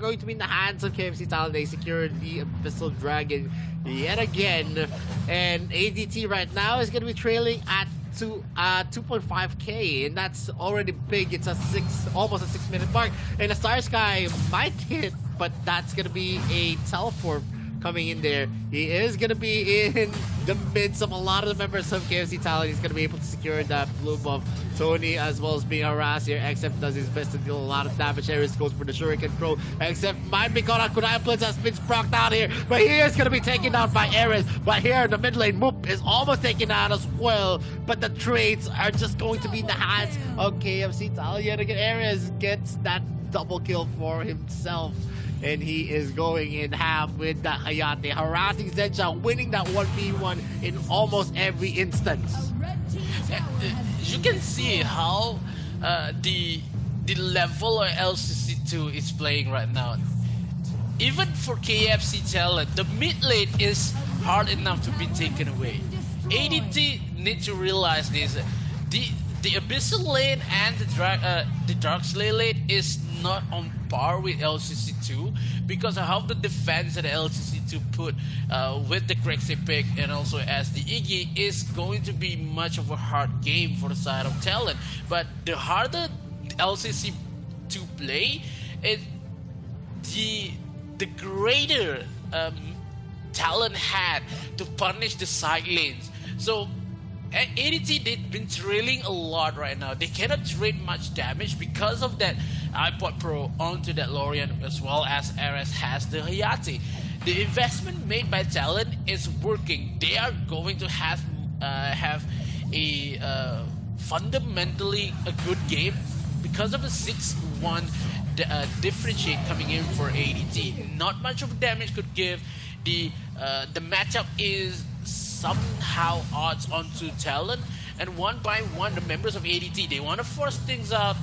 going to be in the hands of KFC Talent. They secured the Abyssal Dragon yet again. And ADT right now is going to be trailing at 2.5k, and that's already big. It's almost a 6-minute mark. And the Star Sky might hit, but that's going to be a teleport coming in there. He is going to be in the midst of a lot of the members of KFC Talent. He's going to be able to secure that blue buff. Tony, as well as being harassed here. XF does his best to deal a lot of damage. Ares goes for the Shuriken Throw. XF might be caught out. Kunai Blitz has been sprocked out here, but he is going to be taken out by Ares. But here in the mid lane, Moop is almost taken out as well. But the trades are just going to be in the hands of KFC Talent yet again. Ares gets that double kill for himself. And he is going in ham with that Hayate, harassing Zensha, winning that 1v1 in almost every instance. You can see how the level of LCC2 is playing right now. Even for KFC Talent, the mid lane is hard enough to be taken away. ADT need to realize this. The Abyssal lane and the Dark Slayer lane is not on par with LCC2 because of how the defense that LCC2 put with the Crexy pick and also as the Iggy is going to be much of a hard game for the side of Talent. But the harder LCC2 play, the greater Talent had to punish the side lanes. So ADT, they've been trailing a lot right now. They cannot trade much damage because of that iPod Pro onto that Lorien, as well as Ares has the Hayate. The investment made by Talent is working. They are going to have a fundamentally a good game because of a 6-1 differentiate coming in for ADT. Not much of damage could give. The matchup is somehow odds onto Talent, and one by one the members of ADT, they want to force things out,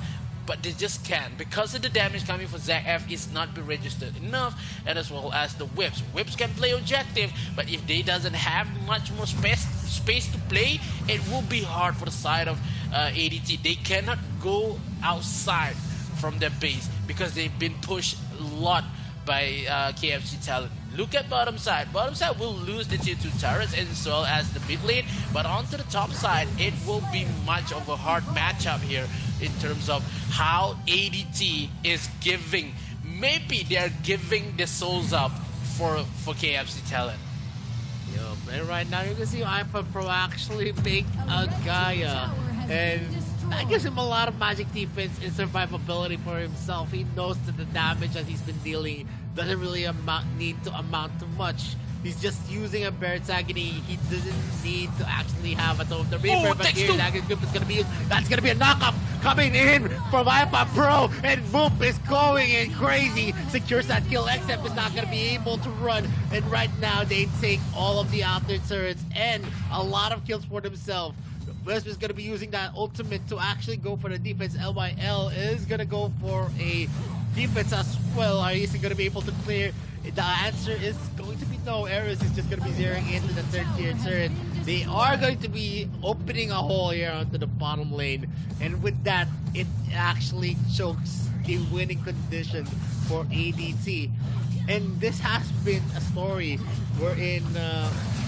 but they just can't because of the damage coming from ZF is not be registered enough, and as well as the whips. Whips can play objective, but if they doesn't have much more space to play, it will be hard for the side of ADT. They cannot go outside from their base because they've been pushed a lot by KFC Talent. Look at bottom side. Bottom side will lose the tier 2 turrets as well as the mid lane, but onto the top side, it will be much of a hard matchup here in terms of how ADT is giving. Maybe they're giving the souls up for KFC Talent. And right now you can see iPod Pro actually make a Gaia, and that gives him a lot of magic defense and survivability for himself. He knows that the damage that he's been dealing doesn't really need to amount to much. He's just using a Barrett's Agony. He doesn't need to actually have a Tome of the Reaper, but here Dragon Grip is going to be used. That's going to be a knockup coming in from iPod Pro, and Moop is going in crazy. Secures that kill. XF is not going to be able to run, and right now they take all of the outer turrets and a lot of kills for themselves. Wisp is going to be using that ultimate to actually go for the defense. LYL is going to go for a defense as well. Are you going to be able to clear? The answer is going to be no. Ares is just going to be zeroing into the 3rd tier turret. They are going to be opening a hole here onto the bottom lane, and with that, it actually chokes a winning condition for ADT. And this has been a story wherein,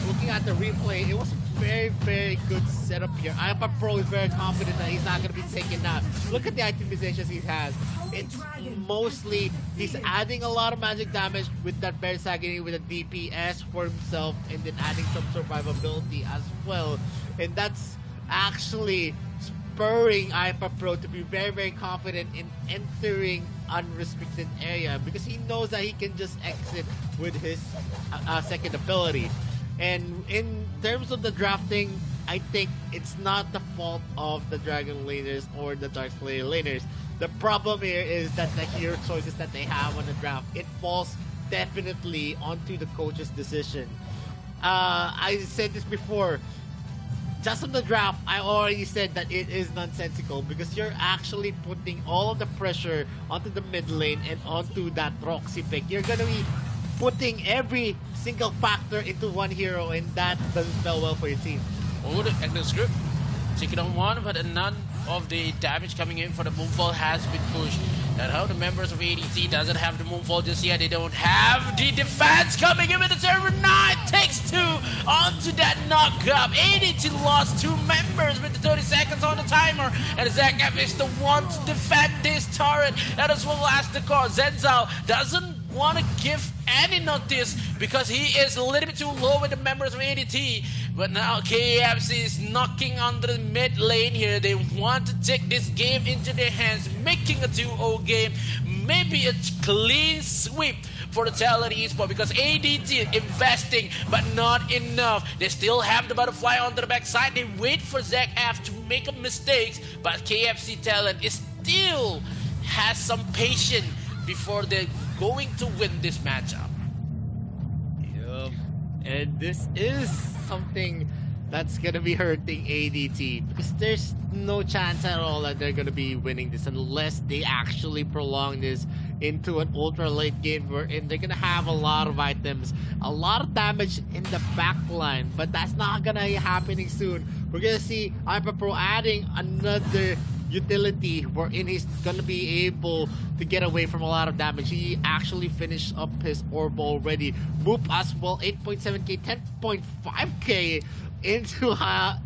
looking at the replay, it was a very, very good setup here. iPod Pro is very confident that he's not going to be taken out. Look at the itemizations he has. It's mostly, he's adding a lot of magic damage with that Bear Sagini with a DPS for himself, and then adding some survivability as well. And that's actually spurring iPod Pro to be very, very confident in entering unrestricted area because he knows that he can just exit with his second ability. And in terms of the drafting, I think it's not the fault of the Dragon laners or the Dark Slayer laners. The problem here is that the hero choices that they have on the draft, it falls definitely onto the coach's decision. I said this before. Just on the draft, I already said that it is nonsensical because you're actually putting all of the pressure onto the mid lane and onto that Roxy pick. You're going to be putting every single factor into one hero, and that doesn't spell well for your team. Oh, the Agnes group taking on one, but none of the damage coming in for the Moonfall has been pushed. And how the members of ADT doesn't have the moonfall just yet. They don't have the defense coming in with the server 9. Takes 2 onto that knockup. ADT lost 2 members with the 30 seconds on the timer. And ZF is the one to defend this turret. And as well as the core. Zenzao doesn't want to give any notice because he is a little bit too low with the members of ADT. But now KFC is knocking on the mid lane here. They want to take this game into their hands, making a 2-0 game, maybe a clean sweep for the Talon Esports because ADT is investing but not enough. They still have the butterfly on the backside. They wait for ZF to make a mistakes, but KFC Talent is still has some patience before they're going to win this matchup. Yep. And this is something that's gonna be hurting ADT because there's no chance at all that they're gonna be winning this unless they actually prolong this into an ultra late game wherein they're gonna have a lot of items, a lot of damage in the back line, but that's not gonna be happening soon. We're gonna see Hyperpro adding another utility wherein he's gonna be able to get away from a lot of damage. He actually finished up his orb already. Moop as well, 8.7k, 10.5k into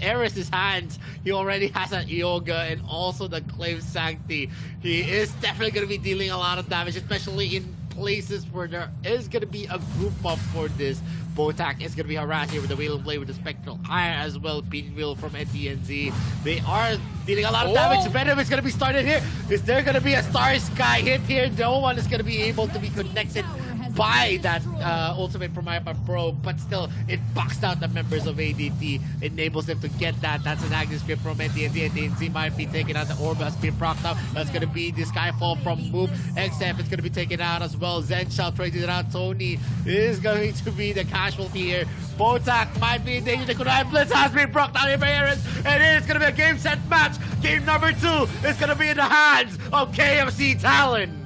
Eris's hands. He already has an Yoga and also the Claim Sancti. He is definitely gonna be dealing a lot of damage, especially in places where there is gonna be a group up for this. Botak is going to be harassed here with the Wheel of Play with the Spectral Ire as well. Pinwheel from NTNZ. They are dealing a lot of damage. Venom is going to be started here. Is there going to be a Star Sky hit here? No one is going to be able to be connected by that ultimate from Hyper Pro, but still it boxed out the members of ADT, enables them to get that. That's an Agnes grip from NTNZ. NTNZ might be taking out the orb has been propped up. That's going to be the Skyfall from Moop. XF is going to be taken out as well. Zen Shell trades it out. Tony is going to be the casualty here. Botak might be in danger. The Kunai Blitz has been brought out here by Aaron, and it is going to be a game set match. Game number 2 is going to be in the hands of KFC Talon.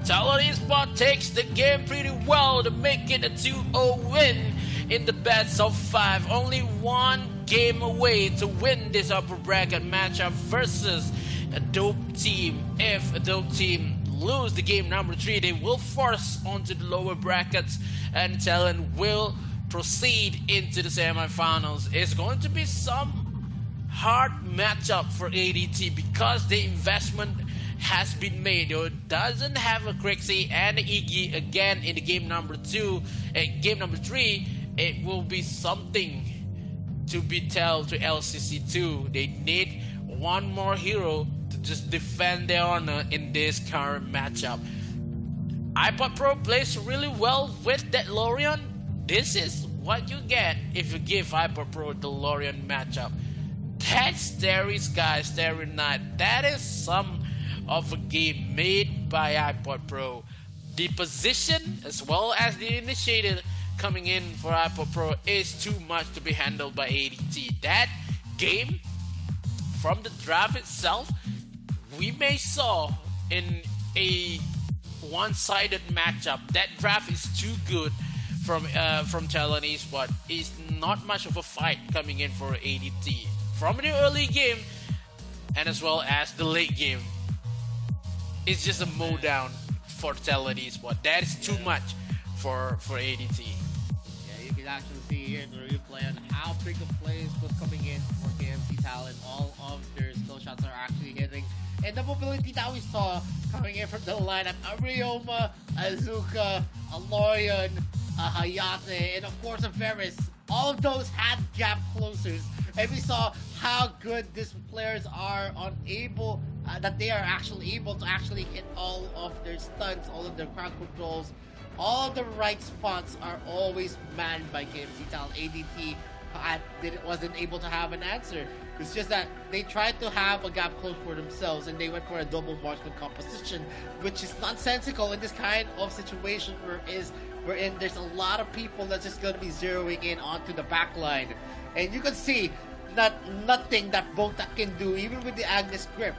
Talon Esports takes the game pretty well to make it a 2-0 win in the best of 5. Only one game away to win this upper bracket matchup versus a dope team. If a dope team lose the game number 3, they will force onto the lower brackets and Talon will proceed into the semifinals. It's going to be some hard matchup for ADT because the investment has been made. It doesn't have a Crixie and a Iggy again in the game number 2. Game number 3, it will be something to be tell to LCC2. They need one more hero to just defend their honor in this current matchup. iPod Pro plays really well with that Lorian. This is what you get if you give iPod Pro the Lorian matchup. That Starry Sky, Starry Night, that is some of a game made by iPod Pro. The position as well as the initiator coming in for iPod Pro is too much to be handled by ADT. That game from the draft itself, we may saw in a one-sided matchup. That draft is too good from Talon Esports. It's not much of a fight coming in for ADT from the early game and as well as the late game. It's just a mow down for Talon Esports. That is too much for ADT. Yeah, you can actually see here in the replay on how big of plays was coming in for KMC Talon. All of their skill shots are actually hitting. And the mobility that we saw coming in from the lineup, Arioma, Azuka, Alorian, Hayate, and of course a Ferris. All of those had gap closers. And we saw how good these players are unable that they are actually able to actually hit all of their stunts, all of their crowd controls. All of the right spots are always manned by KMC Talon. ADT wasn't able to have an answer. It's just that they tried to have a gap close for themselves and they went for a double marksman composition, which is nonsensical in this kind of situation wherein there's a lot of people that's just going to be zeroing in onto the back line. And you can see that nothing that Botak can do, even with the Agnes grip,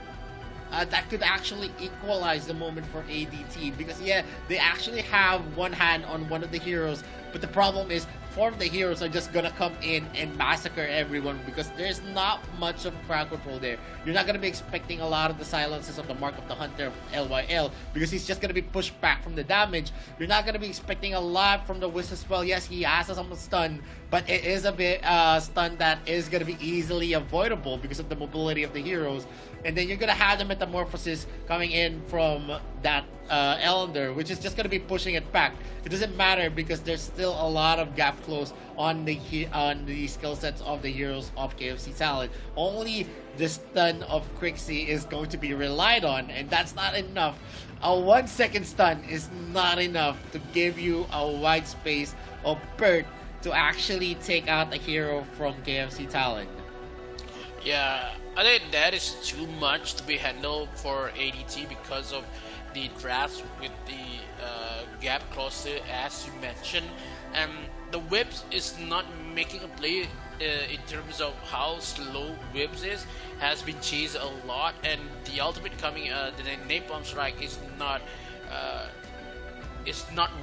that could actually equalize the moment for ADT, because yeah, they actually have one hand on one of the heroes, But the problem is, four of the heroes are just gonna come in and massacre everyone because there's not much of crowd control there. You're not gonna be expecting a lot of the silences of the Mark of the Hunter of LYL because he's just gonna be pushed back from the damage. You're not gonna be expecting a lot from the Wiz as well. Yes, he has some stun, but it is a bit stun that is gonna be easily avoidable because of the mobility of the heroes. And then you're gonna have the Metamorphosis coming in from that Elender, which is just gonna be pushing it back. It doesn't matter because there's still a lot of gap close on the skill sets of the heroes of KFC Talent. Only the stun of Crixie is going to be relied on, and that's not enough. A 1 second stun is not enough to give you a wide space of Bert to actually take out a hero from KFC Talent. Yeah, I think that is too much to be handled for ADT because of the drafts with the gap closer, as you mentioned, and the whips is not making a play in terms of how slow whips is. Has been chased a lot, and the ultimate coming, the napalm strike is not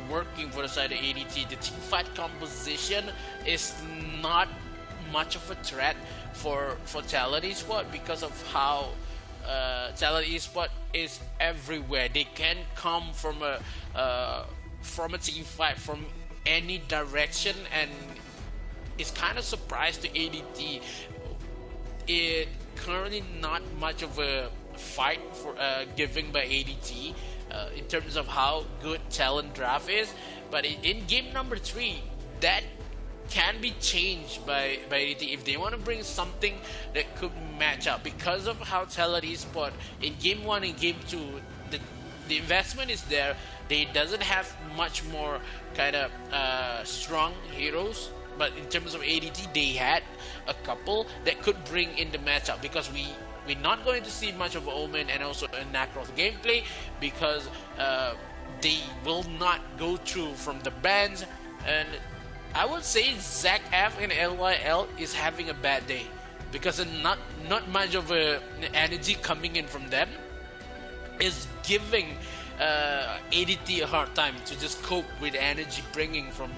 working for the side of ADT. The team fight composition is not much of a threat for Talent Esport because of how Talent Esport is everywhere. They can come from a team fight from any direction, and it's kind of surprised to ADT. It currently not much of a fight for given by ADT in terms of how good Talent Draft is, but in game number 3, that can be changed by ADT if they want to bring something that could match up because of how Talent Esport in game 1 and game 2, the investment is there. They doesn't have much more kind of strong heroes, but in terms of ADT, they had a couple that could bring in the matchup because we're not going to see much of Omen and also a Nacross gameplay because they will not go through from the bans. And I would say Zach F and LYL is having a bad day because not much of a energy coming in from them is giving ADT a hard time to just cope with the energy bringing from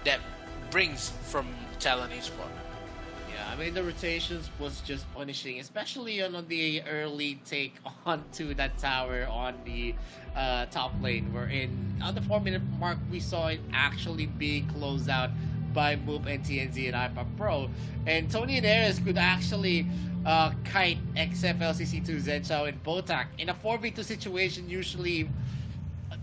that brings from Talent Esport. Yeah, I mean the rotations was just punishing, especially on the early take onto that tower on the top lane. Where on the 4 minute mark we saw it actually being closed out by Moop and TNZ and iPad Pro, and Tony and Ares could actually kite XFLCC2 Zenchao and Botak in a 4v2 situation. Usually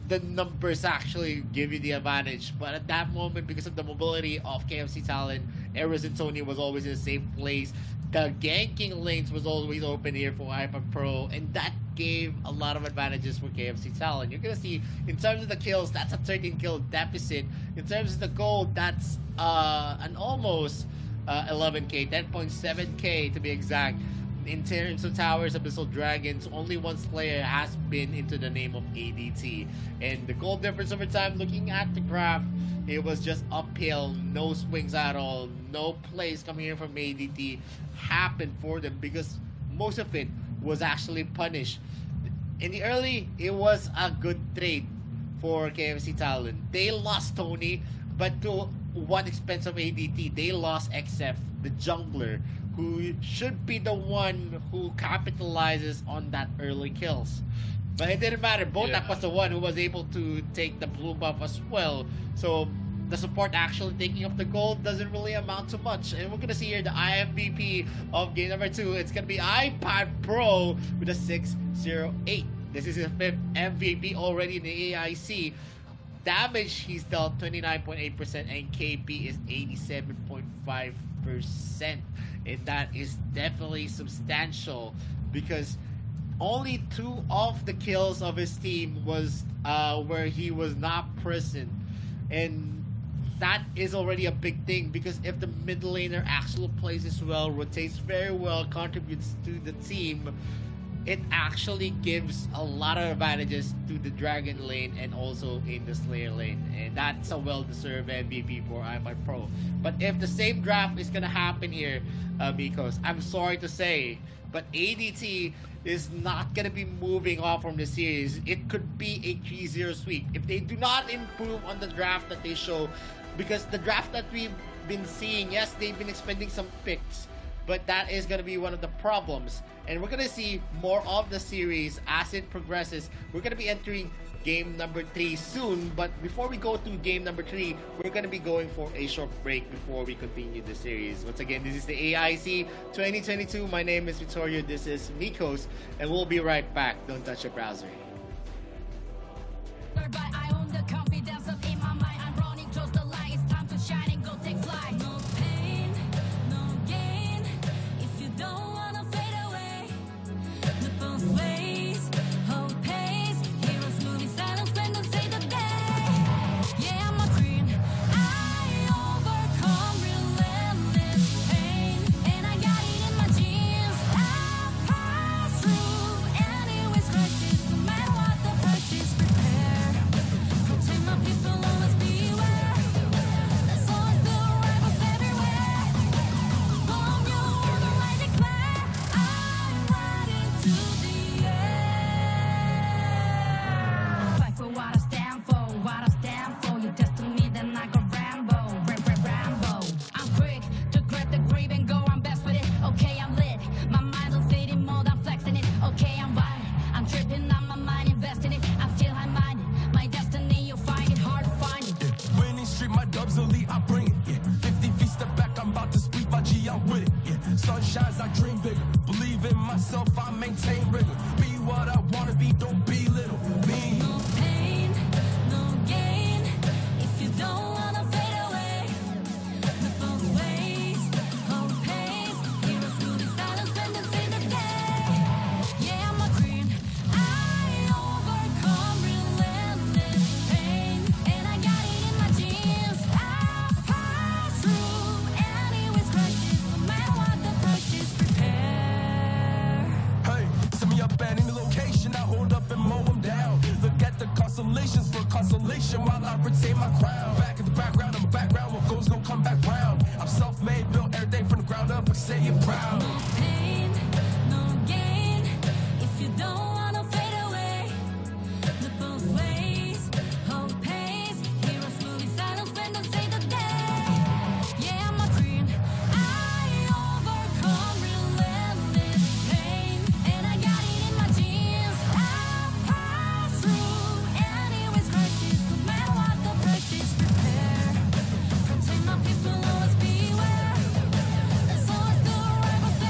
the numbers actually give you the advantage, but at that moment, because of the mobility of KFC Talent, Ares and Tony was always in a safe place. The ganking lanes was always open here for iPad Pro, and that gave a lot of advantages for KFC Talent. You're gonna see in terms of the kills, that's a 13 kill deficit. In terms of the gold, that's an almost 11k, 10.7k to be exact. In terms of towers, Abyssal Dragons, only one Slayer has been into the name of ADT. And the gold difference over time, looking at the graph, it was just uphill, no swings at all, no plays coming in from ADT happened for them because most of it was actually punished. In the early, it was a good trade for KFC Talent. They lost Tony, but to what expense of ADT? They lost XF, the jungler, who should be the one who capitalizes on that early kills. But it didn't matter. Botak was the one who was able to take the blue buff as well. So the support actually taking up the gold doesn't really amount to much. And we're going to see here the IMVP of game number 2. It's going to be iPad Pro with a 608. This is his 5th MVP already in the AIC. Damage, he's dealt 29.8% and KP is 87.5%. And that is definitely substantial because only 2 of the kills of his team was where he was not present. And that is already a big thing because if the mid laner actually plays as well, rotates very well, contributes to the team, it actually gives a lot of advantages to the Dragon lane and also in the Slayer lane. And that's a well-deserved MVP for iFight Pro. But if the same draft is gonna happen here, because I'm sorry to say, but ADT is not gonna be moving off from the series. It could be a 3-0 sweep if they do not improve on the draft that they show. Because the draft that we've been seeing, yes, they've been expending some picks, but that is going to be one of the problems. And we're going to see more of the series as it progresses. We're going to be entering game number 3 soon, but before we go to game number 3, we're going to be going for a short break before we continue the series. Once again, this is the AIC 2022. My name is Victoria, this is Nikos, and we'll be right back. Don't touch your browser. I own the confidence up in my mind. I'm running towards the light. It's time to shine and go take flight. No pain, no gain. If you don't wanna fade away, the both ways, whole pace. Heroes moving silence when they say the day. Yeah, I'm a queen. I overcome relentless pain, and I got it in my genes. I pass through anyways crisis, no matter what the price is. Prepare. Protect my people, always beware. There's always the rivals everywhere. Bomb you on the light declare. I'm riding to the air. Fight for what I stand for, what I stand for. You testing me, then I go Rambo, Rambo. I'm quick to grab the grip and go. I'm best with it. Okay, I'm lit. My mind's on city mode. I'm flexing it. Okay, I'm wired. I'm tripping on my mind, investing it. I'm still high-minded. My destiny, you'll find it hard to find it. Winning streak, my dubs elite, I bring it. Yeah. 50 feet, step back, I'm about to speak my G, I'm with it. Yeah. Sun shines, I dream bigger. Believe in myself, I maintain rigor. Be what I wanna be, don't be little. Me. No pain, no gain. If you don't wanna fade away, the both ways, whole pace. Heroes moving silence when they say the day. Yeah, I'm a queen. I overcome relentless pain, and I got it in my genes. I pass through anyways crisis, no matter what the price is. Prepare. Hey, send me up at any location, I hold up and mow them down. Look at the constellations for consolation while I retain my crown. Back in the background, I'm a background, what goes gon' come back round. I'm self-made, built everything from the ground up, I say it proud. No pain, no gain. If you don't wanna fade away, the both ways, whole pace. Heroes moving silence when they say the day. Yeah, I'm a queen. I overcome relentless pain, and I got it in my genes. I pass through anyways crisis, no matter what the price is. Prepare. Protect my people, always beware. There's always the rivals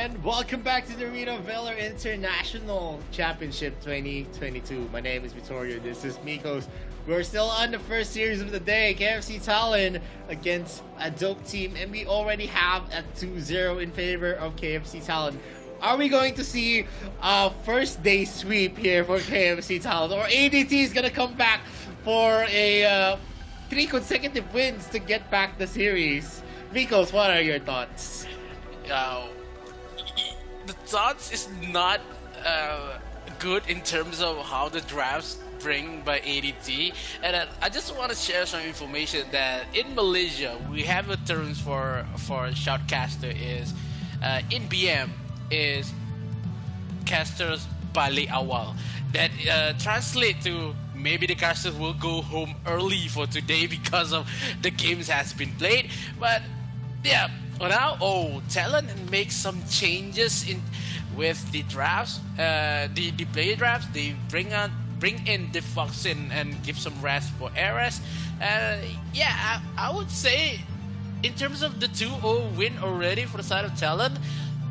And welcome back to the Arena Valor International Championship 2022. My name is Vittorio. This is Mikos. We're still on the first series of the day, KFC Talon against a dope team, and we already have a 2-0 in favor of KFC Talon. Are we going to see a first day sweep here for KFC Talon, or ADT is gonna come back for a 3 consecutive wins to get back the series? Mikos, what are your thoughts? The thoughts is not good in terms of how the drafts bring by ADT, and I just want to share some information that in Malaysia we have a terms for shoutcaster is in BM is casters balik awal, that translate to maybe the casters will go home early for today because of the games has been played. But yeah, now Talon makes some changes in with the drafts, the player drafts. They bring in the Foxin and give some rest for Ares. Yeah, I would say in terms of the 2-0 win already for the side of Talon,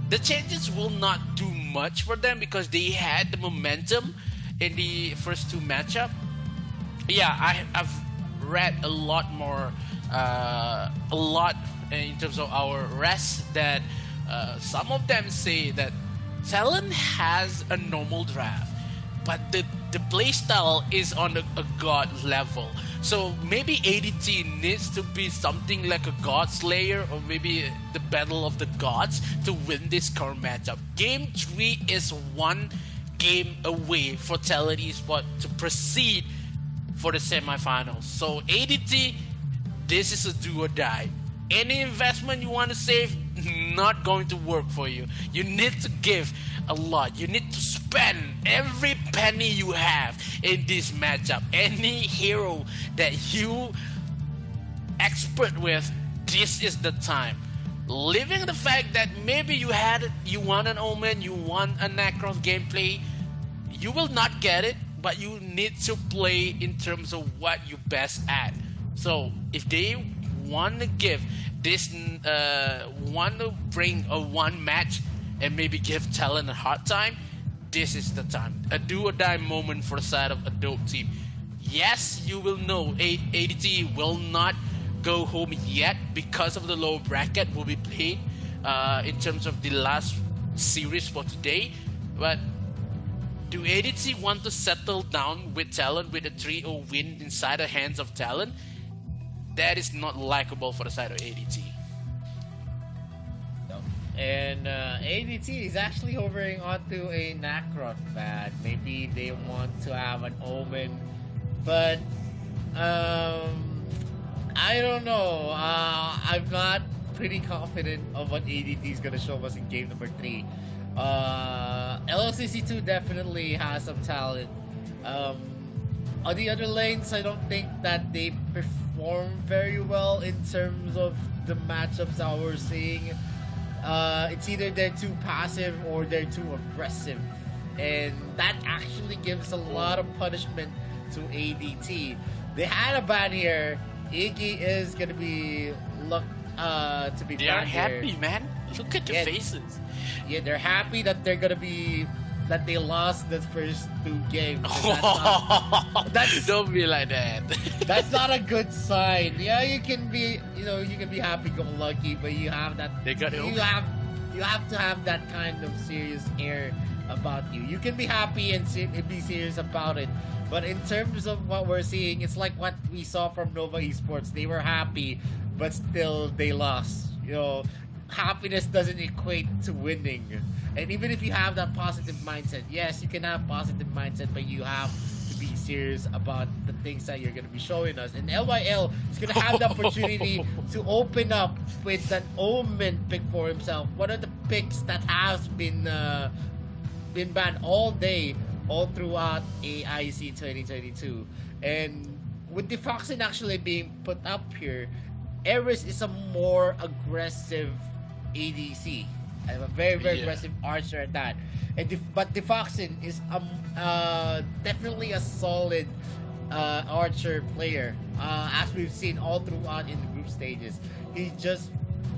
the changes will not do much for them because they had the momentum in the first 2 matchup. Yeah, I've read a lot more, in terms of our rest, that some of them say that Talon has a normal draft, but the playstyle is on a god level. So maybe ADT needs to be something like a God Slayer, or maybe the Battle of the Gods to win this current matchup. Game 3 is 1 game away for Talon Esports to proceed for the semifinals. So ADT, this is a do or die. Any investment you want to save, not going to work for you. You need to give a lot. You need to spend every penny you have in this matchup. Any hero that you expert with, this is the time. Leaving the fact that maybe you want an Omen, you want a Necros gameplay, you will not get it, but you need to play in terms of what you're best at. So if they want to give this, want to bring a 1 match and maybe give Talon a hard time, this is the time. A do or die moment for the side of a dope team. Yes, you will know ADT will not go home yet because of the low bracket will be played in terms of the last series for today. But do ADT want to settle down with Talon with a 3-0 win inside the hands of Talon? That is not likable for the side of ADT. And ADT is actually hovering onto a Nacroth bad. Maybe they want to have an Omen, but I don't know. I'm not pretty confident of what ADT is gonna show us in game number 3. LLCC2 definitely has some talent. On the other lanes, I don't think that they perform very well in terms of the matchups that we're seeing. It's either they're too passive or they're too aggressive, and that actually gives a lot of punishment to ADT. They had a ban here. Iggy is gonna be to be They are banned happy, here. man. Look at the faces. Yeah, they're happy that they're gonna be that they lost the first 2 games. Don't be like that. That's not a good sign. Yeah, you can be happy-go-lucky, but you have that. They got it. You have to have that kind of serious air about you. You can be happy and be serious about it, but in terms of what we're seeing, it's like what we saw from Nova Esports. They were happy, but still they lost. Happiness doesn't equate to winning. And even if you have that positive mindset, yes, you can have positive mindset, but you have to be serious about the things that you're going to be showing us. And LYL is going to have the opportunity to open up with an Omen pick for himself. One of the picks that has been banned all day, all throughout AIC 2022. And with the Foxin actually being put up here, Eris is a more aggressive ADC. A very aggressive archer at that. But the Foxin is definitely a solid archer player. As we've seen all throughout in the group stages, he just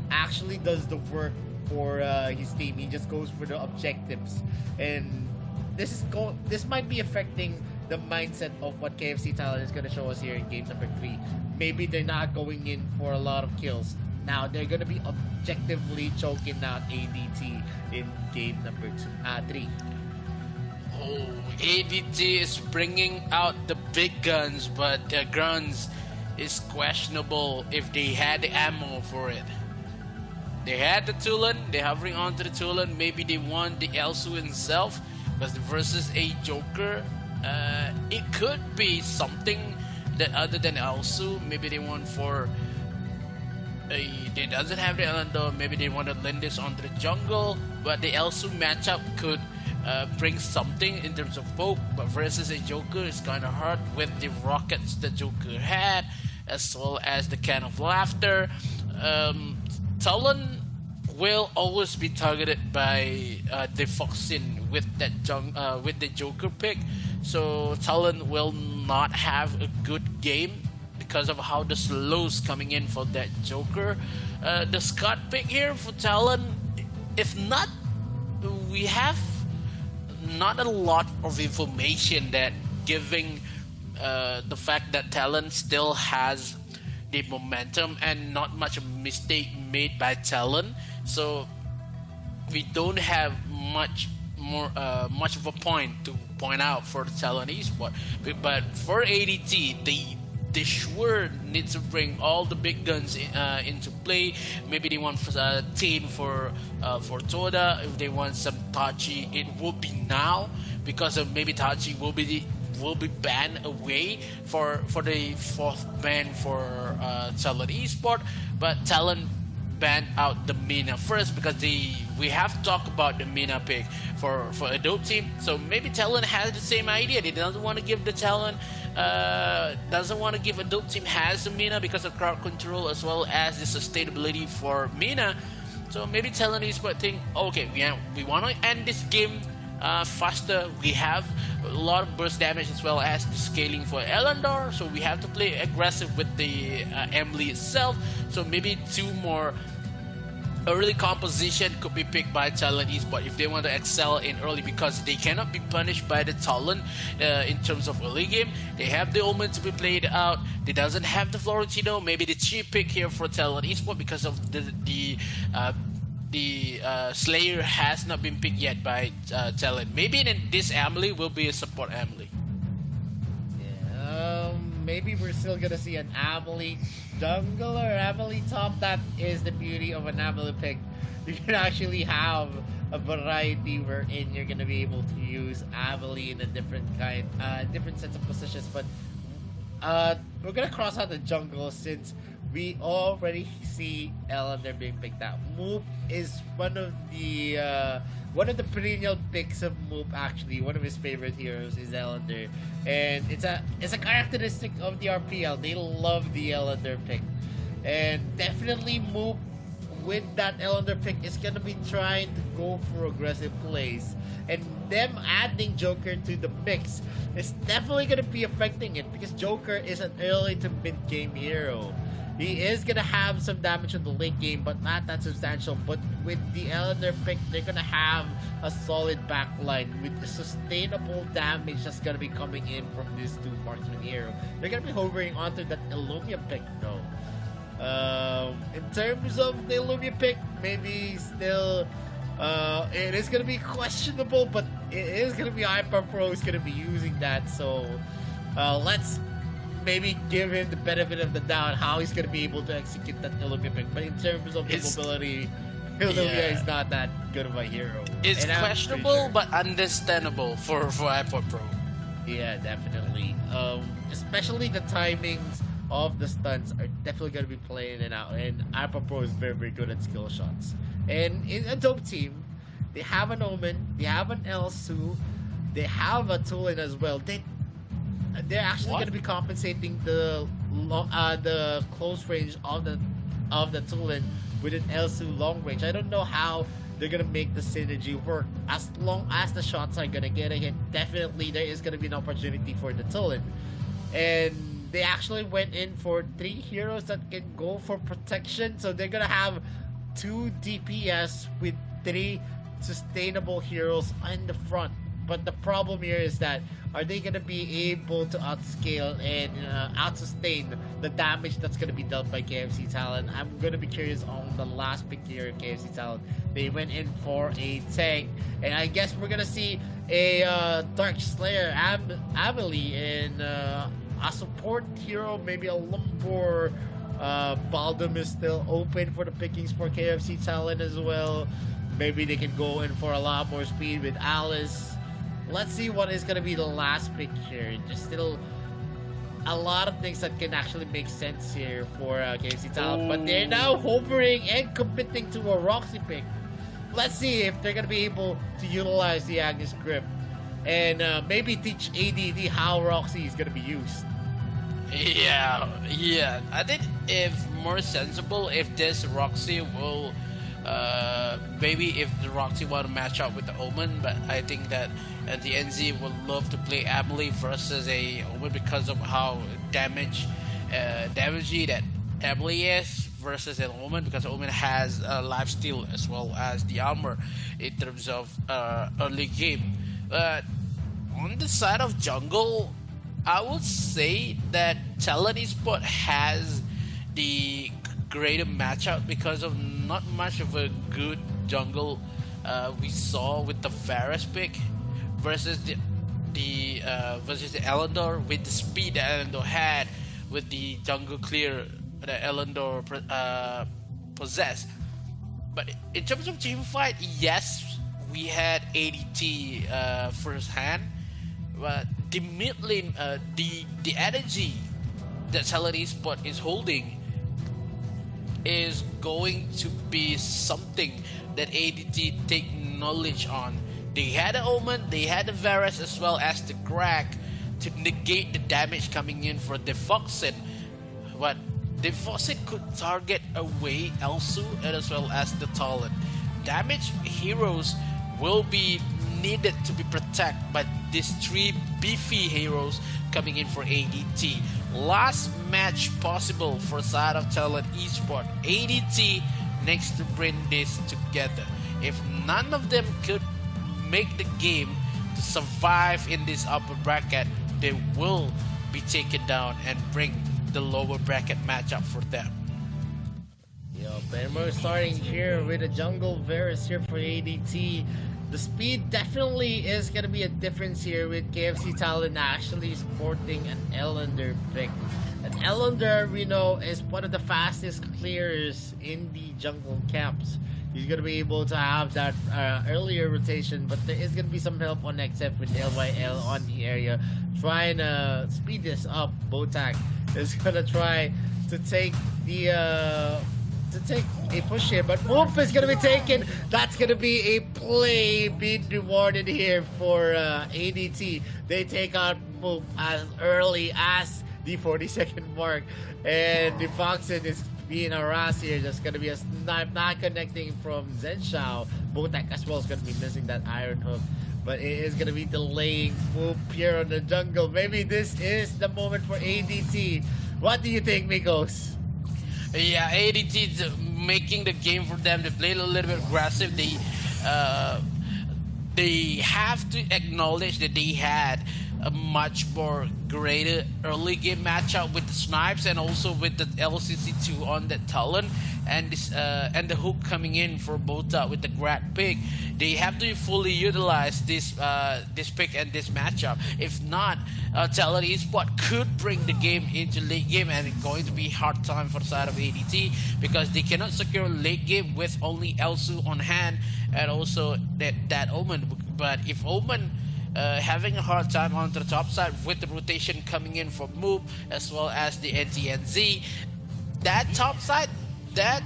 actually does the work for his team. He just goes for the objectives, and this might be affecting the mindset of what KFC Talent is going to show us here in game number 3. Maybe they're not going in for a lot of kills. Now they're going to be objectively choking out ADT in game number 3. Oh, ADT is bringing out the big guns, but the guns is questionable if they had the ammo for it. They had the Tulen, they're hovering onto the Tulen. Maybe they want the Elsu himself, because versus a Joker, it could be something that other than Elsu. Maybe they want for they doesn't have the Elendor. Maybe they want to lend this onto the jungle, but the Elsu matchup could bring something in terms of poke. But versus a Joker, it's kind of hard with the rockets that Joker had, as well as the can of laughter. Talon will always be targeted by the Foxin with that with the Joker pick, so Talon will not have a good game because of how the slows coming in for that Joker. The Scott pick here for Talon, if not, we have not a lot of information that giving the fact that Talon still has the momentum and not much mistake made by Talon, so we don't have much of a point to point out for the Talon esport. But for ADT, they sure need to bring all the big guns into play. Maybe they want a team for Toda. If they want some Tachi, it will be now, because of maybe Tachi will be banned away for the 4th ban for Talon Esport, but Talon banned out the Mina first, because we have to talk about the Mina pick for a dope team. So maybe Talon has the same idea. They doesn't want to give the Talon doesn't want to give a dope team has the Mina because of crowd control as well as the sustainability for Mina. So maybe Talon Esport think, okay, we want to end this game faster. We have a lot of burst damage as well as the scaling for Elendor, so we have to play aggressive with the Emily itself. So maybe 2 more early composition could be picked by Talon Esport if they want to excel in early, because they cannot be punished by the Talon in terms of early game. They have the Omen to be played out. They doesn't have the Florentino. Maybe the cheap pick here for Talon Esport because of the Slayer has not been picked yet by Talon. Maybe this Emily will be a support Emily. Yeah, maybe we're still gonna see an Emily jungle or Emily top. That is the beauty of an Emily pick. You can actually have a variety wherein you're gonna be able to use Emily in a different sets of positions. But we're gonna cross out the jungle since we already see Elender being picked out. Moop is one of the perennial picks of Moop. Actually, one of his favorite heroes is Elender, and it's a characteristic of the RPL. They love the Elender pick, and definitely Moop with that Elender pick is gonna be trying to go for aggressive plays, and them adding Joker to the mix is definitely gonna be affecting it, because Joker is an early to mid game hero. He is gonna have some damage in the late game, but not that substantial. But with the Elender pick, they're gonna have a solid backline with the sustainable damage that's gonna be coming in from these 2 marksman hero. They're gonna be hovering onto that Illumia pick though. In terms of the Illumia pick, maybe still it is gonna be questionable, but it is gonna be Hyper Pro is gonna be using that. So let's maybe give him the benefit of the doubt how he's going to be able to execute that Illumia pick. But in terms of the mobility, Illumia is not that good of a hero. It's questionable, but understandable for iPod Pro. Yeah, definitely. Especially the timings of the stunts are definitely going to be playing it out. And iPod Pro is very, very good at skill shots. And in a dope team, they have an Omen, they have an Elsu, they have a Tulin as well. They're actually going to be compensating the close range of the Tulin with an Elsu long range. I don't know how they're going to make the synergy work. As long as the shots are going to get a hit, definitely there is going to be an opportunity for the Tulin. And they actually went in for 3 heroes that can go for protection, so they're going to have 2 DPS with 3 sustainable heroes in the front. But the problem here is that are they gonna be able to outscale and outsustain the damage that's gonna be dealt by KFC Talon? I'm gonna be curious on the last pick here, KFC Talon. They went in for a tank, and I guess we're gonna see a Dark Slayer Amelie and a support hero, maybe a Lumbor. Baldum is still open for the pickings for KFC Talon as well. Maybe they can go in for a lot more speed with Alice. Let's see what is going to be the last pick here. There's still a lot of things that can actually make sense here for KFC Talon. But they're now hovering and committing to a Roxy pick. Let's see if they're going to be able to utilize the Agnes Grip. And maybe teach ADD how Roxy is going to be used. Yeah. I think if more sensible if this Roxy will maybe if the Roxy want to match up with the Omen, but I think that the NZ would love to play Amelie versus a Omen because of how damagey that Amelie is versus an Omen, because Omen has life steal as well as the armor in terms of early game. But on the side of jungle, I would say that Talon Esport has the greater matchup because of not much of a good jungle we saw with the Varus pick versus the Elendor, with the speed that Elendor had with the jungle clear that Elendor possessed. But in terms of team fight, yes, we had ADT first hand, but the mid lane, the energy that Talon Esport is holding is going to be something that ADT take knowledge on. They had the Omen, they had the Varus as well as the Greg to negate the damage coming in for the Foxen. But the Foxen could target away Elsu and as well as the Talon. Damage heroes will be needed to be protected by these 3 beefy heroes coming in for ADT. Last match possible for side of Talon Esport. ADT needs to bring this together. If none of them could make the game to survive in this upper bracket, they will be taken down and bring the lower bracket matchup for them. And we're starting here with a jungle Varus here for ADT. The speed definitely is going to be a difference here with KFC Talon actually sporting an Elender pick. An Elender, we know, is one of the fastest clearers in the jungle camps. He's going to be able to have that earlier rotation, but there is going to be some help on XF with LYL on the area. Trying to speed this up. Botak is going to try to take the... to take a push here, but Whoop is going to be taken. That's going to be a play being rewarded here for ADT. They take out Whoop as early as the 40-second mark, and the Foxen is being harassed here. Just going to be a snipe, not connecting from Zhenshao. Botak as well is going to be missing that Iron Hook, but it is going to be delaying Whoop here on the jungle. Maybe this is the moment for ADT. What do you think, Mikos? Yeah, ADT is making the game for them. They play a little bit aggressive. They have to acknowledge that they had a much more greater early game matchup with the snipes and also with the LCC2 on that Talon, and this and the hook coming in for Bota with the grad pick. They have to fully utilize this this pick and this matchup. If not, Talon Esport could bring the game into late game, and it's going to be hard time for the side of ADT because they cannot secure late game with only Elsu on hand and also that Omen. But if Omen having a hard time on the top side with the rotation coming in from Moop as well as the NTNZ, that top side, that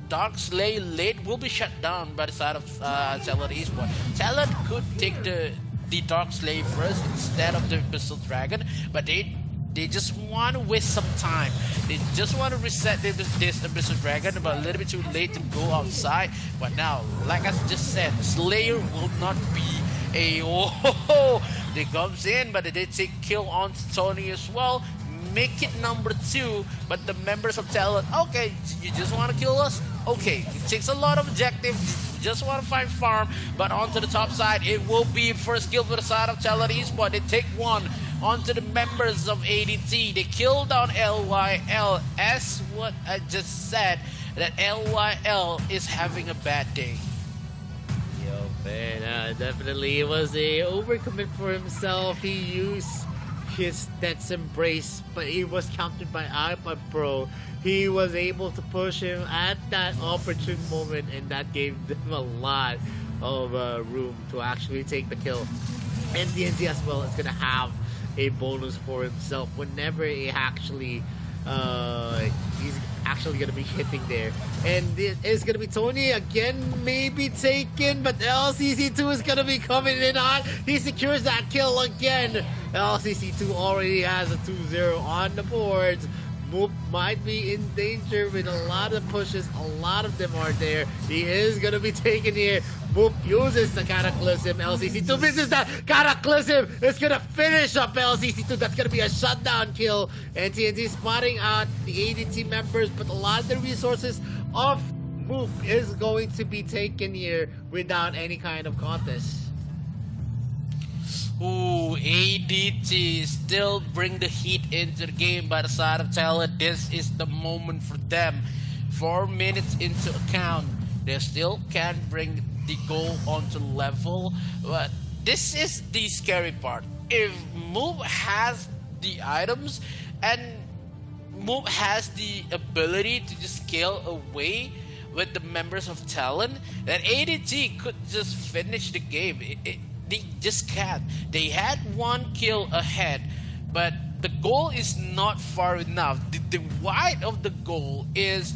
Dark Slay late will be shut down by the side of Talon Esport. Talon could take the Dark Slay first instead of the Abyssal Dragon, but they just want to waste some time. They just want to reset this Abyssal Dragon, but a little bit too late to go outside. But now, like I just said, Slayer will not be a they comes in, but they did take kill on Tony as well. Make it number 2, but the members of Talon, okay, you just want to kill us? Okay, it takes a lot of objective. Just want to find farm, but onto the top side, it will be first kill for the side of Talon Esports. They take one onto the members of ADT. They kill down LYL. As what I just said, that LYL is having a bad day. Yo, man, definitely it was a overcommit for himself. He used his Death's Embrace, but it was countered by iPod Pro. He was able to push him at that opportune moment, and that gave them a lot of room to actually take the kill. And DNZ as well is going to have a bonus for himself whenever he actually he's actually going to be hitting there. And it is going to be Tony again, maybe taken, but LCC2 is going to be coming in on. He secures that kill again. LCC2 already has a 2-0 on the boards. Moop might be in danger with a lot of pushes. A lot of them are there. He is going to be taken here. Moop uses the Cataclysm. LCC2 misses that Cataclysm. It's going to finish up LCC2. That's going to be a shutdown kill. And TNT spotting out the ADT members, but a lot of the resources of Moop is going to be taken here without any kind of contest. Ooh, ADT still bring the heat into the game by the side of Talon. This is the moment for them. 4 minutes into account, they still can't bring the goal onto level. But this is the scary part. If Moop has the items and Moop has the ability to just scale away with the members of Talon, then ADT could just finish the game. They just can't. They had one kill ahead, but the goal is not far enough. The wide of the goal is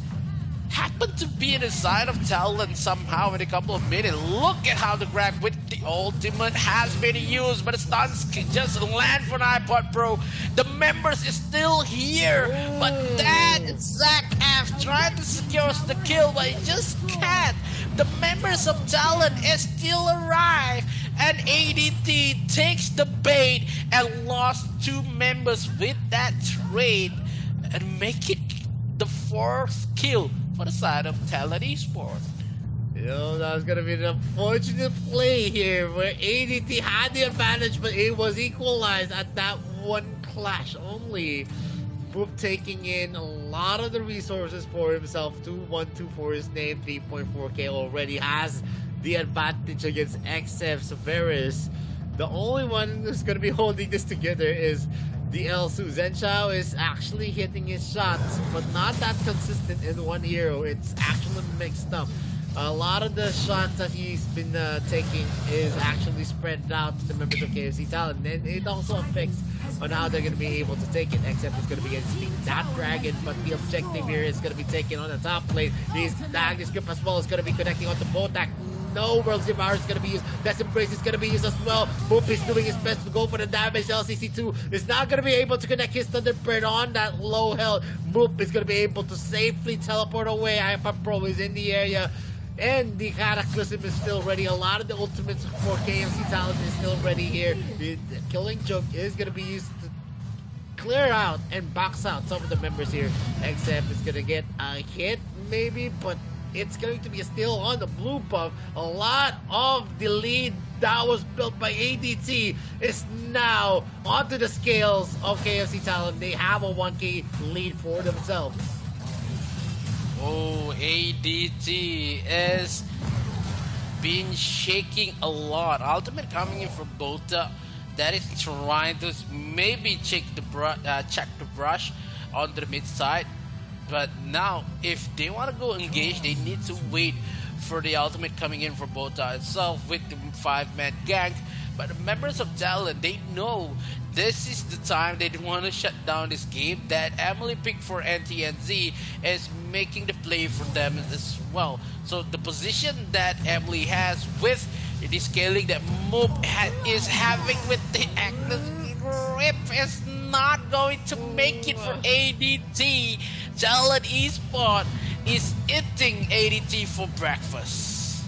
happened to be in the side of Talon somehow in a couple of minutes. Look at how the grab with the ultimate has been used, but the stuns can just land for an iPod Pro. The members is still here, but that Zach F trying to secure the kill, but he just can't. The members of Talon is still alive, and ADT takes the bait and lost 2 members with that trade and make it the 4th kill for the side of Talon Esports. Yo, that was gonna be an unfortunate play here where ADT had the advantage, but it was equalized at that one clash only. Boop taking in a lot of the resources for himself. 2-1-2 for his name. 3.4k already has the advantage against XF Severus. The only one who's gonna be holding this together is the Elsu. Zhenshao is actually hitting his shots, but not that consistent in one hero. It's actually mixed up. A lot of the shots that he's been taking is actually spread out to the members of KFC Talon, and it also affects on how they're going to be able to take it, except it's going to be against that dragon, but the objective here is going to be taken on the top lane. His Agnes Grip as well is going to be connecting onto Botak. No World's Devour is going to be used. Death's Embrace is going to be used as well. Boop is doing his best to go for the damage. LCC2 is not going to be able to connect his Thunderbird on that low health. Boop is going to be able to safely teleport away. iPad Pro is in the area. And the Cataclysm is still ready. A lot of the ultimates for KMC Talent is still ready here. The Killing Joke is going to be used to clear out and box out some of the members here. XF is going to get a hit maybe, but it's going to be a steal on the blue buff. A lot of the lead that was built by ADT is now onto the scales of KFC Talent. They have a 1k lead for themselves. Oh, ADT is been shaking a lot. Ultimate coming in for Bota. That is trying to maybe check the brush on the mid side. But now, if they want to go engage, they need to wait for the ultimate coming in for Bota itself with the 5-man gank. But the members of Talon, they know this is the time they want to shut down this game. That Emily picked for NTNZ is making the play for them as well. So the position that Emily has with the scaling that Moop is having with the Agnes Grip is not going to make it for ADT. Talon Esports is eating ADT for breakfast.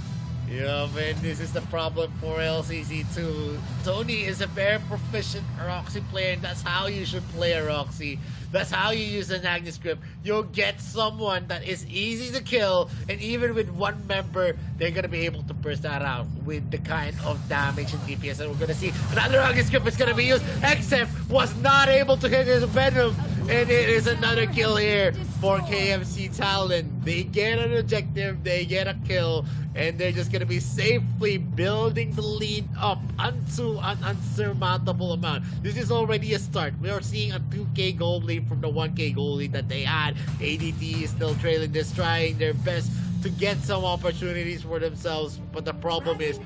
Yeah, man, this is the problem for LCC2. Tony is a very proficient Roxy player, and that's how you should play a Roxy. That's how you use an Agnes Grip. You'll get someone that is easy to kill, and even with one member, they're gonna be able to burst that out with the kind of damage and DPS that we're gonna see. Another Agnes Grip is gonna be used. XF was not able to hit his Venom, and it is another kill here for KFC Talon. They get an objective, they get a kill, and they're just gonna be safely building the lead up onto an unsurmountable amount. This is already a start. We are seeing a 2k gold lead from the 1k gold lead that they had. ADT is still trailing this, trying their best to get some opportunities for themselves, but the problem is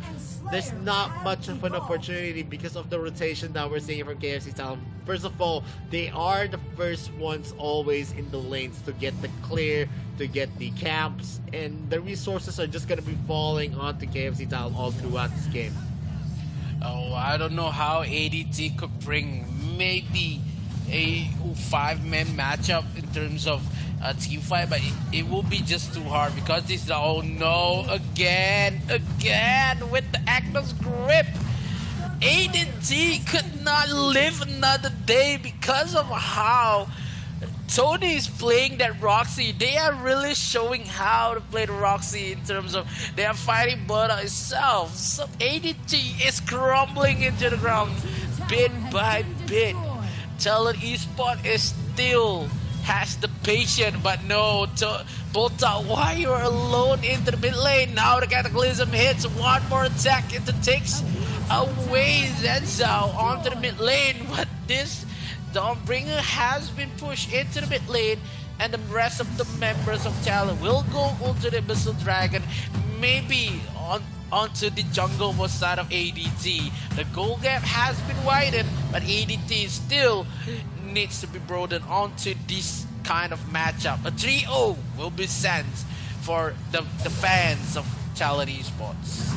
there's not much of an opportunity because of the rotation that we're seeing from KFC Talon. First of all, they are the first ones always in the lanes to get the clear, to get the camps, and the resources are just going to be falling onto KFC Talon all throughout this game. Oh, I don't know how ADT could bring maybe a 5-man matchup in terms of team fight, but it will be just too hard because this. Oh no! Again with the Agnes Grip. ADT could not live another day because of how Tony is playing that Roxy. They are really showing how to play the Roxy in terms of they are fighting Buddha itself. So ADT is crumbling into the ground bit by bit. Talon Esports is still has the patience, but no, Bolta, why you're alone into the mid lane? Now the Cataclysm hits, one more attack, it takes away Zenzao onto the mid lane, but this Dawnbringer has been pushed into the mid lane, and the rest of the members of Talon will go onto the Abyssal Dragon, maybe onto the jungle side of ADT. The goal gap has been widened, but ADT still needs to be broadened onto this kind of matchup. A 3-0 will be sent for the fans of Talon Esports.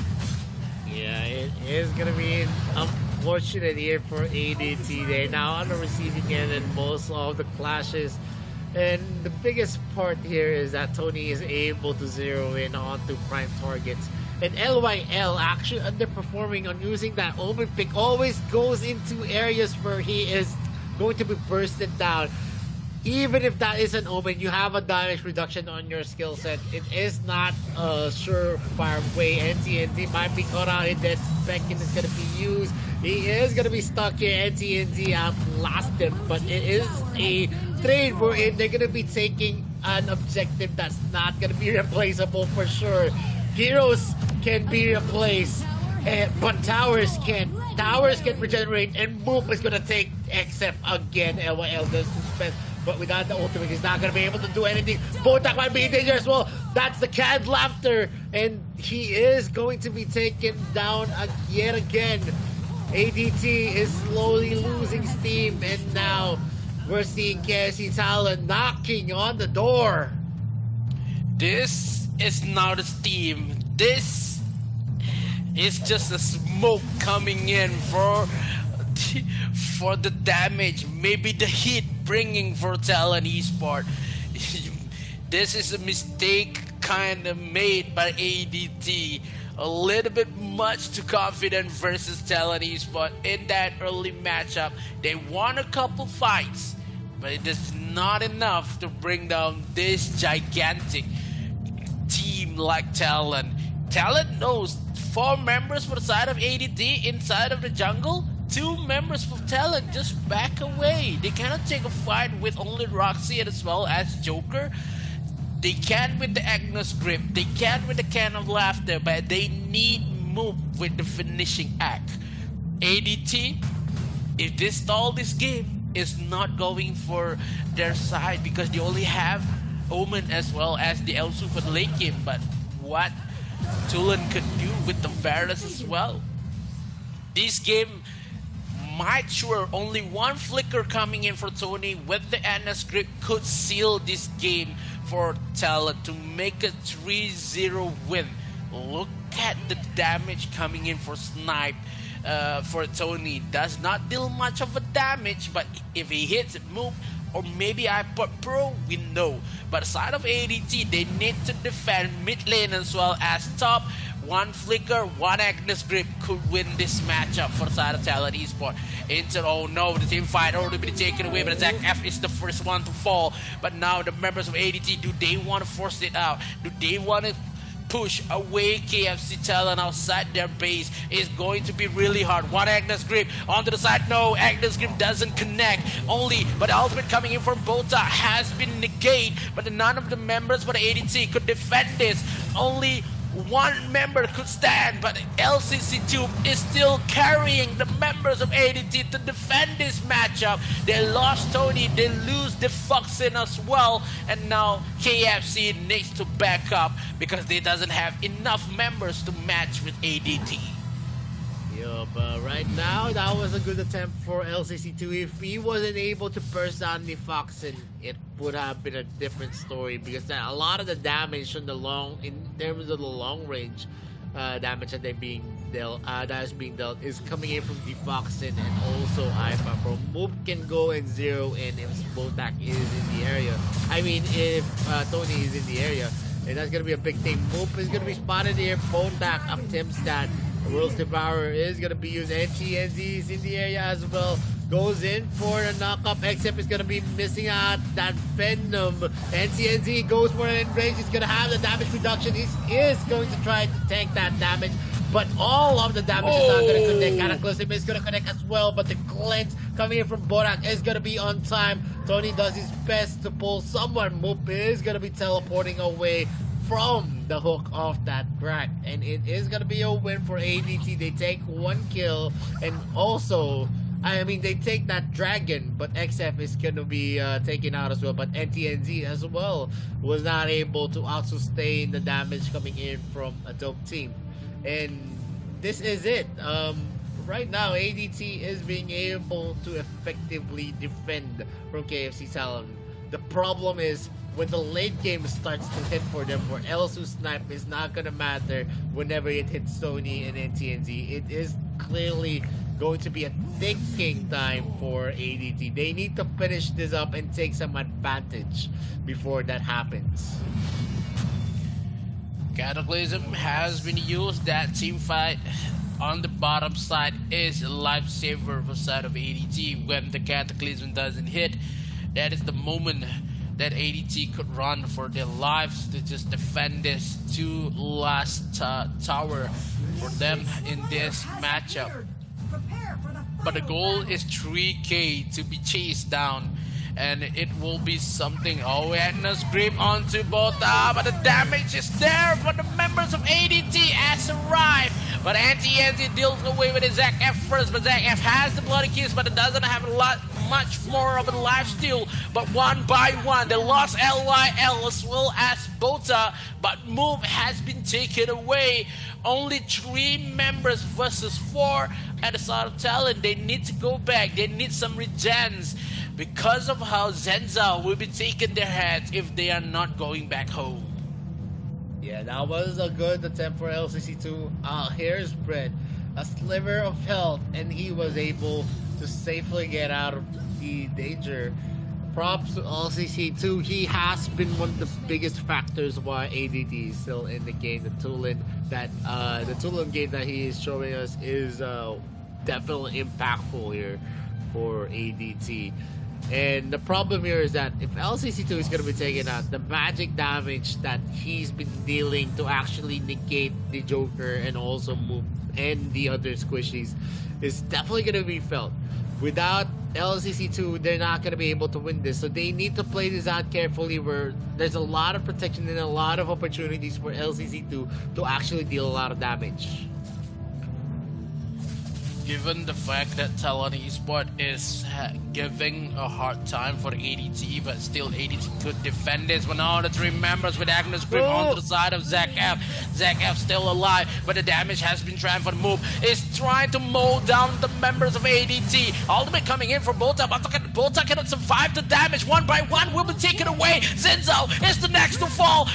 Yeah, it is going to be unfortunate here for ADT. They're now on the receiving end in most of the clashes. And the biggest part here is that Tony is able to zero in onto prime targets. And LYL actually underperforming on using that Omen pick, always goes into areas where he is going to be bursted down. Even if that is an Omen, you have a damage reduction on your skill set. It is not a surefire way. NTNT might be caught out in that spec and is going to be used. He is going to be stuck here. NTNT outlasted him, but it is a trade wherein they're going to be taking an objective that's not going to be replaceable for sure. Heroes can be replaced, but towers can't. Towers can regenerate, and Moop is gonna take XF again. LYL does suspense, but without the ultimate, he's not gonna be able to do anything. Botak might be in danger as well. That's the canned laughter, and he is going to be taken down yet again. ADT is slowly losing steam, and now we're seeing KFC Talon knocking on the door. This is not a steam. This is just a smoke coming in for the damage, maybe the heat bringing for Talon Esports. This is a mistake kind of made by ADT. A little bit much too confident versus Talon Esports in that early matchup. They won a couple fights, but it is not enough to bring down this gigantic team like Talon. Talon knows 4 members for the side of ADT inside of the jungle. 2 members for Talon just back away. They cannot take a fight with only Roxy as well as Joker. They can with the Agnes Grip. They can with the Can of Laughter, but they need move with the finishing act. ADT, if they stall this game, is not going for their side because they only have Omen as well as the Elsu for the late game. But what Tulan could do with the Varus as well. This game might sure only one flicker coming in for Tony with the Anna script could seal this game for Talon to make a 3-0 win. Look at the damage coming in for Snipe for Tony. Does not deal much of a damage, but if he hits it, move, or maybe iPod Pro, we know. But aside of ADT, they need to defend mid lane as well as top one flicker, one Agnes grip could win this matchup for the side of Talent Esports. Into, oh no, the team fight already been taken away, but Zach F is the first one to fall. But now the members of ADT, do they want to force it out? Do they want to push away KFC Talent outside their base? Is going to be really hard. One Agnes grip onto the side. No, Agnes grip doesn't connect. Only, but the ultimate coming in from Bota has been negated. But none of the members for the ADT could defend this. Only one member could stand, but LCC2 is still carrying the members of ADT to defend this matchup. They lost Tony, they lose the Foxin as well, and now KFC needs to back up because they doesn't have enough members to match with ADT. Yeah, but right now, that was a good attempt for LCC2. If he wasn't able to burst down the Foxin, it would have been a different story because a lot of the damage in terms of the long range damage that is being dealt is coming in from the Foxin and also IFA. From Moop can go and zero in if Botak is in the area. I mean, if Tony is in the area, and that's gonna be a big thing. Moop is gonna be spotted here. Botak attempts that. World's Devourer is going to be used. NTNZ is in the area as well. Goes in for a knockup. XF is going to be missing out that Venom. NTNZ goes for an enrage. He's going to have the damage reduction. He is going to try to tank that damage. But all of the damage is not going to connect. Cataclysm is going to connect as well. But the cleanse coming in from Borak is going to be on time. Tony does his best to pull someone. Moop is going to be teleporting away from the hook of that crack, and it is gonna be a win for ADT. They take one kill, and also, I mean, they take that dragon, but XF is gonna be taken out as well. But NTNZ as well was not able to out-sustain the damage coming in from a dope team, and this is it. Right now, ADT is being able to effectively defend from KFC Talon. The problem is, when the late game starts to hit for them, where Elsu snipe is not gonna matter whenever it hits Sony and NTNZ. It is clearly going to be a ticking time for ADT. They need to finish this up and take some advantage before that happens. Cataclysm has been used. That team fight on the bottom side is a lifesaver for the side of ADT. When the Cataclysm doesn't hit, that is the moment that ADT could run for their lives to just defend this two last tower for them in this matchup. But the goal is 3K to be chased down, and it will be something. Oh, Agnes grip onto Bota, but the damage is there for the members of ADT has arrived. But NTNZ deals away with his Zach F first, but Zach F has the bloody kiss, but it doesn't have much more of a life steal. But one by one, they lost LYL as well as Bota, but Move has been taken away. Only 3 members versus 4 at the start of Talent. They need to go back. They need some regens because of how Zenza will be taking their heads if they are not going back home. Yeah, that was a good attempt for LCC2. Here's Brett, a sliver of health, and he was able to safely get out of the danger. Props to LCC2. He has been one of the biggest factors why ADT is still in the game. The Tulin game that he is showing us is definitely impactful here for ADT. And the problem here is that if LCC2 is going to be taken out, the magic damage that he's been dealing to actually negate the Joker and also move and the other squishies is definitely going to be felt. Without LCC2, they're not going to be able to win this. So they need to play this out carefully, where there's a lot of protection and a lot of opportunities for LCC2 to actually deal a lot of damage. Given the fact that Talon Esports is giving a hard time for ADT, but still ADT could defend this. But now the 3 members with Agnes grip onto the side of Zach F. Zach F still alive, but the damage has been transferred. Move is trying to mow down the members of ADT. Ultimate coming in for Bota, but Bota cannot survive the damage. One by one will be taken away. Zenzo is the next to fall.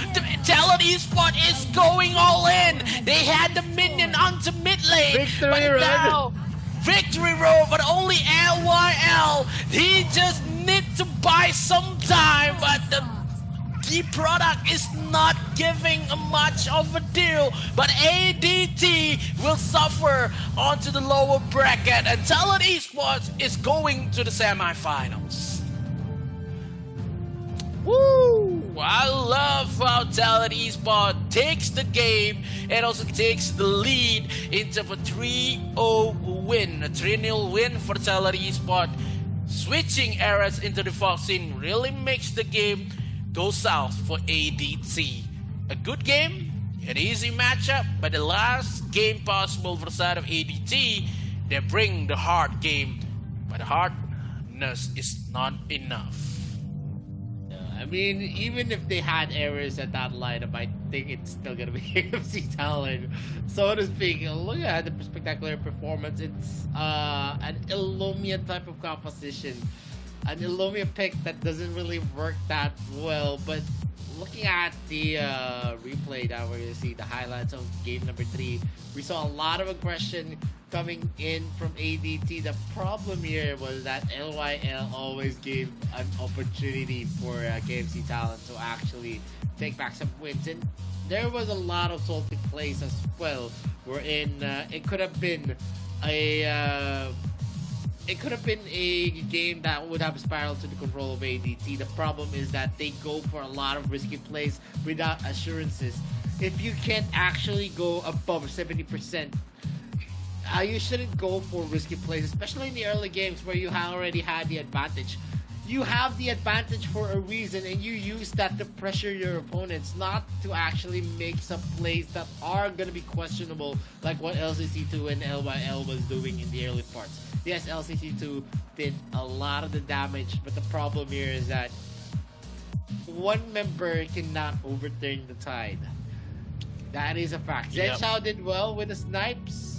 Talon Esports is going all in. They had the minion onto mid lane, but now Victory Road, but only LYL. He just needs to buy some time, but the the product is not giving much of a deal, but ADT will suffer onto the lower bracket, and Talent Esports is going to the semifinals. Woo! I love how Talent Esports takes the game and also takes the lead into a 3-0 win, a 3-0 win for Talent Esports. Switching eras into the Fox scene really makes the game go south for ADT. A good game, an easy matchup, but the last game possible for the side of ADT, they bring the hard game, but the hardness is not enough. I mean, even if they had errors at that lineup, I think it's still gonna be AFC Talent, so to speak. Look at the spectacular performance. It's an Illumia type of composition, an Illumia pick that doesn't really work that well. But looking at the replay that we're gonna see, the highlights of game number 3, we saw a lot of aggression coming in from ADT. The problem here was that LYL always gave an opportunity for KFC Talent to actually take back some wins, and there was a lot of salty plays as well. Wherein it could have been a game that would have spiraled to the control of ADT. The problem is that they go for a lot of risky plays without assurances. If you can't actually go above 70%, you shouldn't go for risky plays, especially in the early games where you already had the advantage. You have the advantage for a reason, and you use that to pressure your opponents, not to actually make some plays that are going to be questionable, like what LCC2 and LYL was doing in the early parts. Yes, LCC2 did a lot of the damage, but the problem here is that one member cannot overturn the tide. That is a fact. Yep. Zhenshao did well with the snipes,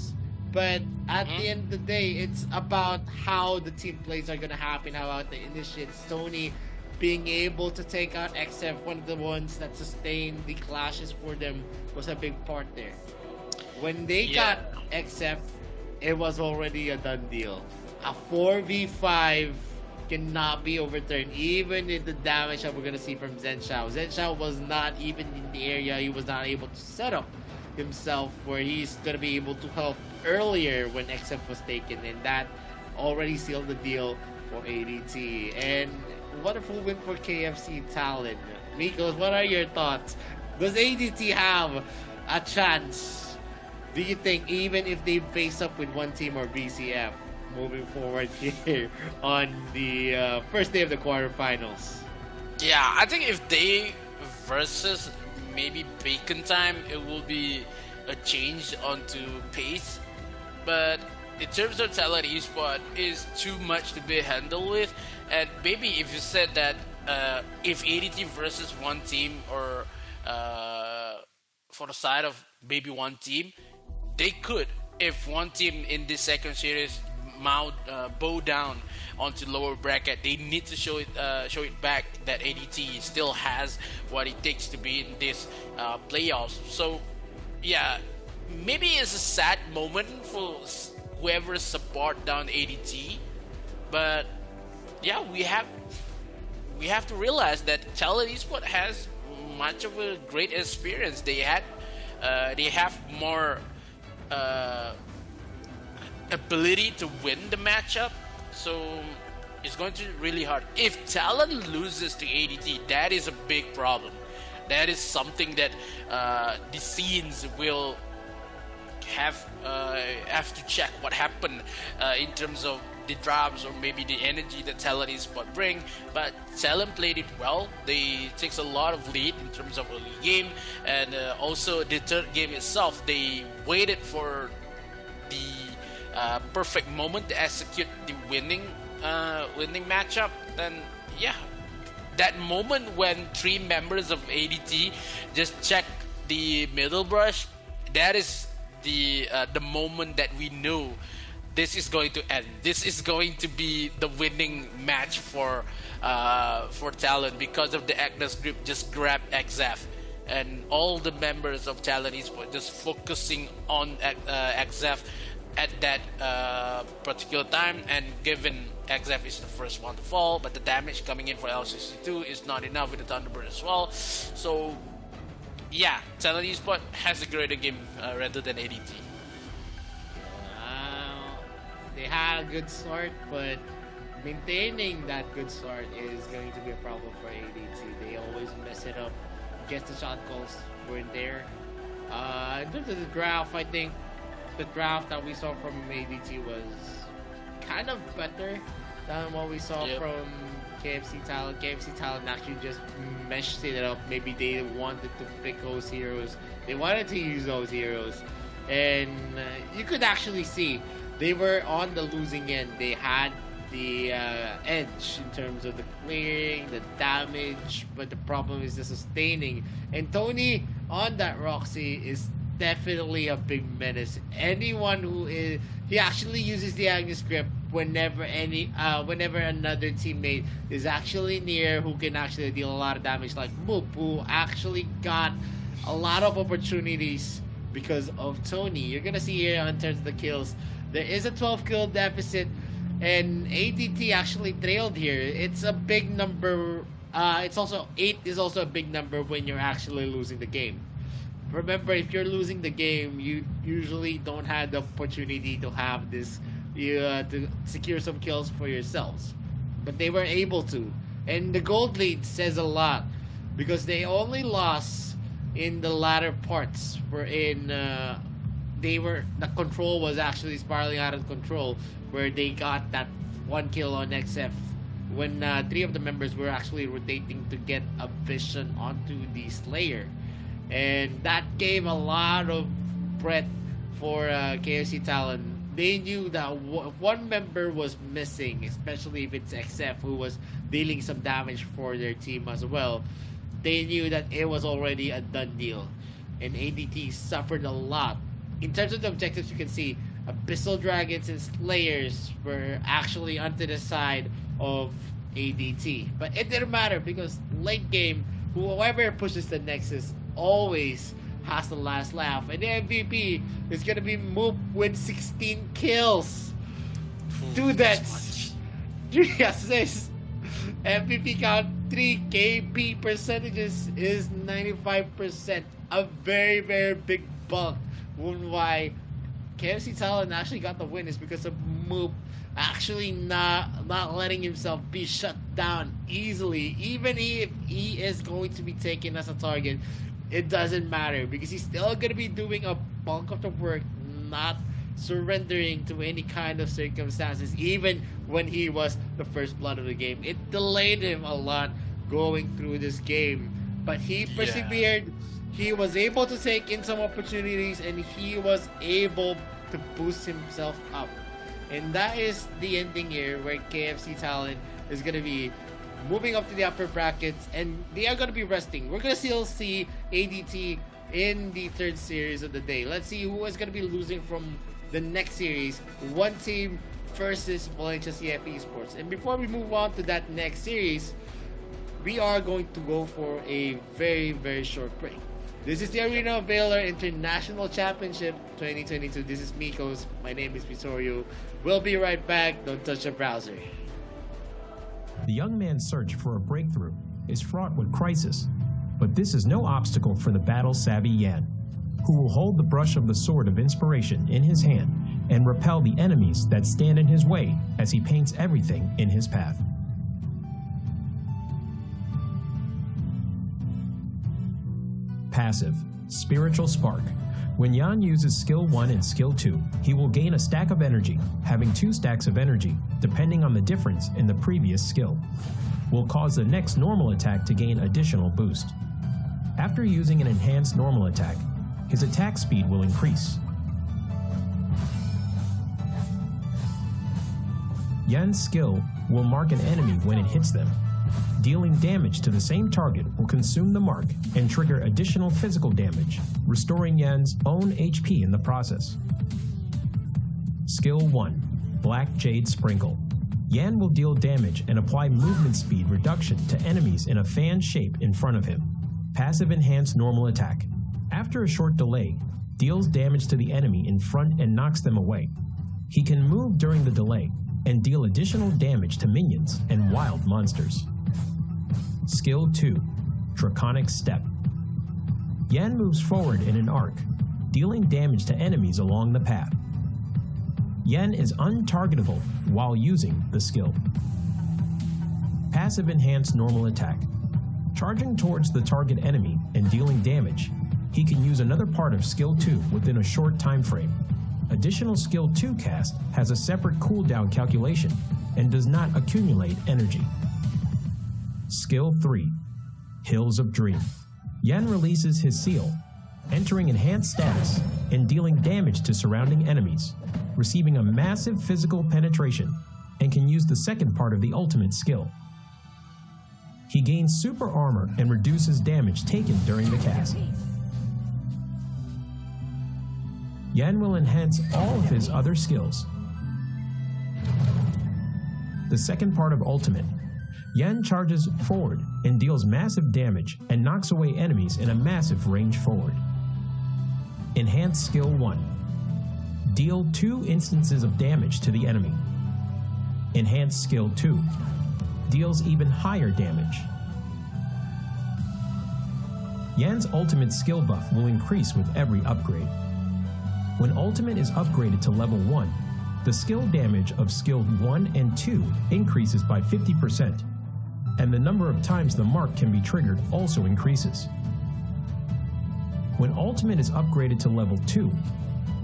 but at the end of the day, it's about how the team plays are going to happen, how about the initiates. Sony being able to take out XF, one of the ones that sustained the clashes for them, was a big part there. When they got XF, it was already a done deal. A 4v5 cannot be overturned, even with the damage that we're going to see from Zhenshao. Zhenshao was not even in the area. He was not able to set up himself where he's going to be able to help earlier when XF was taken, and that already sealed the deal for ADT. And wonderful win for KFC Talent. Mikos, what are your thoughts? Does ADT have a chance, do you think, even if they face up with one team or BCF moving forward here on the first day of the quarterfinals? Yeah, I think if they versus maybe Bacon Time, it will be a change onto pace. But in terms of Talent Esports, is too much to be handled with. And maybe if you said that if ADT versus one team, or for the side of maybe one team, they could. If one team in this second series bow down onto lower bracket, they need to show it back that ADT still has what it takes to be in this playoffs. So yeah, maybe it's a sad moment for whoever support down ADT, but yeah, we have to realize that Talent Esports has much of a great experience. They have more ability to win the matchup, so it's going to be really hard. If Talent loses to ADT, that is a big problem. That is something that the scenes will have to check what happened in terms of the drops or maybe the energy that Talent Esports bring. But Talent played it well. They takes a lot of lead in terms of early game, and also the third game itself, they waited for the perfect moment to execute the winning matchup. Then yeah, that moment when 3 members of ADT just check the middle brush, that is the moment that we knew this is going to end. This is going to be the winning match for Talent, because of the Agnes group just grabbed XF, and all the members of Talent Esports just focusing on XF. at that particular time, and given XF is the first one to fall, but the damage coming in for L62 is not enough with the Thunderbird as well. So yeah, Talon Esport has a greater game rather than ADT. They had a good start, but maintaining that good start is going to be a problem for ADT. They always mess it up. Guess the shot calls weren't there. In terms of the graph, I think the graph that we saw from ADT was kind of better than what we saw from KFC Talent. KFC Talent actually just meshed it up. Maybe they wanted to pick those heroes. They wanted to use those heroes. And you could actually see they were on the losing end. They had the edge in terms of the clearing, the damage, but the problem is the sustaining. And Tony on that Roxy is definitely a big menace. Anyone who is, he actually uses the Agnes grip whenever another teammate is actually near who can actually deal a lot of damage, like Moop, who actually got a lot of opportunities because of Tony. You're gonna see here in terms of the kills, there is a 12 kill deficit, and ADT actually trailed here. It's a big number. It's also 8 is also a big number when you're actually losing the game. Remember, if you're losing the game, you usually don't have the opportunity to have this, to secure some kills for yourselves. But they were able to, and the gold lead says a lot because they only lost in the latter parts, wherein the control was actually spiraling out of control, where they got that 1 kill on XF when 3 of the members were actually rotating to get a vision onto the Slayer, and that gave a lot of breath for KFC Talon. They knew that if one member was missing, especially if it's XF who was dealing some damage for their team as well, they knew that it was already a done deal, and ADT suffered a lot. In terms of the objectives, you can see Abyssal Dragons and Slayers were actually onto the side of ADT. But it didn't matter because late game, whoever pushes the Nexus always has the last laugh. And the MVP is going to be Moop with 16 kills. 2 deaths, 3 assists. MVP count 3, KP percentages is 95%. A very, very big bulk. Why KFC Talon actually got the win is because of Moop actually not letting himself be shut down easily. Even if he is going to be taken as a target, it doesn't matter because he's still going to be doing a bulk of the work, not surrendering to any kind of circumstances. Even when he was the first blood of the game, it delayed him a lot going through this game, but he persevered. He was able to take in some opportunities, and he was able to boost himself up. And that is the ending here, where KFC Talon is going to be moving up to the upper brackets, and they are going to be resting. We're going to still see ADT in the 3rd series of the day. Let's see who is going to be losing from the next series. One team versus Valencia CF Esports. And before we move on to that next series, we are going to go for a very, very short break. This is the Arena of Valor International Championship 2022. This is Mikos. My name is Vittorio. We'll be right back. Don't touch the browser. The young man's search for a breakthrough is fraught with crisis, but this is no obstacle for the battle-savvy Yan, who will hold the brush of the sword of inspiration in his hand and repel the enemies that stand in his way as he paints everything in his path. Passive, Spiritual Spark. When Yan uses Skill 1 and Skill 2, he will gain a stack of energy, having 2 stacks of energy, depending on the difference in the previous skill. Will cause the next normal attack to gain additional boost. After using an enhanced normal attack, his attack speed will increase. Yan's skill will mark an enemy when it hits them. Dealing damage to the same target will consume the mark and trigger additional physical damage, restoring Yan's own HP in the process. Skill 1, Black Jade Sprinkle. Yan will deal damage and apply movement speed reduction to enemies in a fan shape in front of him. Passive enhanced normal attack. After a short delay, deals damage to the enemy in front and knocks them away. He can move during the delay and deal additional damage to minions and wild monsters. Skill 2, Draconic Step. Yan moves forward in an arc, dealing damage to enemies along the path. Yan is untargetable while using the skill. Passive Enhanced Normal Attack. Charging towards the target enemy and dealing damage, he can use another part of Skill 2 within a short time frame. Additional Skill 2 cast has a separate cooldown calculation and does not accumulate energy. Skill 3, Hills of Dream. Yan releases his seal, entering enhanced status and dealing damage to surrounding enemies, receiving a massive physical penetration, and can use the second part of the ultimate skill. He gains super armor and reduces damage taken during the cast. Yan will enhance all of his other skills. The second part of Ultimate. Yan charges forward and deals massive damage and knocks away enemies in a massive range forward. Enhanced Skill 1. Deal 2 instances of damage to the enemy. Enhanced Skill 2. Deals even higher damage. Yan's ultimate skill buff will increase with every upgrade. When ultimate is upgraded to level 1, the skill damage of skill 1 and 2 increases by 50%, and the number of times the mark can be triggered also increases. When ultimate is upgraded to level 2,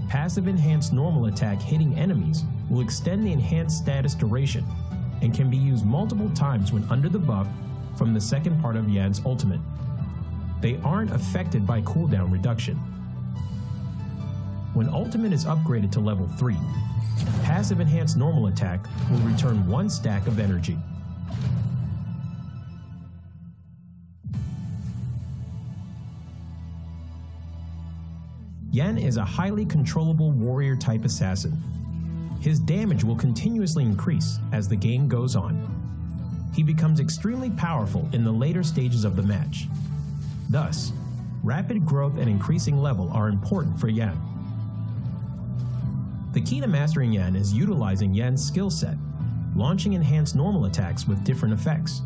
passive enhanced normal attack hitting enemies will extend the enhanced status duration and can be used multiple times when under the buff from the second part of Yan's ultimate. They aren't affected by cooldown reduction. When ultimate is upgraded to level 3, passive enhanced normal attack will return 1 stack of energy. Yan is a highly controllable warrior type assassin. His damage will continuously increase as the game goes on. He becomes extremely powerful in the later stages of the match. Thus, rapid growth and increasing level are important for Yan. The key to mastering Yan is utilizing Yan's skill set, launching enhanced normal attacks with different effects,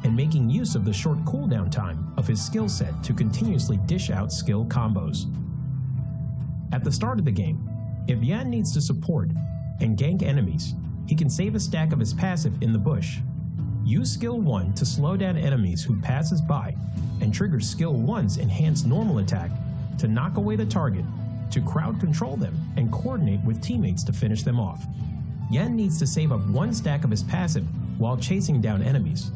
and making use of the short cooldown time of his skill set to continuously dish out skill combos. At the start of the game, if Yan needs to support and gank enemies, he can save a stack of his passive in the bush. Use Skill 1 to slow down enemies who passes by, and trigger Skill 1's enhanced normal attack to knock away the target, to crowd control them and coordinate with teammates to finish them off. Yan needs to save up 1 stack of his passive while chasing down enemies.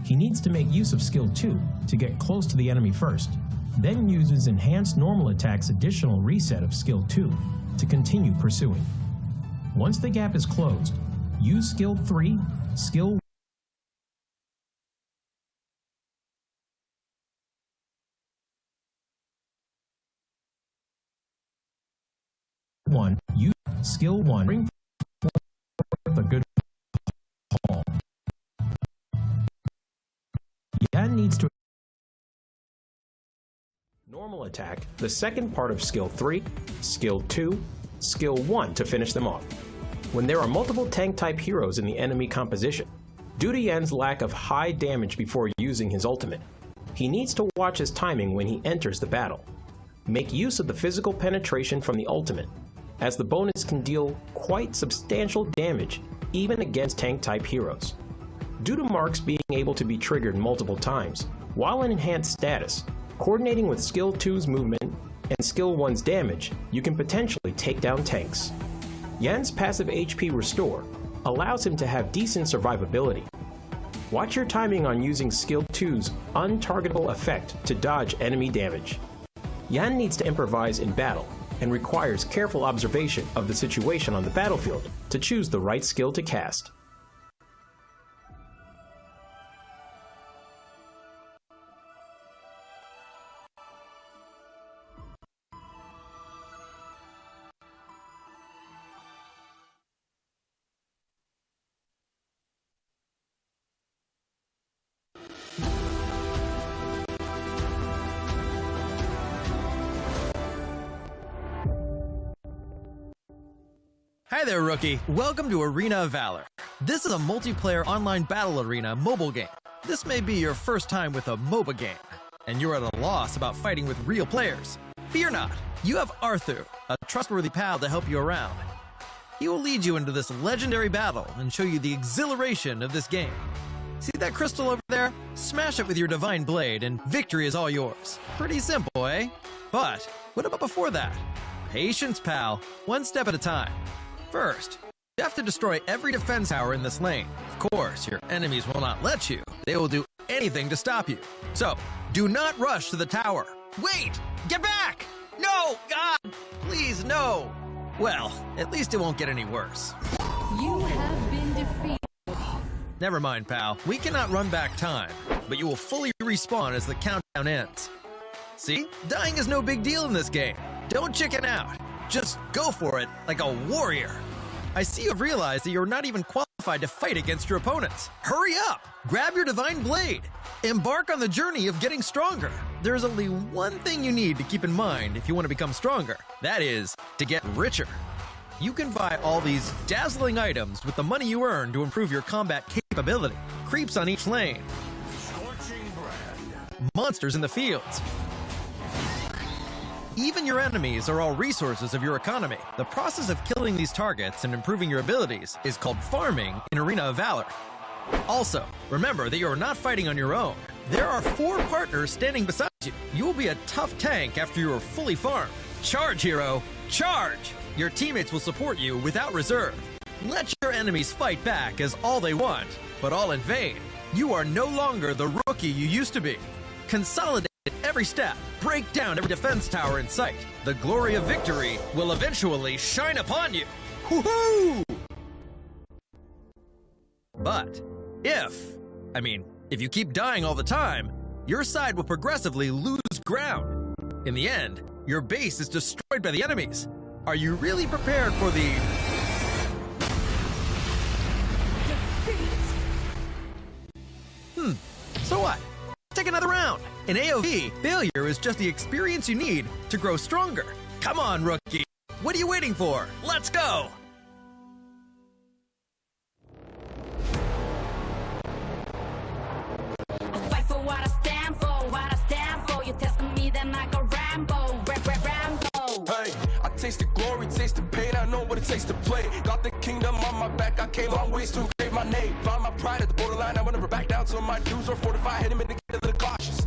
He needs to make use of Skill 2 to get close to the enemy first, then uses enhanced normal attack's additional reset of Skill 2 to continue pursuing. Once the gap is closed, use Skill 3, Skill 1, use Skill 1, bring forth a good haul. Yan needs to normal attack, the second part of Skill 3, Skill 2, Skill 1 to finish them off. When there are multiple tank-type heroes in the enemy composition, due to Yan's lack of high damage before using his ultimate, he needs to watch his timing when he enters the battle. Make use of the physical penetration from the ultimate, as the bonus can deal quite substantial damage even against tank-type heroes. Due to marks being able to be triggered multiple times, while in enhanced status, coordinating with Skill 2's movement and Skill 1's damage, you can potentially take down tanks. Yan's passive HP Restore allows him to have decent survivability. Watch your timing on using Skill 2's untargetable effect to dodge enemy damage. Yan needs to improvise in battle and requires careful observation of the situation on the battlefield to choose the right skill to cast. Hi there, rookie. Welcome to Arena of Valor. This is a multiplayer online battle arena mobile game. This may be your first time with a MOBA game, and you're at a loss about fighting with real players. Fear not. You have Arthur, a trustworthy pal to help you around. He will lead you into this legendary battle and show you the exhilaration of this game. See that crystal over there? Smash it with your divine blade and victory is all yours. Pretty simple, eh? But what about before that? Patience, pal. One step at a time. First, you have to destroy every defense tower in this lane. Of course, your enemies will not let you. They will do anything to stop you. So, do not rush to the tower. Wait! Get back! No! God! Please, no! Well, at least it won't get any worse. You have been defeated. Never mind, pal. We cannot run back time, but you will fully respawn as the countdown ends. See? Dying is no big deal in this game. Don't chicken out. Just go for it like a warrior. I see you've realized that you're not even qualified to fight against your opponents. Hurry up! Grab your divine blade. Embark on the journey of getting stronger. There's only one thing you need to keep in mind if you want to become stronger. That is, to get richer. You can buy all these dazzling items with the money you earn to improve your combat capability. Creeps on each lane. Monsters in the fields. Even your enemies are all resources of your economy. The process of killing these targets and improving your abilities is called farming in Arena of Valor. Also, remember that you are not fighting on your own. There are 4 partners standing beside you. You will be a tough tank after you are fully farmed. Charge, hero! Charge! Your teammates will support you without reserve. Let your enemies fight back as all they want, but all in vain. You are no longer the rookie you used to be. Consolidate every step. Break down every defense tower in sight. The glory of victory will eventually shine upon you. Woohoo! But if you keep dying all the time, your side will progressively lose ground. In the end, your base is destroyed by the enemies. Are you really prepared for the... So what? Take another round. In AOV, failure is just the experience you need to grow stronger. Come on, rookie. What are you waiting for? Let's go! I fight for what I stand for, what I stand for. You testing me, then I go Rambo, Rambo. Hey, I taste the glory, taste the pain, I know what it takes to play. Got the kingdom on my back, I came long ways to engrave my name. Found my pride at the borderline, I will never back down till my dues are fortified. Hit him in the get a little cautious.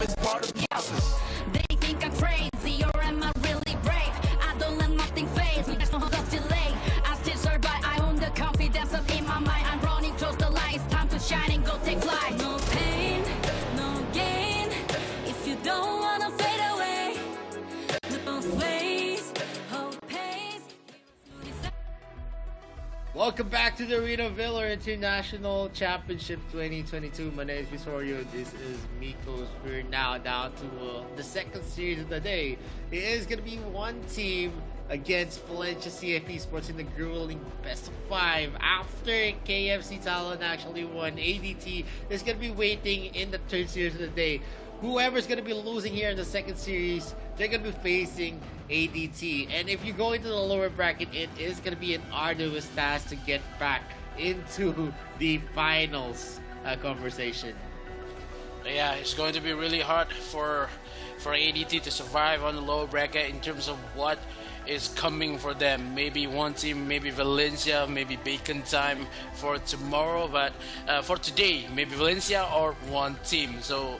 It's part of the process. They think I'm crazy, or am I really brave? I don't let nothing faze me, there's no delay. I still survive, I own the confidence up in my mind. I'm running towards the light, it's time to shine and go take flight. No pain, no gain, if you don't wanna fade away. No ways, hope pays. Welcome back to the Arena of Valor International Championship 2022. My name is Visorio. This is Mikos. We're now down to the second series of the day. It is going to be one team against Valencia CFE Sports in the grueling best of 5. After KFC Talon actually won, ADT is going to be waiting in the third series of the day. Whoever's going to be losing here in the second series, they're going to be facing ADT. And if you go into the lower bracket, it is going to be an arduous task to get back into the finals conversation. Yeah, it's going to be really hard for ADT to survive on the lower bracket in terms of what is coming for them. Maybe one team, maybe Valencia, maybe Bacon Time for tomorrow, but for today, maybe Valencia or one team. So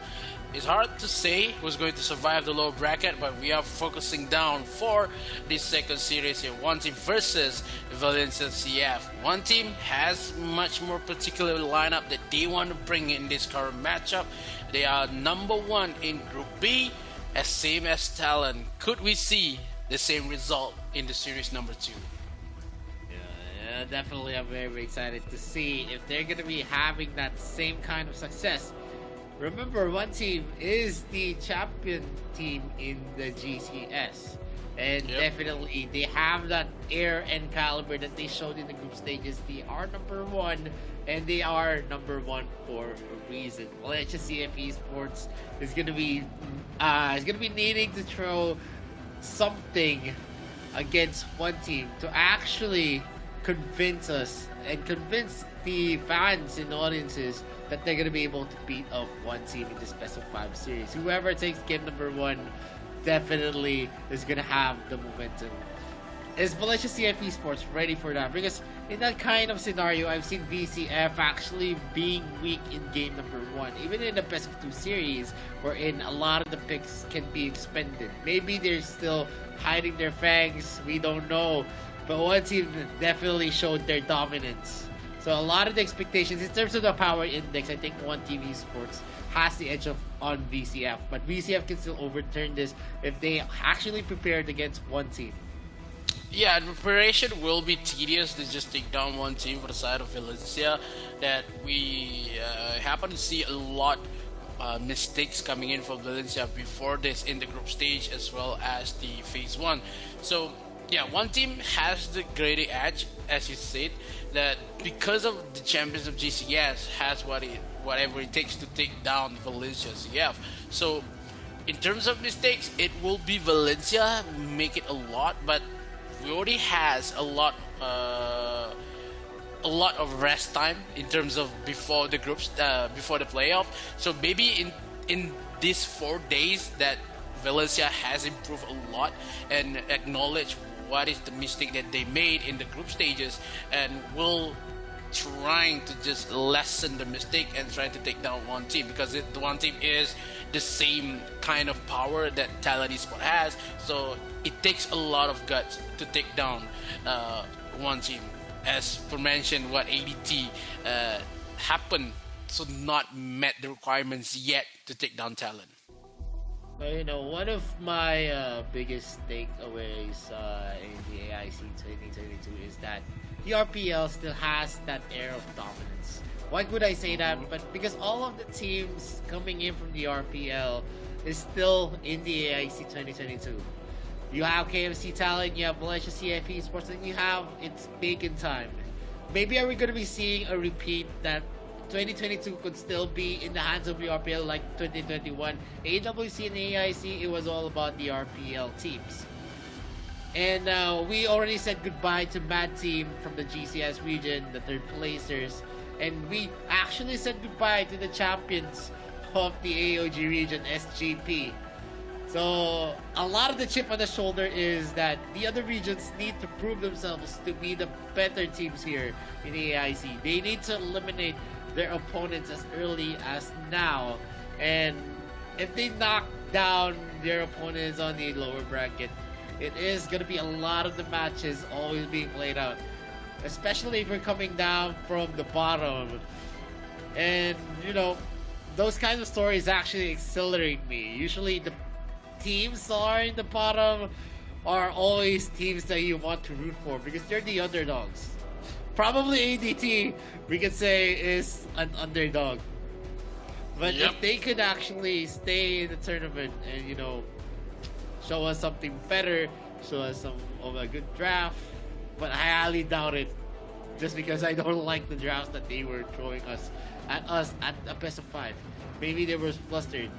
it's hard to say who's going to survive the lower bracket, but we are focusing down for this second series here. One team versus Valencia CF. One team has much more particular lineup that they want to bring in this current matchup. They are number 1 in Group B, as same as Talon. Could we see the same result in the series number 2? Yeah, definitely. I'm very excited to see if they're going to be having that same kind of success. Remember, one team is the champion team in the GCS. And definitely, they have that air and caliber that they showed in the group stages. They are number 1, and they are number 1 for a reason. Valencia CFE Sports is going to be needing to throw something against one team to actually convince us and convince the fans and audiences that they're going to be able to beat up one team in this best of 5 series. Whoever takes game number 1 definitely is going to have the momentum. Is Valencia CF Esports ready for that? Because in that kind of scenario, I've seen VCF actually being weak in game number 1. Even in the best of 2 series, wherein a lot of the picks can be expended. Maybe they're still hiding their fangs, we don't know. But one team definitely showed their dominance. So a lot of the expectations, in terms of the power index, I think One Team Esports has the edge on VCF. But VCF can still overturn this if they actually prepared against one team. Yeah, preparation will be tedious to just take down one team for the side of Valencia. That we happen to see a lot mistakes coming in from Valencia before this in the group stage as well as the phase 1. So yeah, one team has the greater edge, as you said, that because of the champions of GCS has whatever it takes to take down Valencia CF. So in terms of mistakes, it will be Valencia make it a lot, but we already has a lot of rest time in terms of before the groups before the playoff. So maybe in these 4 days that Valencia has improved a lot and acknowledge what is the mistake that they made in the group stages, and will trying to just lessen the mistake and trying to take down one team, because the one team is the same kind of power that Talent Esport has. So it takes a lot of guts to take down one team. As for mentioned, what ADT happened, so not met the requirements yet to take down Talent. One of my biggest takeaways in the AIC 2022 is that the RPL still has that air of dominance. Why would I say that? But because all of the teams coming in from the RPL is still in the AIC 2022. You have KFC Talent, you have Valencia CF Esports, and you have It's Bacon Time. Maybe are we going to be seeing a repeat that 2022 could still be in the hands of the RPL like 2021. AWC and AIC, it was all about the RPL teams. And we already said goodbye to Mad Team from the GCS region, the third placers. And we actually said goodbye to the champions of the AOG region, SGP. So a lot of the chip on the shoulder is that the other regions need to prove themselves to be the better teams here in the AIC. They need to eliminate their opponents as early as now. And if they knock down their opponents on the lower bracket, it is going to be a lot of the matches always being played out. Especially if we're coming down from the bottom. And, those kinds of stories actually accelerate me. Usually the teams that are in the bottom are always teams that you want to root for because they're the underdogs. Probably ADT, we could say, is an underdog. But if they could actually stay in the tournament and, show us something better, show us some of a good draft, but I highly doubt it just because I don't like the drafts that they were throwing at a best of 5. Maybe they were flustered.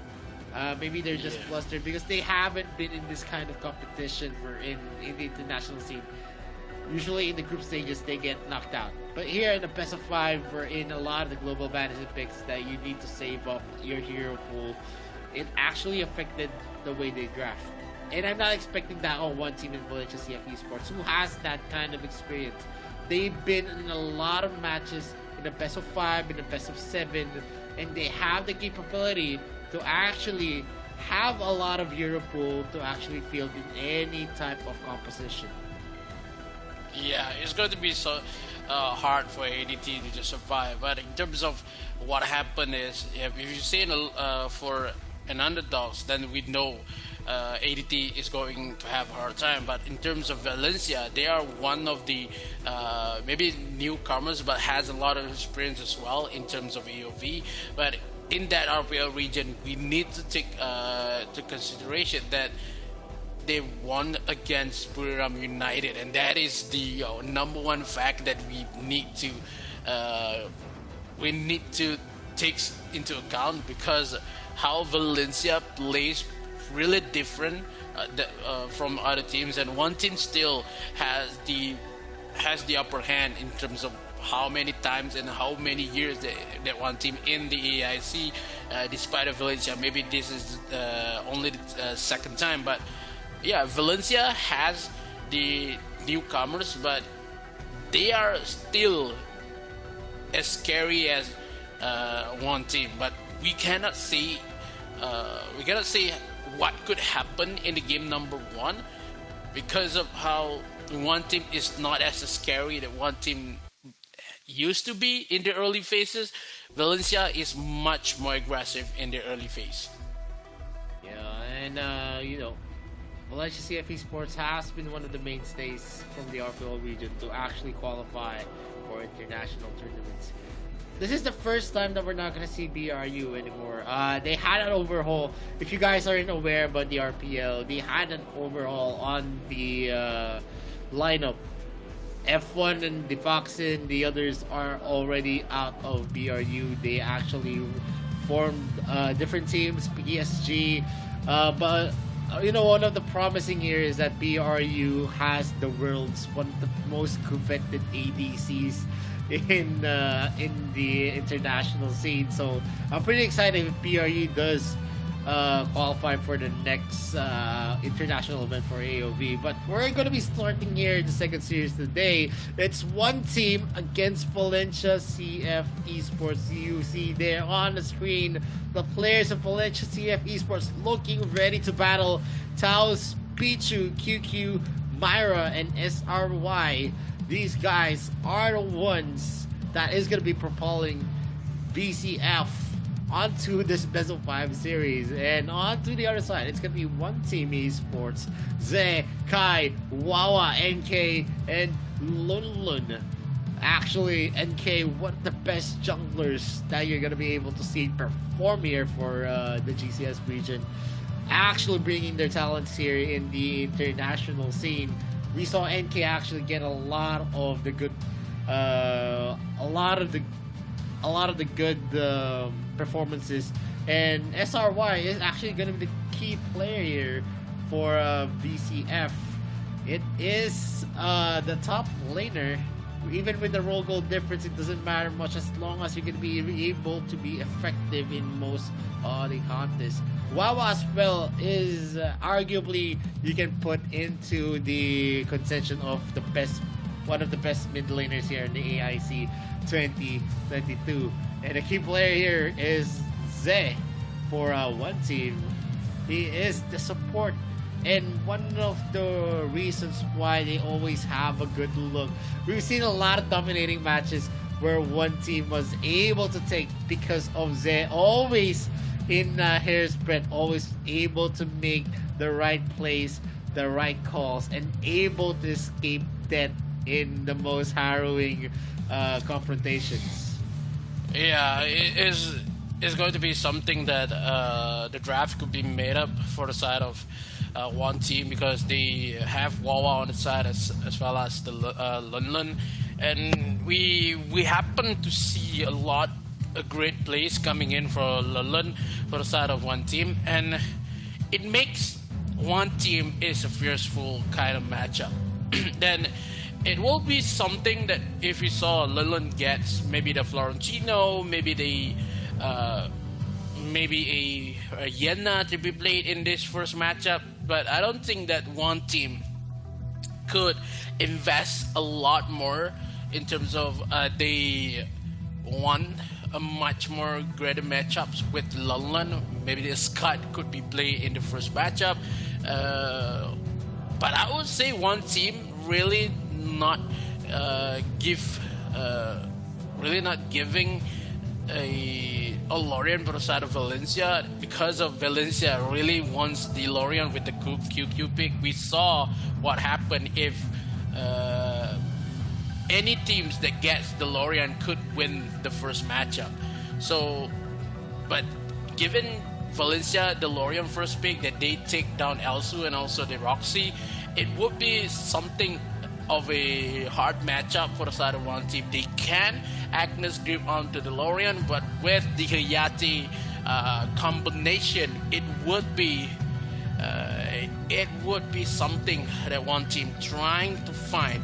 Maybe they're just flustered because they haven't been in this kind of competition or in the international scene. Usually in the group stages, they get knocked out. But here in the best of 5, we're in a lot of the global fantasy picks that you need to save up your hero pool. It actually affected the way they draft. And I'm not expecting that on one team in Valencia CF Esports who has that kind of experience. They've been in a lot of matches in the best of 5, in the best of 7, and they have the capability to actually have a lot of hero pool to actually field in any type of composition. Yeah, it's going to be so hard for ADT to just survive. But in terms of what happened is, if you say for an underdogs, then we know ADT is going to have a hard time. But in terms of Valencia, they are one of the maybe newcomers, but has a lot of experience as well in terms of AOV. But in that RPL region, we need to take to consideration that they won against Buriram United, and that is the number one fact that we need to take into account, because how Valencia plays really different from other teams, and one team still has the upper hand in terms of how many times and how many years that one team in the AIC, despite of Valencia. Maybe this is only the second time, but yeah, Valencia has the newcomers, but they are still as scary as one team. But we cannot say what could happen in the game number one because of how one team is not as scary that one team used to be in the early phases. Valencia is much more aggressive in the early phase. Yeah, and Valencia CF Esports has been one of the mainstays from the RPL region to actually qualify for international tournaments. This is the first time that we're not going to see BRU anymore. They had an overhaul. If you guys aren't aware about the RPL, they had an overhaul on the lineup. F1 and Defoxin, the others are already out of BRU. They actually formed different teams, PSG. But one of the promising here is that BRU has the world's one of the most coveted ADCs in the international scene. So I'm pretty excited if BRU does qualify for the next international event for AOV. But we're going to be starting here in the second series today. It's one team against Valencia CF Esports. You see there on the screen the players of Valencia CF Esports looking ready to battle Taos, Pichu, QQ, Myra, and SRY. These guys are the ones that is going to be propelling VCF onto this best of 5 series. And onto the other side, it's going to be one team esports: Ze, Kai, Wawa, NK, and Lunlun. Actually, NK, one of the best junglers that you're going to be able to see perform here for the GCS region. Actually bringing their talents here in the international scene. We saw NK actually get a lot of the good performances, and SRY is actually going to be the key player here for VCF. It is the top laner. Even with the role goal difference, it doesn't matter much as long as you can be able to be effective in most the contests. Wawa as well is arguably you can put into the contention of one of the best mid laners here in the AIC 2022. And the key player here is Ze for one team. He is the support and one of the reasons why they always have a good look. We've seen a lot of dominating matches where one team was able to take because of Ze always in hair's breadth, always able to make the right plays, the right calls, and able to escape death in the most harrowing confrontations. Yeah, it is going to be something that the draft could be made up for the side of one team, because they have Wawa on the side as well as the Lunlun, and we happen to see a great plays coming in for Lunlun for the side of one team, and it makes one team is a fearful kind of matchup. Then it will be something that if we saw Lunlun gets maybe the Florentino, maybe a Yenna to be played in this first matchup, but I don't think that one team could invest a lot more in terms of they won a much more greater matchups with Lunlun. Maybe the Scud could be played in the first matchup, but I would say one team really not giving a Lorien for the side of Valencia, because of Valencia really wants the Lorien with the QQ pick. We saw what happened if any teams that gets the Lorien could win the first matchup. So, but given Valencia the Lorien first pick, that they take down Elsu and also the Roxy, it would be something of a hard matchup for the side of one team. They can Agnes grip onto the Lorien, but with the Hayati combination, it would be it would be something that one team trying to find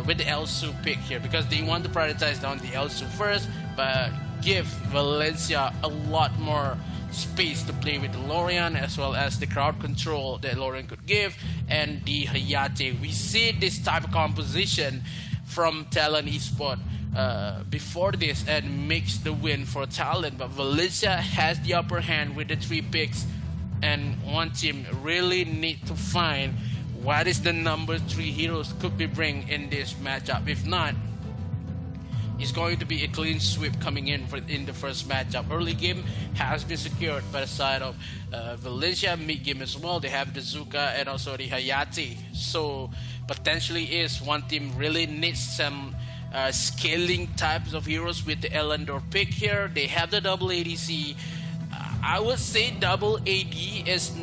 with the Elsu pick here, because they want to prioritize down the Elsu first, but give Valencia a lot more space to play with the Lorian, as well as the crowd control that Lorian could give, and the Hayate. We see this type of composition from Talon Esport before this, and makes the win for Talon, but Valencia has the upper hand with the 3 picks, and one team really need to find what is the number 3 heroes could be bring in this matchup. If not, it's going to be a clean sweep coming in in the first matchup. Early game has been secured by the side of Valencia. Mid game as well, they have the Zuka and also the Hayate. So potentially is one team really needs some scaling types of heroes with the Elendor pick here. They have the double ADC. I would say double AD is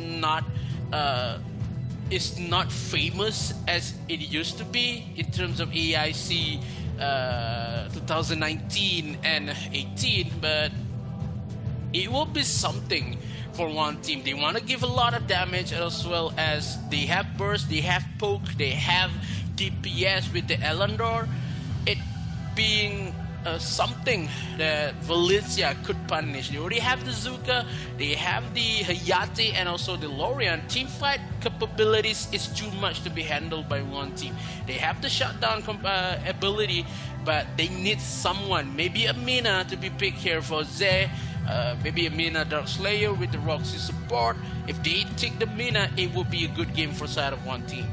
not famous as it used to be in terms of AIC 2019 and 18, but it will be something for one team. They want to give a lot of damage, as well as they have burst, they have poke, they have DPS with the Elendor. It being something that Valencia could punish. They already have the Zuka, they have the Hayate, and also the Lorian. Team fight capabilities is too much to be handled by one team. They have the shutdown ability, but they need someone, maybe a Mina to be picked here for Zay, maybe a Mina Dark Slayer with the Roxy support. If they take the Mina, it will be a good game for side of one team.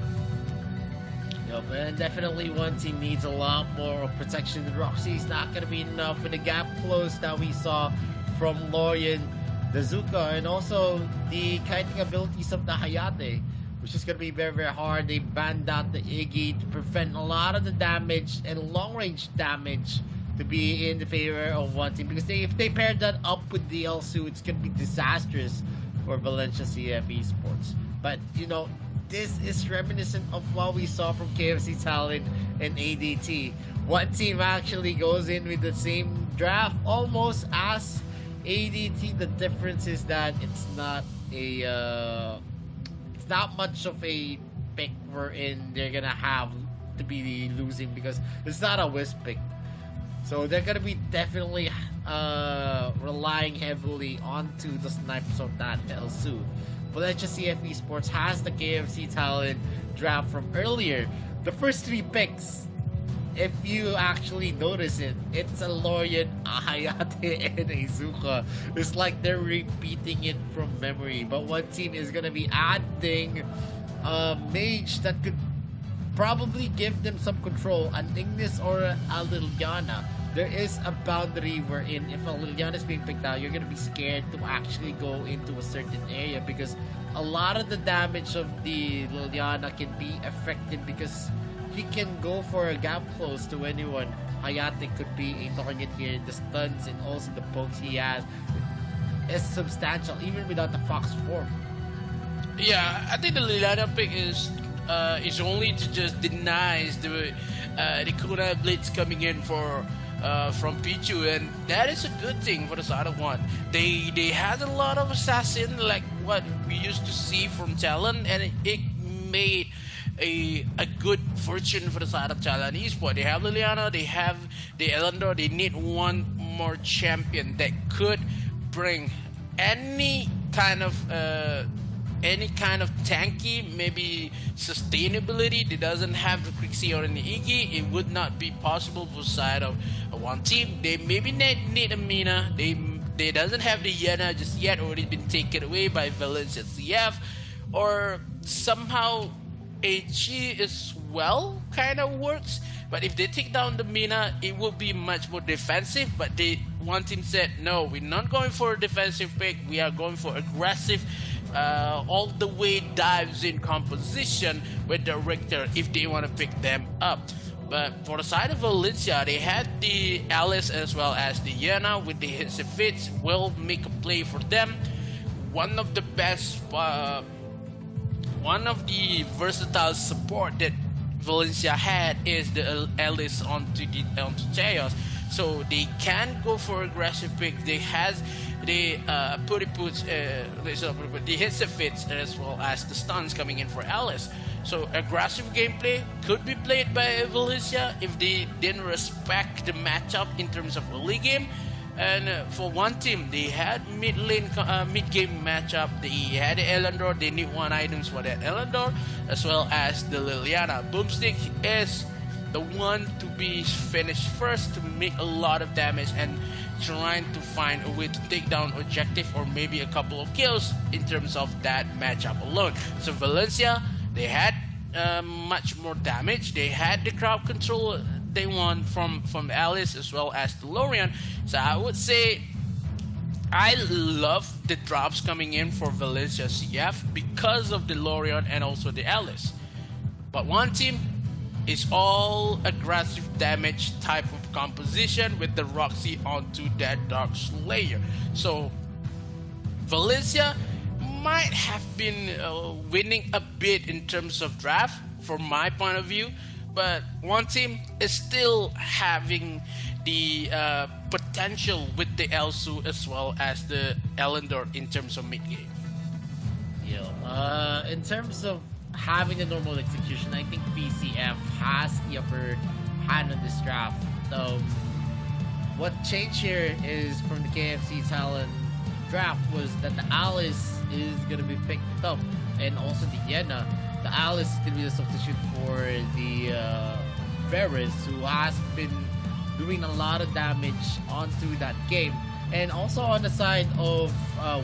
Yep, and definitely one team needs a lot more protection. The Roxy is not going to be enough with the gap close that we saw from Lorian, the Zuka, and also the kiting abilities of the Hayate, which is going to be very, very hard. They banned out the Iggy to prevent a lot of the damage and long-range damage to be in the favor of one team, because if they pair that up with the Elsu, it's going to be disastrous for Valencia CF Esports. But, you know, this is reminiscent of what we saw from KFC Talent and ADT. One team actually goes in with the same draft almost as ADT. The difference is that it's not much of a pick wherein they're gonna have to be losing, because it's not a wisp pick. So they're gonna be definitely relying heavily onto the snipes of that Elsu. Valencia CF Esports has the KFC Talent draft from earlier. The first 3 picks, if you actually notice it, it's a Lorian, a Hayate, and a Zuka. It's like they're repeating it from memory. But one team is going to be adding a mage that could probably give them some control, an Ignis or a Liliana. There is a boundary wherein if a Liliana is being picked out, you're going to be scared to actually go into a certain area, because a lot of the damage of the Liliana can be affected because he can go for a gap close to anyone. Hayate could be a target here. The stuns and also the pokes he has is substantial, even without the Fox form. Yeah, I think the Liliana pick is only to just deny the Kuna Blitz coming in for from Pichu, and that is a good thing for the side of one. They had a lot of assassin like what we used to see from Talon, and it made a good fortune for the side of Talon Esports. They have Liliana, they have the Elendor. They need one more champion that could bring any kind of tanky, maybe sustainability. They doesn't have the Crixie or any Iggy. It would not be possible for side of one team. They maybe need a Mina. They doesn't have the Yena just yet, already been taken away by Valencia CF, or somehow HG as well kind of works. But if they take down the Mina, it will be much more defensive. But one team said, no, we're not going for a defensive pick. We are going for aggressive, all the way dives in composition with the Richter if they want to pick them up. But for the side of Valencia, they had the Alice as well as the Yena with the hits and fits. Will make a play for them. One of the best, one of the versatile support that Valencia had is the Ellis onto Teos, so they can go for aggressive pick. They has the the hits the fits as well as the stuns coming in for Alice. So aggressive gameplay could be played by Valencia if they didn't respect the matchup in terms of early game. And for one team, they had mid game matchup. They had the Elandor. They need one items for that Elandor, as well as the Liliana. Boomstick is the one to be finished first to make a lot of damage and trying to find a way to take down objective or maybe a couple of kills in terms of that matchup alone. So Valencia, they had much more damage. They had the crowd control they won from Alice as well as the Lorian. So I would say I love the drops coming in for Valencia CF because of the Lorian and also the Alice. But one team is all aggressive damage type of composition with the Roxy onto that Dark Slayer. So Valencia might have been winning a bit in terms of draft from my point of view, but one team is still having the potential with the Elsu as well as the Elendor in terms of mid game. Yeah. In terms of having the normal execution, I think VCF has the upper hand on this draft. What changed here is from the KFC talent draft was that the Alice is gonna be picked up, and also the Yena. The Alice is going to be the substitute for the Ferris, who has been doing a lot of damage onto that game. And also on the side of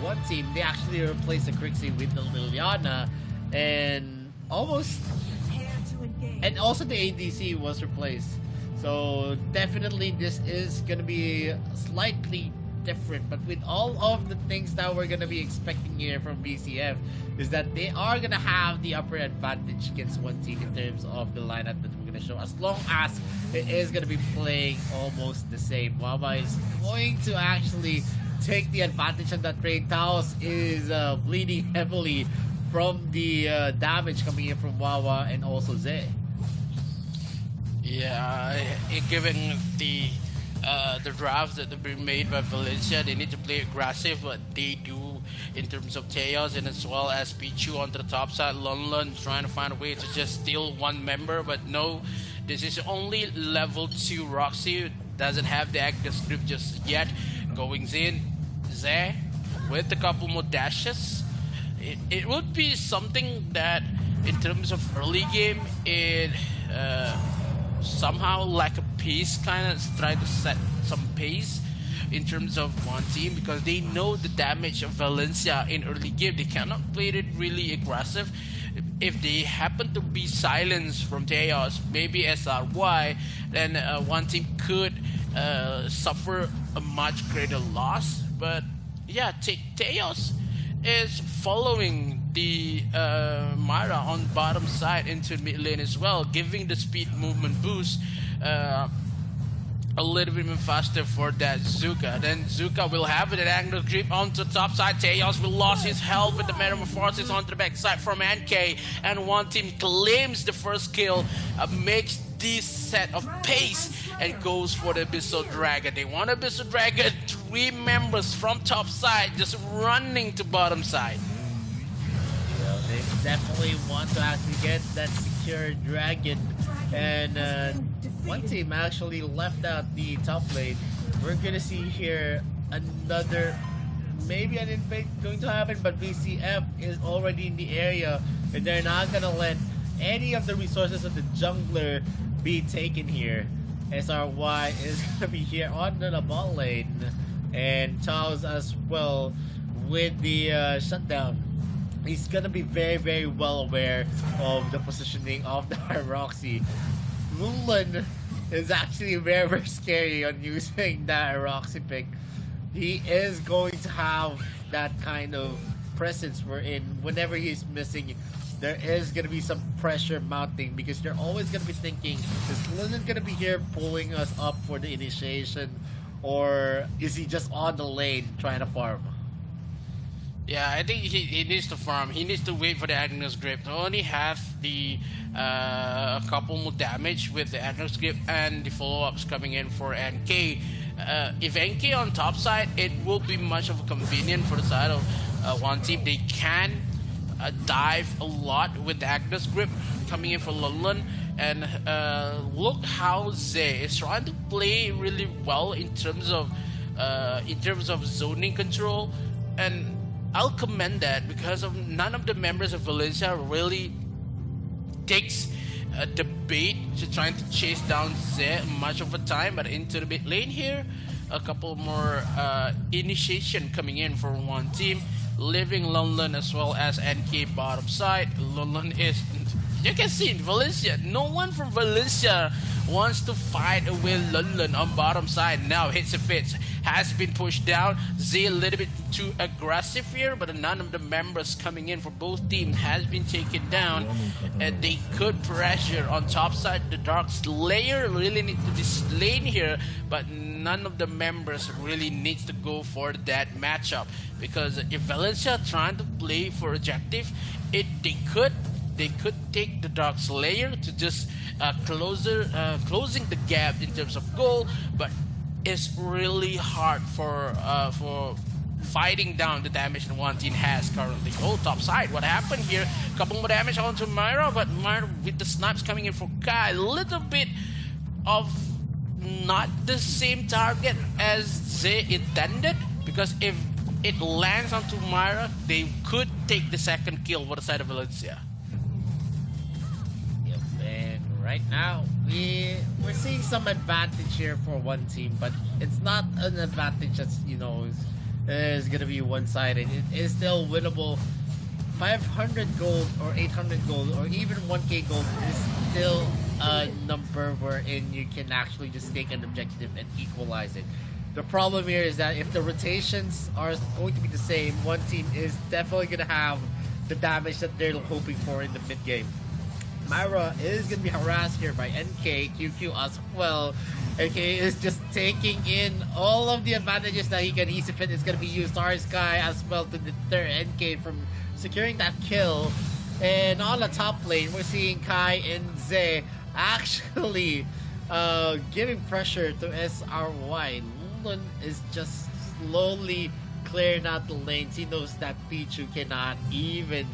one team, they actually replaced the Crixie with the Liliana, and also the ADC was replaced. So definitely this is going to be slightly different, but with all of the things that we're going to be expecting here from VCF is that they are going to have the upper advantage against one team in terms of the lineup that we're going to show, as long as it is going to be playing almost the same. Wawa is going to actually take the advantage on that trade. Taos is bleeding heavily from the damage coming in from Wawa and also Zay. Yeah, given the drafts that have been made by Valencia, they need to play aggressive, but they do in terms of Teos and as well as Pichu on the top side. Lon trying to find a way to just steal one member, but no, this is only level 2 Roxy, doesn't have the active script just yet. Going in, Zay with a couple more dashes. It would be something that in terms of early game, it somehow like a pace, kind of try to set some pace in terms of one team, because they know the damage of Valencia in early game. They cannot play it really aggressive. If they happen to be silenced from Teos, maybe SRY, then one team could suffer a much greater loss. But yeah, Teos is following the Myra on bottom side into mid lane as well, giving the speed movement boost a little bit faster for that Zuka. Then Zuka will have an angle creep onto the top side. Teos will lose his health with the Metamorphosis onto the back side from NK, and one team claims the first kill, makes this set of pace and goes for the Abyssal Dragon. They want Abyssal Dragon, 3 members from top side just running to bottom side. Well, they definitely want to actually get that secure dragon, and one team actually left out the top lane. We're gonna see here another, maybe an invade going to happen, but VCF is already in the area, and they're not gonna let any of the resources of the jungler be taken here. SRY is gonna be here on the bot lane, and Taos as well with the shutdown. He's gonna be very, very well aware of the positioning of the Roxy. Mulan is actually very, very scary on using that Roxy pick. He is going to have that kind of presence wherein whenever he's missing, there is going to be some pressure mounting, because they're always going to be thinking, is Linen going to be here pulling us up for the initiation, or is he just on the lane trying to farm? Yeah, I think he needs to farm. He needs to wait for the Agnes Grip to only have the a couple more damage with the Agnes Grip and the follow-ups coming in for NK. If NK on top side, it will be much of a convenient for the side of one team. They can dive a lot with the Agnes Grip coming in for Lulun. And look how Zay is trying to play really well in terms of zoning control, and I'll commend that because of none of the members of Valencia really takes the bait to trying to chase down Zed much of the time. But into the mid lane here, a couple more initiation coming in for one team, leaving London as well as NK bottom side. London is, you can see in Valencia, no one from Valencia wants to fight with London on bottom side. Now Hits and Fits has been pushed down. Zay a little bit too aggressive here, but none of the members coming in for both teams has been taken down, and they could pressure on top side. The Dark Slayer really need to be slain here, but none of the members really needs to go for that matchup, because if Valencia trying to play for objective, they could take the Dark Slayer to just closing the gap in terms of goal, but it's really hard for fighting down the damage that one team has currently. Oh, top side, what happened here? Couple more damage onto Myra, but Myra with the snipes coming in for Kai, a little bit of not the same target as they intended, because if it lands onto Myra, they could take the second kill for the side of Valencia. Right now, we're seeing some advantage here for one team, but it's not an advantage that's, is going to be one-sided. It is still winnable. 500 gold or 800 gold or even 1k gold is still a number wherein you can actually just take an objective and equalize it. The problem here is that if the rotations are going to be the same, one team is definitely going to have the damage that they're hoping for in the mid-game. Myra is going to be harassed here by NK, QQ as well. NK is just taking in all of the advantages that he can. Easy Fit is going to be used. Star Sky as well to deter NK from securing that kill. And on the top lane, we're seeing Kai and Zay actually giving pressure to SRY. Lulun is just slowly clearing out the lanes. He knows that Pichu cannot even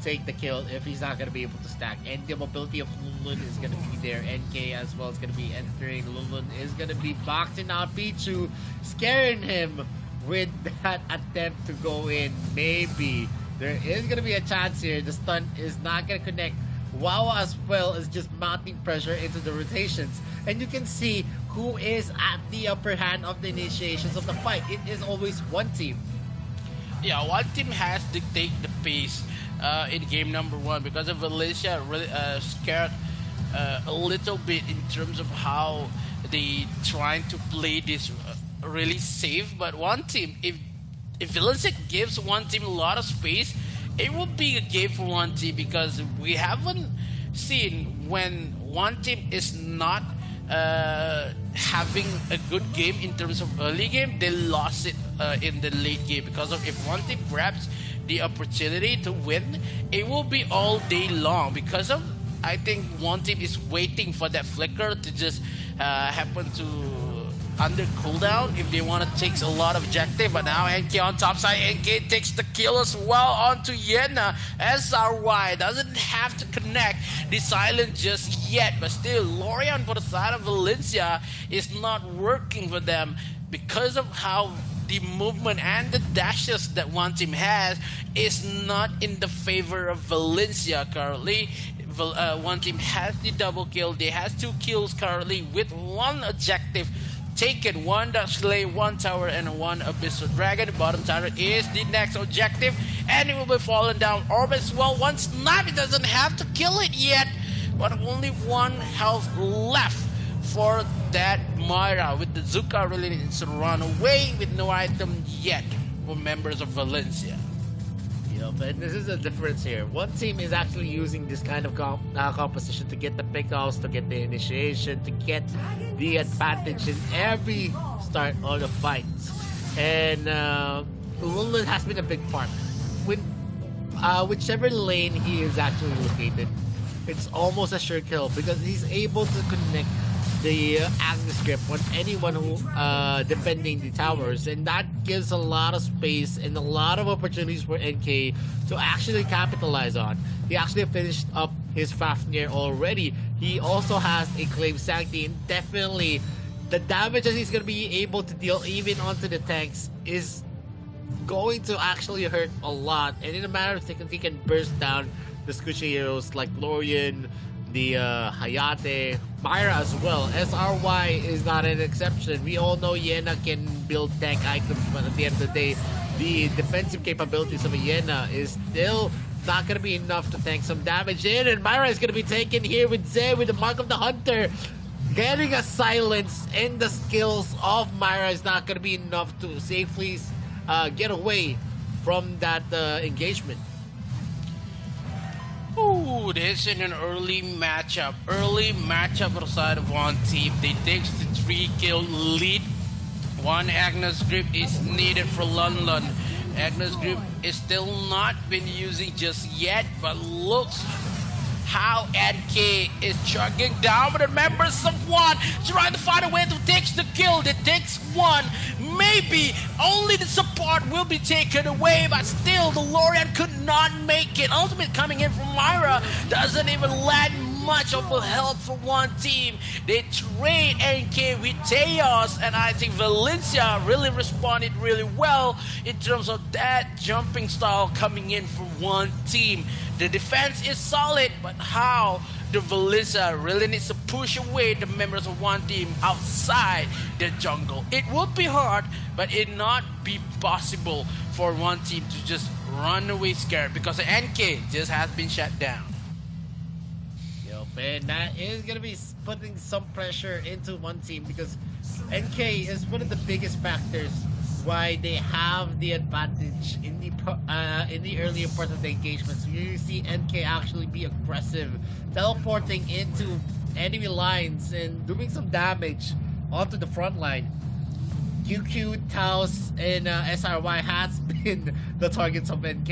take the kill if he's not going to be able to stack, and the mobility of Lulun is going to be there. NK as well is going to be entering. Lulun is going to be boxing out Pichu, scaring him with that attempt to go in. Maybe there is going to be a chance here. The stun is not going to connect. Wawa as well is just mounting pressure into the rotations, and you can see who is at the upper hand of the initiations of the fight. It is always one team. Yeah, one team has to dictate the pace in game number one, because of Valencia really scared a little bit in terms of how they trying to play this really safe. But one team, if Valencia gives one team a lot of space, it will be a game for one team, because we haven't seen when one team is not having a good game in terms of early game, they lost it in the late game, because of if one team grabs the opportunity to win, it will be all day long, because of, I think one team is waiting for that flicker to just happen to under cooldown if they want to take a lot of objective. But now NK on top side, NK takes the kill as well onto Yena. SRY doesn't have to connect the silent just yet, but still Lorian for the side of Valencia is not working for them, because of how the movement and the dashes that one team has is not in the favor of Valencia currently. One team has the double kill. They has 2 kills currently with 1 objective taken, 1 Dark Slayer, 1 tower, and 1 Abyssal Dragon. The bottom tower is the next objective, and it will be falling down. Orb as well, 1 snipe. It doesn't have to kill it yet, but only 1 health left for that Myra, with the Zuka really needs to run away with no item yet for members of Valencia. But this is a difference here. One team is actually using this kind of composition to get the pickoffs, to get the initiation, to get the advantage in every start of the fights. And Lulun has been a big part. when whichever lane he is actually located, it's almost a sure kill because he's able to connect the Agnes grip on anyone who defending the towers, and that gives a lot of space and a lot of opportunities for NK to actually capitalize on. He actually finished up his Fafnir already. He also has a Claim Sanctity, and definitely the damage that he's going to be able to deal even onto the tanks is going to actually hurt a lot, and in a matter of seconds he can burst down the squishy heroes like Florian, the Hayate, Myra as well. SRY is not an exception. We all know Yena can build tank items, but at the end of the day, the defensive capabilities of a Yena is still not going to be enough to tank some damage in, and Myra is going to be taken here with Zay with the Mark of the Hunter. Getting a silence and the skills of Myra is not going to be enough to safely get away from that engagement. Ooh, this is an early matchup. Early matchup on the side of one team. They take the 3-kill lead. One Agnes grip is needed for London. Agnes grip is still not been using just yet, but looks how NK is chugging down with the members of one, trying to find a way to take the kill. It takes one. Maybe only the support will be taken away, but still the Lorian could not make it. Ultimate coming in from Myra doesn't even land much of a help for one team. They trade NK with Chaos, and I think Valencia really responded really well in terms of that jumping style coming in from one team. The defense is solid, but how the Valencia really needs to push away the members of one team outside the jungle. It would be hard, but it not be possible for one team to just run away scared because the NK just has been shut down. Man, that is going to be putting some pressure into one team because NK is one of the biggest factors why they have the advantage in the earlier part of the engagement. So you see NK actually be aggressive, teleporting into enemy lines and doing some damage onto the front line. QQ, Taos, and SRY has been the targets of NK,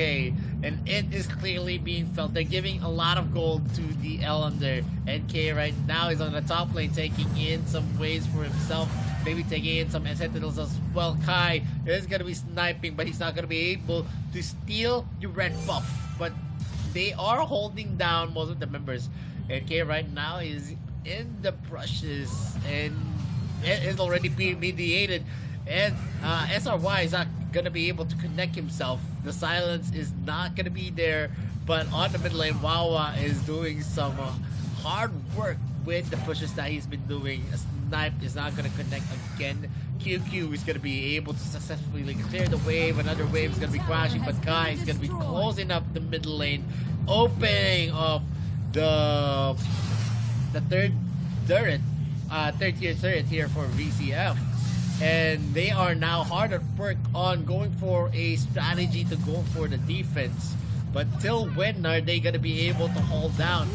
and it is clearly being felt. They're giving a lot of gold to the L under. NK right now is on the top lane, taking in some waves for himself, maybe taking in some Sentinels as well. Kai is going to be sniping, but he's not going to be able to steal the red buff. But they are holding down most of the members. NK right now is in the brushes, and it is already being mediated, and SRY is not going to be able to connect himself. The silence is not going to be there, but on the mid lane, Wawa is doing some hard work with the pushes that he's been doing. A snipe is not going to connect again. QQ is going to be able to successfully clear the wave. Another wave is going to be crashing, but Kai is going to be closing up the mid lane, opening up the third turret. Third tier turret here for VCF, and they are now hard at work on going for a strategy to go for the defense. But till when are they going to be able to hold down?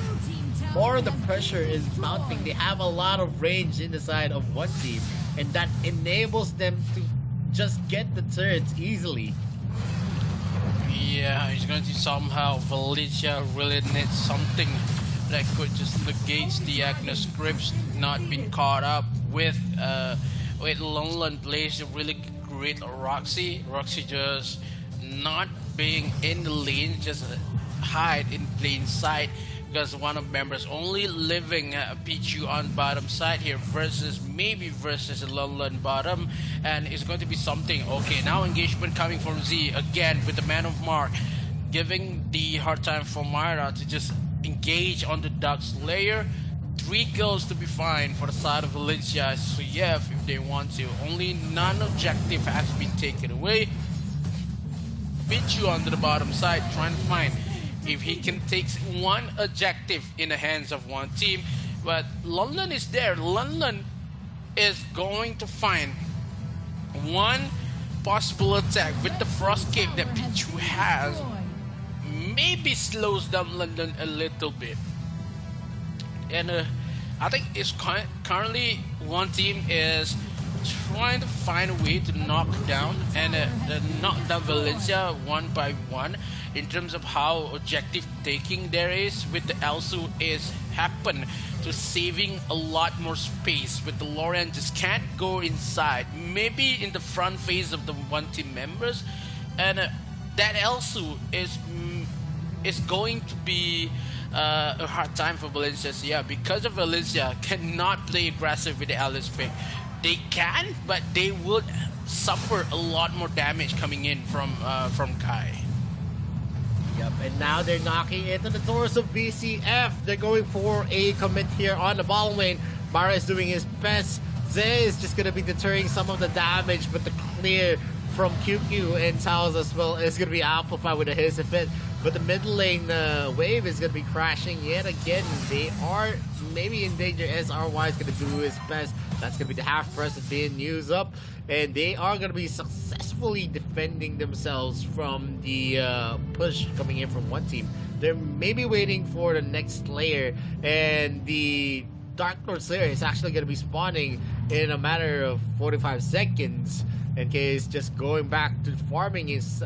More of the pressure is mounting. They have a lot of range in the side of one team, and that enables them to just get the turrets easily. Yeah, he's going to somehow. Valencia really needs something that could just negate the Agnes grips not being caught up with Longland plays a really great Roxy. Roxy just not being in the lane, just hide in plain sight because one of members only living Pichu on bottom side here versus Longland bottom, and it's going to be something. Okay, now engagement coming from Z again with the Man of Mark, giving the hard time for Myra to just engage on the Dark Slayer. 3 kills to be fine for the side of Valencia. So yeah, if they want to. Only non-objective has been taken away. Pichu on the bottom side trying to find if he can take one objective in the hands of one team. But London is there. London is going to find one possible attack with the Frost Cape that Pichu has. Maybe slows down London a little bit, and I think it's currently one team is trying to find a way to knock down Valencia one by one. In terms of how objective taking there is with the Elsu is happen to saving a lot more space with the Lorian just can't go inside, maybe in the front face of the one team members, and that Elsu is going to be a hard time for Valencia. So yeah, because of Valencia cannot play aggressive with the Alice pick. They can, but they would suffer a lot more damage coming in from Kai. Yep, and now they're knocking into the doors of VCF. They're going for a commit here on the bottom lane. Mara is doing his best. Zay is just going to be deterring some of the damage, but the clear from QQ and Taos as well is going to be amplified with a his effect. But the mid lane wave is going to be crashing yet again. They are maybe in danger. SRY is going to do his best. That's going to be the half press being used up. And they are going to be successfully defending themselves from the push coming in from one team. They're maybe waiting for the next Slayer. And the Dark Lord Slayer is actually going to be spawning in a matter of 45 seconds. In case just going back to farming his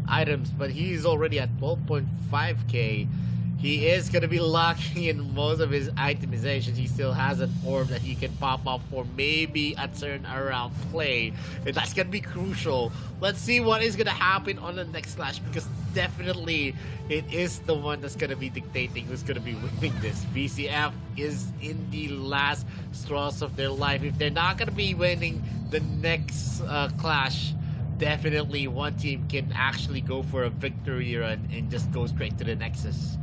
items, but he's already at 12.5k. He is going to be locking in most of his itemizations. He still has an orb that he can pop up for maybe a turn around play, and that's going to be crucial. Let's see what is going to happen on the next slash, because definitely it is the one that's going to be dictating who's going to be winning this. VCF is in the last straws of their life. If they're not going to be winning the next clash, definitely one team can actually go for a victory run and just go straight to the Nexus.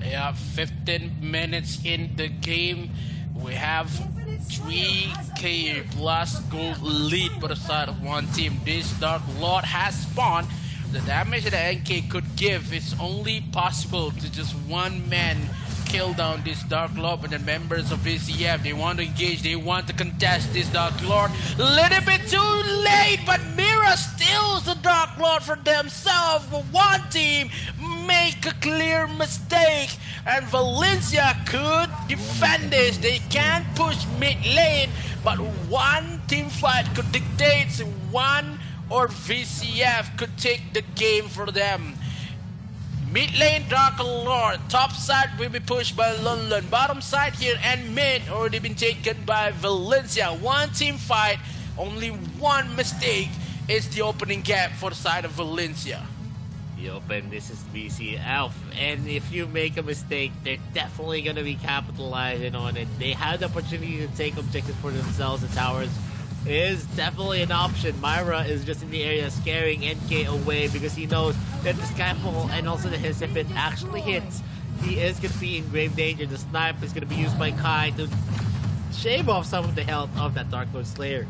Yeah, 15 minutes in the game. We have 3k plus gold lead for the side of one team. This Dark Lord has spawned. The damage that NK could give is only possible to just one man kill down this Dark Lord. But the members of VCF, they want to engage, they want to contest this Dark Lord. A little bit too late, but Mira steals the Dark Lord for themselves. For one team make a clear mistake, and Valencia could defend this. They can't push mid lane, but one team fight could dictate one, or VCF could take the game for them. Mid lane Dark Lord, top side will be pushed by London, bottom side here and mid already been taken by Valencia. One team fight, only one mistake is the opening gap for the side of Valencia. Yup, and this is VCF, and if you make a mistake, they're definitely going to be capitalizing on it. They had the opportunity to take objectives for themselves. The towers is definitely an option. Myra is just in the area scaring NK away because he knows that the Skyfall and also the his, if it actually hits, he is going to be in grave danger. The snipe is going to be used by Kai to shave off some of the health of that Dark Lord Slayer.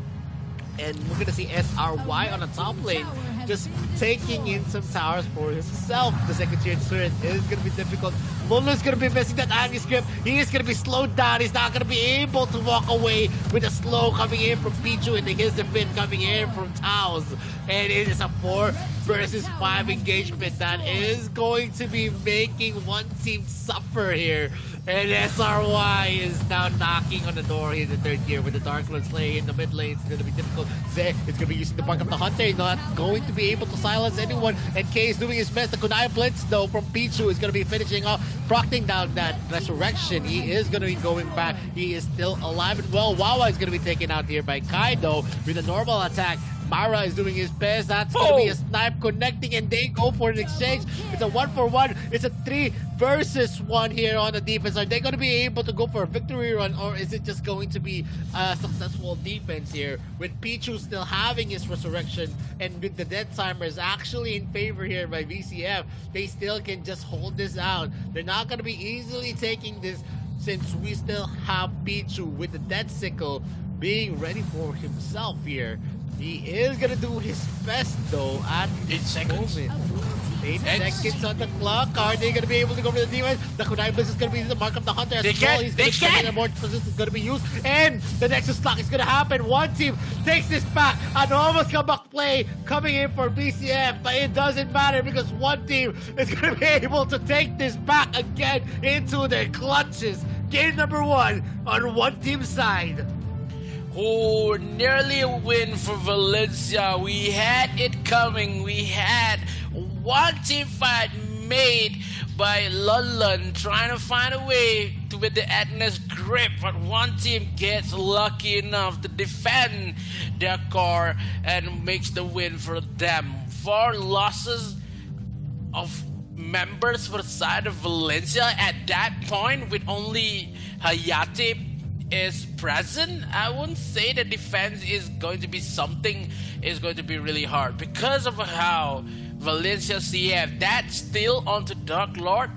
And we're going to see SRY on the top lane just taking in some towers for himself. The second tier turret is going to be difficult. Lulu's going to be missing that anti-script. He is going to be slowed down. He's not going to be able to walk away with a slow coming in from Pichu and the Hizafin coming in from Taos. And it is a 4 versus 5 engagement that is going to be making one team suffer here. And SRY is now knocking on the door here in the third tier with the Dark Lord Slayer in the mid lane. It's going to be difficult. Zay is going to be using the Bark of the Hunter. He's not going to be able to silence anyone. And K is doing his best. The Kunai Blitz, though, from Pichu is going to be finishing off, procting down that Resurrection. He is going to be going back. He is still alive and well. Wawa is going to be taken out here by Kai, though, with a normal attack. Mara is doing his best. That's going to be a snipe connecting, and they go for an exchange. It's a 1-for-1. It's a 3 versus 1 here on the defense. Are they going to be able to go for a victory run, or is it just going to be a successful defense here? With Pichu still having his resurrection, and with the dead timers actually in favor here by VCF, they still can just hold this out. They're not going to be easily taking this, since we still have Pichu with the dead sickle being ready for himself here. He is gonna do his best though at 8 seconds. 8 seconds on the clock. Are they gonna be able to go for the defense? The Kunai Blitz is gonna be the mark of the Hunter as well. He's gonna get more positions gonna be used, and the Nexus lock is gonna happen. One team takes this back. An almost comeback play coming in for BCF, but it doesn't matter because one team is gonna be able to take this back again into their clutches. Game number 1 on one team's side. Oh, nearly a win for Valencia. We had it coming. We had one team fight made by London trying to find a way to with the Agnes grip, but one team gets lucky enough to defend their core and makes the win for them. 4 losses of members for the side of Valencia at that point with only Hayate is present. I wouldn't say the defense is going to be something is going to be really hard because of how Valencia CF that still onto Dark Lord.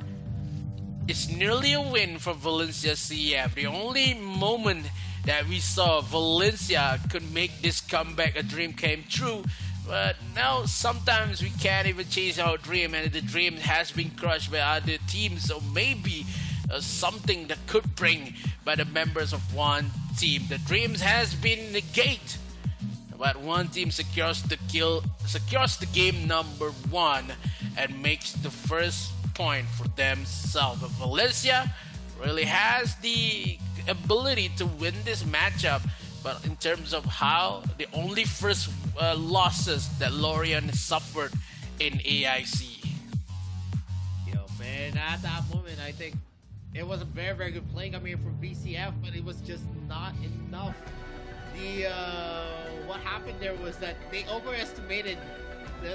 It's nearly a win for Valencia CF. The only moment that we saw Valencia could make this comeback a dream came true. But now sometimes we can't even chase our dream, and the dream has been crushed by other teams. So maybe something that could bring by the members of one team. The dreams has been negated, but one team secures the game number 1 and makes the first point for themselves. But Valencia really has the ability to win this matchup. But in terms of how, the only first losses that Lorient suffered in AIC. Yo, man, at that moment, I think it was a very, very good play coming in from BCF, but it was just not enough. What happened there was that they overestimated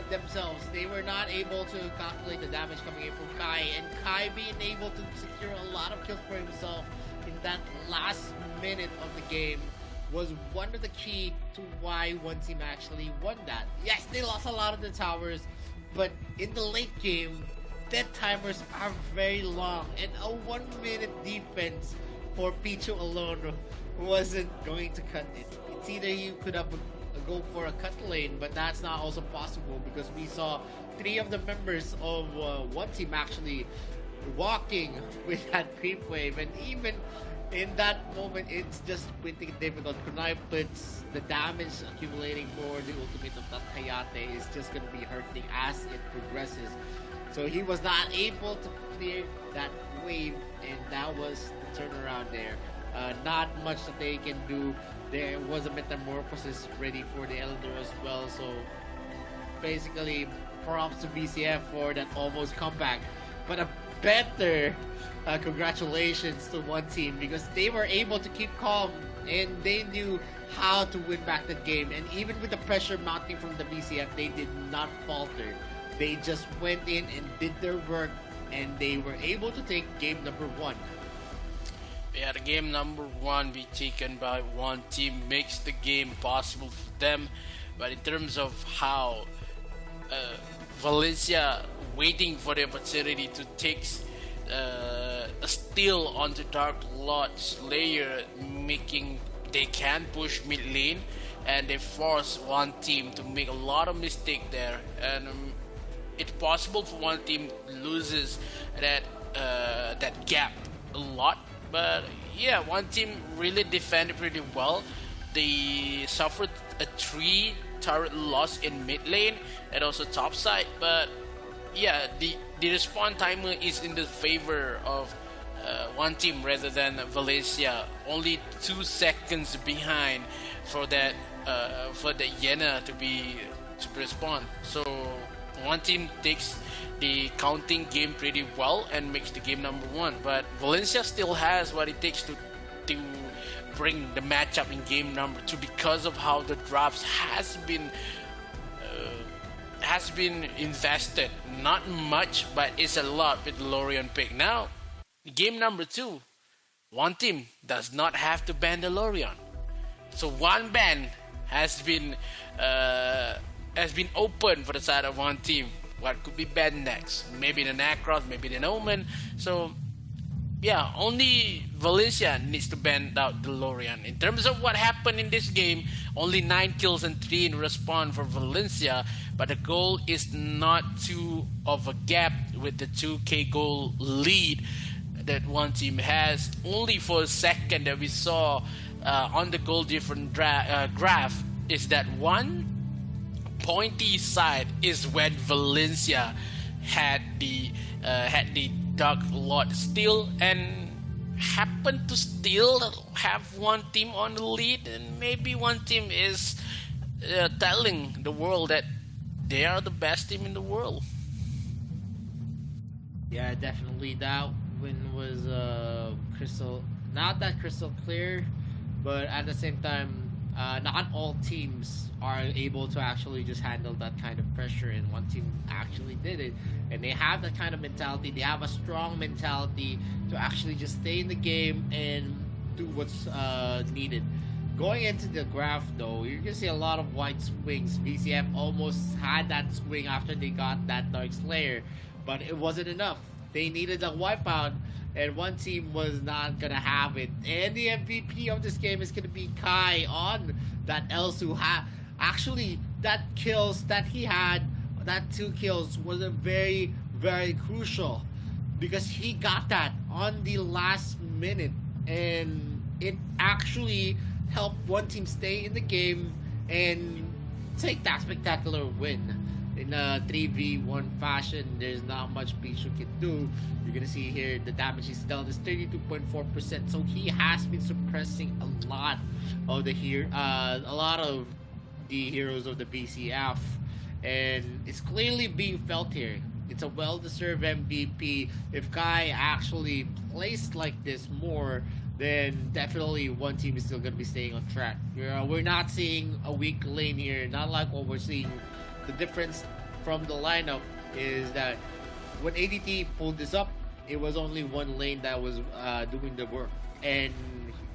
themselves. They were not able to calculate the damage coming in from Kai, and Kai being able to secure a lot of kills for himself in that last minute of the game was one of the key to why one team actually won that. Yes, they lost a lot of the towers, but in the late game, dead timers are very long, and a 1-minute defense for Pichu alone wasn't going to cut it. It's either you could have go for a cut lane, but that's not also possible because we saw 3 of the members of one team actually walking with that creep wave, and even in that moment, it's just pretty difficult. Kunai puts the damage accumulating for the ultimate of that Hayate is just going to be hurting as it progresses. So he was not able to clear that wave, and that was the turnaround there. Not much that they can do. There was a metamorphosis ready for the Elder as well. So basically, props to BCF for that almost comeback. But a better congratulations to one team because they were able to keep calm and they knew how to win back the game. And even with the pressure mounting from the BCF, they did not falter. They just went in and did their work, and they were able to take game number 1. Yeah, the game number 1 be taken by one team makes the game possible for them. But in terms of how Valencia waiting for the opportunity to take a steal onto Dark Lord Slayer, making they can push mid lane, and they force one team to make a lot of mistake there, and it's possible for one team loses that gap a lot. But yeah, one team really defended pretty well. They suffered a 3 turret loss in mid lane and also top side, but yeah, the respawn timer is in the favor of one team rather than Valencia. Only 2 seconds behind for that for the Yena to respawn. So one team takes the counting game pretty well and makes the game number 1. But Valencia still has what it takes to bring the matchup in game number 2 because of how the drafts has been invested. Not much, but it's a lot with the Lorient pick. Now, game number 2, one team does not have to ban the Lorient. So one ban has been open for the side of one team. What could be banned next? Maybe the Nacros, maybe the Omen. So yeah, only Valencia needs to ban out the Lorient. In terms of what happened in this game, only 9 kills and 3 in respawn for Valencia, but the goal is not too of a gap with the 2k goal lead that one team has. Only for a second that we saw on the goal different graph is that one pointy side is when Valencia had the Dark Lord steal, and happen to still have one team on the lead, and maybe one team is telling the world that they are the best team in the world. Yeah, definitely. That win was crystal, not that crystal clear, but at the same time, not all teams are able to actually just handle that kind of pressure, and one team actually did it, and they have that kind of mentality. They have a strong mentality to actually just stay in the game and do what's needed. Going into the graph, though, you're gonna see a lot of white swings. VCF almost had that swing after they got that Dark Slayer, but it wasn't enough. They needed a wipeout, and one team was not gonna have it. And the MVP of this game is gonna be Kai on that Elsu. Actually, that kills that he had, that 2 kills, was a very, very crucial because he got that on the last minute, and it actually help one team stay in the game and take that spectacular win. In a 3v1 fashion, there's not much Pichu can do. You're gonna see here the damage he's done is 32.4%, so he has been suppressing a lot of the heroes of the BCF, and it's clearly being felt here. It's a well-deserved MVP. If Kai actually plays like this more, then definitely one team is still going to be staying on track. We're not seeing a weak lane here, not like what we're seeing. The difference from the lineup is that when ADT pulled this up, it was only one lane that was doing the work. And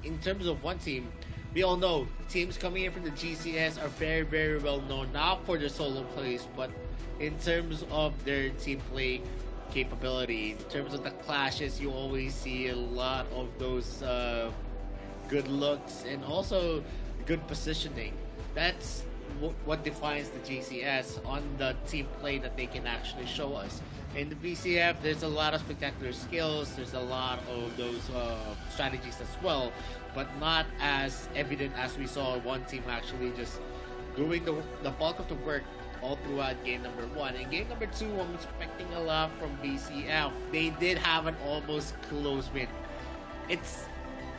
in terms of one team, we all know teams coming in from the GCS are very, very well known, not for their solo plays, but in terms of their team play capability. In terms of the clashes, you always see a lot of those good looks and also good positioning. That's what defines the GCS on the team play that they can actually show us. In the BCF, there's a lot of spectacular skills, there's a lot of those strategies as well, but not as evident as we saw one team actually just doing the bulk of the work all throughout game number 1. In game number 2, I'm expecting a lot from BCF. They did have an almost close win. It's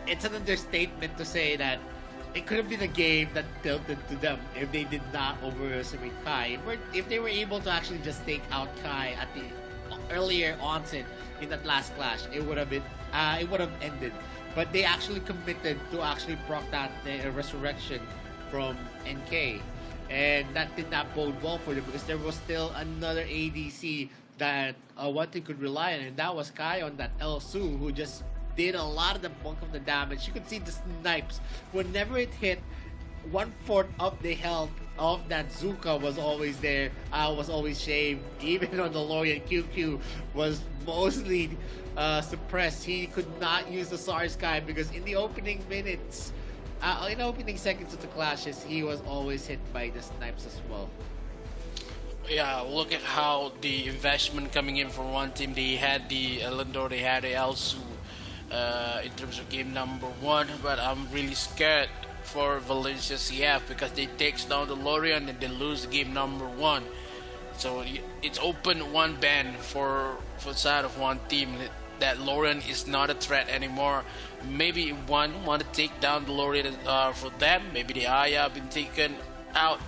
an understatement to say that it could have been a game that tilted to them if they did not overestimate Kai. If they were able to actually just take out Kai at the earlier onset in that last clash, it would have ended. But they actually committed to actually proc that resurrection from NK. And that did not bode well for them because there was still another ADC that one thing could rely on, and that was Kai on that Elsu, who just did a lot of the bulk of the damage. You could see the snipes. Whenever it hit, 1/4 of the health of that Zuka was always there, was always shaved. Even on the Lorian, QQ was mostly suppressed. He could not use the SARS guy because in the opening minutes, in the opening seconds of the clashes, he was always hit by the snipes as well. Yeah, look at how the investment coming in for one team. They had the Elendor, they had the Elsu in terms of game number 1, but I'm really scared for Valencia CF because they takes down the Lorian and they lose game number 1. So it's open one ban for side of one team. That Lorian is not a threat anymore. Maybe one want to take down the Lorian for them. Maybe the Aya been taken out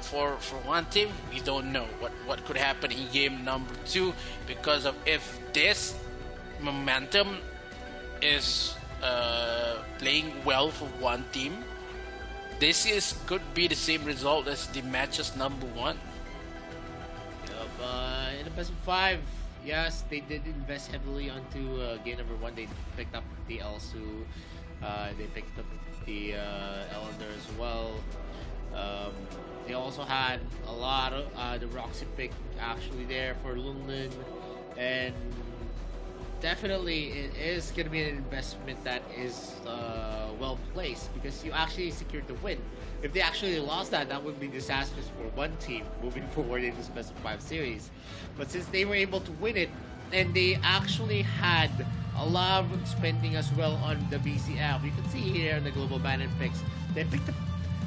for one team. We don't know what could happen in game number 2 because of if this momentum is playing well for one team. This could be the same result as the matches number 1. In the best of 5. Yes, they did invest heavily onto game number 1. They picked up the Elsu, they picked up the Elender as well. They also had a lot of the Roxy pick actually there for Lunlin, and definitely it is going to be an investment that is well placed because you actually secured the win. If they actually lost that would be disastrous for one team moving forward in this best of 5 series. But since they were able to win it, and they actually had a lot of spending as well on the BCF. You can see here in the global banner picks, they picked up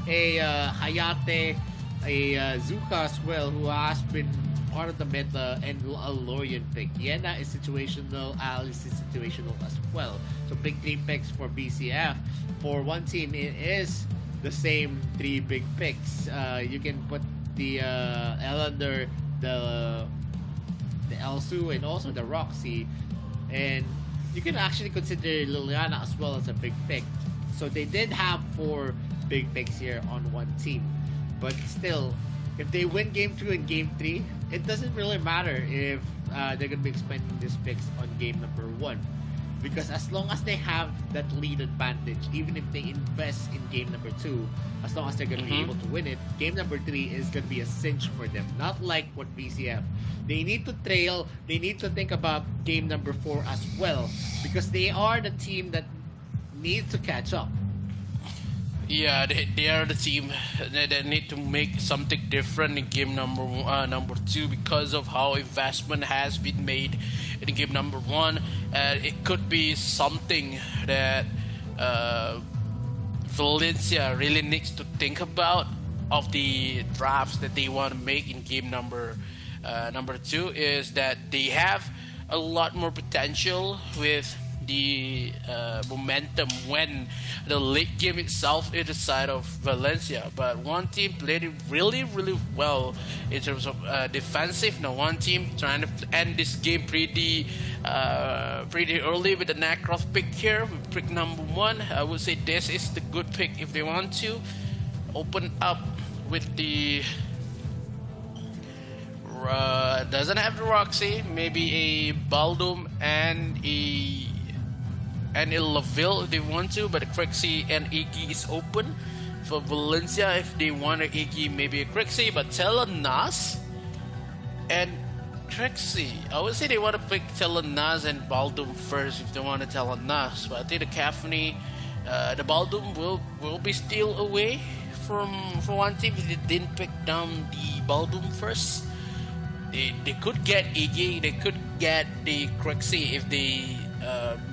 a Hayate, a Zuka as well, who has been part of the meta and a Lorian pick. Yena is situational, Alice is situational as well. So big three picks for BCF. For one team, it is the same three big picks. You can put the Elander, the Elsu, and also the Roxy, and you can actually consider Liliana as well as a big pick. So they did have 4 big picks here on one team, but still, if they win game 2 and game 3, it doesn't really matter if they're gonna be expending these picks on game number 1, because as long as they have that lead advantage, even if they invest in game number 2, as long as they're gonna be able to win it, game number 3 is gonna be a cinch for them. Not like what BCF. They need to trail. They need to think about game number 4 as well, because they are the team that needs to catch up. Yeah, they are the team that need to make something different in game number 2 because of how investment has been made in game number 1. It could be something that Valencia really needs to think about of the drafts that they want to make in game number 2, is that they have a lot more potential with the momentum when the late game itself is the side of Valencia. But one team played it really well in terms of defensive. Now one team trying to end this game pretty early with the Necros pick here, with pick number 1. I would say this is the good pick if they want to open up with the doesn't have the Roxy, maybe a Baldum and a Laville if they want to, but Crixie and Iggy is open for Valencia if they want a Iggy, maybe a Crixie, but Telenas and Crixie, I would say they want to pick Telenas and Baldum first if they want to Telenas, but I think the Caffney, the Baldum will be still away for one team if they didn't pick down the Baldum first. They could get Iggy, they could get the Crixie if they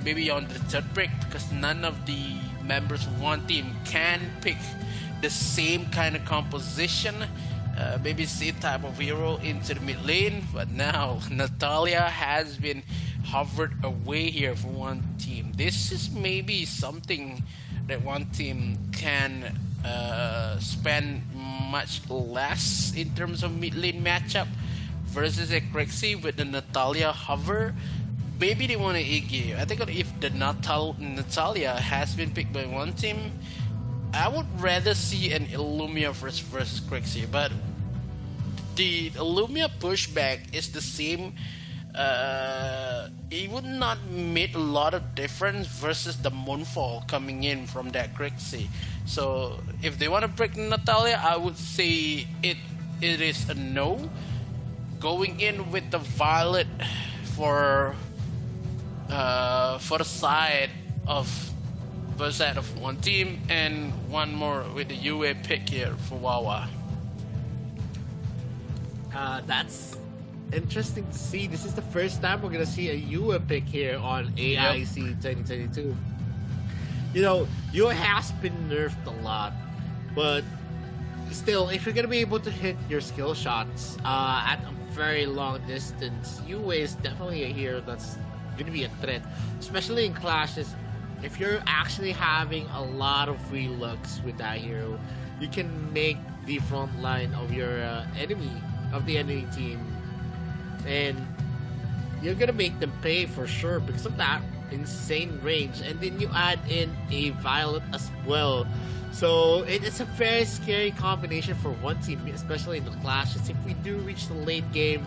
maybe on the third pick, because none of the members of one team can pick the same kind of composition, maybe same type of hero into the mid lane. But now Natalia has been hovered away here for one team. This is maybe something that one team can spend much less in terms of mid lane matchup versus a Crixie with the Natalia hover. Maybe they want to Iggy. I think if the Natalia has been picked by one team, I would rather see an Illumia versus Crixie. But the Illumia pushback is the same. It would not make a lot of difference versus the Moonfall coming in from that Crixie. So if they want to pick Natalia, I would say it is a no. Going in with the Violet for the side of one team, and one more with the UA pick here for Wawa. That's interesting to see. This is the first time we're gonna see a UA pick here on AIC 2022. You know, UA has been nerfed a lot, but still, if you're gonna be able to hit your skill shots at a very long distance, UA is definitely a hero that's gonna be a threat, especially in clashes. If you're actually having a lot of free looks with that hero, you can make the front line of your enemy team, and you're gonna make them pay for sure because of that insane range. And then you add in a Violet as well, so it's a very scary combination for one team, especially in the clashes. If we do reach the late game,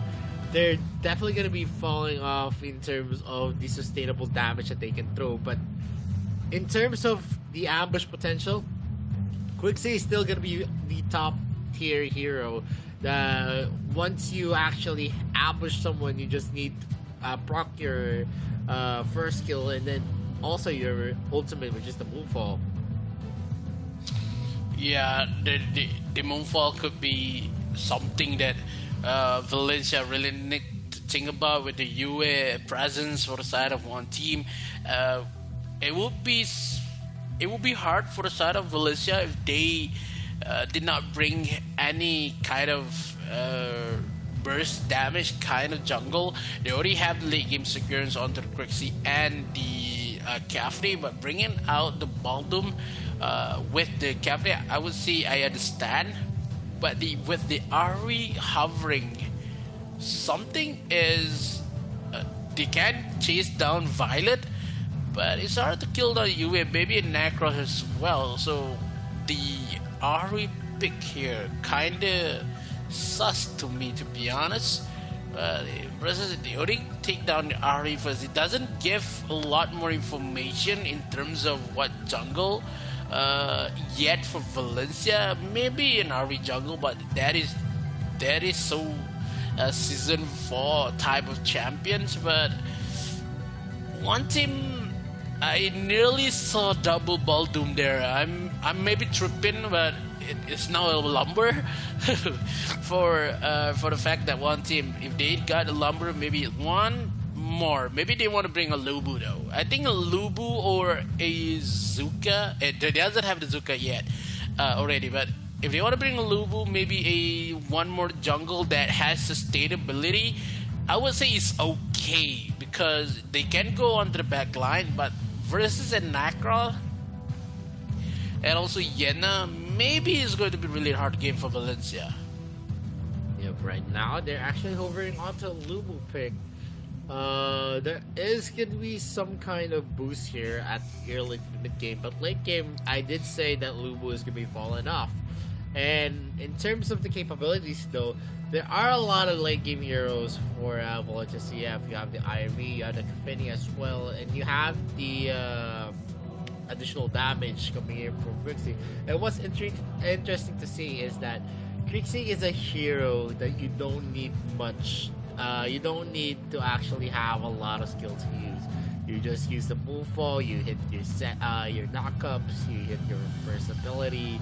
they're definitely going to be falling off in terms of the sustainable damage that they can throw. But in terms of the ambush potential, Quixie is still going to be the top tier hero. Once you actually ambush someone, you just need to proc your first skill and then also your ultimate, which is the Moonfall. Yeah, the Moonfall could be something that Valencia really need to think about with the UA presence for the side of one team. It would be hard for the side of Valencia if they did not bring any kind of burst damage kind of jungle. They already have the late game Securance onto the Crixie and the Cafri, but bringing out the Baldum with the Cafri, I would say I understand. But with the Ari hovering, something is they can chase down Violet, but it's hard to kill down Yue, maybe a Necros as well. So the Ari pick here kinda sus to me, to be honest. But versus the only take down the Ari first, it doesn't give a lot more information in terms of what jungle yet for Valencia. Maybe an Ari jungle, but that is so season 4 type of champions. But one team, I nearly saw double Baldum there. I'm maybe tripping, but it's now a lumber for the fact that one team, if they got a lumber, maybe one more. Maybe they want to bring a Lubu though. I think a Lubu or a Zuka. They doesn't have the Zuka yet already, but if they want to bring a Lubu, maybe one more jungle that has sustainability, I would say it's okay because they can go on the back line, but versus a Nakra and also Yena, maybe it's going to be really hard game for Valencia. Yep, right now they're actually hovering onto Lubu pick. There is going to be some kind of boost here at early to mid game, but late game, I did say that Lubu is going to be falling off. And in terms of the capabilities, though, there are a lot of late game heroes for Valencia CF. You have the IME, you have the Kafini as well, and you have the additional damage coming in from Crixie. And what's interesting to see is that Crixie is a hero that you don't need much. You don't need to actually have a lot of skill to use. You just use the move fall, you hit your your knockups, you hit your versatility,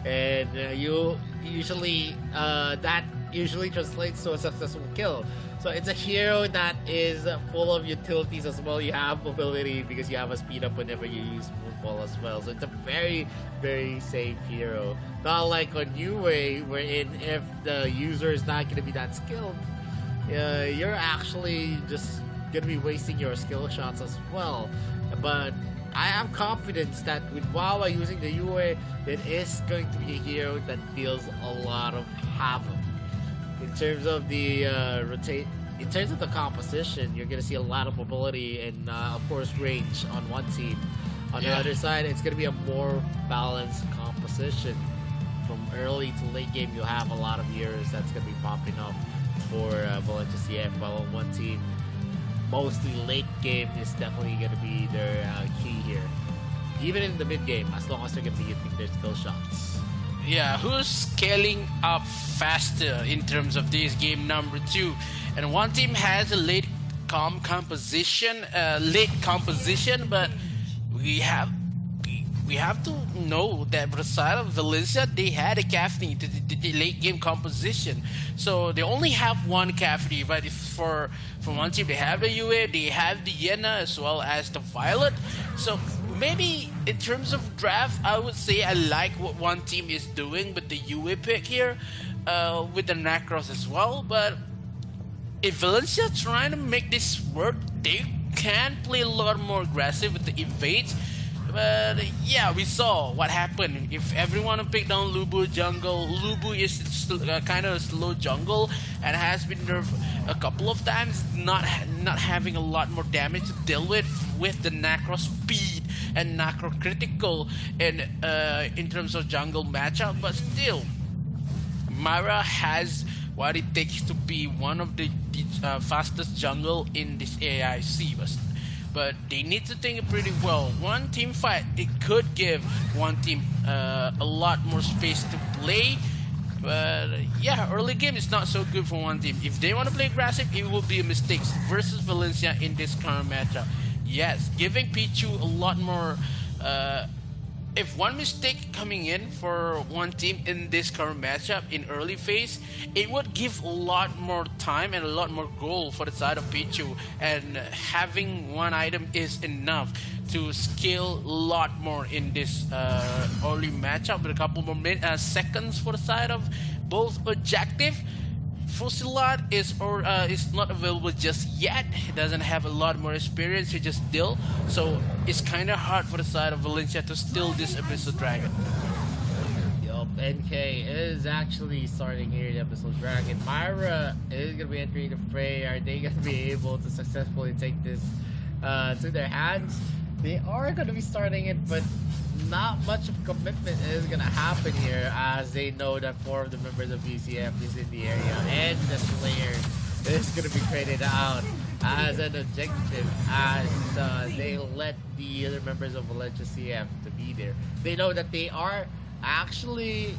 and you usually that usually translates to a successful kill. So it's a hero that is full of utilities as well. You have mobility because you have a speed up whenever you use Moonfall as well. So it's a very, very safe hero. Not like on UA, wherein if the user is not going to be that skilled, you're actually just going to be wasting your skill shots as well. But I have confidence that with Wawa using the UA, it is going to be a hero that deals a lot of havoc. In terms of the in terms of the composition, you're gonna see a lot of mobility and of course range on one team. On the other side, it's gonna be a more balanced composition. From early to late game, you'll have a lot of heroes that's gonna be popping up for Valencia CF. While on one team, mostly late game is definitely gonna be their key here. Even in the mid game, as long as they're gonna be hitting their skill shots. Yeah, who's scaling up faster in terms of this game number 2? And one team has a late composition, but we have to know that for the side of Valencia, they had a Cafney to the late game composition. So they only have one Cafney, but if for one team they have the UA, they have the Yena as well as the Violet. So maybe in terms of draft, I would say I like what one team is doing with the UA pick here, with the Nakros as well. But if Valencia trying to make this work, they can play a lot more aggressive with the evades. But yeah, we saw what happened. If everyone picked down Lubu jungle, Lubu is kind of a slow jungle and has been nerfed a couple of times, not having a lot more damage to deal with the Nacro speed and Nacro critical in terms of jungle matchup. But still, Myra has what it takes to be one of the fastest jungle in this AIC. But they need to think it pretty well. One team fight, it could give one team a lot more space to play. But yeah, early game is not so good for one team. If they want to play aggressive, it will be a mistake versus Valencia in this current matchup. Yes, giving Pichu a lot more. If one mistake coming in for one team in this current matchup in early phase, it would give a lot more time and a lot more goal for the side of Pichu, and having one item is enough to scale a lot more in this early matchup with a couple more seconds for the side of both objective. Fusilat is not available just yet. He doesn't have a lot more experience. He just deal, so it's kind of hard for the side of Valencia to steal this Abyssal Dragon. Yup, NK is actually starting here the Abyssal Dragon. Myra is gonna be entering the fray. Are they gonna be able to successfully take this to their hands? They are gonna be starting it, but not much of commitment is gonna happen here, as they know that 4 of the members of VCF is in the area, and the Slayer is gonna be created out as an objective, as they let the other members of Valencia CF to be there. They know that they are actually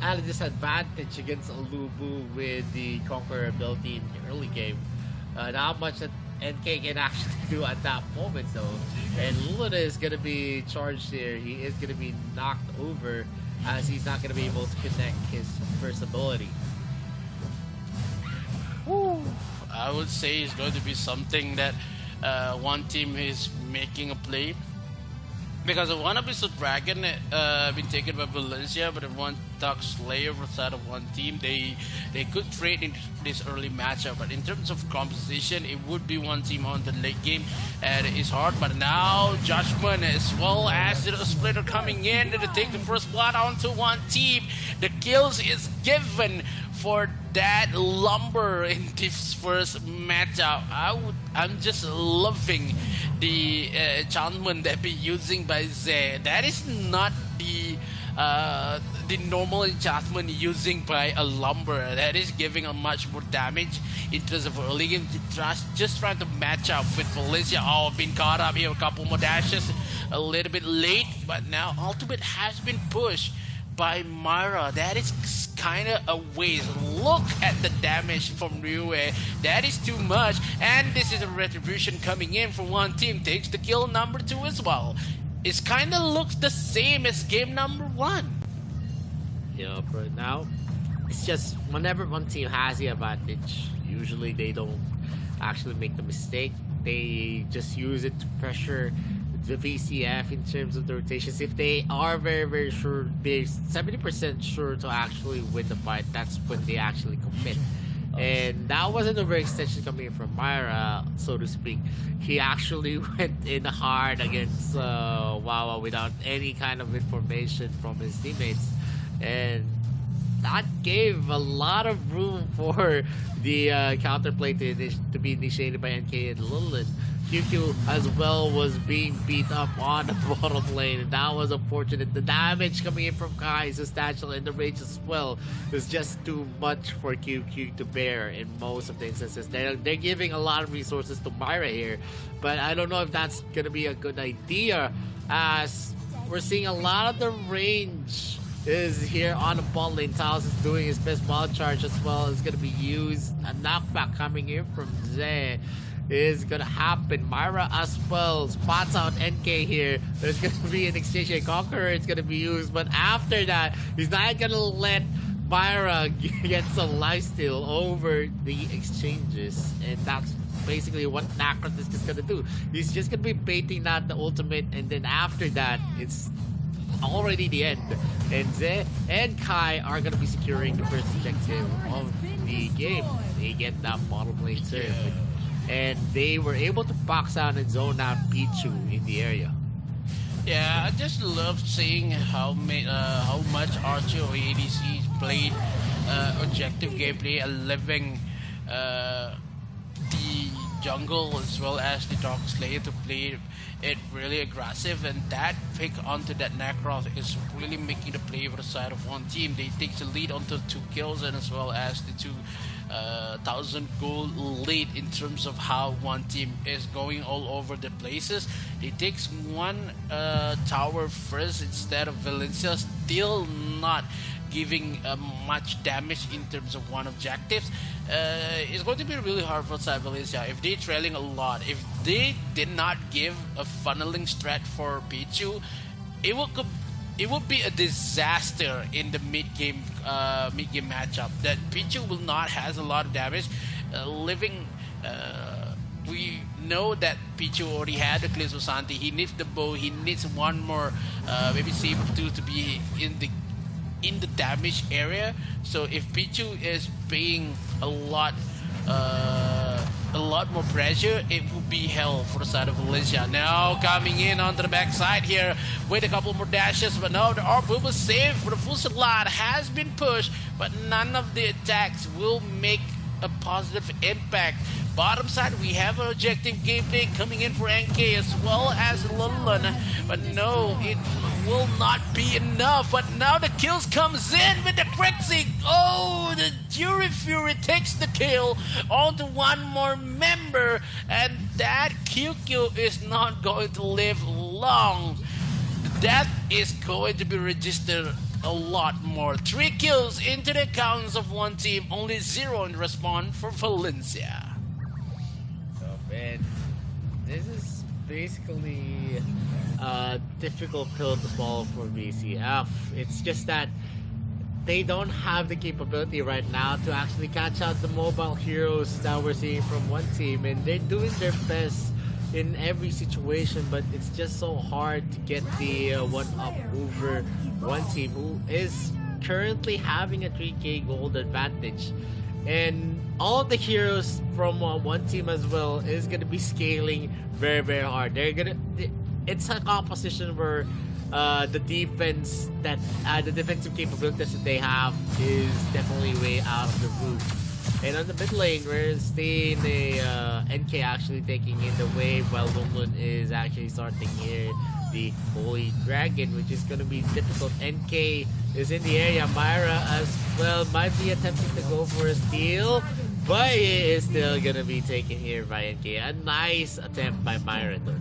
at a disadvantage against Alubu with the Conqueror ability in the early game. Not much that NK can actually do at that moment though. And Luna is gonna be charged here. He is gonna be knocked over, as he's not gonna be able to connect his first ability. Woo. I would say it's going to be something that one team is making a play. Because of one Abyssal Dragon been taken by Valencia, but if one Dark Slayer for the side of one team, they could trade in this early matchup. But in terms of composition, it would be one team on the late game, and it's hard. But now Judgment as well as the Splitter coming in to take the first blood onto one team. The kills is given for that Lumber in this first matchup. I'm just loving the enchantment that be using by Zé. That is not the normal enchantment using by a Lumber. That is giving a much more damage in terms of early game. Just trying to match up with Valencia. Oh, been caught up here. A couple more dashes, a little bit late, but now Ultimate has been pushed by Myra. That is kind of a waste. Look at the damage from Ryue. That is too much. And this is a retribution coming in from one team. Takes the kill number 2 as well. It kind of looks the same as game number 1. Yeah, but now it's just whenever one team has the advantage, usually they don't actually make the mistake. They just use it to pressure the VCF in terms of the rotations. If they are very, very sure, they're 70% sure to actually win the fight, that's when they actually commit. And that wasn't an overextension coming in from Myra, so to speak. He actually went in hard against Wawa without any kind of information from his teammates. And that gave a lot of room for the counterplay to be initiated by NK and Lilin. QQ as well was being beat up on the bottom lane, and that was unfortunate. The damage coming in from Kai is substantial, and the rage as well is just too much for QQ to bear in most of the instances. They're giving a lot of resources to Myra here, but I don't know if that's gonna be a good idea, as we're seeing a lot of the range is here on the bot lane. Talos is doing his best ball charge as well. It's gonna be used. A knockback coming in from Zé is gonna happen. Myra as well spots out NK here. There's gonna be an exchange here. Conqueror is gonna be used, but after that, he's not gonna let Myra get some lifesteal over the exchanges, and that's basically what Necrotis is gonna do. He's just gonna be baiting out the ultimate, and then after that, it's already the end. And Zé and Kai are gonna be securing the first objective of the game. They get that bottom lane turn. And they were able to box out and zone out Pichu in the area. Yeah, I just love seeing how much Archer or ADC played objective gameplay, living the jungle as well as the Dark Slayer to play it really aggressive, and that pick onto that Necroth is really making the play for the side of one team. They take the lead onto 2 kills, and as well as the 2,000 gold lead in terms of how one team is going all over the places. He takes one tower first instead of Valencia, still not giving much damage in terms of one objectives. It's going to be really hard for side Valencia if they're trailing a lot. If they did not give a funneling strat for Pichu, it would be a disaster in the mid-game matchup. That Pichu will not has a lot of damage. We know that Pichu already had the Eclipse of Santi. He needs the bow. He needs one more, maybe Saber 2 to be in the in the damage area. So if Pichu is being a lot more pressure, it will be hell for the side of Valencia. Now coming in onto the backside here with a couple more dashes, but no, the ARP will be saved for the full slot has been pushed, but none of the attacks will make a positive impact. Bottom side, we have an objective gameplay coming in for NK as well as Lulun, but no, it will not be enough. But now the kills comes in with the Crexy. Oh, the Jury Fury takes the kill onto one more member, and that QQ is not going to live long. The death is going to be registered a lot more. 3 kills into the accounts of one team, only 0 in respawn for Valencia. And this is basically a difficult pill to swallow for VCF. It's just that they don't have the capability right now to actually catch out the mobile heroes that we're seeing from one team, and they're doing their best in every situation, but it's just so hard to get the one-up over one team who is currently having a 3k gold advantage. And all of the heroes from one team as well is going to be scaling very, very hard. It's a composition where the defense that the defensive capabilities that they have is definitely way out of the roof. And on the mid lane, we're seeing the NK actually taking in the wave, while Lunglun is actually starting here the Holy Dragon, which is going to be difficult. NK is in the area. Myra as well might be attempting to go for a steal, but it is still going to be taken here by NK. A nice attempt by Myra though.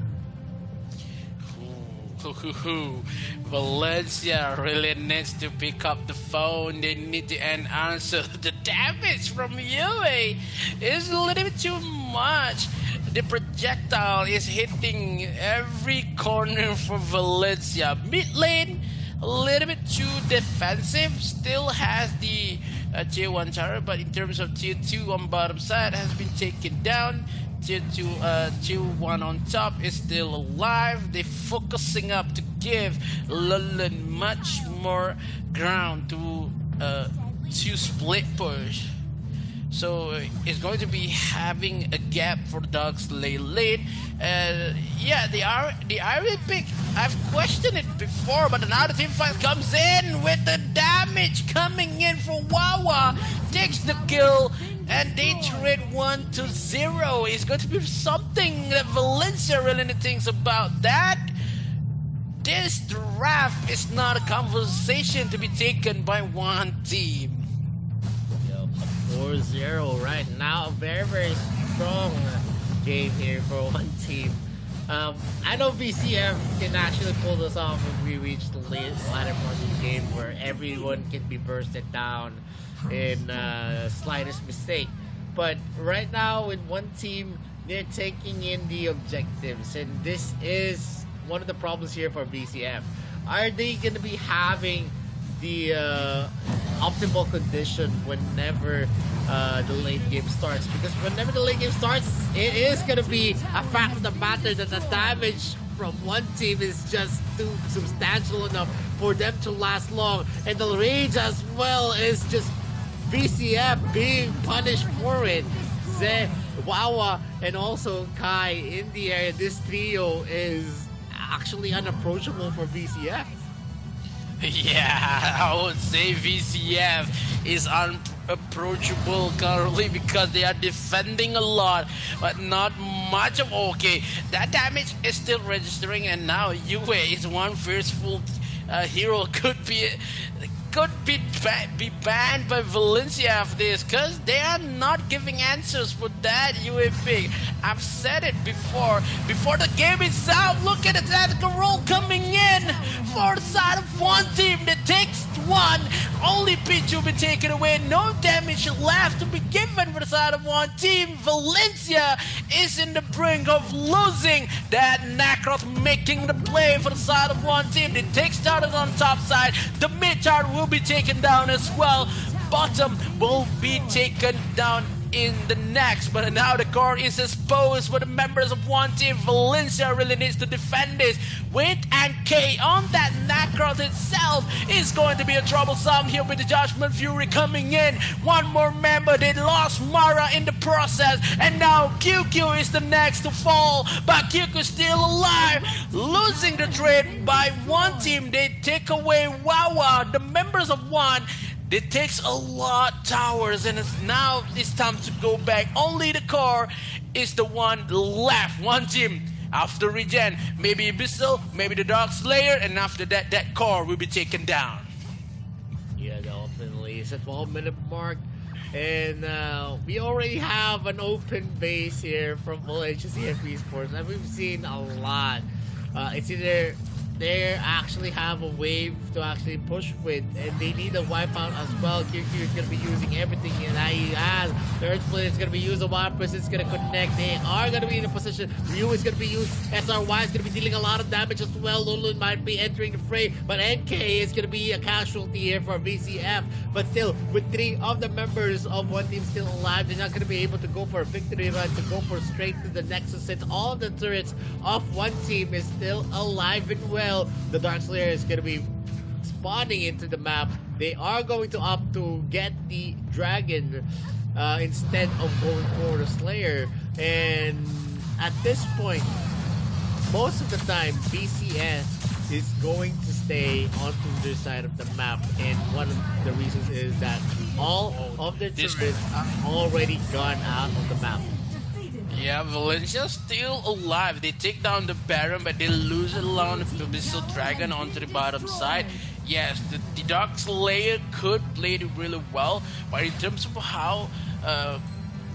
Valencia really needs to pick up the phone. They need to answer. The damage from Yue is a little bit too much. The projectile is hitting every corner for Valencia. Mid lane, a little bit too defensive. Still has the tier 1 tower, but in terms of tier 2 on bottom side has been taken down. Tier 1 on top is still alive. They're focusing up to give Lulun much more ground to split push. So it's going to be having a gap for Dogs late. Yeah, the Iron pick, I've questioned it before, but another team fight comes in with the damage coming in for Wawa. Takes the kill, and they trade 1-0. It's going to be something that Valencia really thinks about that. This draft is not a conversation to be taken by one team. 4-0 right now. Very, very strong game here for one team. I know VCF can actually pull this off if we reach the latter part of the game where everyone can be bursted down in slightest mistake. But right now with one team, they're taking in the objectives, and this is one of the problems here for VCF. Are they going to be having the optimal condition whenever the late game starts? Because whenever the late game starts, it is going to be a fact of the matter that the damage from one team is just too substantial enough for them to last long, and the rage as well is just VCF being punished for it. Ze, Wawa, and also Kai in the area. This trio is actually unapproachable for VCF. Yeah, I would say VCF is unapproachable currently because they are defending a lot, but not much of okay. That damage is still registering, and now Yue is one fearful hero could be banned by Valencia after this, because they are not giving answers for that Yue pick. I've said it before the game is out. Look at the tactical roll coming in for the side of one team that takes one. Only Pichu will be taken away. No damage left to be given for the side of one team. Valencia is in the brink of losing. That Nacroth making the play for the side of one team. They take started on top side. The mid tower will be taken down as well. Bottom will be taken down in the next, but now the core is exposed for the members of one team. Valencia really needs to defend this with NK on that Necros itself. Is going to be a troublesome here with the Judgment Fury coming in. One more member, they lost Mara in the process, and now QQ is the next to fall, but QQ is still alive. Losing the trade by one team, they take away Wawa, the members of one. It takes a lot towers, and now it's time to go back. Only the core is the one left. One team after regen, maybe Abyssal, maybe the Dark Slayer, and after that, that core will be taken down. Yeah, definitely. It's a 12-minute mark, and we already have an open base here from Valencia CFP Sports, and we've seen a lot. It's either they actually have a wave to actually push with, and they need a wipeout as well. QQ is going to be using everything that he has. Third split is going to be used. A wild person is going to connect. They are going to be in a position. Ryu is going to be used. SRY is going to be dealing a lot of damage as well. Lulun might be entering the fray, but NK is going to be a casualty here for VCF. But still, with 3 of the members of one team still alive, they're not going to be able to go for a victory run, to go for straight to the Nexus, since all of the turrets of one team is still alive and well. The Dark Slayer is going to be spawning into the map. They are going to opt to get the dragon instead of going for the Slayer. And at this point, most of the time, BCS is going to stay onto their side of the map. And one of the reasons is that all of their turrets are already gone out of the map. Yeah, Valencia still alive. They take down the Baron, but they lose along the Abyssal Dragon onto the bottom side. Yes, the Dark Slayer could play it really well, but in terms of how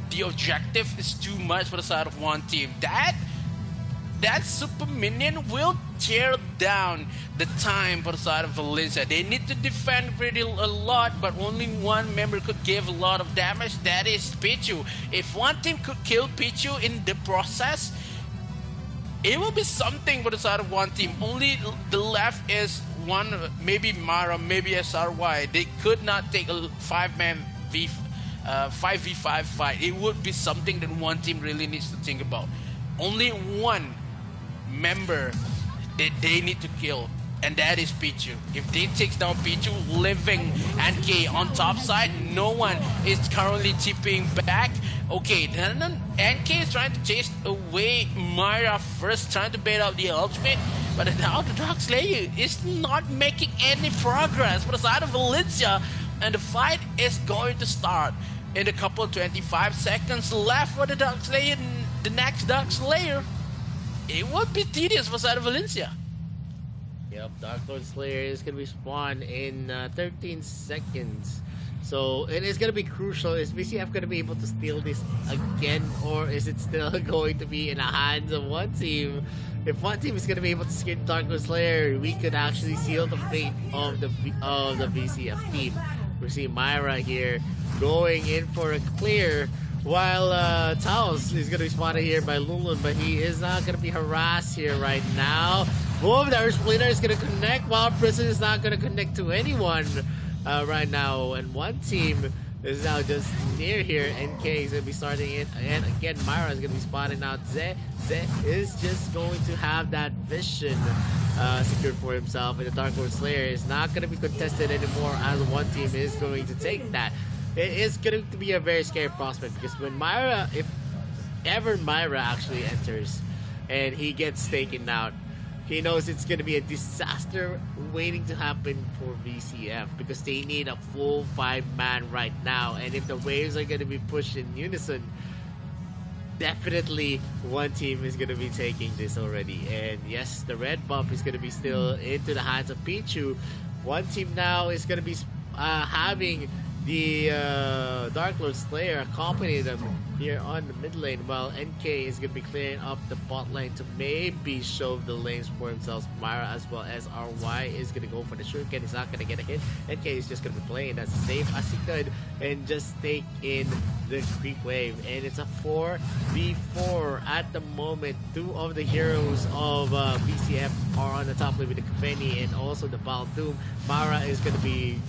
the objective is too much for the side of one team, that super minion will tear down the time for the side of Valencia. They need to defend pretty a lot, but only one member could give a lot of damage. That is Pichu. If one team could kill Pichu in the process, it will be something for the side of one team. Only the left is one, maybe Mara, maybe SRY. They could not take a 5-man 5v5 fight. It would be something that one team really needs to think about. Only one member that they need to kill, and that is Pichu. If they take down Pichu, leaving NK on top side, no one is currently tipping back. Okay, then NK is trying to chase away Myra first, trying to bait out the ultimate, but now the Dark Slayer is not making any progress for the side of Valencia, and the fight is going to start in a couple 25 seconds left for the Dark Slayer. The next Dark Slayer, it would be tedious for side of Valencia. Yep, Dark Lord Slayer is going to be spawned in 13 seconds. So it is going to be crucial. Is VCF going to be able to steal this again, or is it still going to be in the hands of one team? If one team is going to be able to secure Dark Lord Slayer, we could actually seal the fate of the VCF team. We see Myra here going in for a clear, while Taos is going to be spotted here by Lulun, but he is not going to be harassed here right now. Boom, the Earth Splitter is going to connect, while Prison is not going to connect to anyone right now. And one team is now just near here. NK is going to be starting it. And again, Myra is going to be spotting out Ze. Ze is just going to have that vision secured for himself. And the Dark Lord Slayer is not going to be contested anymore, as one team is going to take that. It is going to be a very scary prospect, because when Myra, if ever Myra actually enters and he gets taken out, he knows it's going to be a disaster waiting to happen for VCF, because they need a full 5-man right now. And if the waves are going to be pushed in unison, definitely one team is going to be taking this already. And yes, the red buff is going to be still into the hands of Pichu. One team now is going to be having the Dark Lord Slayer accompany them here on the mid lane, while NK is going to be clearing up the bot lane to maybe show the lanes for himself. Myra as well as RY is going to go for the shuriken. He's not going to get a hit. NK is just going to be playing as safe as he could and just take in the creep wave. And it's a 4v4 at the moment. 2 of the heroes of BCF are on the top lane with the Kafeni and also the Baldoom. Myra is going to be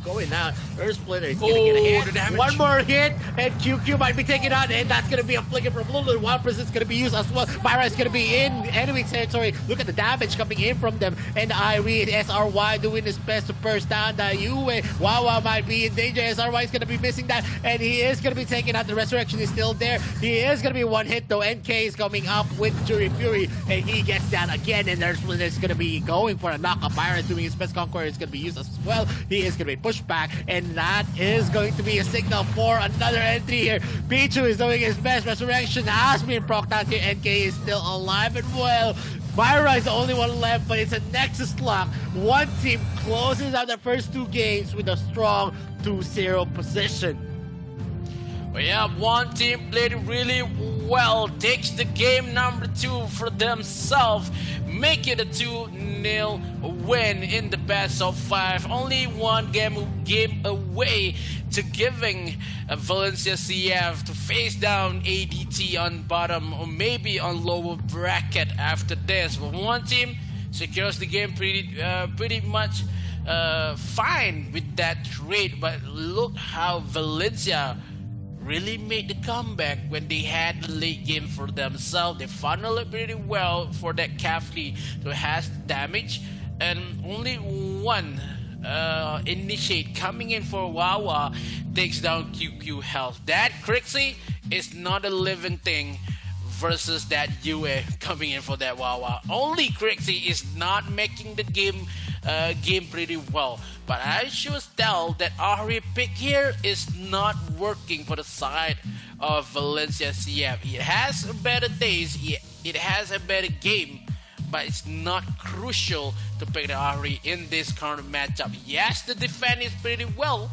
going out. Earth Splitter is gonna get a Oh, hit. the damage. One more hit, and QQ might be taken out, and that's gonna be a flicker from Lulu. 1% is gonna be used as well. Myra is gonna be in enemy territory. Look at the damage coming in from them, and Irie and SRY doing his best to burst down that Yue. Wawa might be in danger. SRY is gonna be missing that, and he is gonna be taken out. The resurrection is still there. He is gonna be one hit though. NK is coming up with Jury Fury, and he gets down again, and Earth Splitter is gonna be going for a knockup. Myra is doing his best. Conqueror is gonna be used as well. He is gonna be pushed back, and that is going to be a signal for another entry here. Pichu is doing his best. Resurrection has been procced out here. NK is still alive and well. Myra is the only one left, but it's a Nexus lock. One team closes out their first 2 games with a strong 2-0 position. Well, yeah, one team played really well, takes the game number 2 for themselves, make it a 2-0 win in the best of 5. Only one game away to giving Valencia CF to face down ADT on bottom or maybe on lower bracket after this. But one team secures the game pretty much fine with that trade. But look how Valencia really made the comeback when they had the late game for themselves. They funneled it pretty well for that Kafli to has damage, and only one initiate coming in for Wawa takes down QQ health. That Crixie is not a living thing versus that Yue coming in for that Wawa. Only Crixie is not making the game pretty well. But I should tell that Ahri pick here is not working for the side of Valencia CF. It has better days, it has a better game, but it's not crucial to pick the Ahri in this current matchup. Yes, the defense is pretty well,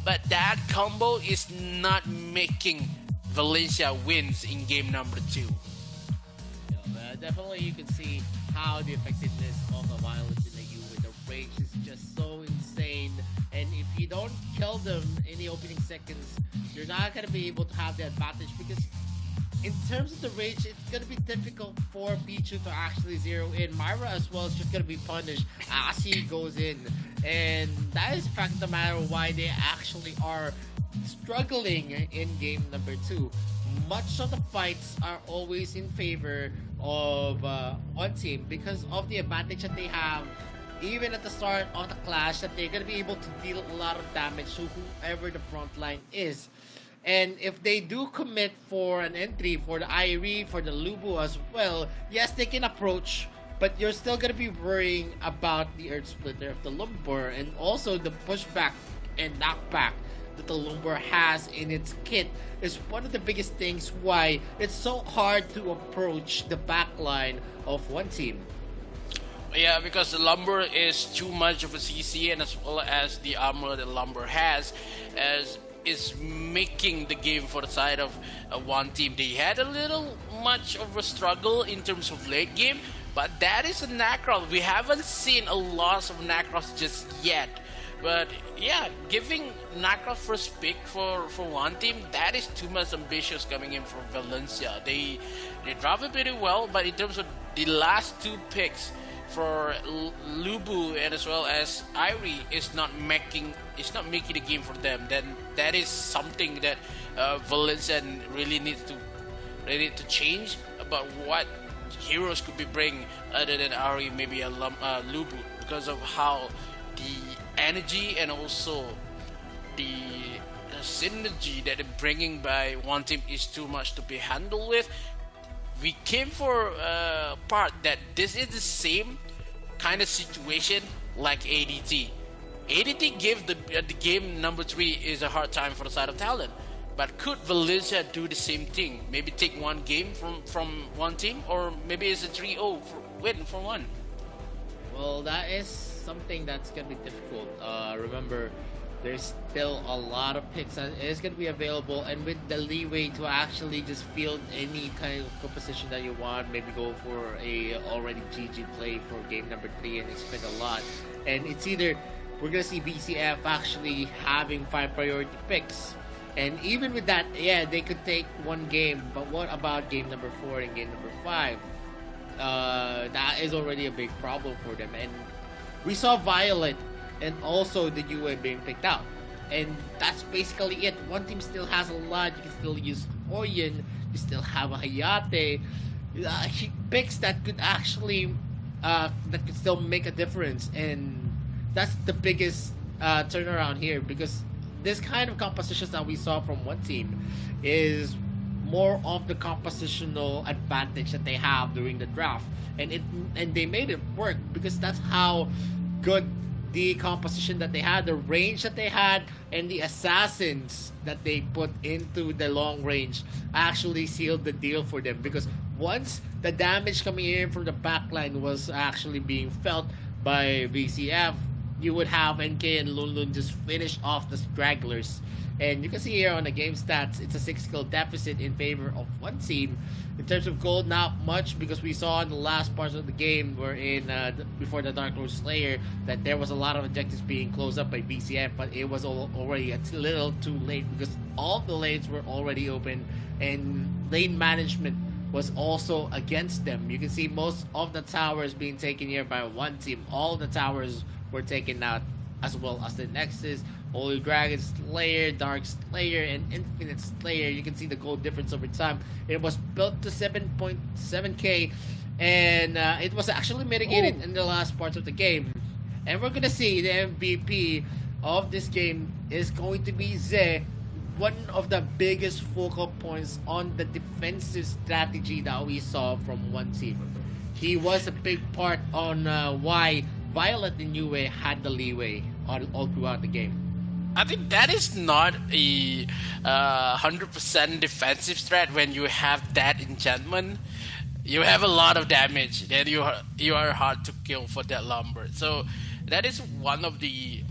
but that combo is not making Valencia wins in game number 2. Definitely you can see how the effectiveness of the violence in the U with the rage is just so insane, and if you don't kill them in the opening seconds, you're not going to be able to have the advantage, because in terms of the rage, it's going to be difficult for Pichu to actually zero in. Myra as well is just going to be punished as he goes in, and that is the fact of the matter why they actually are struggling in game number 2. Much of the fights are always in favor of one team because of the advantage that they have, even at the start of the clash, that they're going to be able to deal a lot of damage to whoever the front line is. And if they do commit for an entry for the Irie, for the Lubu as well, yes, they can approach, but you're still going to be worrying about the Earth Splitter of the Lumber and also the pushback and knockback that the Lumber has in its kit is one of the biggest things why it's so hard to approach the backline of one team. Yeah, because the Lumber is too much of a CC, and as well as the armor that Lumber has, as is making the game for the side of one team. They had a little much of a struggle in terms of late game, but that is a Nacros. We haven't seen a loss of Nacros just yet. But yeah, giving Nacros first pick for one team, that is too much ambitious coming in from Valencia. They drove it pretty well, but in terms of the last 2 picks for Lubu and as well as Irie is not making the game for them. Then that is something that Valencia really needs to change about what heroes could be bringing other than Irie, maybe a Lubu, because of how the energy and also the synergy that they're bringing by one team is too much to be handled with. We came for part that this is the same kind of situation like ADT. ADT gave the game number 3 is a hard time for the side of Talon, but could Valencia do the same thing? Maybe take one game from one team, or maybe it's a 3-0 win for one. Well, that is something that's going to be difficult. Remember, there's still a lot of picks that is going to be available, and with the leeway to actually just field any kind of composition that you want, maybe go for a already GG play for game number 3 and expend a lot. And it's either we're going to see VCF actually having 5 priority picks, and even with that, yeah, they could take one game, but what about game number 4 and game number 5? That is already a big problem for them. And we saw Violet and also the UA being picked out. And that's basically it. One team still has a lot. You can still use Orion. You still have a Hayate. He picks that could actually that could still make a difference, and that's the biggest turnaround here, because this kind of compositions that we saw from one team is more of the compositional advantage that they have during the draft, and they made it work because that's how good the composition that they had, the range that they had, and the assassins that they put into the long range actually sealed the deal for them. Because once the damage coming in from the backline was actually being felt by VCF, you would have NK and Lunlun just finish off the stragglers. And you can see here on the game stats, it's a 6-kill deficit in favor of one team. In terms of gold, not much, because we saw in the last parts of the game, before the Dark Lord Slayer, that there was a lot of objectives being closed up by BCF, but it was already a little too late because all the lanes were already open and lane management was also against them. You can see most of the towers being taken here by one team. All the towers were taken out, as well as the Nexus, Holy Dragon Slayer, Dark Slayer, and Infinite Slayer. You can see the gold difference over time. It was built to 7.7k, and it was actually mitigated in the last parts of the game. And we're gonna see the MVP of this game is going to be Ze, one of the biggest focal points on the defensive strategy that we saw from one team. He was a big part on why Violet and UA had the leeway all throughout the game. I think that is not a 100% defensive strat. When you have that enchantment, you have a lot of damage, then you are hard to kill for that lumber. So that is one of the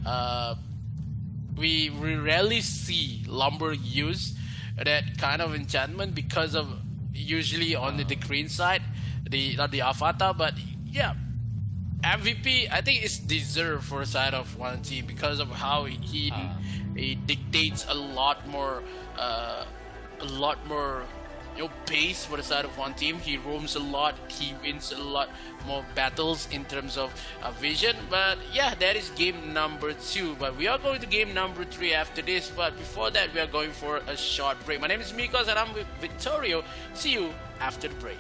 we rarely see lumber use that kind of enchantment, because of usually on the green side, not the Avata. But yeah, MVP, I think it's deserved for the side of one team because of how he dictates a lot more pace for the side of one team. He roams a lot, he wins a lot more battles in terms of vision. But yeah, that is game number 2. But we are going to game number 3 after this. But before that, we are going for a short break. My name is Mikos and I'm with Victorio. See you after the break.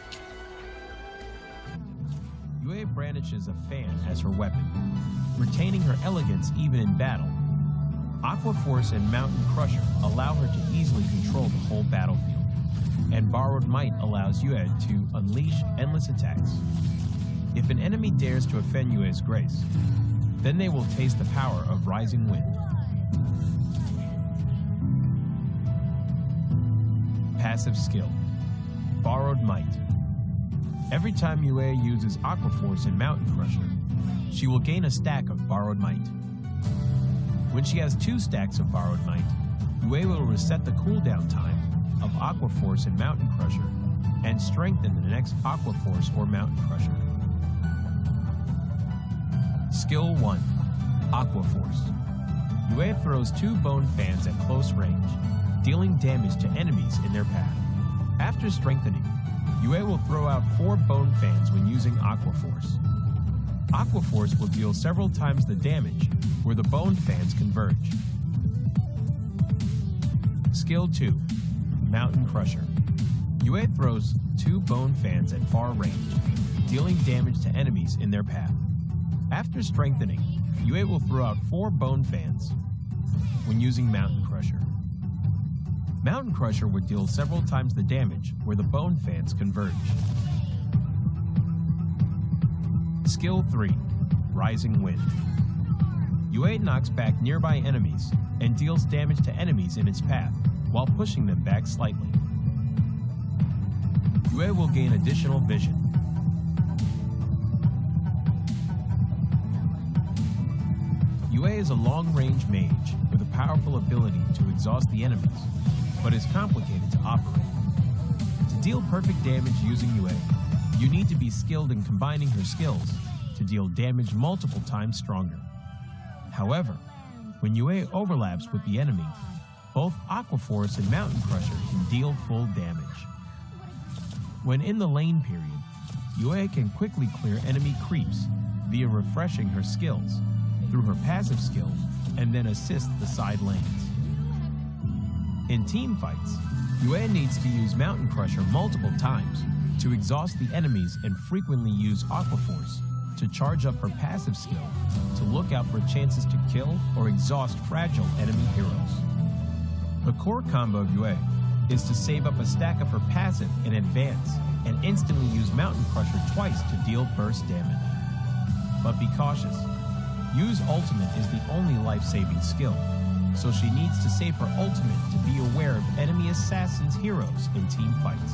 Yue brandishes a fan as her weapon, retaining her elegance even in battle. Aqua Force and Mountain Crusher allow her to easily control the whole battlefield, and Borrowed Might allows Yue to unleash endless attacks. If an enemy dares to offend Yue's grace, then they will taste the power of Rising Wind. Passive skill, Borrowed Might. Every time Yue uses Aqua Force and Mountain Crusher, she will gain a stack of Borrowed Might. When she has 2 stacks of Borrowed Might, Yue will reset the cooldown time of Aqua Force and Mountain Crusher and strengthen the next Aqua Force or Mountain Crusher. Skill 1, Aqua Force. Yue throws 2 bone fans at close range, dealing damage to enemies in their path. After strengthening, Yue will throw out 4 bone fans when using Aqua Force. Aqua Force will deal several times the damage where the bone fans converge. Skill 2, Mountain Crusher. Yue throws 2 bone fans at far range, dealing damage to enemies in their path. After strengthening, Yue will throw out 4 bone fans when using Mountain Crusher. Mountain Crusher would deal several times the damage where the bone fans converge. Skill 3, Rising Wind. Yue knocks back nearby enemies and deals damage to enemies in its path while pushing them back slightly. Yue will gain additional vision. Yue is a long-range mage with a powerful ability to exhaust the enemies, but is complicated to operate. To deal perfect damage using Yue, you need to be skilled in combining her skills to deal damage multiple times stronger. However, when Yue overlaps with the enemy, both Aqua Force and Mountain Crusher can deal full damage. When in the lane period, Yue can quickly clear enemy creeps via refreshing her skills, through her passive skill and then assist the side lanes. In team fights, Yue needs to use Mountain Crusher multiple times to exhaust the enemies and frequently use Aqua Force to charge up her passive skill to look out for chances to kill or exhaust fragile enemy heroes. The core combo of Yue is to save up a stack of her passive in advance and instantly use Mountain Crusher twice to deal burst damage. But be cautious. Yu's ultimate is the only life-saving skill, so she needs to save her ultimate to be aware of enemy assassins' heroes in team fights.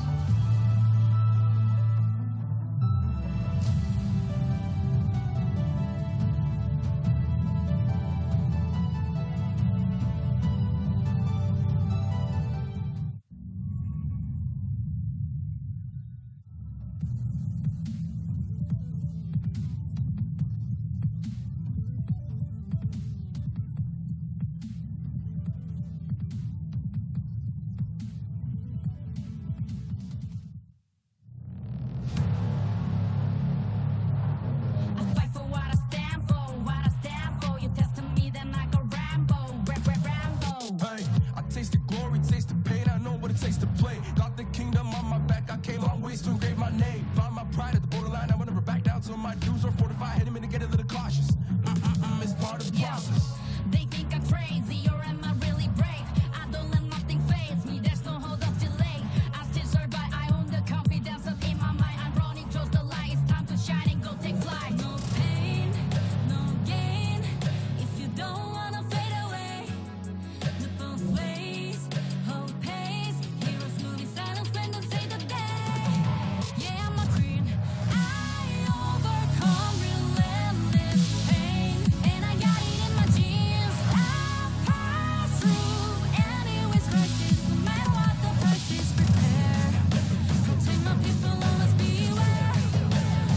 I fight for what I stand for, what I stand for. You testing me, then I go Rambo, Rambo. Hey, I tasted glory, tasted pain. I know what it takes to play. Got the kingdom on my back. I came long ways to engrave my name. Found my pride at the borderline. I will never back down till my dues are fortified. Hit him in to get a little cautious. It's part of the process. They think I'm crazy, or am I really brave? I don't let nothing faze me, there's no hold up delay. I still survive, I own the confidence up in my mind. I'm running towards the light, it's time to shine and go take flight. No pain, no gain, if you don't wanna fade away. The both ways, hope pays. Heroes moving silence when they say the day. Yeah, I'm a queen, I overcome relentless pain. And I got it in my genes, I pass through anyways crisis. No matter what the price is, prepare. Protect my people, always beware.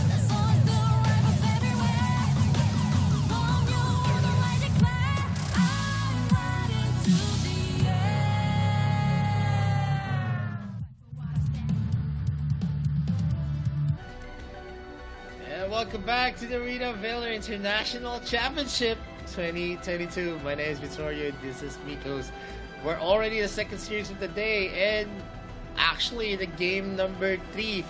There's always the rivals everywhere. From you, the light declare, I'm riding to the air. And welcome back to the Arena Valor International Championship 2022. My name is Vittorio, this is Mikos. We're already in the second series of the day, and actually the game number 3,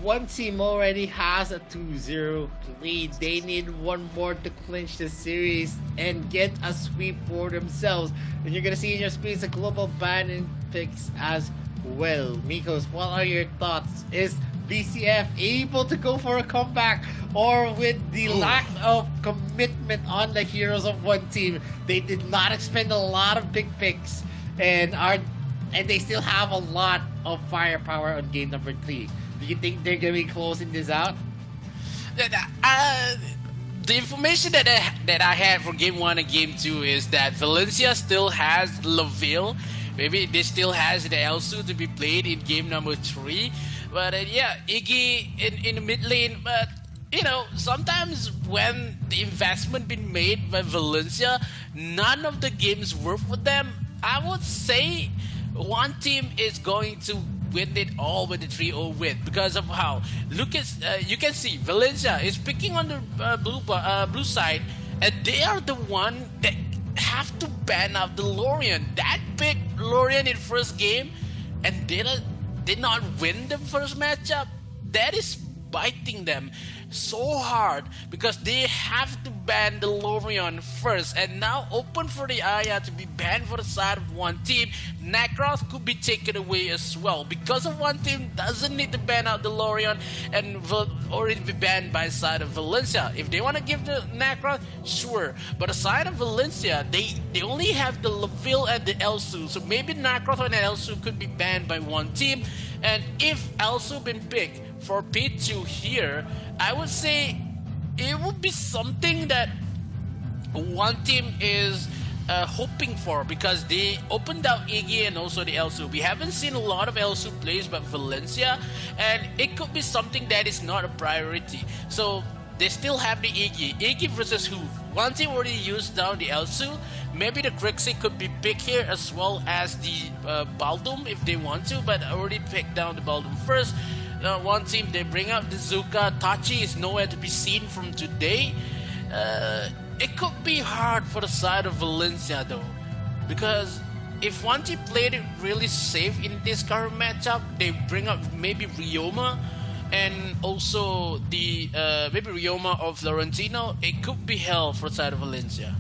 one team already has a 2-0 lead. They need one more to clinch the series and get a sweep for themselves. And you're gonna see in your screens the global ban picks as well. Mikos, what are your thoughts? Is VCF able to go for a comeback, or with the lack of commitment on the heroes of one team, they did not expend a lot of big picks and they still have a lot of firepower on game number 3? Do you think they're gonna be closing this out? The information that I had from game 1 and game 2 is that Valencia still has Laville. Maybe they still has the Elsu to be played in game number 3. But yeah, Iggy in the mid lane. But you know, sometimes when the investment been made by Valencia, none of the games work for them. I would say one team is going to win it all with the 3-0 win because of how. Look at you can see Valencia is picking on the blue side, and they are the one that have to ban out the Lorien. That picked Lorien in first game, and did not win the first matchup. That is biting them so hard because they have to ban the Lorien first, and now open for the Aya to be banned for the side of one team. Necroth could be taken away as well because of one team doesn't need to ban out the Lorien and will already be banned by the side of Valencia. If they want to give the Necroth, sure, but the side of Valencia, they only have the Laville and the Elsu, so maybe Necroth and Elsu could be banned by one team. And if Elsu been picked for P2 here, I would say it would be something that one team is hoping for because they opened out Iggy and also the Elsu. We haven't seen a lot of Elsu plays by Valencia, and it could be something that is not a priority. So they still have the Iggy. Iggy versus who? One team already used down the Elsu. Maybe the Grixie could be picked here as well as the Baldum if they want to, but already picked down the Baldum first. One team, they bring out the Zuka. Tachi is nowhere to be seen from today. It could be hard for the side of Valencia though, because if one team played it really safe in this current matchup, they bring up maybe Ryoma and also the maybe Ryoma of Florentino. It could be hell for the side of Valencia.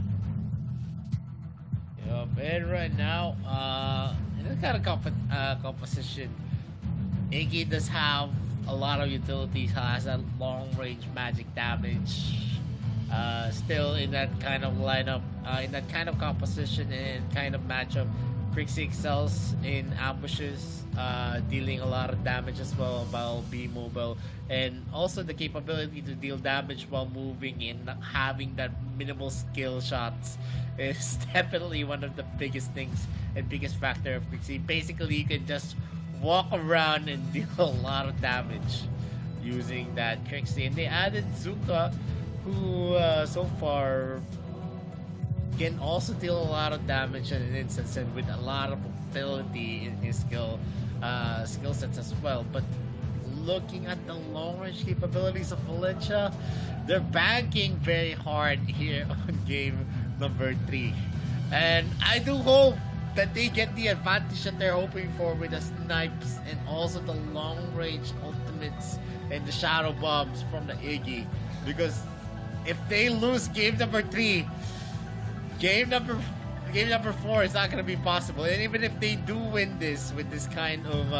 Yeah, and right now, in this kind of composition, Iggy does have a lot of utilities, has that long range magic damage. Still in that kind of lineup, in that kind of composition and kind of matchup, Crixie excels in ambushes, dealing a lot of damage as well while being mobile, and also the capability to deal damage while moving and having that minimal skill shots is definitely one of the biggest things and biggest factor of Crixie. Basically, you can just walk around and deal a lot of damage using that Crixie, and they added Zuka, who so far can also deal a lot of damage in an instance and with a lot of ability in his skill sets as well. But looking at the long range capabilities of Valencia, they're banking very hard here on game number 3, and I do hope that they get the advantage that they're hoping for with the snipes and also the long range ultimates and the shadow bombs from the Iggy, because if they lose game number 3, game number 4 is not going to be possible. And even if they do win this with this kind of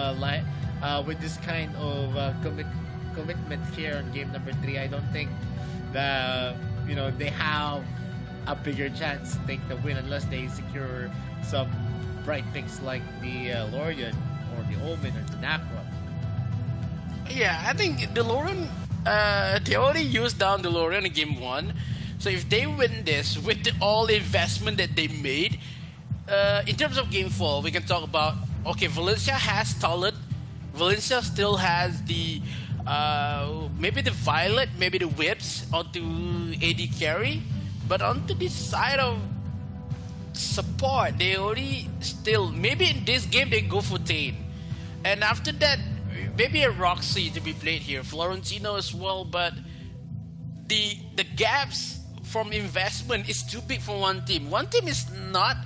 commitment here on game number 3, I don't think that they have a bigger chance to take the win unless they secure some bright picks like the Lorian or the Omen or the Nakra. Yeah, I think DeLorean, they already used down DeLorean in game 1. So if they win this with all the investment that they made, in terms of game 4, we can talk about, okay, Valencia has talent. Valencia still has the, maybe the Violet, maybe the Whips onto AD carry. But onto this side of support, they already still, maybe in this game they go for Tain. And after that, maybe a Roxy to be played here, Florentino as well, but the gaps from investment is too big for one team. One team is not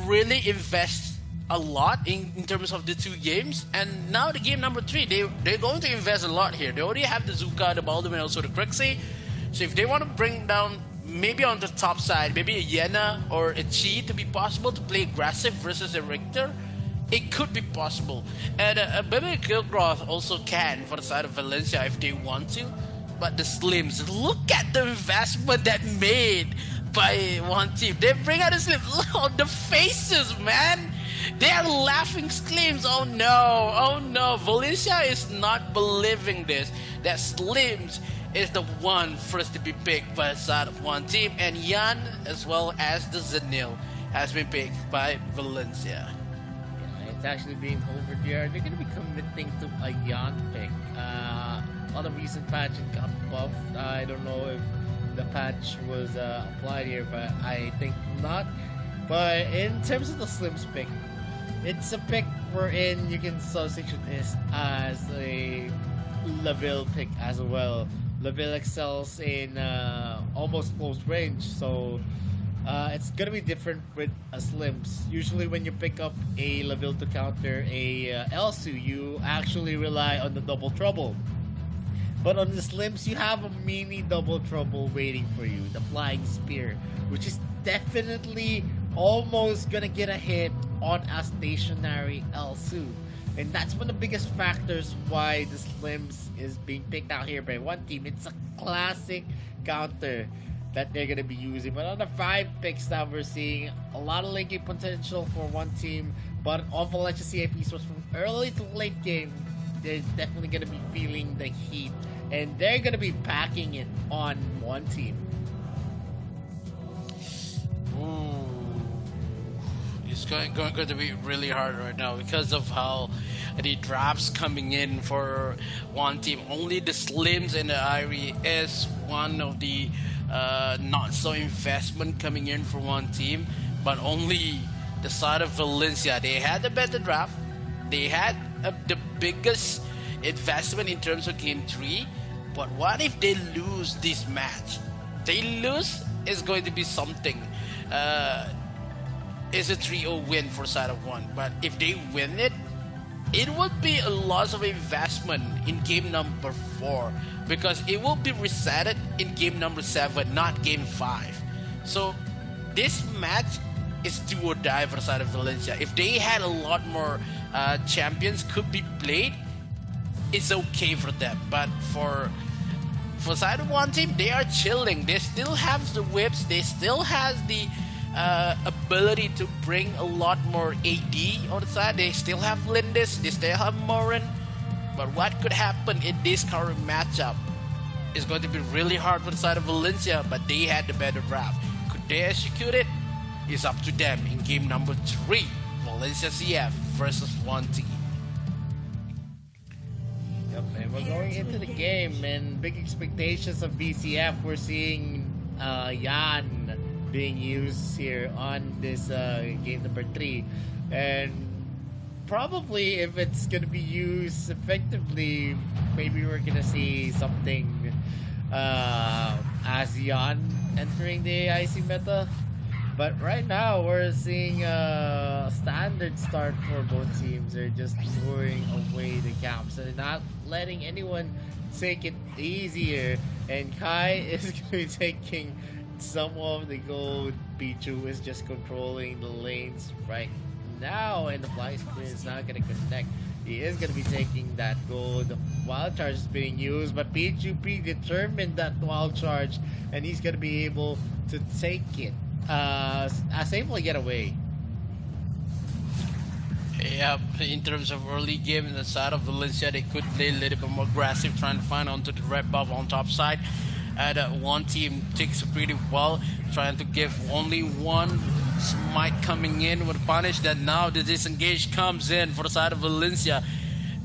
really invest a lot in terms of the 2 games, and now the game number 3, they're going to invest a lot here. They already have the Zuka, the Baldwin, and also the Crixie. So if they want to bring down maybe on the top side, maybe a Yena or a Chi to be possible to play aggressive versus a Richter, it could be possible. And maybe Kilgroth also can for the side of Valencia if they want to. But the Slims, look at the investment that made by one team. They bring out the Slims. Look on the faces, man. They are laughing Slims. Oh no, oh no. Valencia is not believing this. That Slims is the one first to be picked by the side of one team. And Yan, as well as the Zenil, has been picked by Valencia. It's actually being over there. They're going to be committing to a Yan pick. On the recent patch it got buffed. I don't know if the patch was applied here, but I think not. But in terms of the Slims pick, it's a pick wherein you can substitute this as a Laville pick as well. Laville excels in almost close range, so it's gonna be different with a Slims. Usually when you pick up a Laville to counter a Elsu, you actually rely on the double trouble. But on the Slims, you have a mini double trouble waiting for you, the Flying Spear, which is definitely almost gonna get a hit on a stationary Elsu. And that's one of the biggest factors why the Slims is being picked out here by one team. It's a classic counter that they're going to be using. But on the 5 picks that we're seeing, a lot of late game potential for one team. But on Valencia CFE Esports from early to late game, they're definitely going to be feeling the heat. And they're going to be packing it on one team. Ooh. It's going to be really hard right now because of how the drafts coming in for one team. Only the Slims and the Irie is one of the not so investment coming in for one team, but only the side of Valencia. They had a better draft. They had the biggest investment in terms of game 3. But what if they lose this match? they lose, it's going to be something. It's a 3-0 win for side of one. But if they win it, it would be a loss of investment in game number 4 because it will be resetted in game number 7, not game 5. So this match is do or die for the side of Valencia. If they had a lot more champions could be played, it's okay for them. But for side of one team, they are chilling. They still have the whips. They still has the ability to bring a lot more AD on the side. They still have Lindis. They still have Morin. But what could happen in this current matchup is going to be really hard for the side of Valencia. But they had the better draft. Could they execute it? It's up to them in game number 3. Valencia CF versus 1T. Yep, and we're going into the game, and big expectations of BCF. We're seeing Yan being used here on this game number 3, and probably if it's gonna be used effectively, maybe we're gonna see something as Yan entering the AIC meta. But right now, we're seeing a standard start for both teams. They're just luring away the camps. So they're not letting anyone take it easier. And Kai is going to be taking some of the gold. Pichu is just controlling the lanes right now. And the flying sprint is not going to connect. He is going to be taking that gold. The wild charge is being used. But Pichu predetermined that wild charge. And he's going to be able to take it. Safely get away. Yeah, in terms of early game in the side of Valencia, they could play a little bit more aggressive, trying to find onto the red buff on top side. And one team takes it pretty well, trying to give only one smite coming in with a punish. That now the disengage comes in for the side of Valencia.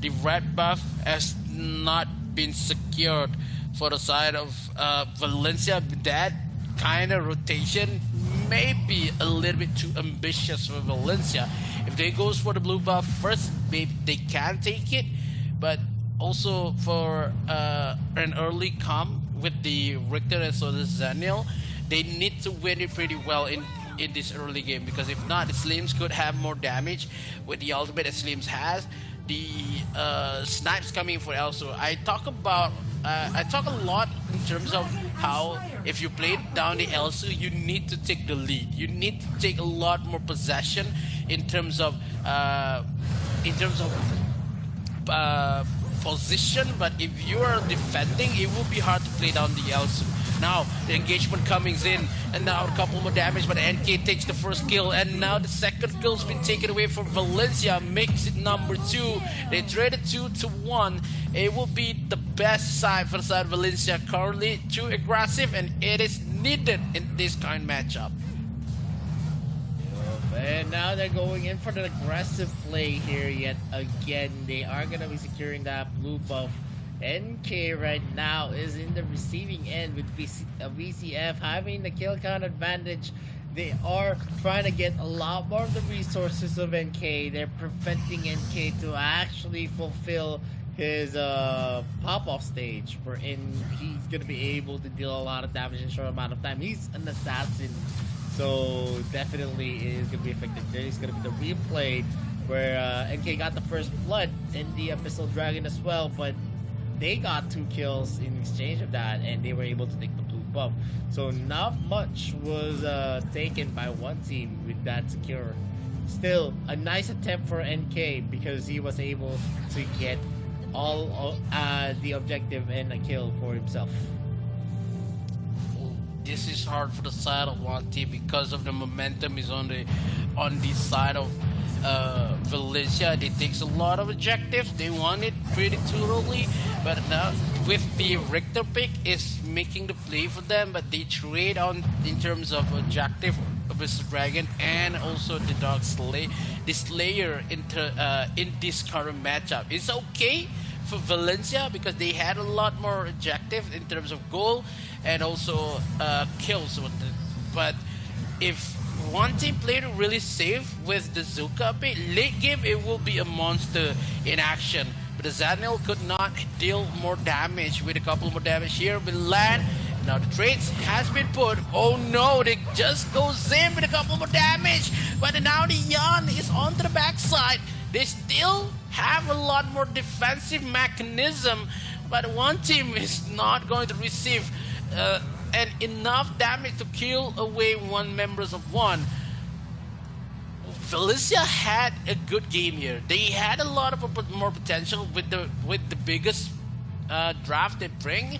The red buff has not been secured for the side of Valencia. That kind of rotation may be a little bit too ambitious for Valencia. If they goes for the blue buff first, maybe they can take it, but also for an early come with the Richter and so the Zaniel, they need to win it pretty well in this early game, because if not, the Slims could have more damage with the ultimate that Slims has. The snipes coming for also. I talk a lot in terms of how if you play down the Elsu, you need to take the lead. You need to take a lot more possession in terms of position. But if you are defending, it will be hard to play down the Elsu. Now the engagement coming in, and now a couple more damage, but NK takes the first kill, and now the second kill's been taken away from Valencia, makes it number 2. They traded 2 to 1. It will be the best side for the side of Valencia currently, too aggressive, and it is needed in this kind of matchup. And now they're going in for the aggressive play here yet again. They are going to be securing that blue buff. NK right now is in the receiving end with VCF having the kill count advantage. They are trying to get a lot more of the resources of NK. They're preventing NK to actually fulfill his pop-off stage, wherein he's going to be able to deal a lot of damage in a short amount of time. He's an assassin, so definitely it is going to be effective. There is going to be the replay where NK got the first blood in the Abyssal Dragon as well, but they got 2 kills in exchange of that, and they were able to take the blue buff. So not much was taken by one team with that secure. Still, a nice attempt for NK because he was able to get all the objective and a kill for himself. This is hard for the side of one team because of the momentum is on the side of Valencia. They takes a lot of objectives. They want it pretty thoroughly, but now with the Richter pick is making the play for them. But they trade on in terms of objective, Abyssal Dragon, and also the Dark Slayer. The Slayer in this current matchup. It's okay for Valencia because they had a lot more objective in terms of goal and also kills. But if one team played really safe with the Zuka pick, late game it will be a monster in action. But the Zanil could not deal more damage with a couple more damage here. But land now the trades has been put. Oh no, they just goes in with a couple more damage. But now the Yan is onto the backside. They still have a lot more defensive mechanism, but one team is not going to receive and enough damage to kill away one members of one. Felicia had a good game here. They had a lot of more potential with the biggest draft they bring,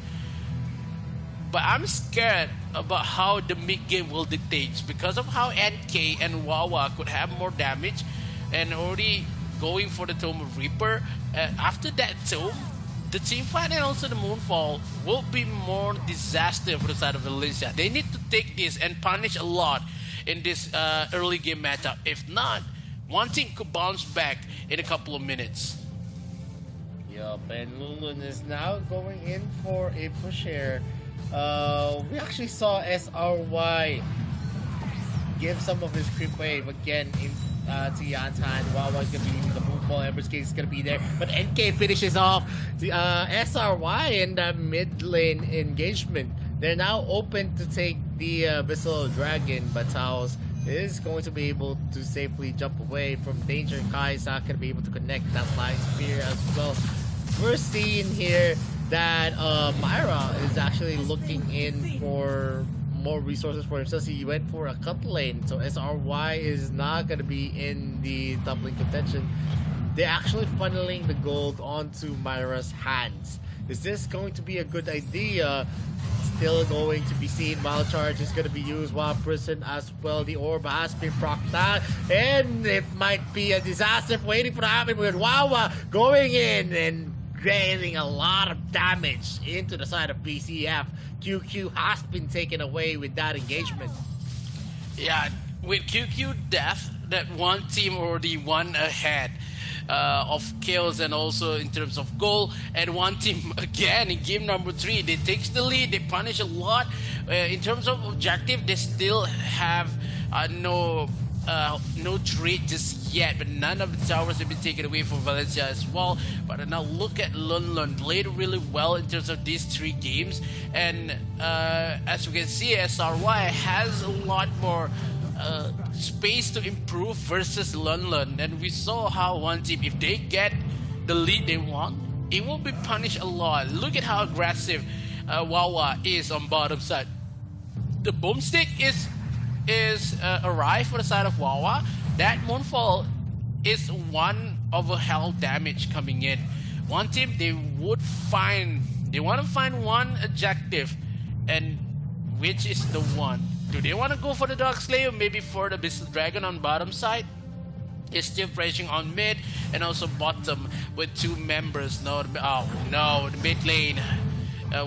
but I'm scared about how the mid game will dictate because of how NK and Wawa could have more damage and already going for the Tome of Reaper. After that Tome, the team fight and also the Moonfall will be more disaster for the side of Valencia. They need to take this and punish a lot in this early game matchup. If not, one team could bounce back in a couple of minutes. Yup, and Lulun is now going in for a push here. We actually saw SRY give some of his creep wave again in to Yantan. Wawa's gonna be leading the Moonfall. Ember's Case is gonna be there, but NK finishes off the SRY in the mid lane engagement. They're now open to take the Abyssal Dragon, but Taos is going to be able to safely jump away from danger. Kai is not going to be able to connect that Flying Spear as well. We're seeing here that Myra is actually looking in for more resources for himself. He went for a cut lane, so SRY is not going to be in the top lane contention. They're actually funneling the gold onto Myra's hands. Is this going to be a good idea? Still going to be seen. Wild Charge is going to be used. Wild Prison as well. The orb has been procced out, and it might be a disaster waiting for the happen with Wawa going in and dealing a lot of damage into the side of BCF. QQ has been taken away with that engagement. Yeah, with QQ death, that one team already won ahead of kills and also in terms of goal, and one team again in game number 3 they takes the lead. They punish a lot in terms of objective. They still have no trade just yet, but none of the towers have been taken away from Valencia as well. But now look at Lun played really well in terms of these 3 games, and as we can see, SRY has a lot more space to improve versus Lun, and we saw how one team, if they get the lead they want, it will be punished a lot. Look at how aggressive Wawa is on bottom side. The boomstick is arrived for the side of Wawa. That Moonfall is one of a hell damage coming in. One team, they want to find one objective, and which is the one? Do they want to go for the Dark Slayer? Maybe for the Abyssal Dragon on bottom side? It's still pressing on mid and also bottom with 2 members. No, oh no, the mid lane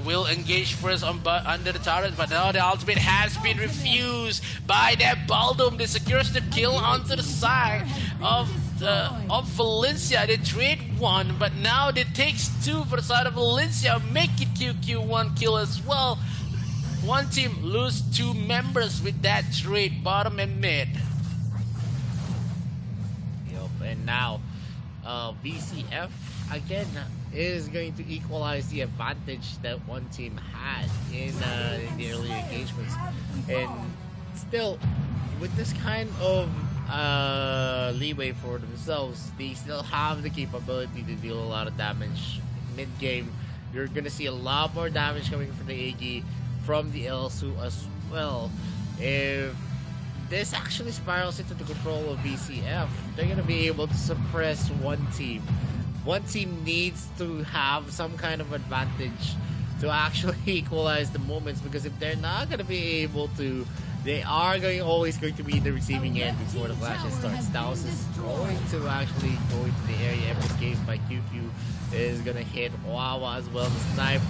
will engage first on under the turret, but now the ultimate has been refused by that Baldum. They secures the kill onto the side of Valencia. They trade 1, but now it takes 2 for the side of Valencia. Make it QQ 1 kill as well. One team lose 2 members with that trade, bottom and mid. Yep, and now VCF again is going to equalize the advantage that one team had in the early engagements. And still, with this kind of leeway for themselves, they still have the capability to deal a lot of damage mid-game. You're going to see a lot more damage coming from the AG, from the Elsu as well. If this actually spirals into the control of VCF, they're going to be able to suppress one team. One team needs to have some kind of advantage to actually equalize the moments, because if they're not going to be able to, they are always going to be in the receiving end before the flashes starts. Taos is going to actually go into the area. Every case by QQ is going to hit Wawa as well. The snipe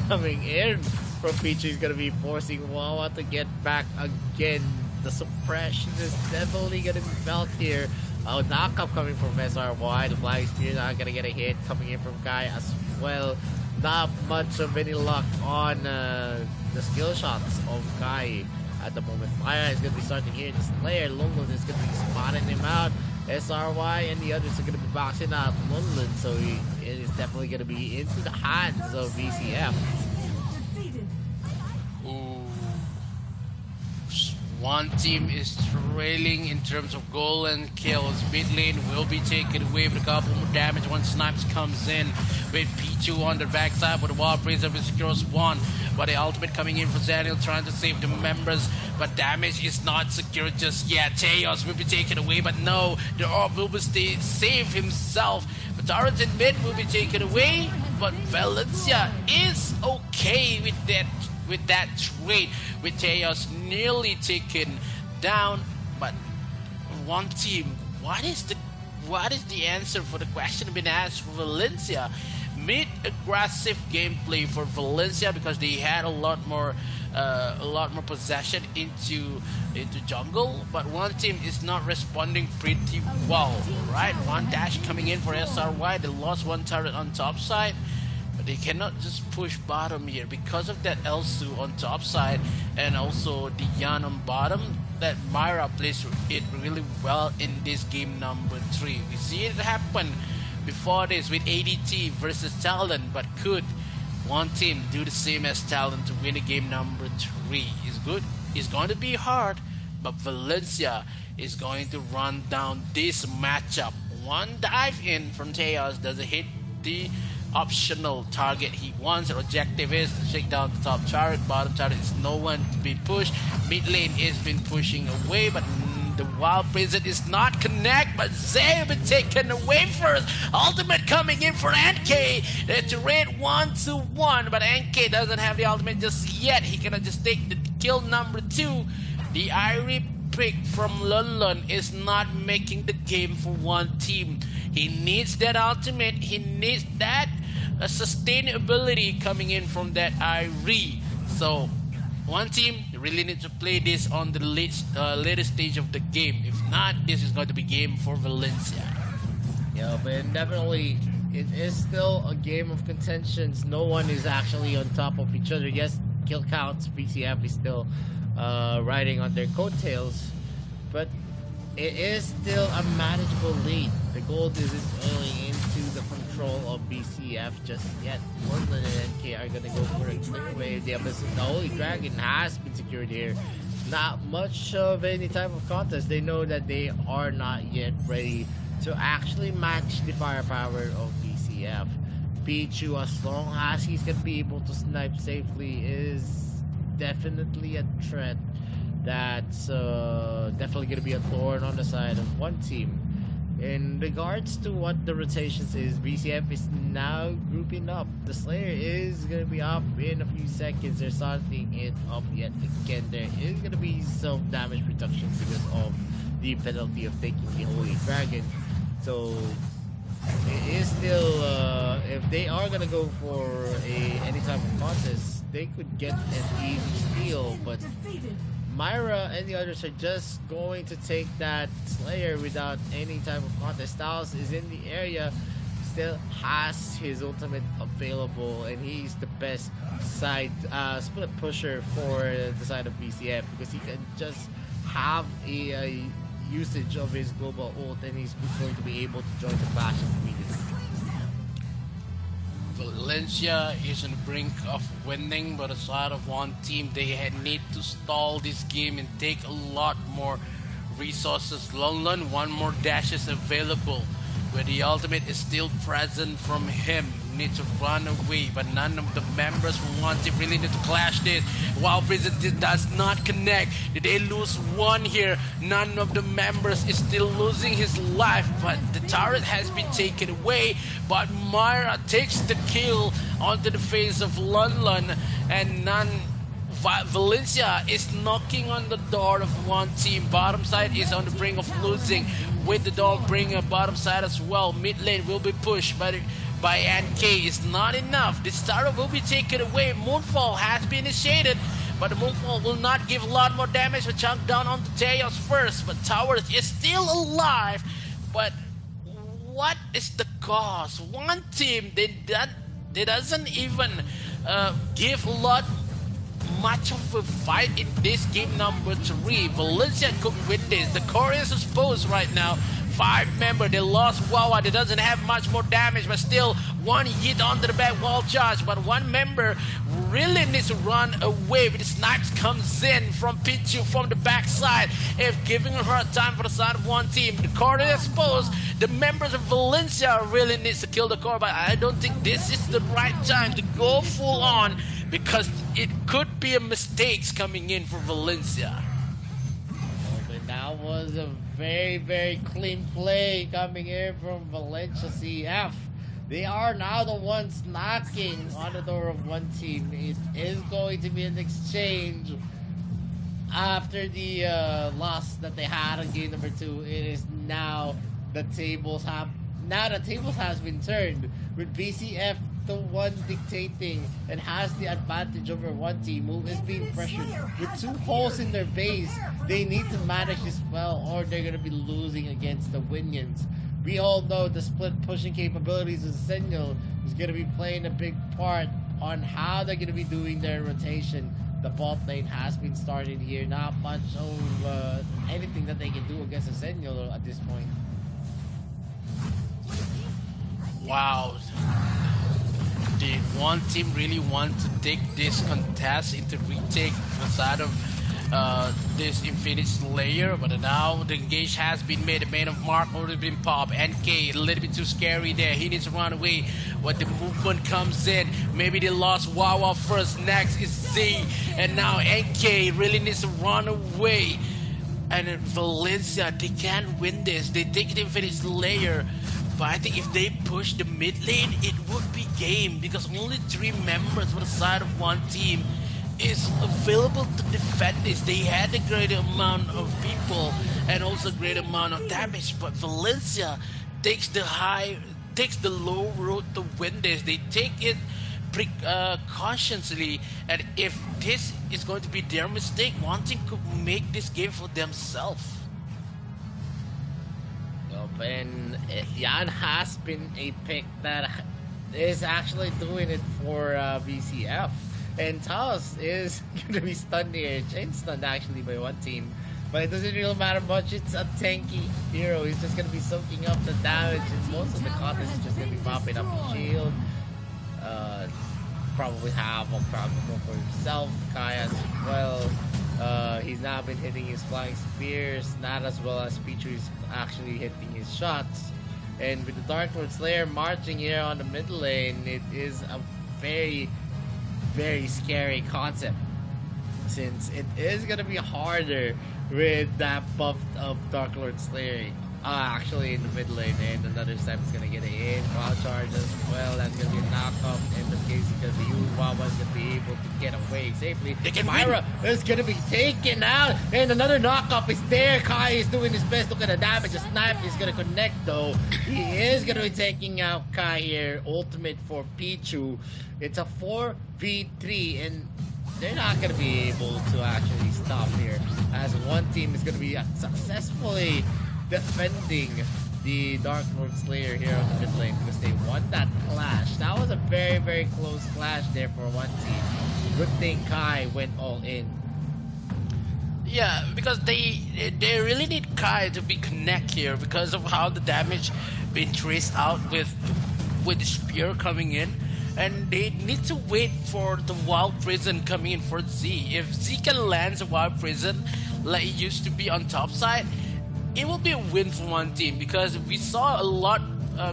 coming in from Peachy is going to be forcing Wawa to get back again. The suppression is definitely going to be felt here. Knockup coming from SRY. The Flying Spear not going to get a hit coming in from Kai as well. Not much of any luck on the skill shots of Kai at the moment. Maya is going to be starting here. The Slayer, Lunlun is going to be spotting him out. SRY and the others are going to be boxing out Lunlun, so it is definitely going to be into the hands of VCF. One team is trailing in terms of goal and kills. Mid lane will be taken away with a couple more damage once Snipes comes in with P2 on the backside, but the Wild Praiser will secure spawn. But the ultimate coming in for Zaniel trying to save the members, but damage is not secured just yet. Chaos will be taken away, but no, the Orb will be save himself. But turrets in mid will be taken away, but Valencia is okay with that trade, with Chaos nearly taken down. But one team, what is the answer for the question being asked for Valencia? Mid-aggressive gameplay for Valencia because they had a lot more possession into jungle, but one team is not responding pretty well, right? One dash coming in for SRY. They lost one turret on top side, but they cannot just push bottom here because of that Elsu on top side and also the Yan on bottom. That Myra plays it really well in this game number 3. We see it happen before this with ADT versus Talon, but could one team do the same as Talon to win a game number 3? Is good. It's going to be hard, but Valencia is going to run down this matchup. One dive in from Teos doesn't hit the optional target he wants. The objective is to shake down the top turret. Bottom turret is no one to be pushed. Mid lane is been pushing away, but the Wild Prison is not connect, but Zay been taken away first. Ultimate coming in for NK to raid 1-1, but NK doesn't have the ultimate just yet. He cannot just take the kill number 2. The Irie pick from London is not making the game for one team. He needs that ultimate. He needs that sustainability coming in from that Irie. So one team really needs to play this on the latest stage of the game. If not, this is going to be game for Valencia. Yeah, but definitely it is still a game of contentions. No one is actually on top of each other. Yes, kill counts, BCF is still riding on their coattails, but it is still a manageable lead. The gold isn't really into the control of BCF just yet. Portland and NK are gonna go for a clear wave. The Holy Dragon has been secured here. Not much of any type of contest. They know that they are not yet ready to actually match the firepower of BCF. Pichu, as long as he's gonna be able to snipe safely, is definitely a threat. That's definitely going to be a thorn on the side of one team. In regards to what the rotations is, BCF is now grouping up. The Slayer is going to be up in a few seconds. They're starting it up yet again. There is going to be some damage reduction because of the penalty of taking the Holy Dragon. So it is still, if they are going to go for any type of contest, they could get an easy steal, but Myra and the others are just going to take that Slayer without any type of contest. Styles is in the area, still has his ultimate available, and he's the best side split pusher for the side of BCF because he can just have a usage of his global ult, and he's going to be able to join the bash immediately. Valencia is on the brink of winning, but aside of one team, they need to stall this game and take a lot more resources. Longlan, one more dash is available, where the ultimate is still present from him. Need to run away, but none of the members who want it really need to clash this. While Prison does not connect, did they lose one here? None of the members is still losing his life, but the turret has been taken away. But Myra takes the kill onto the face of London, and Valencia is knocking on the door of one team. Bottom side is on the brink of losing, with the Dawnbringer bottom side as well. Mid lane will be pushed by NK. Is not enough. The starter will be taken away. Moonfall has been initiated, but the Moonfall will not give a lot more damage. To chunk down onto Teos first, but Towers is still alive. But what is the cause? One team, they doesn't even give a lot much of a fight in this game number 3. Valencia could win this. The core is exposed right now 5 member. They lost Wawa. They doesn't have much more damage, but still one hit onto the back wall charge. But one member really needs to run away with the snipes comes in from Pichu from the backside. If giving her a hard time for the side of one team, the core is exposed. The members of Valencia really needs to kill the core, but I don't think this is the right time to go full on because it could be a mistakes coming in for Valencia. But that was a very, very clean play coming in from Valencia CF. They are now the ones knocking on the door of one team. It is going to be an exchange after the loss that they had on game number 2. It is now the tables has been turned with BCF the one dictating and has the advantage over one team who is being pressured with 2 holes in their base. They need to manage this well or they're gonna be losing against the Winions. We all know the split pushing capabilities of Senyo is going to be playing a big part on how they're going to be doing their rotation. The bot lane has been started here. Not much of anything that they can do against the Senyo at this point. Wow. Did one team really want to take this contest into retake the side of this Infinite Slayer, but now the engage has been made. The man of mark already been popped. NK a little bit too scary there. He needs to run away when the movement comes in. Maybe they lost Wawa first. Next is Z, and now NK really needs to run away. And in Valencia, they can't win this. They take the Infinite Slayer, but I think if they push the mid lane, it would be game because only 3 members for the side of one team is available to defend this. They had a great amount of people and also a great amount of damage, but Valencia takes the low road to win this. They take it cautiously, and if this is going to be their mistake, one team could make this game for themselves. And Jan has been a pick that is actually doing it for VCF. And Taos is going to be stunned here. Chain stunned actually by one team. But it doesn't really matter much. It's a tanky hero. He's just going to be soaking up the damage. And most of the content is just going to be popping up the shield. Probably have a problem for himself. Kaya as well. He's now been hitting his flying spears. Not as well as Pichu is actually hitting his shots. And with the Dark Lord Slayer marching here on the mid lane, it is a very scary concept since it is gonna be harder with that buffed up Dark Lord Slayer actually in the mid lane, and another step is gonna get it in. Cloud charge as well. That's gonna be a knockup in this case because the Wawa is gonna be able to get away safely. Myra is gonna be taken out, and another knockup is there. Kai is doing his best. Look at the damage. The snipe is gonna connect though. He is gonna be taking out Kai here. Ultimate for Pichu. It's a 4v3, and they're not gonna be able to actually stop here, as one team is gonna be successfully defending the Dark Lord Slayer here on the mid lane because they won that clash. That was a very close clash there for one team. Good thing Kai went all in. Yeah, because they really need Kai to be connect here because of how the damage been traced out with the spear coming in. And they need to wait for the Wild Prison coming in for Z. If Z can land a Wild Prison like it used to be on top side, it will be a win for one team because we saw a lot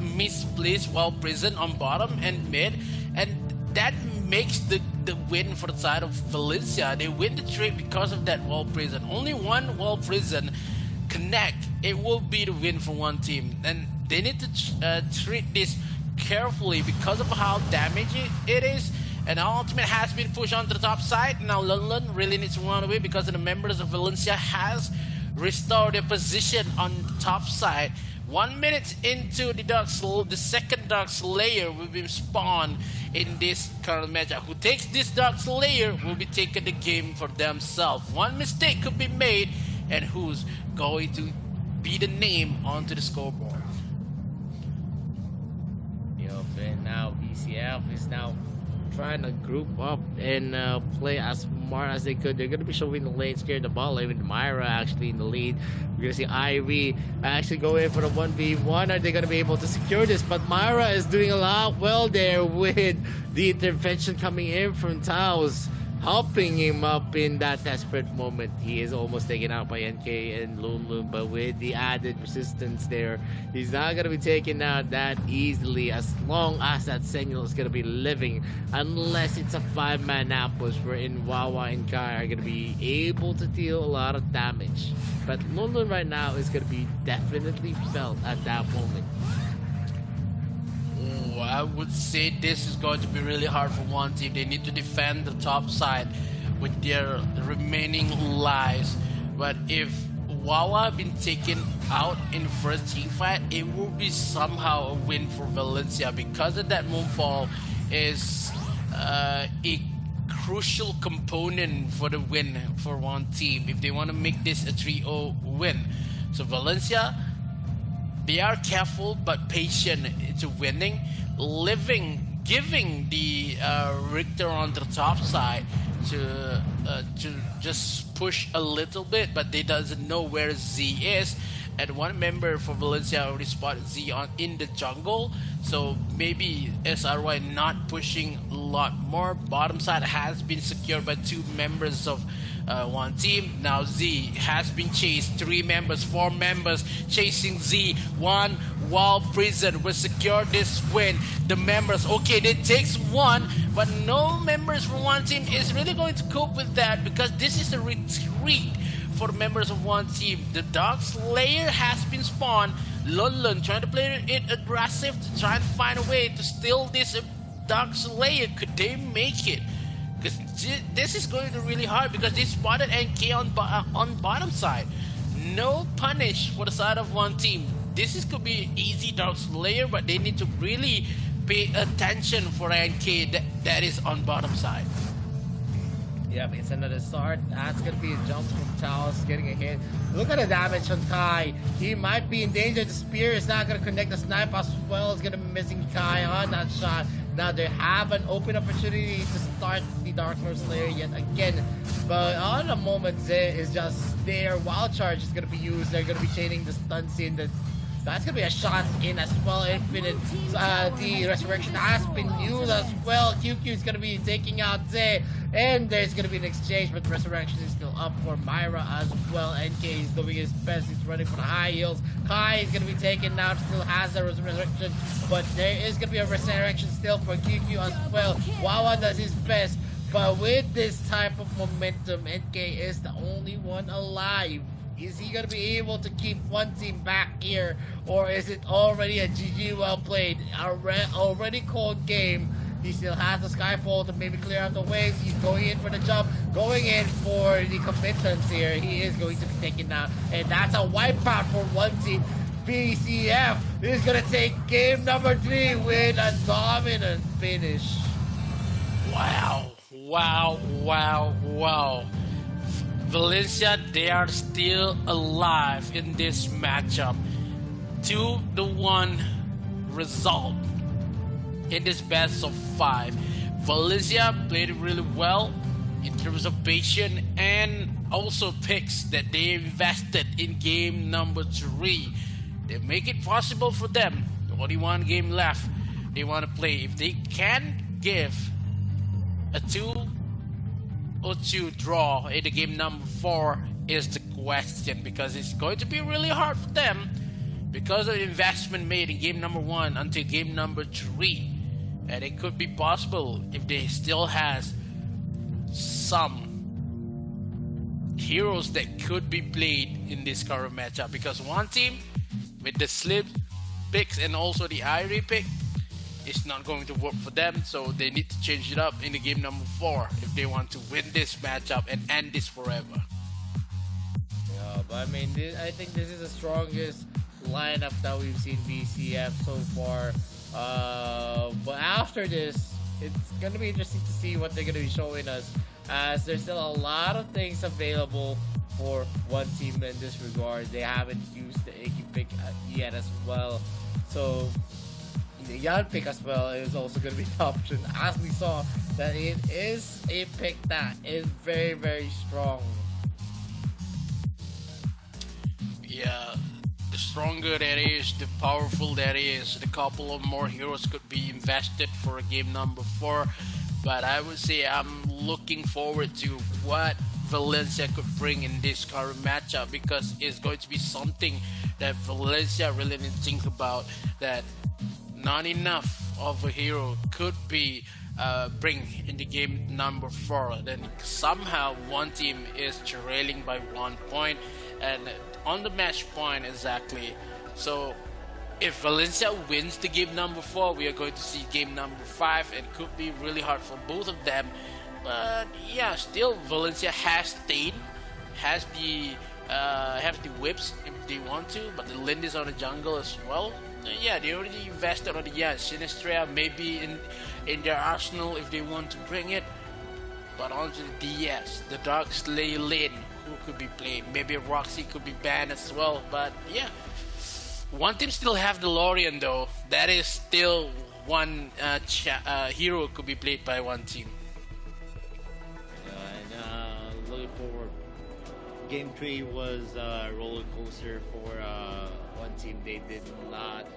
misplaced Wild Prison on bottom and mid, and that makes the win for the side of Valencia. They win the trade because of that Wild Prison. Only one Wild Prison connect, it will be the win for one team, and they need to treat this carefully because of how damaging it is. And our ultimate has been pushed onto the top side. Now London really needs to run away because the members of Valencia has restored their position on the top side. 1 minute into the second Dark Slayer will be spawned in this current matchup. Who takes this Dark Slayer will be taking the game for themselves. One mistake could be made, and who's going to be the name onto the scoreboard. And now VCF is now trying to group up and play as smart as they could. They're going to be showing the lane, scaring the ball. Even Myra actually in the lead. We're going to see Ivy actually go in for the 1v1. Are they going to be able to secure this? But Myra is doing a lot well there with the intervention coming in from Taos, helping him up in that desperate moment. He is almost taken out by NK and Lulu, but with the added resistance there, he's not going to be taken out that easily as long as that Sentinel is going to be living, unless it's a 5-man ambush wherein Wawa and Kai are going to be able to deal a lot of damage. But Lulu right now is going to be definitely felt at that moment. I would say this is going to be really hard for one team. They need to defend the top side with their remaining lives. But if Wawa been taken out in first team fight, it will be somehow a win for Valencia because of that moonfall is a crucial component for the win for one team if they want to make this a 3-0 win. So Valencia, they are careful but patient into winning, giving the Richter on the top side to just push a little bit, but they doesn't know where Z is. And one member for Valencia already spotted Z in the jungle, so maybe SRY not pushing a lot more. Bottom side has been secured by 2 members of one team. Now Z has been chased, 3 members, 4 members chasing Z. One wall prison will secure this win. The members, okay, it takes 1, but no members from one team is really going to cope with that because this is a retreat for the members of one team. The Dark Slayer has been spawned. London trying to play it aggressive to try and find a way to steal this Dark Slayer. Could they make it? Because this is going to be really hard because they spotted NK on bottom side. No punish for the side of one team. This could be easy Dark Slayer, but they need to really pay attention for NK that is on bottom side. Yep, it's another start. That's going to be a jump from Taos, getting a hit. Look at the damage on Kai. He might be in danger. The spear is not going to connect. The snipe as well is going to be missing Kai on that shot. Now they have an open opportunity to start the Dark Lord Slayer yet again. But on the moment, Zay is just there. Wild Charge is going to be used. They're going to be chaining the stun scene. That's going to be a shot in as well. Infinite. The Resurrection has been used as well. QQ is going to be taking out Zay. And there's going to be an exchange, but Resurrection is still up for Myra as well. NK is doing his best. He's running for the high heels. Kai is going to be taken out. Still has the Resurrection. But there is going to be a Resurrection still for QQ as well. Wawa does his best. But with this type of momentum, NK is the only one alive. Is he going to be able to keep one team back here? Or is it already a GG well played? Already cold game. He still has the Skyfall to maybe clear out the waves. He's going in for the jump, going in for the commitments here. He is going to be taken out. And that's a wipeout for one team. BCF is going to take game number 3 with a dominant finish. Wow. Valencia, they are still alive in this matchup. 2-1 result in this best of 5. Valencia played really well in terms of patience and also picks that they invested in game number 3. They make it possible for them. Only one game left they want to play. If they can give a 2-2 draw in the game number 4 is the question, because it's going to be really hard for them because of the investment made in game number 1 until game number 3. And it could be possible if they still has some heroes that could be played in this current matchup, because one team with the slip picks and also the Irie pick, it's not going to work for them, so they need to change it up in the game number 4 if they want to win this matchup and end this forever. Yeah, but I mean, I think this is the strongest lineup that we've seen VCF so far. But after this, it's gonna be interesting to see what they're gonna be showing us, as there's still a lot of things available for one team in this regard. They haven't used the Iggy pick yet as well, so the Yan pick as well is also going to be the option, as we saw that it is a pick that is very, very strong. Yeah, the stronger that is, the powerful that is, the couple of more heroes could be invested for game number 4. But I would say I'm looking forward to what Valencia could bring in this current matchup, because it's going to be something that Valencia really need to think about, that not enough of a hero could be bring in the game number 4. Then somehow one team is trailing by 1 point and on the match point exactly. So if Valencia wins the game number 4, we are going to see game number 5, and could be really hard for both of them. But yeah, still Valencia has stayed, has the whips if they want to, but the Lind is on the jungle as well. Yeah, they already invested on the Sinistrea maybe in their arsenal if they want to bring it. But on to the DS, the Dark Slayer Lane, who could be played. Maybe Roxy could be banned as well. But yeah, one team still have the Lorian though. That is still one hero could be played by one team. And looking forward. Game 3 was a roller coaster for one team. They did not.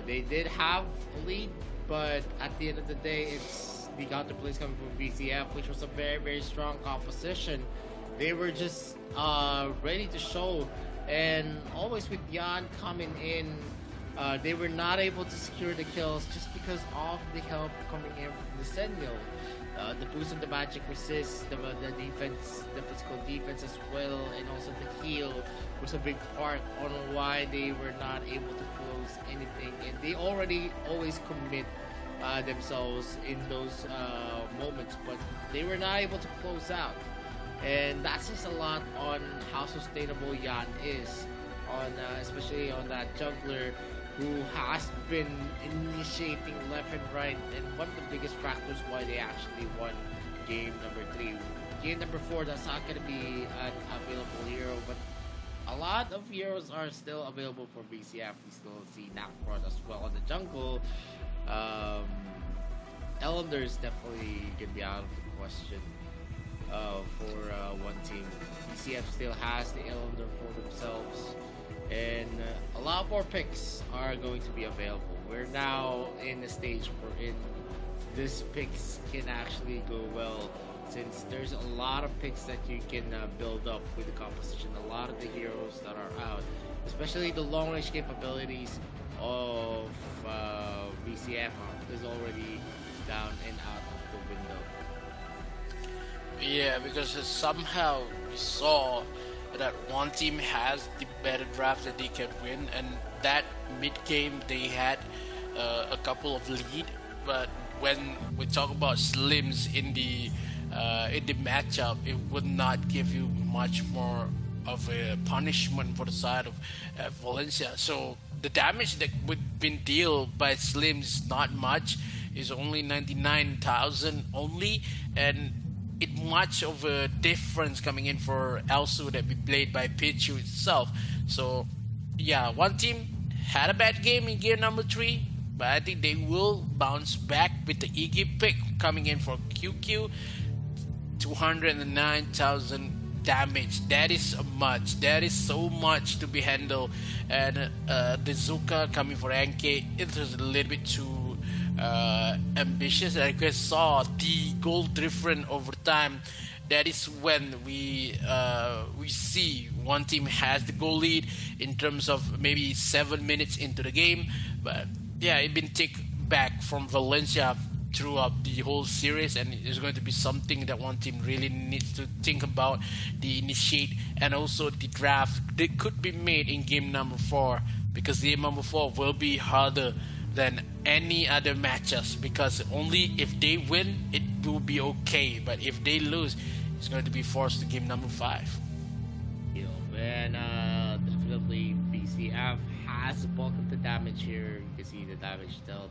They did have a lead, but at the end of the day, it's the counterplays coming from VCF, which was a very, very strong composition. They were just ready to show, and always with Yan coming in, they were not able to secure the kills just because of the help coming in from the Sentinel. The boost of the magic resist, the defense, the physical defense as well, and also the heal was a big part on why they were not able to close anything. And they already always commit themselves in those moments, but they were not able to close out. And that says a lot on how sustainable Yan is, on especially on that jungler who has been initiating left and right, and one of the biggest factors why they actually won game number 3. Game number 4, that's not going to be an available hero, but a lot of heroes are still available for BCF. We still see Nakprod as well on the jungle. Elender is definitely going to be out of the question for one team. BCF still has the Elender for themselves, and a lot more picks are going to be available. We're now in a stage wherein this picks can actually go well, since there's a lot of picks that you can build up with the composition. A lot of the heroes that are out, especially the long range capabilities of VCF, is already down and out of the window. Yeah, because somehow we saw that one team has the better draft that they can win, and that mid game they had a couple of lead. But when we talk about Slims in the matchup, it would not give you much more of a punishment for the side of Valencia. So the damage that would been dealt by Slims is not much. It's only 99,000 only, and it much of a difference coming in for Elsu that be played by Pichu itself. So yeah, one team had a bad game in game number 3, but I think they will bounce back with the Iggy pick coming in for QQ. 209,000 damage. That is much. That is so much to be handled. And the Zuka coming for NK, it was a little bit too ambitious. I guess saw the goal difference over time. That is when we see one team has the goal lead in terms of maybe 7 minutes into the game. But yeah, it been taken back from Valencia throughout the whole series, and it's going to be something that one team really needs to think about. The initiate and also the draft they could be made in game number 4, because game number 4 will be harder than any other matches, because only if they win it will be okay, but if they lose it's going to be forced to game number 5. And definitely BCF has the bulk of the damage here. You can see the damage dealt.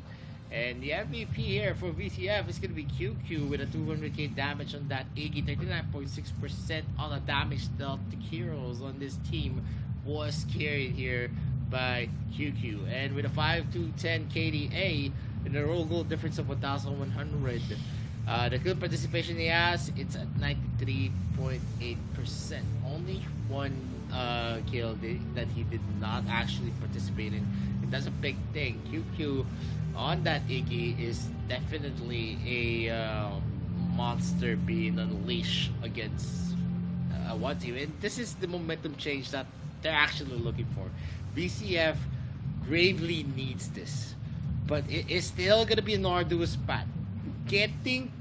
And the MVP here for VCF is going to be QQ with a 200k damage on that Iggy. 39.6% on the damage dealt. The heroes on this team was carried here by QQ. And with a 5-2-10 KDA and a roll goal difference of 1,100, the kill participation he has, it's at 93.8%. Only one kill that he did not actually participate in. And that's a big thing. QQ on that Iggy is definitely a monster being unleashed against one team. And this is the momentum change that they're actually looking for. BCF gravely needs this, but it is still going to be an arduous path. Getting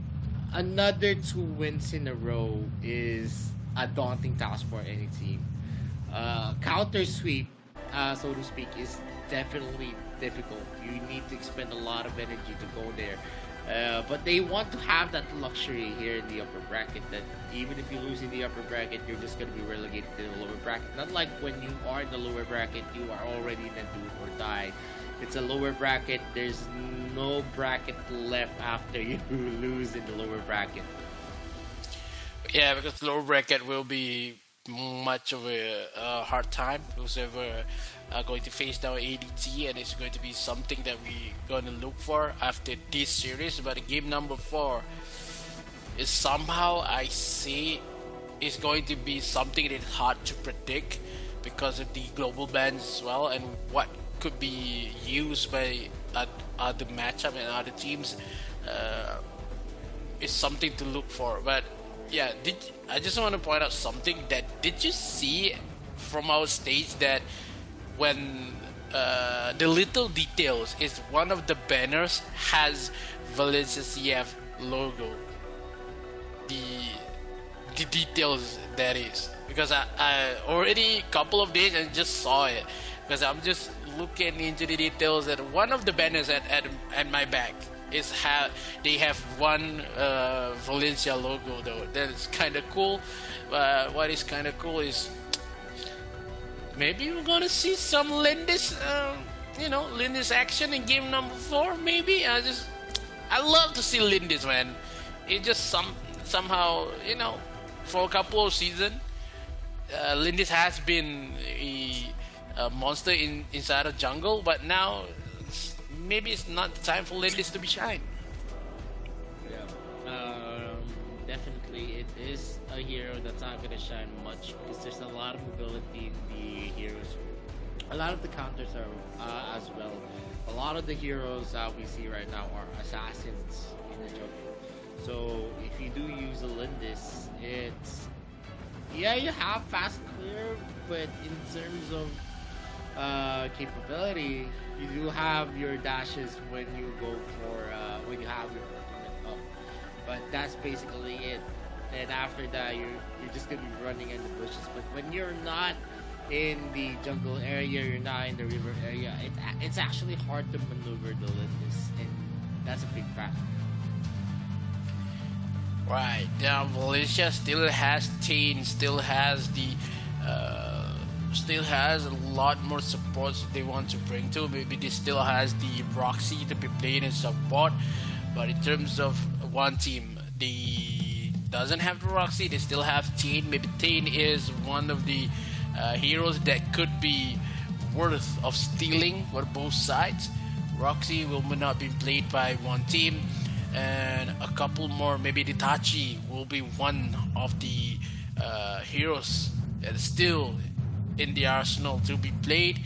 another 2 wins in a row is a daunting task for any team. Counter sweep, so to speak, is definitely difficult. You need to expend a lot of energy to go there. But they want to have that luxury here in the upper bracket, that even if you lose in the upper bracket, you're just going to be relegated to the lower bracket. Not like when you are in the lower bracket, you are already in a do it or die. It's a lower bracket. There's no bracket left after you lose in the lower bracket. Yeah, because lower bracket will be much of a hard time. Whoever are going to face down ADT, and it's going to be something that we're going to look for after this series. But game number 4 is somehow, I see, is going to be something that's hard to predict because of the global bans as well, and what could be used by other matchup and other teams is something to look for. But yeah, I just want to point out something. That did you see from our stage that when the little details is one of the banners has Valencia CF logo, the details that is, because I already a couple of days and just saw it, because I'm just looking into the details that one of the banners at my back is they have one Valencia logo though. That is kind of cool. What is kind of cool is maybe we're gonna see some Lindis, Lindis action in game number 4. Maybe I love to see Lindis, man. It just somehow, for a couple of seasons, Lindis has been a monster inside of jungle, but now maybe it's not the time for Lindis to be shine. Yeah, definitely it is a hero that's not gonna shine much because there's a lot of mobility in the heroes. A lot of the counters are as well. A lot of the heroes we see right now are assassins in the jungle. So if you do use a Lindis, you have fast clear, but in terms of capability, you do have your dashes when you go for when you have your ultimate up. But that's basically it. And after that, you're just gonna be running in the bushes. But when you're not in the jungle area, you're not in the river area, it's actually hard to maneuver the Lindis, and that's a big factor. Right. Now Valencia still has Tain, still has a lot more supports they want to bring to. Maybe they still has the Roxy to be playing in support, but in terms of one team, they doesn't have the Roxy. They still have Tain. Maybe Tain is one of the heroes that could be worth of stealing for both sides. Roxy will not be played by one team, and a couple more. Maybe Itachi will be one of the heroes that is still in the arsenal to be played.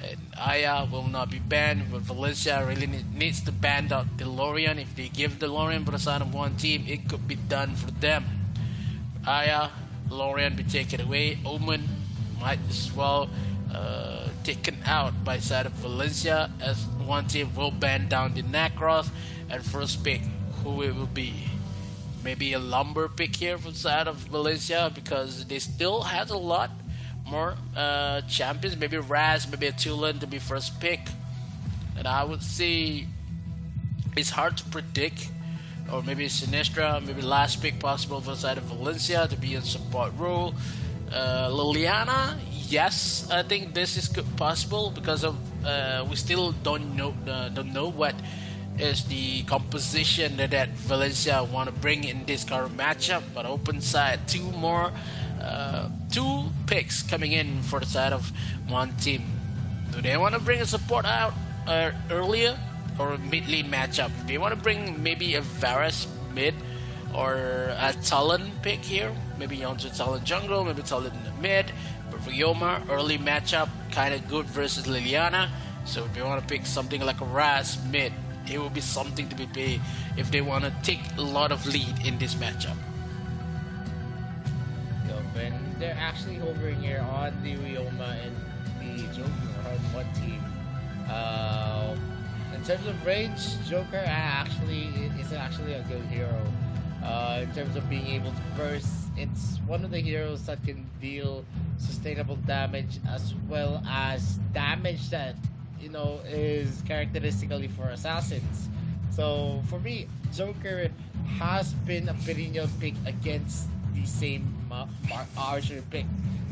And Aya will not be banned, but Valencia really needs to ban out DeLorean. If they give DeLorean Brasan of one team, it could be done for them. Aya, DeLorean be taken away. Omen might as well taken out by side of Valencia, as one team will ban down the Necros. And first pick, who it will be? Maybe a Lumber pick here from side of Valencia, because they still has a lot more champions. Maybe Raz, maybe a Tulan to be first pick. And I would say it's hard to predict. Or maybe Sinistra, maybe last pick possible for the side of Valencia to be in support role. Liliana, yes, I think this is possible because of we still don't know what is the composition that Valencia want to bring in this current matchup. But open side, two picks coming in for the side of one team. Do they want to bring a support out earlier or mid lane matchup? Do they want to bring maybe a Varus mid or a Talon pick here? Maybe onto Talon jungle, maybe Talon mid. But Ryoma early matchup kind of good versus Liliana. So if they want to pick something like a Raz mid, it will be something to be paid if they want to take a lot of lead in this matchup. And they're actually hovering here on the Ryoma and the Joker on one team. In terms of range, Joker is actually a good hero. In terms of being able to burst, it's one of the heroes that can deal sustainable damage as well as damage that is characteristically for assassins. So for me, Joker has been a perennial pick against the same archer pick,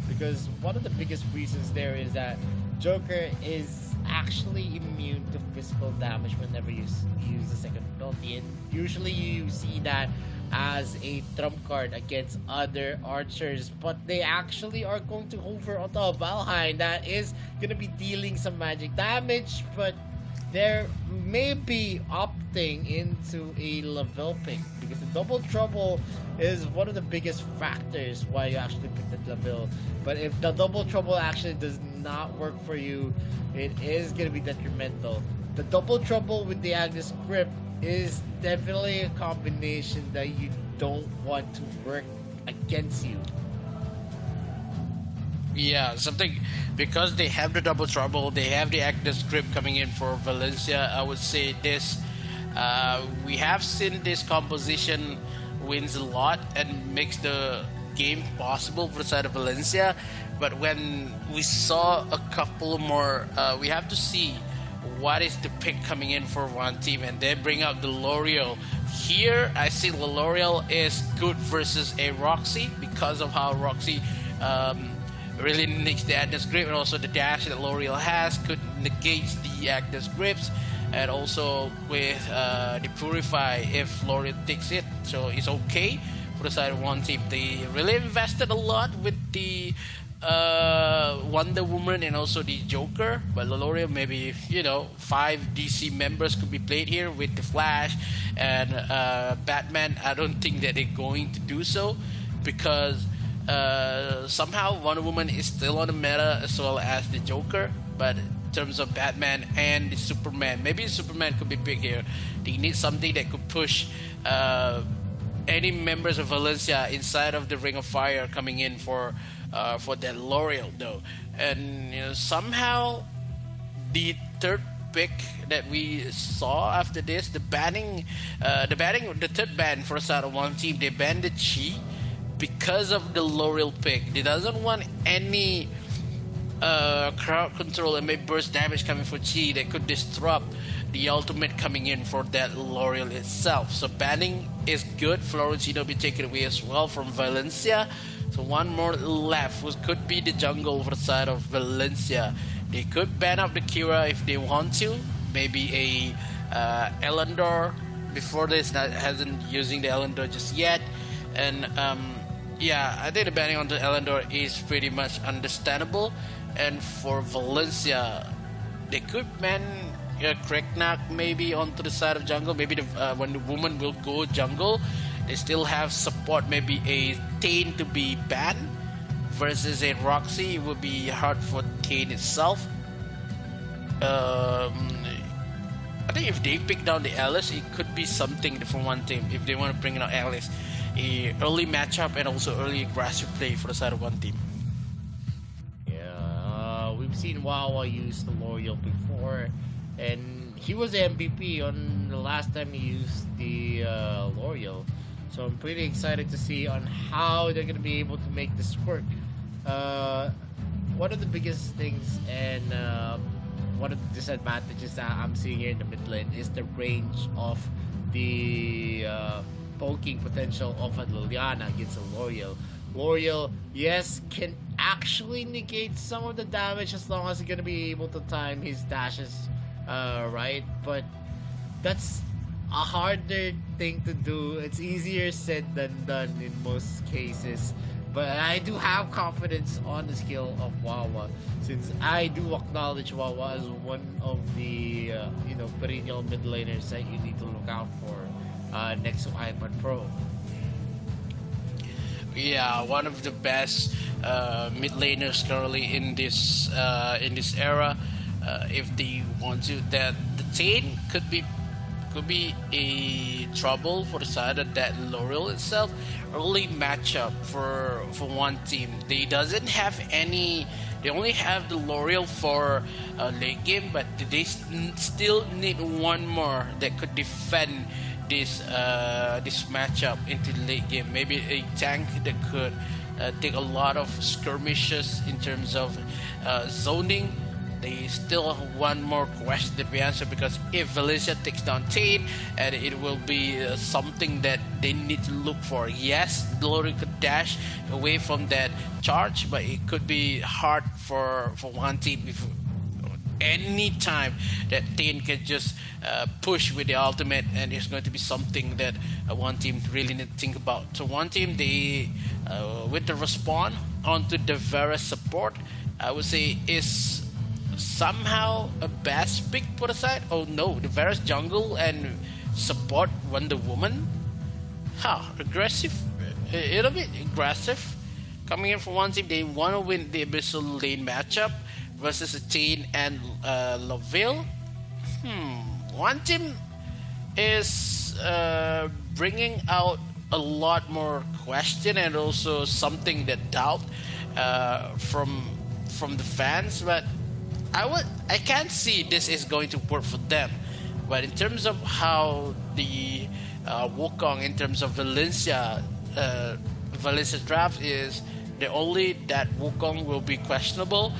because one of the biggest reasons there is that Joker is actually immune to physical damage whenever you use the second ability, and usually you see that as a trump card against other archers, but they actually are going to hover onto a Valheim that is going to be dealing some magic damage, but they're maybe opting into a level pick, because the double trouble is one of the biggest factors why you actually pick that level. But if the double trouble actually does not work for you, it is going to be detrimental. The double trouble with the Agnes grip is definitely a combination that you don't want to work against you. Yeah, something, because they have the double trouble, they have the Agnes grip coming in for Valencia. I would say this, we have seen this composition wins a lot and makes the game possible for the side of Valencia. But when we saw a couple more, we have to see what is the pick coming in for one team, and they bring out the L'Oreal. Here, I see the L'Oreal is good versus a Roxy because of how Roxy really negates the Agnes grip, and also the dash that L'Oreal has could negate the Agnes grips, and also with the Purify if L'Oreal takes it, so it's okay for the side of one team. They really invested a lot with the Wonder Woman and also the Joker, but L'Oreal maybe 5 DC members could be played here with the Flash and Batman. I don't think that they're going to do so, because somehow Wonder Woman is still on the meta as well as the Joker. But in terms of Batman and the Superman, maybe Superman could be big here. They need something that could push any members of Valencia inside of the Ring of Fire coming in for that L'Oreal though. And somehow the third pick that we saw after this, the third ban for a side of one team, they banned the Chi because of the L'Oreal pick. They doesn't want any crowd control and maybe burst damage coming for Chi that could disrupt the ultimate coming in for that L'Oreal itself. So banning is good. Florentino will be taken away as well from Valencia. So one more left, which could be the jungle for the side of Valencia. They could ban out the Kira if they want to. Maybe a Elendor before this, that hasn't using the Elendor just yet. And yeah, I think the banning on the Elendor is pretty much understandable. And for Valencia, they could ban Kreknak maybe onto the side of jungle. Maybe when the woman will go jungle, they still have support. Maybe a Tain to be banned versus a Roxy. It would be hard for Tain itself. I think if they pick down the Alice, it could be something for one team. If they want to bring out Alice, a early matchup and also early aggressive play for the side of one team. Yeah, we've seen Wawa use the L'Oreal before, and he was the MVP on the last time he used the L'Oreal. So I'm pretty excited to see on how they're going to be able to make this work. One of the biggest things and one of the disadvantages that I'm seeing here in the mid lane is the range of the poking potential of a Liliana against a L'Oreal. L'Oreal, yes, can actually negate some of the damage as long as he's going to be able to time his dashes right, but that's a harder thing to do. It's easier said than done in most cases, But I do have confidence on the skill of Wawa, since I do acknowledge Wawa as one of the perennial mid laners that you need to look out for next to iPad Pro. Yeah, one of the best mid laners currently in this era. If they want to, that the Tain could be a trouble for the side of that L'Oreal itself. Early matchup for one team. They doesn't have any. They only have the L'Oreal for late game, but they still need one more that could defend this matchup into the late game. Maybe a tank that could take a lot of skirmishes in terms of zoning. They still have one more question to be answered, because if Valencia takes down Tain, and it will be something that they need to look for. Yes, Glory could dash away from that charge, but it could be hard for one team if any time that Tain can just push with the ultimate, and it's going to be something that one team really need to think about. So one team, they with the respawn onto the Varus support, I would say is somehow a best pick for the side. Oh no, the Varus jungle and support Wonder Woman. Aggressive, a little bit aggressive. Coming in for one team, they want to win the Abyssal lane matchup versus Tain and Laville. One team is bringing out a lot more question and also something that doubt from the fans, but I can't see this is going to work for them. But in terms of how the Wukong, in terms of Valencia's draft is, the only that Wukong will be questionable.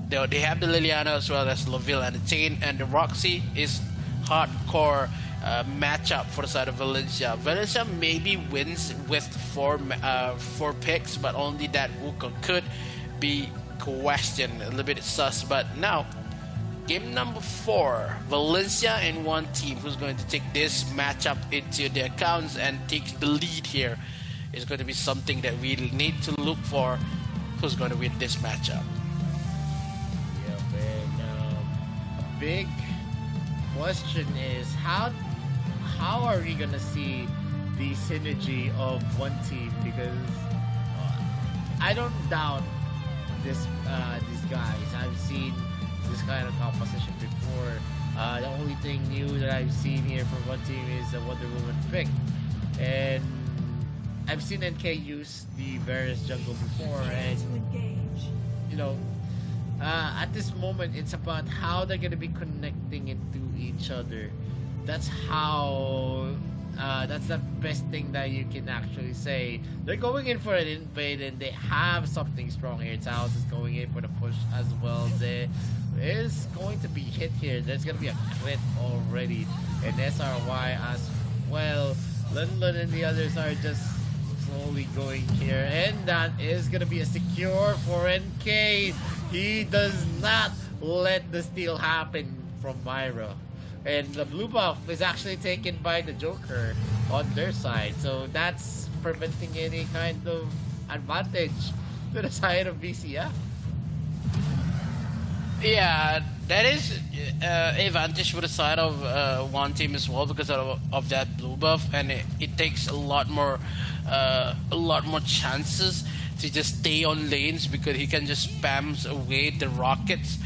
They have the Liliana as well as Laville and the Tain, and the Roxy is hardcore matchup for the side of Valencia. Valencia maybe wins with four picks, but only that Wukong could be questioned, a little bit sus. But now, game number 4, Valencia and one team who's going to take this matchup into their accounts and take the lead here is going to be something that we need to look for. Who's going to win this matchup? Yeah, man. A big question is how are we gonna see the synergy of one team? Because I don't doubt these guys. I've seen this kind of composition before. The only thing new that I've seen here from one team is the Wonder Woman pick, and I've seen NK use the various jungle before, and at this moment it's about how they're gonna be connecting it to each other. That's how that's the best thing that you can actually say. They're going in for an invade and they have something strong here. Taos is going in for the push as well. There is going to be hit here. There's going to be a crit already. And SRY as well. London and the others are just slowly going here. And that is going to be a secure for NK. He does not let the steal happen from Myra. And the blue buff is actually taken by the Joker on their side. So that's preventing any kind of advantage to the side of BCF. Yeah, that is advantage for the side of one team as well, because of that blue buff, and it takes a lot more chances to just stay on lanes, because he can just spam away the rockets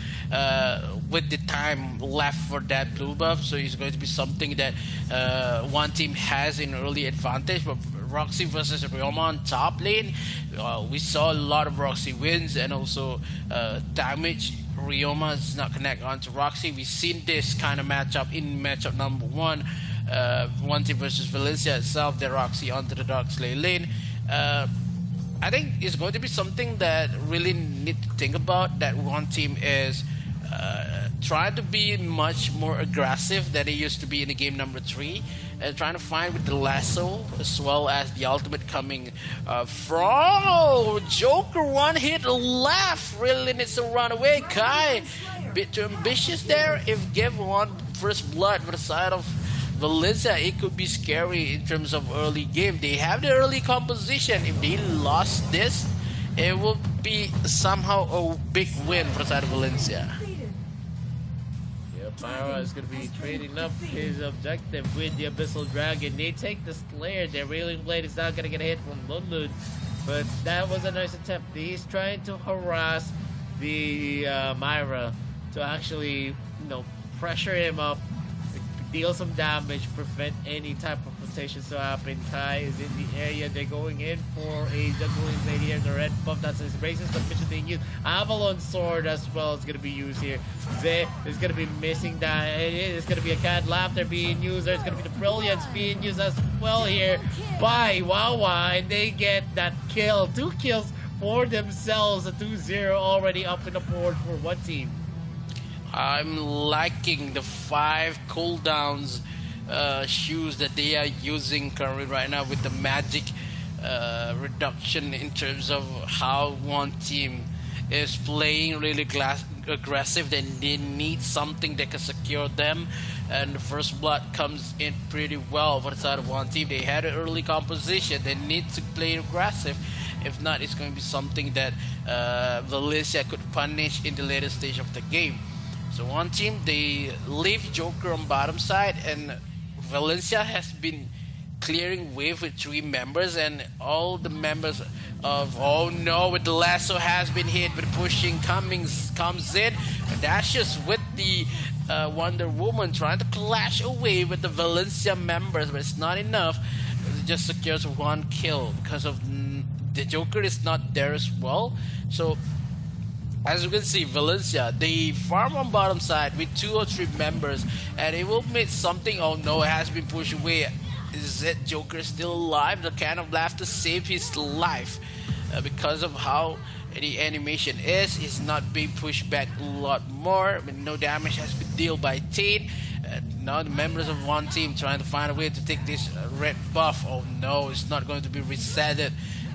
with the time left for that blue buff. So it's going to be something that one team has in early advantage. But Roxy versus Ryoma on top lane, we saw a lot of Roxy wins and also damage. Ryoma does not connect onto Roxy. We've seen this kind of matchup in matchup number 1. One team versus Valencia itself, the Roxy onto the Dark Slayer lane. I think it's going to be something that really need to think about, that one team is trying to be much more aggressive than it used to be in the game number 3, and trying to find with the lasso as well as the ultimate coming from Joker. One hit left, really needs to run away. Kai, bit too ambitious there. If give one first blood for the side of Valencia, it could be scary in terms of early game. They have the early composition. If they lost this, it will be somehow a big win for the side of Valencia. Yep, Myra is going to be trading up his objective with the Abyssal Dragon. They take the Slayer. Their Railing Blade is not going to get a hit from Lundlund, but that was a nice attempt. He's trying to harass the Myra to actually, pressure him up, deal some damage, prevent any type of rotations to happen. Kai is in the area. They're going in for a juggling blade here. The red buff, that's his racist submission being used. Avalon Sword as well is going to be used here. Zay is going to be missing that. It's going to be a Cat Laughter being used. There's going to be the Brilliance being used as well here by Wawa, and they get that kill. 2 kills for themselves. A 2-0 already up in the board for one team. I'm liking the 5 cooldowns shoes that they are using currently right now with the magic reduction in terms of how one team is playing really aggressive. Then they need something that can secure them, and the first blood comes in pretty well for the side of one team. They had an early composition. They need to play aggressive. If not, it's going to be something that Valencia could punish in the later stage of the game. So one team, they leave Joker on bottom side, and Valencia has been clearing wave with 3 members, and all the members of, oh no, with the lasso has been hit, but pushing comes in, and dashes with the Wonder Woman trying to clash away with the Valencia members, but it's not enough. It just secures 1 kill because of the Joker is not there as well. So as you can see, Valencia, they farm on bottom side with 2 or 3 members, and it will make something. Oh no, it has been pushed away. Is it Joker still alive? The Can of Laughter saved his life because of how the animation is. It's not being pushed back a lot more, but no damage has been dealt by Tate. Now the members of one team trying to find a way to take this red buff. Oh no, it's not going to be resetted.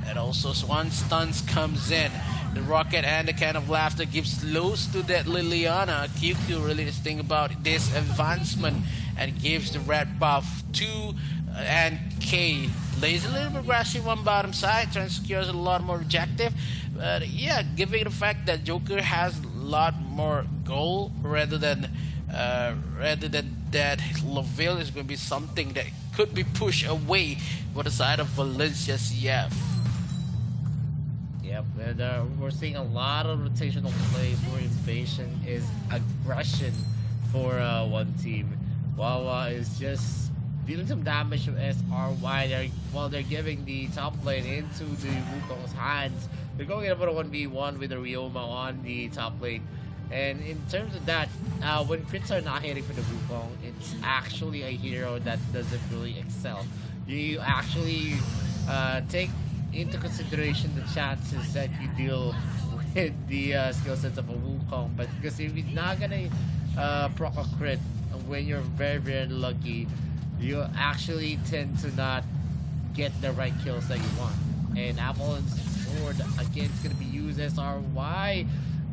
And also Swan Stuns comes in. The Rocket and the Can of Laughter gives loose to that Liliana. QQ really is thinking about this advancement and gives the red buff to and K. Lays a little bit aggressive on bottom side, trying to secure a lot more objective. But yeah, given the fact that Joker has a lot more goal rather than that, Laville is going to be something that could be pushed away for the side of Valencia CF. Yep, and we're seeing a lot of rotational plays where invasion is aggression for one team. Wawa is just dealing some damage to SRY while they're giving the top lane into the Wukong's hands. They're going in about a 1v1 with the Ryoma on the top lane. And in terms of that, when crits are not hitting for the Wukong, it's actually a hero that doesn't really excel. You actually take into consideration the chances that you deal with the skill sets of a Wukong, but because if he's not gonna proc a crit when you're very, very lucky, you actually tend to not get the right kills that you want. And Avalon's Sword again is gonna be used. SRY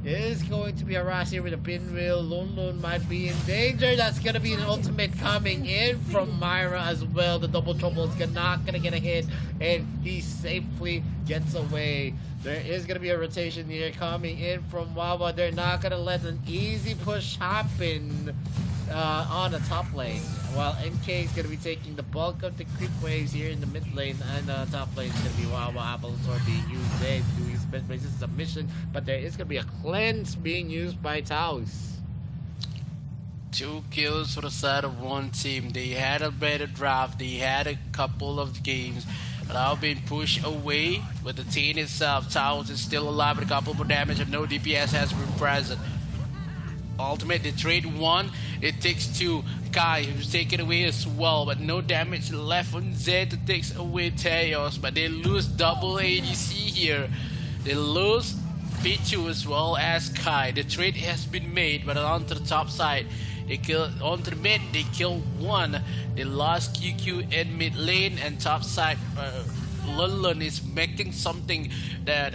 is going to be harassed here with a pinwheel. Lon Lon might be in danger. That's going to be an ultimate coming in from Myra as well. The double trouble is not going to get a hit, and he safely gets away. There is going to be a rotation here coming in from Wawa. They're not going to let an easy push happen on the top lane, while NK is going to be taking the bulk of the creep waves here in the mid lane, and top lane is going to be Wawa. Apple's Sword being used there, doing his best basis submission, but there is going to be a cleanse being used by Taos. 2 kills for the side of one team. They had a better draft. They had a couple of games, but now being pushed away with the team itself. Taos is still alive with a couple more damage, and no DPS has been present. Ultimate, they trade 1, it takes 2. Kai, who's taken away as well, but no damage left on Zed to take away Teos, but they lose double ADC here. They lose Pichu as well as Kai. The trade has been made, but onto the top side, they kill onto the mid, they kill 1. They lost QQ in mid lane, and top side, Lulun is making something that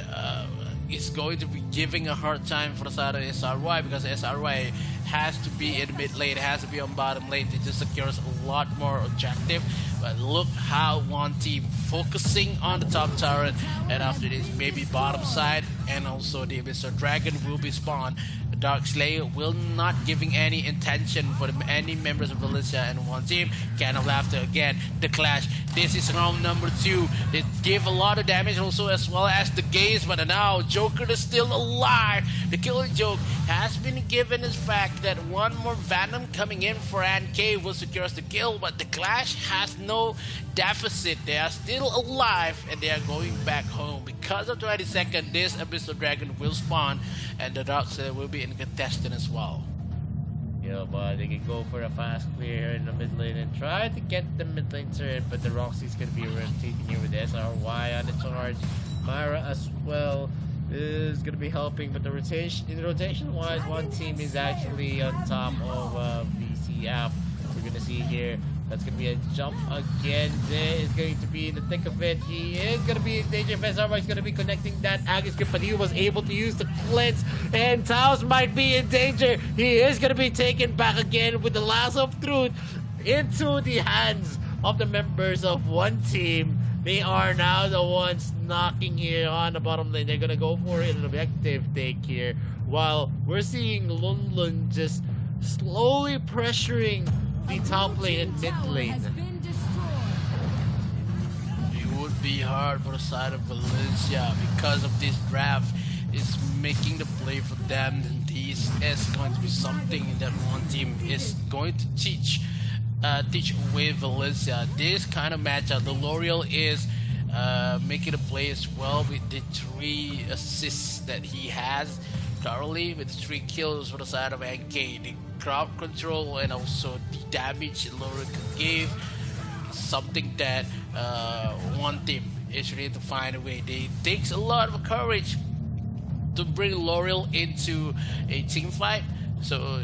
is going to be giving a hard time for the side of SRY, because SRY has to be in mid lane, it has to be on bottom lane to just secure a lot more objective. But look how one team focusing on the top turret, and after this maybe bottom side, and also the Mr. Dragon will be spawned. The Dark Slayer will not giving any intention for any members of Valencia and one team. Can of Laughter again, the clash. This is round number 2. They give a lot of damage also as well as the gaze, but now Joker is still alive. The killing joke has been given as fact that one more Venom coming in for NK will secure the kill, but the clash has no deficit. They are still alive and they are going back home. Because of 22nd, this Abyssal Dragon will spawn and the Dark Slayer will be in contestant as well. Yeah, but they can go for a fast clear here in the mid lane and try to get the mid lane turret, but the Roxy's gonna be rotating here with SRY on the charge. Myra as well is gonna be helping, but the rotation wise, one team is actually on top of VCF. We're gonna see here. That's going to be a jump again. There is going to be in the thick of it. He is going to be in danger. Vesarva is going to be connecting that Agus grip, but he was able to use the cleanse. And Taos might be in danger. He is going to be taken back again with the lasso of truth into the hands of the members of one team. They are now the ones knocking here on the bottom lane. They're going to go for an objective take here. While we're seeing Lun Lun just slowly pressuring the top lane and mid lane. It would be hard for the side of Valencia because of this draft is making the play for them, and this is going to be something that one team is going to teach away Valencia. This kind of matchup, the L'Oreal is making the play as well with the 3 assists that he has currently, with 3 kills for the side of NK. The crowd control and also the damage L'Oreal can give, something that one team is ready to find a way. It takes a lot of courage to bring L'Oreal into a team fight, so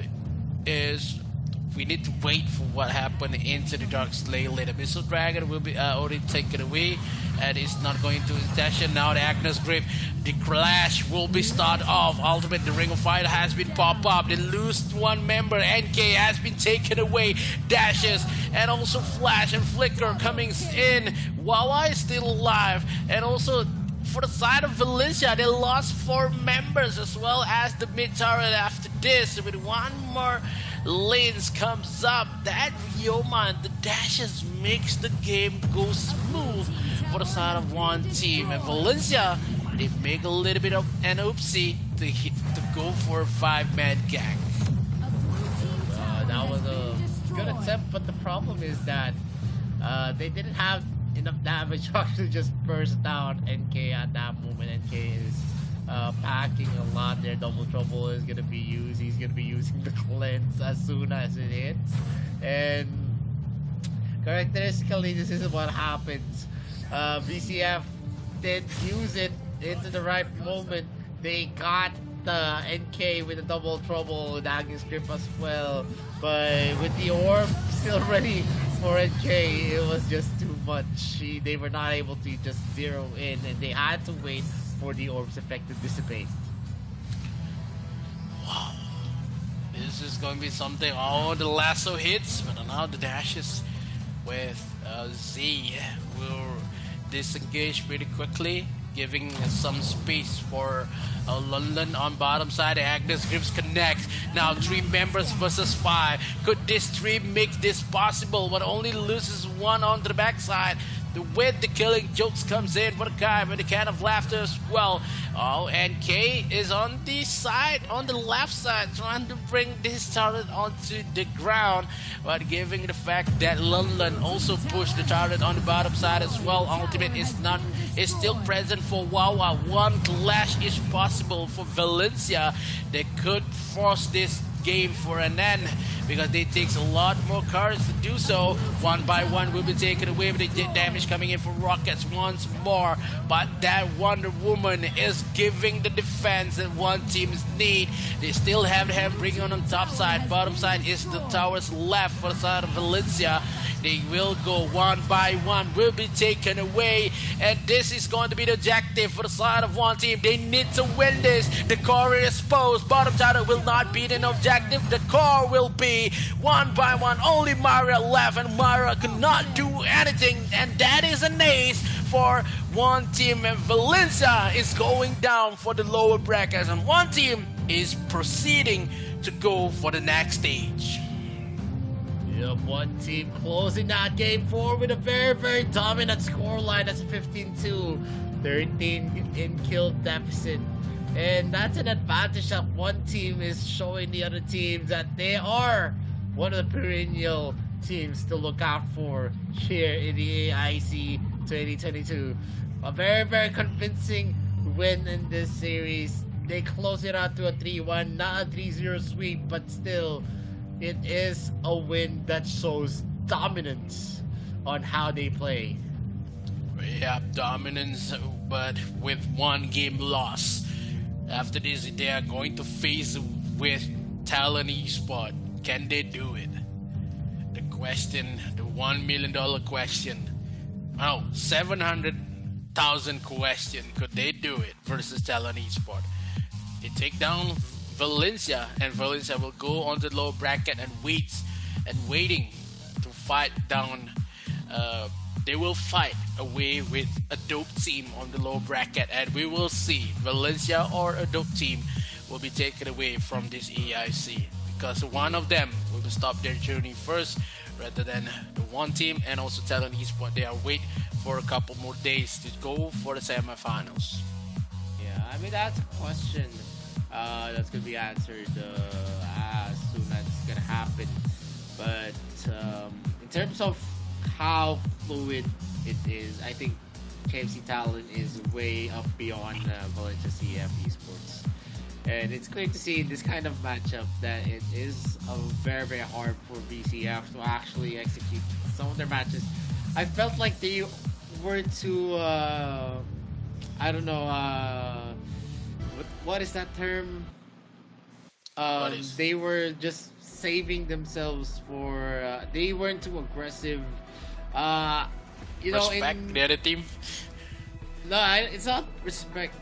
we need to wait for what happened into the Dark Slayer later. Abyssal Dragon will be already taken away and it's not going to session. Now the Agnes Grip, the clash will be start off. Ultimate, the Ring of Fire has been pop up. They lose one member. NK has been taken away. Dashes and also Flash and Flicker coming in. Wawa is still alive, and also for the side of Valencia, they lost 4 members as well as the mid turret after this. With one more lanes comes up, that Yeoman, the dashes makes the game go smooth for the side of one team. And Valencia, they make a little bit of an oopsie to go for a 5-man gang. That was a good attempt, but the problem is that they didn't have enough damage to actually just burst down NK at that moment. NK is packing a lot there. Double Trouble is going to be used. He's going to be using the cleanse as soon as it hits. And characteristically, this is what happens. VCF did use it into the right moment. They got the NK with the Double Trouble with Agnes Grip as well. But with the orb still ready for NK, it was just too much. They were not able to just zero in, and they had to wait for the orb's effect to dissipate. Wow. This is going to be something. Oh, the lasso hits, but now the dashes with Z will disengage pretty quickly, giving some space for London on bottom side. Agnes Grips connect. Now 3 members versus 5. Could this 3 make this possible? But only loses 1 on the backside. With the killing jokes comes in for the guy with the can of laughter as well. Oh, and K is on the side, on the left side, trying to bring this turret onto the ground, but giving the fact that London also pushed the turret on the bottom side as well. Ultimate is still present for Wawa. One clash is possible for Valencia. They could force this game for an end, because it takes a lot more cards to do so. One by one will be taken away with the damage coming in for Rockets once more. But that Wonder Woman is giving the defense that one team's need. They still have him bringing on top side. Bottom side is the towers left for the side of Valencia. They will go one by one, will be taken away, and this is going to be the objective for the side of one team. They need to win this. The core is exposed. Bottom tower will not be an objective. The core will be one by one. Only Maria left, and Maria could not do anything, and that is an ace for one team. And Valencia is going down for the lower brackets, and one team is proceeding to go for the next stage. Yep, one team closing that game 4 with a very, very dominant scoreline. That's a 15-2, 13 in kill deficit. And that's an advantage that one team is showing the other teams that they are one of the perennial teams to look out for here in the AIC 2022. A very, very convincing win in this series. They close it out to a 3-1, not a 3-0 sweep, but still, it is a win that shows dominance on how they play. Yeah, dominance, but with one game loss. After this, they are going to face with Talon Esport. Can they do it? The question, the $1 million question. Oh, 700,000 question. Could they do it versus Talon Esport? They take down Valencia, and Valencia will go on the low bracket and waiting to fight down. They will fight away with a dope team on the low bracket, and we will see Valencia or a dope team will be taken away from this AIC, because one of them will stop their journey first rather than the one team. And also Talon Esport, they are wait for a couple more days to go for the semifinals. Yeah, I mean, that's a question that's going to be answered as soon as it's going to happen. But in terms of how fluid it is, I think KFC Talon is way up beyond Valencia CF Esports. And it's great to see this kind of matchup that it is very, very hard for VCF to actually execute some of their matches. I felt like they were too, I don't know, what is that term? They were just saving themselves for, they weren't too aggressive. Respect the other team. No, it's not respect.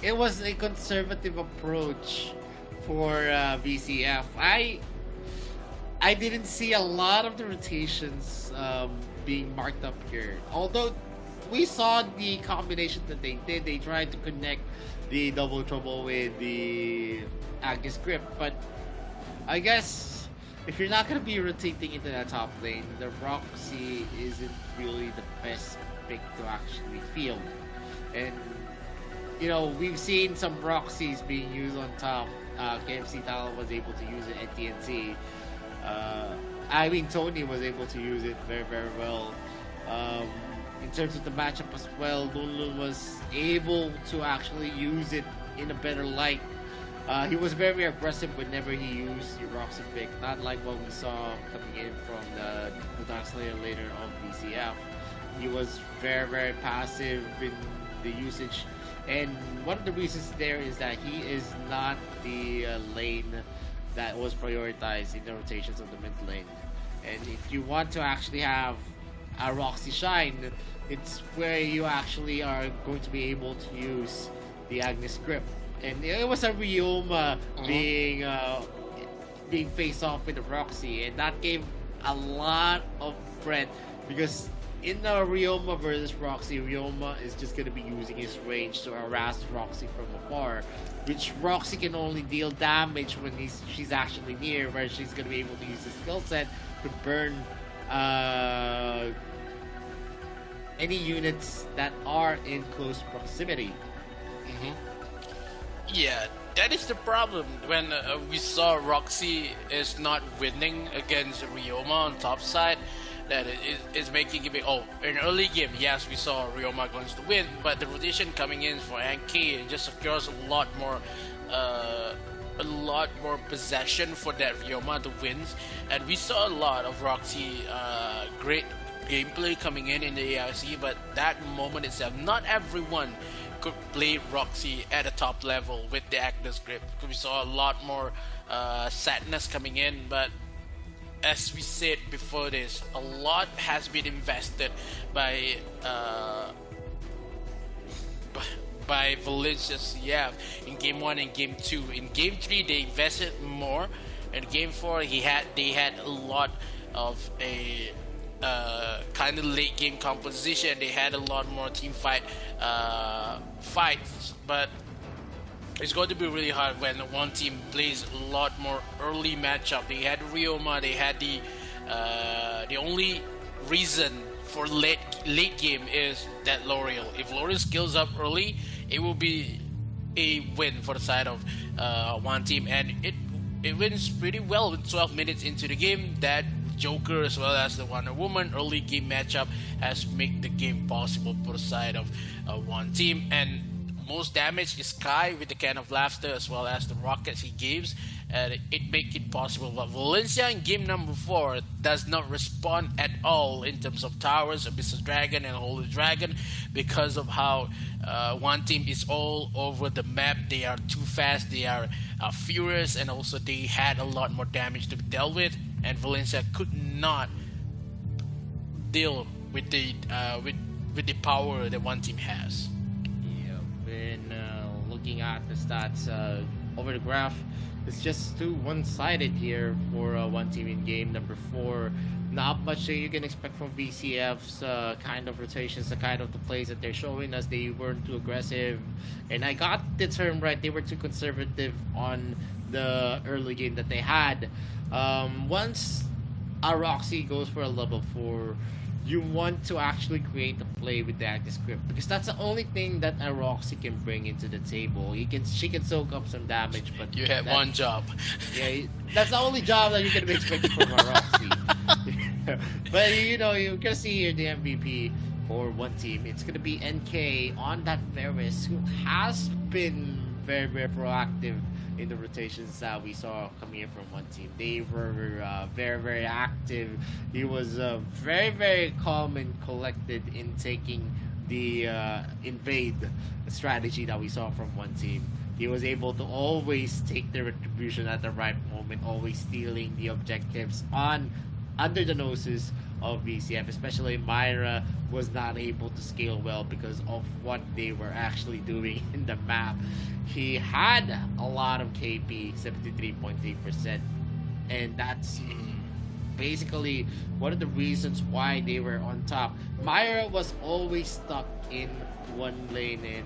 It was a conservative approach for VCF. I didn't see a lot of the rotations being marked up here. Although we saw the combination that they did. They tried to connect the double trouble with the Agnes grip. But I guess if you're not going to be rotating into that top lane, the Roxy isn't really the best pick to actually field. And we've seen some Roxys being used on top. KFC Talon was able to use it at TNT. Tony was able to use it very, very well. In terms of the matchup as well, Lunlun was able to actually use it in a better light. He was very aggressive whenever he used the Roxy pick, not like what we saw coming in from the Dark Slayer later on VCF. He was very, very passive in the usage. And one of the reasons there is that he is not the lane that was prioritized in the rotations of the mid lane. And if you want to actually have a Roxy shine, it's where you actually are going to be able to use the Agnes grip. And it was a Ryoma being faced off with the Roxy, and that gave a lot of threat, because in the Ryoma versus Roxy, Ryoma is just going to be using his range to harass Roxy from afar, which Roxy can only deal damage when she's actually near, where she's going to be able to use the skill set to burn any units that are in close proximity. Yeah, that is the problem when we saw Roxy is not winning against Ryoma on top side. That is making it in early game, yes, we saw Ryoma going to win, but the rotation coming in for Anki just secures a lot more a lot more possession for that Ryoma to wins, and we saw a lot of Roxy great gameplay coming in the AIC, but that moment itself, not everyone could play Roxy at a top level with the Agnes grip. We saw a lot more sadness coming in, but as we said before this, a lot has been invested by Valencia CF in game 1 and game 2. In game 3 they invested more. In game 4 they had a lot of a kind of late game composition. They had a lot more team fights, but it's going to be really hard when one team plays a lot more early matchup. They had Ryoma, they had the only reason for late game is that L'Oreal. If L'Oreal skills up early, it will be a win for the side of one team, and it wins pretty well with 12 minutes into the game. That Joker as well as the Wonder Woman early game matchup has made the game possible for the side of one team, and most damage is Sky with the can of laughter as well as the rockets he gives, and it make it possible. But Valencia in game number 4 does not respond at all in terms of towers, Abyssal Dragon and Holy Dragon, because of how one team is all over the map. They are too fast, they are furious, and also they had a lot more damage to be dealt with, and Valencia could not deal with the power that one team has. Been looking at the stats over the graph, it's just too one-sided here for one team in game number 4. Not much that you can expect from VCF's kind of rotations, the kind of the plays that they're showing us. They weren't too aggressive, and I got the term right, they were too conservative on the early game that they had. Once a Roxy goes for a level 4, you want to actually create the play with the active script, because that's the only thing that a Roxy can bring into the table. She can soak up some damage, but you have one job. Yeah, that's the only job that you can be expecting from a Roxy. But you're gonna see here the MVP for one team. It's gonna be NK on that Varus, who has been very, very proactive in the rotations that we saw coming in from one team. They were very, very active. He was very, very calm and collected in taking the invade strategy that we saw from one team. He was able to always take the retribution at the right moment, always stealing the objectives under the noses of VCF. Especially Myra was not able to scale well because of what they were actually doing in the map. He had a lot of KP, 73.3%, and that's basically one of the reasons why they were on top. Myra was always stuck in one lane, and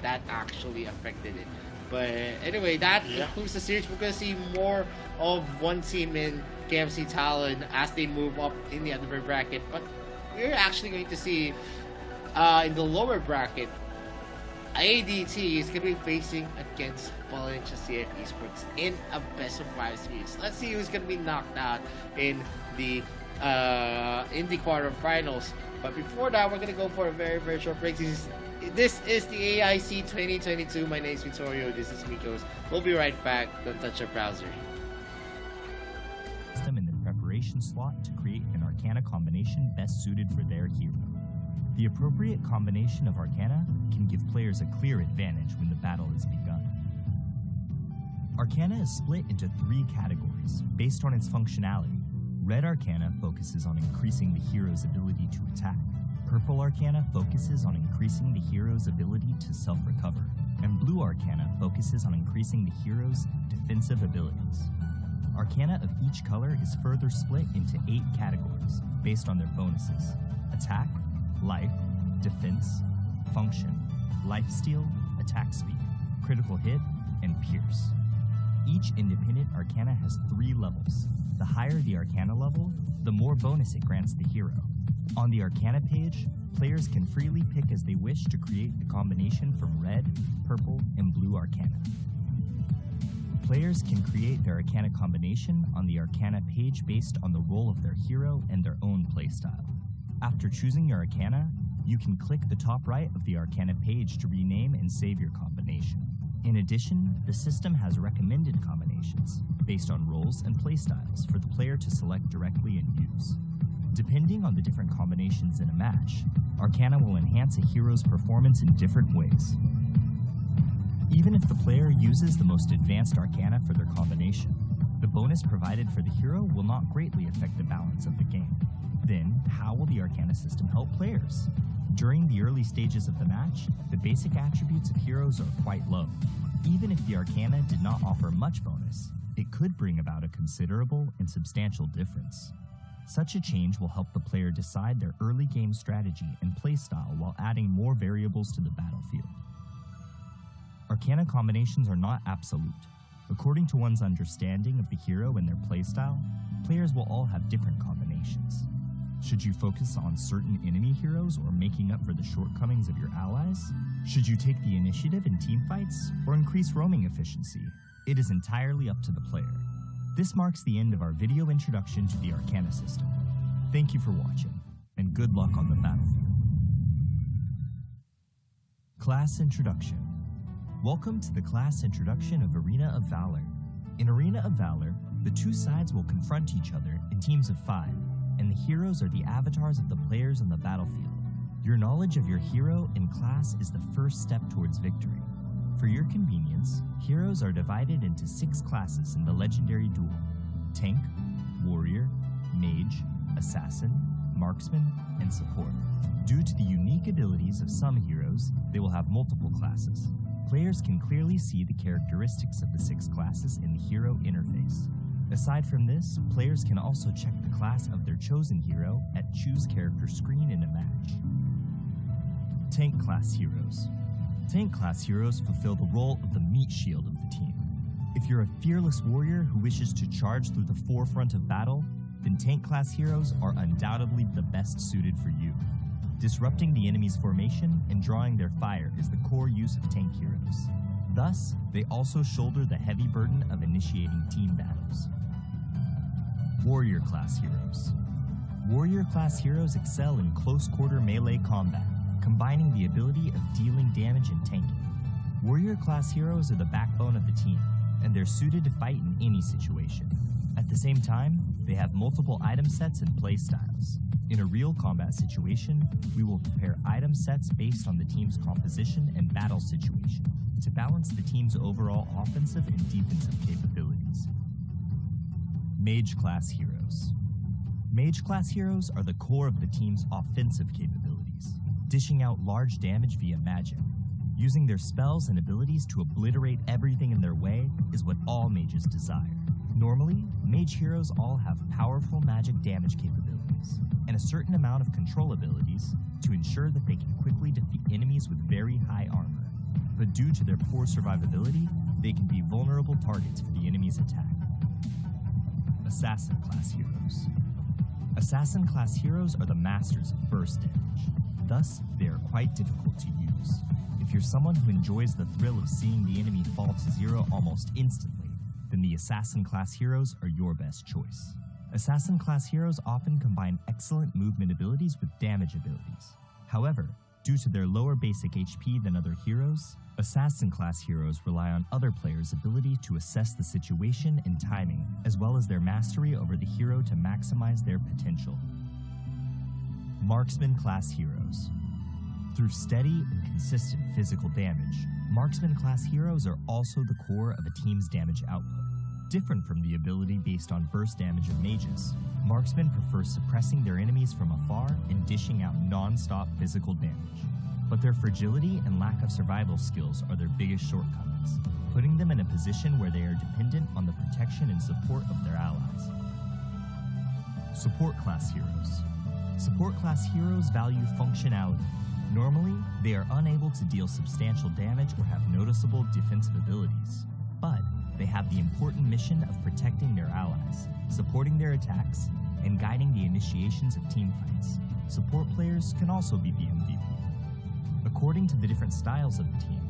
that actually affected it. But anyway, that concludes the series. We're going to see more of one team in KFC Talon as they move up in the other bracket. But we're actually going to see in the lower bracket, ADT is going to be facing against Valencia CF Esports in a best of 5 series. Let's see who's going to be knocked out in the quarterfinals. But before that, we're going to go for a very, very short break. This is the AIC 2022. My name is Vittorio. This is Mikos. We'll be right back. Don't touch your browser. Them in the preparation slot to create an Arcana combination best suited for their hero. The appropriate combination of Arcana can give players a clear advantage when the battle is begun. Arcana is split into 3 categories based on its functionality. Red Arcana focuses on increasing the hero's ability to attack. Purple Arcana focuses on increasing the hero's ability to self-recover. And Blue Arcana focuses on increasing the hero's defensive abilities. Arcana of each color is further split into 8 categories based on their bonuses: attack, life, defense, function, lifesteal, attack speed, critical hit, and pierce. Each independent Arcana has 3 levels. The higher the Arcana level, the more bonus it grants the hero. On the Arcana page, players can freely pick as they wish to create the combination from red, purple, and blue Arcana. Players can create their Arcana combination on the Arcana page based on the role of their hero and their own playstyle. After choosing your Arcana, you can click the top right of the Arcana page to rename and save your combination. In addition, the system has recommended combinations based on roles and playstyles for the player to select directly and use. Depending on the different combinations in a match, Arcana will enhance a hero's performance in different ways. Even if the player uses the most advanced Arcana for their combination, the bonus provided for the hero will not greatly affect the balance of the game. Then, how will the Arcana system help players? During the early stages of the match, the basic attributes of heroes are quite low. Even if the Arcana did not offer much bonus, it could bring about a considerable and substantial difference. Such a change will help the player decide their early game strategy and playstyle while adding more variables to the battlefield. Arcana combinations are not absolute. According to one's understanding of the hero and their playstyle, players will all have different combinations. Should you focus on certain enemy heroes or making up for the shortcomings of your allies? Should you take the initiative in teamfights or increase roaming efficiency? It is entirely up to the player. This marks the end of our video introduction to the Arcana system. Thank you for watching, and good luck on the battlefield. Class Introduction. Welcome to the class introduction of Arena of Valor. In Arena of Valor, the two sides will confront each other in teams of 5, and the heroes are the avatars of the players on the battlefield. Your knowledge of your hero and class is the first step towards victory. For your convenience, heroes are divided into 6 classes in the legendary duel: Tank, Warrior, Mage, Assassin, Marksman, and Support. Due to the unique abilities of some heroes, they will have multiple classes. Players can clearly see the characteristics of the 6 classes in the hero interface. Aside from this, players can also check the class of their chosen hero at Choose Character screen in a match. Tank class heroes. Tank class heroes fulfill the role of the meat shield of the team. If you're a fearless warrior who wishes to charge through the forefront of battle, then tank class heroes are undoubtedly the best suited for you. Disrupting the enemy's formation and drawing their fire is the core use of tank heroes. Thus, they also shoulder the heavy burden of initiating team battles. Warrior class heroes. Warrior class heroes excel in close quarter melee combat, combining the ability of dealing damage and tanking. Warrior class heroes are the backbone of the team, and they're suited to fight in any situation. At the same time, they have multiple item sets and playstyles. In a real combat situation, we will prepare item sets based on the team's composition and battle situation to balance the team's overall offensive and defensive capabilities. Mage class heroes. Mage class heroes are the core of the team's offensive capabilities, dishing out large damage via magic. Using their spells and abilities to obliterate everything in their way is what all mages desire. Normally, mage heroes all have powerful magic damage capabilities and a certain amount of control abilities to ensure that they can quickly defeat enemies with very high armor. But due to their poor survivability, they can be vulnerable targets for the enemy's attack. Assassin class heroes. Assassin class heroes are the masters of burst damage. Thus, they are quite difficult to use. If you're someone who enjoys the thrill of seeing the enemy fall to 0 almost instantly, then the Assassin class heroes are your best choice. Assassin class heroes often combine excellent movement abilities with damage abilities. However, due to their lower basic HP than other heroes, Assassin class heroes rely on other players' ability to assess the situation and timing, as well as their mastery over the hero to maximize their potential. Marksman class heroes. Through steady and consistent physical damage, Marksman class heroes are also the core of a team's damage output. Different from the ability based on burst damage of mages, Marksmen prefer suppressing their enemies from afar and dishing out non-stop physical damage. But their fragility and lack of survival skills are their biggest shortcomings, putting them in a position where they are dependent on the protection and support of their allies. Support class heroes. Support class heroes value functionality. Normally, they are unable to deal substantial damage or have noticeable defensive abilities, but they have the important mission of protecting their allies, supporting their attacks, and guiding the initiations of teamfights. Support players can also be the MVP. According to the different styles of the team,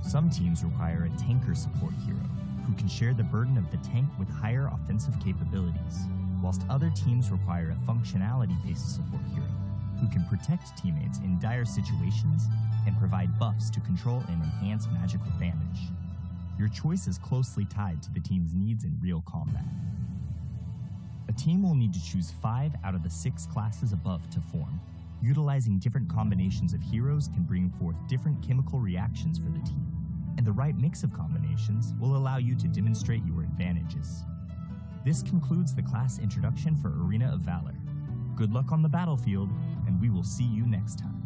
some teams require a tanker support hero who can share the burden of the tank with higher offensive capabilities, whilst other teams require a functionality-based support hero who can protect teammates in dire situations and provide buffs to control and enhance magical damage. Your choice is closely tied to the team's needs in real combat. A team will need to choose 5 out of the 6 classes above to form. Utilizing different combinations of heroes can bring forth different chemical reactions for the team, and the right mix of combinations will allow you to demonstrate your advantages. This concludes the class introduction for Arena of Valor. Good luck on the battlefield, and we will see you next time.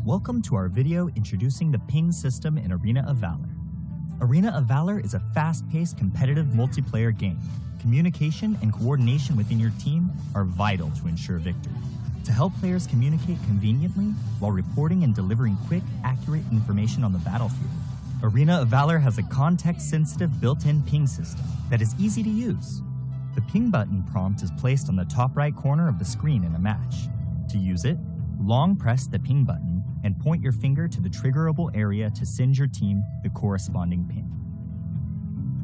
Welcome to our video introducing the ping system in Arena of Valor. Arena of Valor is a fast-paced competitive multiplayer game. Communication and coordination within your team are vital to ensure victory. To help players communicate conveniently while reporting and delivering quick, accurate information on the battlefield, Arena of Valor has a context-sensitive built-in ping system that is easy to use. The ping button prompt is placed on the top right corner of the screen in a match. To use it, long press the ping button and point your finger to the triggerable area to send your team the corresponding ping.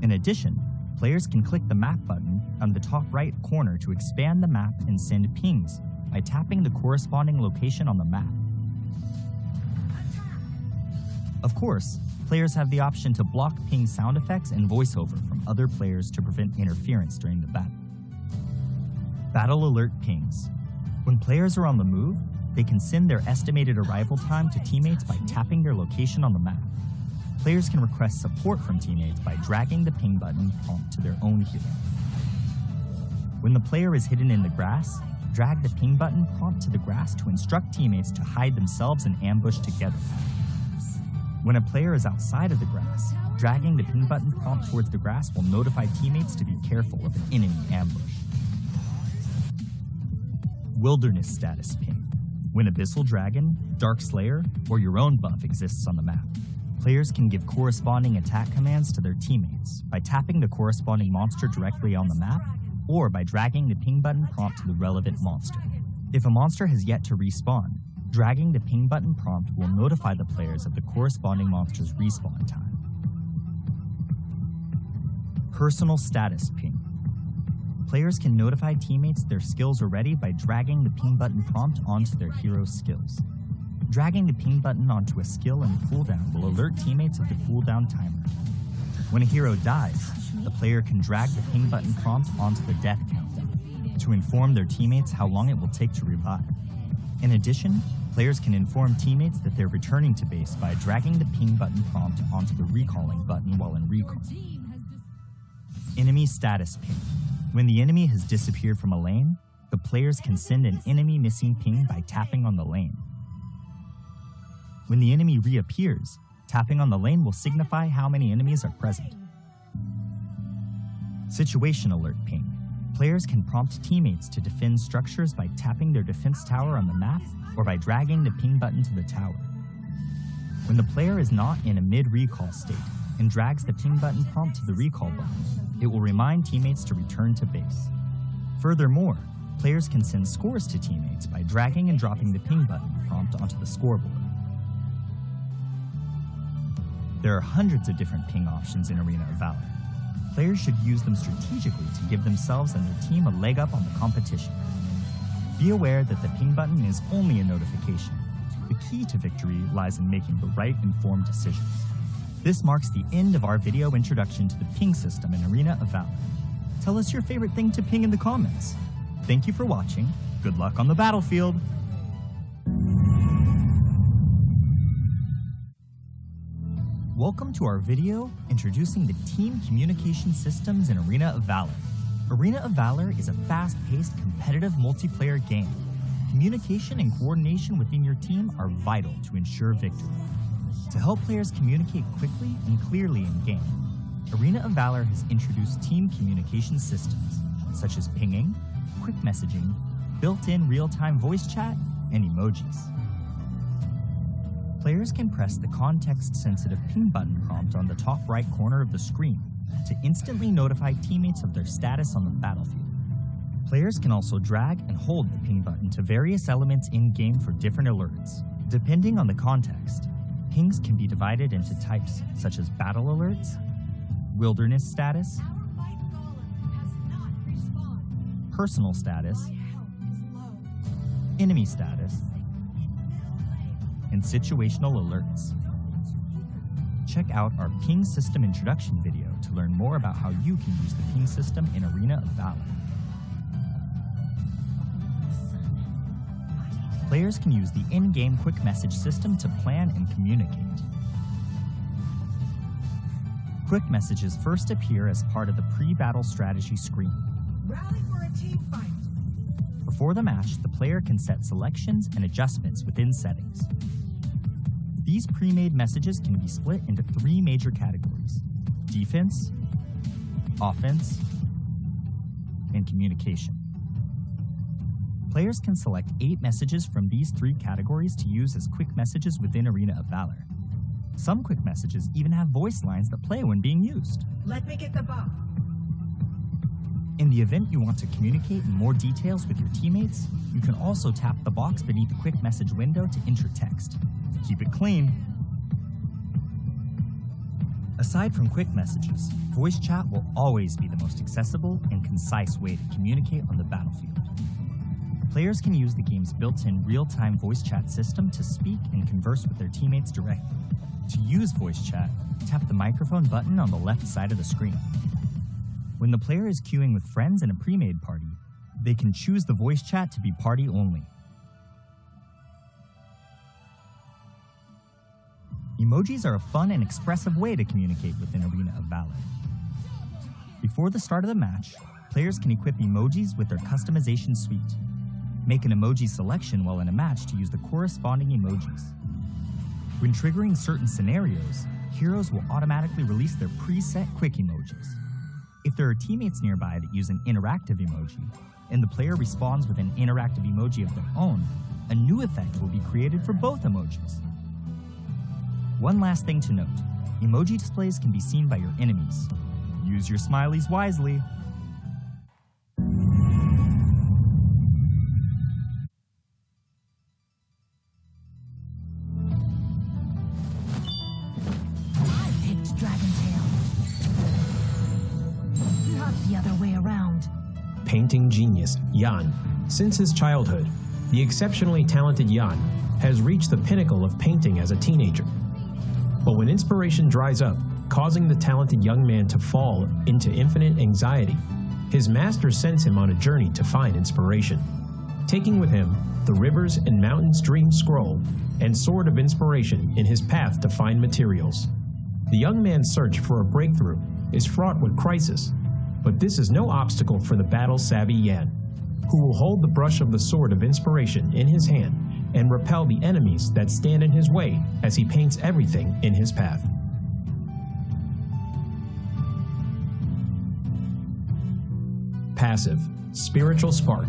In addition, players can click the map button on the top right corner to expand the map and send pings by tapping the corresponding location on the map. Of course, players have the option to block ping sound effects and voiceover from other players to prevent interference during the battle. Battle Alert Pings. When players are on the move, they can send their estimated arrival time to teammates by tapping their location on the map. Players can request support from teammates by dragging the ping button prompt to their own hero. When the player is hidden in the grass, drag the ping button prompt to the grass to instruct teammates to hide themselves and ambush together. When a player is outside of the grass, dragging the ping button prompt towards the grass will notify teammates to be careful of an enemy ambush. Wilderness Status Ping. When Abyssal Dragon, Dark Slayer, or your own buff exists on the map, players can give corresponding attack commands to their teammates by tapping the corresponding monster directly on the map or by dragging the ping button prompt to the relevant monster. If a monster has yet to respawn, dragging the ping button prompt will notify the players of the corresponding monster's respawn time. Personal Status Ping. Players can notify teammates their skills are ready by dragging the ping button prompt onto their hero's skills. Dragging the ping button onto a skill in cooldown will alert teammates of the cooldown timer. When a hero dies, the player can drag the ping button prompt onto the death countdown to inform their teammates how long it will take to revive. In addition, players can inform teammates that they're returning to base by dragging the ping button prompt onto the recalling button while in recall. Enemy Status Ping. When the enemy has disappeared from a lane, the players can send an enemy missing ping by tapping on the lane. When the enemy reappears, tapping on the lane will signify how many enemies are present. Situation Alert Ping. Players can prompt teammates to defend structures by tapping their defense tower on the map or by dragging the ping button to the tower. When the player is not in a mid-recall state and drags the ping button prompt to the recall button, it will remind teammates to return to base. Furthermore, players can send scores to teammates by dragging and dropping the ping button prompt onto the scoreboard. There are hundreds of different ping options in Arena of Valor. Players should use them strategically to give themselves and their team a leg up on the competition. Be aware that the ping button is only a notification. The key to victory lies in making the right informed decisions. This marks the end of our video introduction to the ping system in Arena of Valor. Tell us your favorite thing to ping in the comments. Thank you for watching. Good luck on the battlefield. Welcome to our video introducing the team communication systems in Arena of Valor. Arena of Valor is a fast-paced, competitive multiplayer game. Communication and coordination within your team are vital to ensure victory. To help players communicate quickly and clearly in-game, Arena of Valor has introduced team communication systems, such as pinging, quick messaging, built-in real-time voice chat, and emojis. Players can press the context-sensitive ping button prompt on the top right corner of the screen to instantly notify teammates of their status on the battlefield. Players can also drag and hold the ping button to various elements in-game for different alerts. Depending on the context, pings can be divided into types such as battle alerts, wilderness status, personal status, enemy status, and situational alerts. check out our ping system introduction video to learn more about how you can use the ping system in Arena of Valor. Players can use the in-game quick message system to plan and communicate. Quick messages first appear as part of the pre-battle strategy screen. Rally for a team fight. Before the match, the player can set selections and adjustments within settings. These pre-made messages can be split into 3 major categories: defense, offense, and communication. Players can select 8 messages from these 3 categories to use as quick messages within Arena of Valor. Some quick messages even have voice lines that play when being used. Let me get the buff. In the event you want to communicate in more details with your teammates, you can also tap the box beneath the quick message window to enter text. Keep it clean. Aside from quick messages, voice chat will always be the most accessible and concise way to communicate on the battlefield. Players can use the game's built-in real-time voice chat system to speak and converse with their teammates directly. To use voice chat, tap the microphone button on the left side of the screen. When the player is queuing with friends in a pre-made party, they can choose the voice chat to be party only. Emojis are a fun and expressive way to communicate within Arena of Valor. Before the start of the match, players can equip emojis with their customization suite. Make an emoji selection while in a match to use the corresponding emojis. When triggering certain scenarios, heroes will automatically release their preset quick emojis. If there are teammates nearby that use an interactive emoji, and the player responds with an interactive emoji of their own, a new effect will be created for both emojis. One last thing to note, emoji displays can be seen by your enemies. Use your smileys wisely. I picked Dragontail. Not the other way around. Painting genius Jan. Since his childhood, the exceptionally talented Jan has reached the pinnacle of painting as a teenager. But when inspiration dries up, causing the talented young man to fall into infinite anxiety, his master sends him on a journey to find inspiration, taking with him the Rivers and Mountains Dream Scroll and Sword of Inspiration in his path to find materials. The young man's search for a breakthrough is fraught with crisis, but this is no obstacle for the battle-savvy Yan, who will hold the brush of the Sword of Inspiration in his hand and repel the enemies that stand in his way as he paints everything in his path. Passive, Spiritual Spark.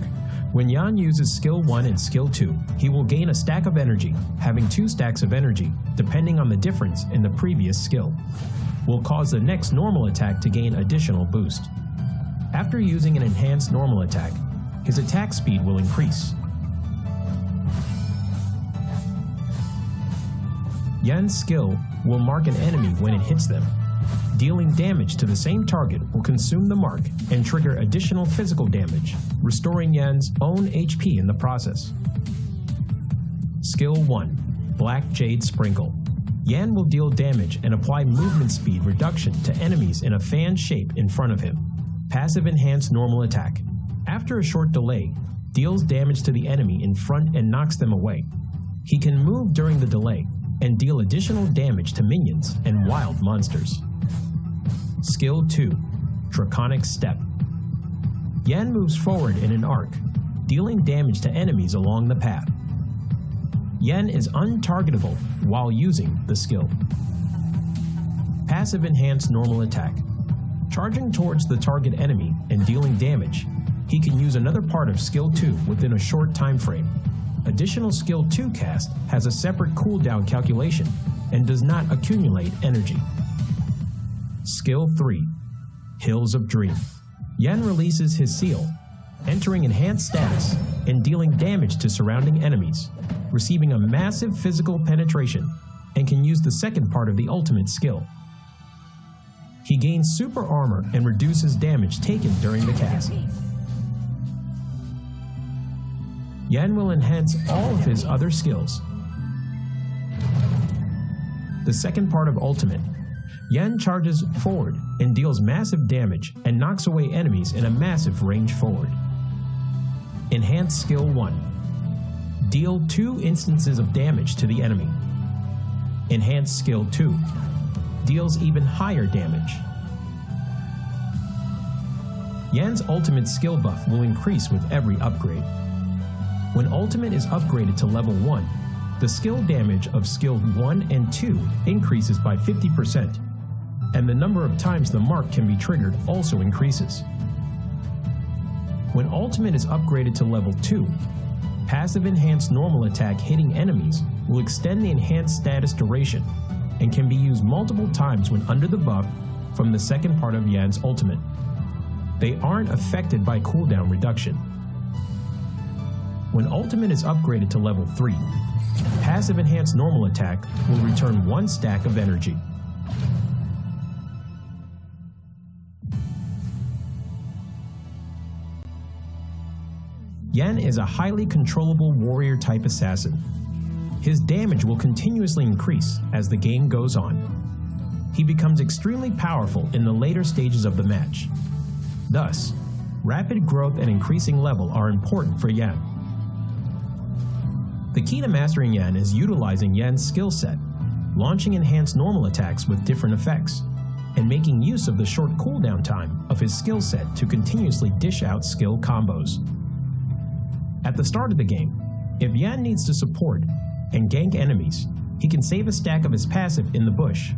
When Yan uses Skill 1 and Skill 2, he will gain a stack of energy, having 2 stacks of energy, depending on the difference in the previous skill. Will cause the next normal attack to gain additional boost. After using an enhanced normal attack, his attack speed will increase. Yan's skill will mark an enemy when it hits them. Dealing damage to the same target will consume the mark and trigger additional physical damage, restoring Yan's own HP in the process. Skill 1, Black Jade Sprinkle. Yan will deal damage and apply movement speed reduction to enemies in a fan shape in front of him. Passive enhanced normal attack. After a short delay, deals damage to the enemy in front and knocks them away. He can move during the delay and deal additional damage to minions and wild monsters. Skill 2, Draconic Step. Yan moves forward in an arc, dealing damage to enemies along the path. Yan is untargetable while using the skill. Passive enhanced normal attack. Charging towards the target enemy and dealing damage, he can use another part of Skill 2 within a short time frame. Additional Skill 2 cast has a separate cooldown calculation and does not accumulate energy. Skill 3, Hills of Dream. Yan releases his seal, entering enhanced status and dealing damage to surrounding enemies, receiving a massive physical penetration, and can use the second part of the ultimate skill. He gains super armor and reduces damage taken during the cast. Yan will enhance all of his other skills. the second part of Ultimate. Yan charges forward and deals massive damage and knocks away enemies in a massive range forward. Enhanced Skill 1. Deal 2 instances of damage to the enemy. Enhanced Skill 2. Deals even higher damage. Yan's ultimate skill buff will increase with every upgrade. When ultimate is upgraded to level 1, the skill damage of skill 1 and 2 increases by 50%, and the number of times the mark can be triggered also increases. When ultimate is upgraded to level 2, passive enhanced normal attack hitting enemies will extend the enhanced status duration and can be used multiple times when under the buff from the second part of Yan's ultimate. They aren't affected by cooldown reduction. When ultimate is upgraded to level 3, passive enhanced normal attack will return 1 stack of energy. Yan is a highly controllable warrior type assassin. His damage will continuously increase as the game goes on. He becomes extremely powerful in the later stages of the match. Thus, rapid growth and increasing level are important for Yan. The key to mastering Yan is utilizing Yan's skill set, launching enhanced normal attacks with different effects, and making use of the short cooldown time of his skill set to continuously dish out skill combos. At the start of the game, if Yan needs to support and gank enemies, he can save a stack of his passive in the bush.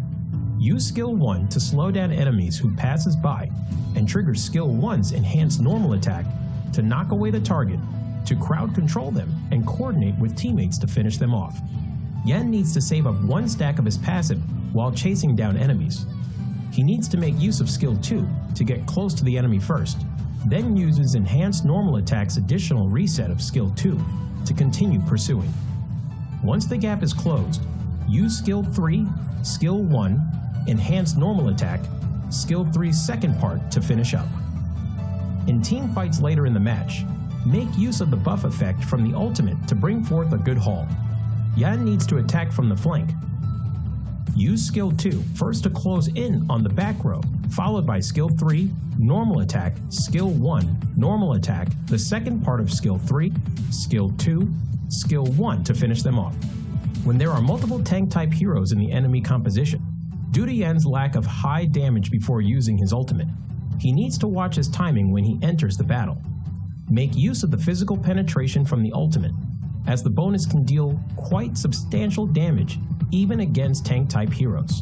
Use Skill 1 to slow down enemies who passes by, and trigger Skill 1's enhanced normal attack to knock away the target, to crowd control them and coordinate with teammates to finish them off. Yan needs to save up 1 stack of his passive while chasing down enemies. He needs to make use of Skill 2 to get close to the enemy first, then uses enhanced normal attack's additional reset of Skill 2 to continue pursuing. Once the gap is closed, use Skill 3, Skill 1, enhanced normal attack, Skill 3's second part to finish up. In team fights later in the match, make use of the buff effect from the ultimate to bring forth a good haul. Yan needs to attack from the flank. Use Skill 2 first to close in on the back row, followed by Skill 3, normal attack, Skill 1, normal attack, the second part of Skill 3, Skill 2, Skill 1 to finish them off. When there are multiple tank-type heroes in the enemy composition, due to Yan's lack of high damage before using his ultimate, he needs to watch his timing when he enters the battle. Make use of the physical penetration from the ultimate, as the bonus can deal quite substantial damage even against tank-type heroes.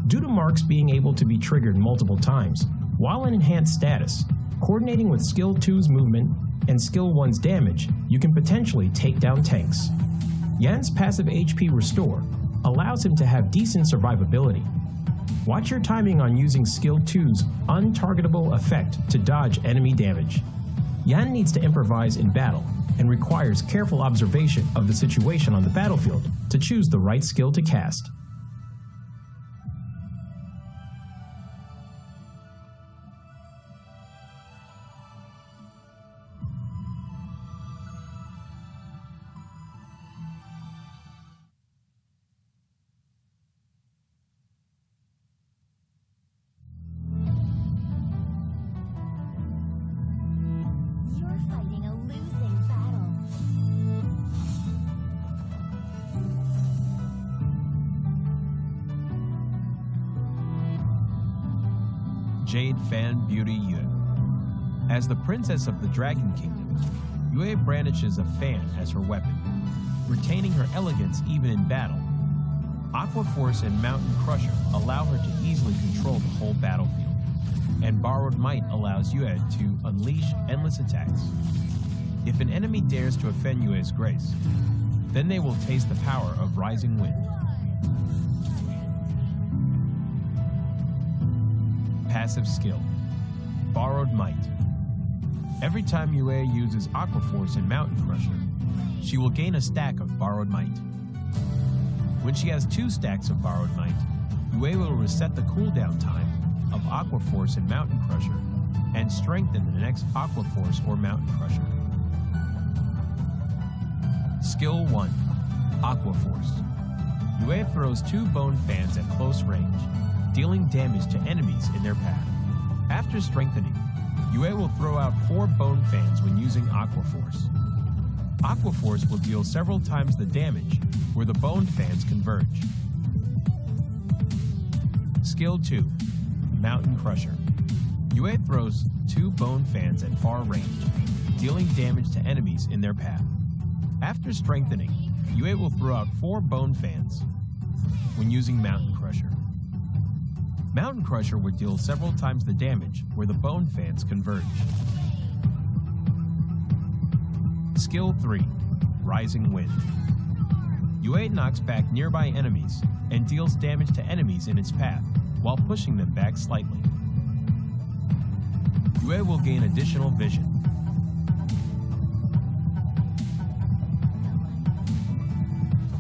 Due to marks being able to be triggered multiple times, while in enhanced status, coordinating with Skill 2's movement and Skill 1's damage, you can potentially take down tanks. Yan's passive HP Restore allows him to have decent survivability. Watch your timing on using Skill 2's untargetable effect to dodge enemy damage. Yan needs to improvise in battle and requires careful observation of the situation on the battlefield to choose the right skill to cast. You're fighting a losing battle. Jade Fan Beauty Yue. As the princess of the Dragon Kingdom, Yue brandishes a fan as her weapon, retaining her elegance even in battle. Aqua Force and Mountain Crusher allow her to easily control the whole battlefield, and Borrowed Might allows Yue to unleash endless attacks. If an enemy dares to offend Yue's grace, then they will taste the power of Rising Wind. Passive skill, Borrowed Might. Every time Yue uses Aqua Force and Mountain Crusher, she will gain a stack of Borrowed Might. When she has 2 stacks of Borrowed Might, Yue will reset the cooldown time of Aqua Force and Mountain Crusher and strengthen the next Aqua Force or Mountain Crusher. Skill 1, Aqua Force. Yue throws 2 bone fans at close range, dealing damage to enemies in their path. After strengthening, Yue will throw out 4 bone fans when using Aqua Force. Aqua Force will deal several times the damage where the bone fans converge. Skill 2, Mountain Crusher. Yue throws 2 bone fans at far range, dealing damage to enemies in their path. After strengthening, Yue will throw out 4 bone fans when using Mountain Crusher. Mountain Crusher would deal several times the damage where the bone fans converge. Skill 3, Rising Wind. Yue knocks back nearby enemies and deals damage to enemies in its path while pushing them back slightly. Yue will gain additional vision.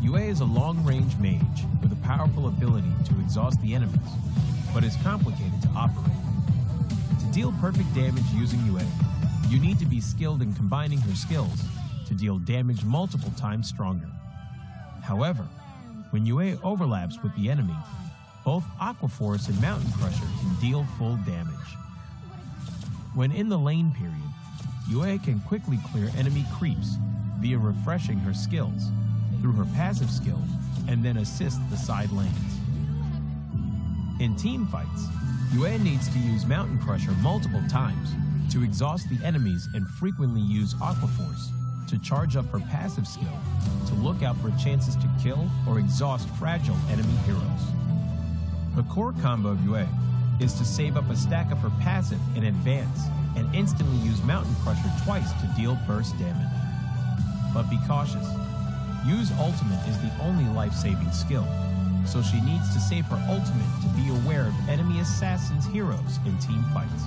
Yue is a long-range mage with a powerful ability to exhaust the enemies, but is complicated to operate. To deal perfect damage using Yue, you need to be skilled in combining her skills to deal damage multiple times stronger. However, when Yue overlaps with the enemy, both Aqua Force and Mountain Crusher can deal full damage. When in the lane period, Yue can quickly clear enemy creeps via refreshing her skills through her passive skill and then assist the side lanes. In team fights, Yue needs to use Mountain Crusher multiple times to exhaust the enemies and frequently use Aqua Force to charge up her passive skill to look out for chances to kill or exhaust fragile enemy heroes. The core combo of Yue is to save up a stack of her passive in advance and instantly use Mountain Crusher twice to deal burst damage. But be cautious. Yu's ultimate is the only life-saving skill, so she needs to save her ultimate to be aware of enemy assassins' heroes in team fights.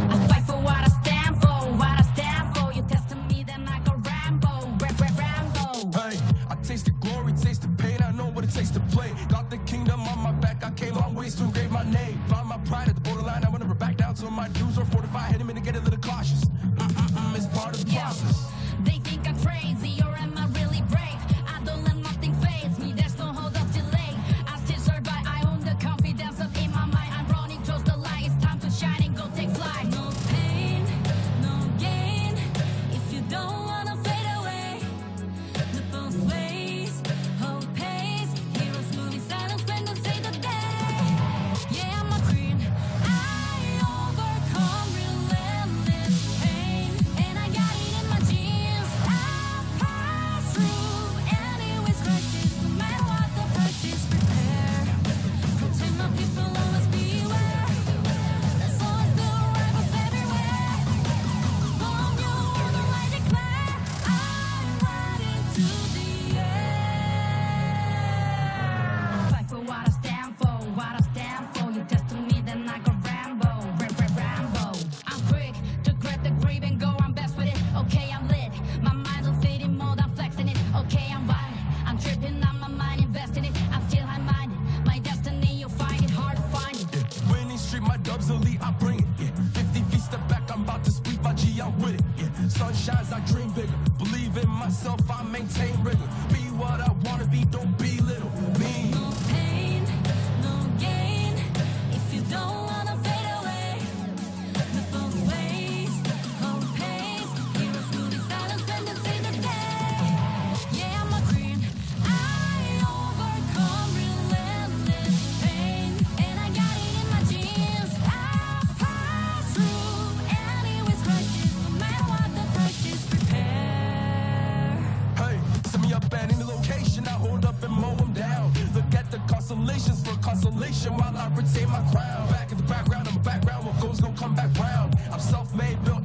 I fight for what I stand for, what I stand for. You testing me, then I go Rambo, Rambo. Hey, I taste the glory, taste the pain. I know what it takes to play. Got the kingdom on my back. I came long ways to engrave my name. Found my pride at the borderline. I will never back down till my dues are fortified. Hit him in to get a little cautious. It's part of the process. They think I'm crazy, or am I really brave? I don't let nothing faze me. There's no hold up delay. I still survive. I own the confidence up in my mind. I'm running towards the light. It's time to shine and go take flight. No pain, no gain. If you don't wanna fade away, the both ways, whole pace. Heroes moving silence when they say the day. Yeah, I'm a queen. I overcome relentless pain, and I got it in my genes. I pass through anyways crisis, no matter what the price is. Prepare, protect my people, always beware. There's always new rivals everywhere. Bomb you on the light declare. I'm riding to the air. Fight for what I stand for, what I stand for. You test me, then I go Rambo, Rambo. I'm quick to grab the grip and go. I'm best with it. Okay, I'm lit. My mind's on fading mode. I'm flexing it. Okay, I'm violent. I'm tripping on my mind, investing it. I'm still high-minded. My destiny, you'll find it hard to find it. Winning street, my dubs elite, I bring it. Yeah. 50 feet step back, I'm about to split my G, I'm with it. Yeah. Sun shines, I dream bigger. Believe in myself, I maintain rigor. Be what I wanna be, don't belittle me. No pain, no gain. If you don't wanna fade away, the both ways, whole pace. Heroes moving silence when they say the day. Yeah, I'm a queen. I overcome relentless pain, and I got it in my genes. I pass through anyways crisis, no matter what the price is. Prepare. Hey, send me up at any location, I hold up and mow them down. Look at the constellations for consolation while I retain my crown. Back in the background, I'm a background, what goes gon' come back round. I'm self-made, built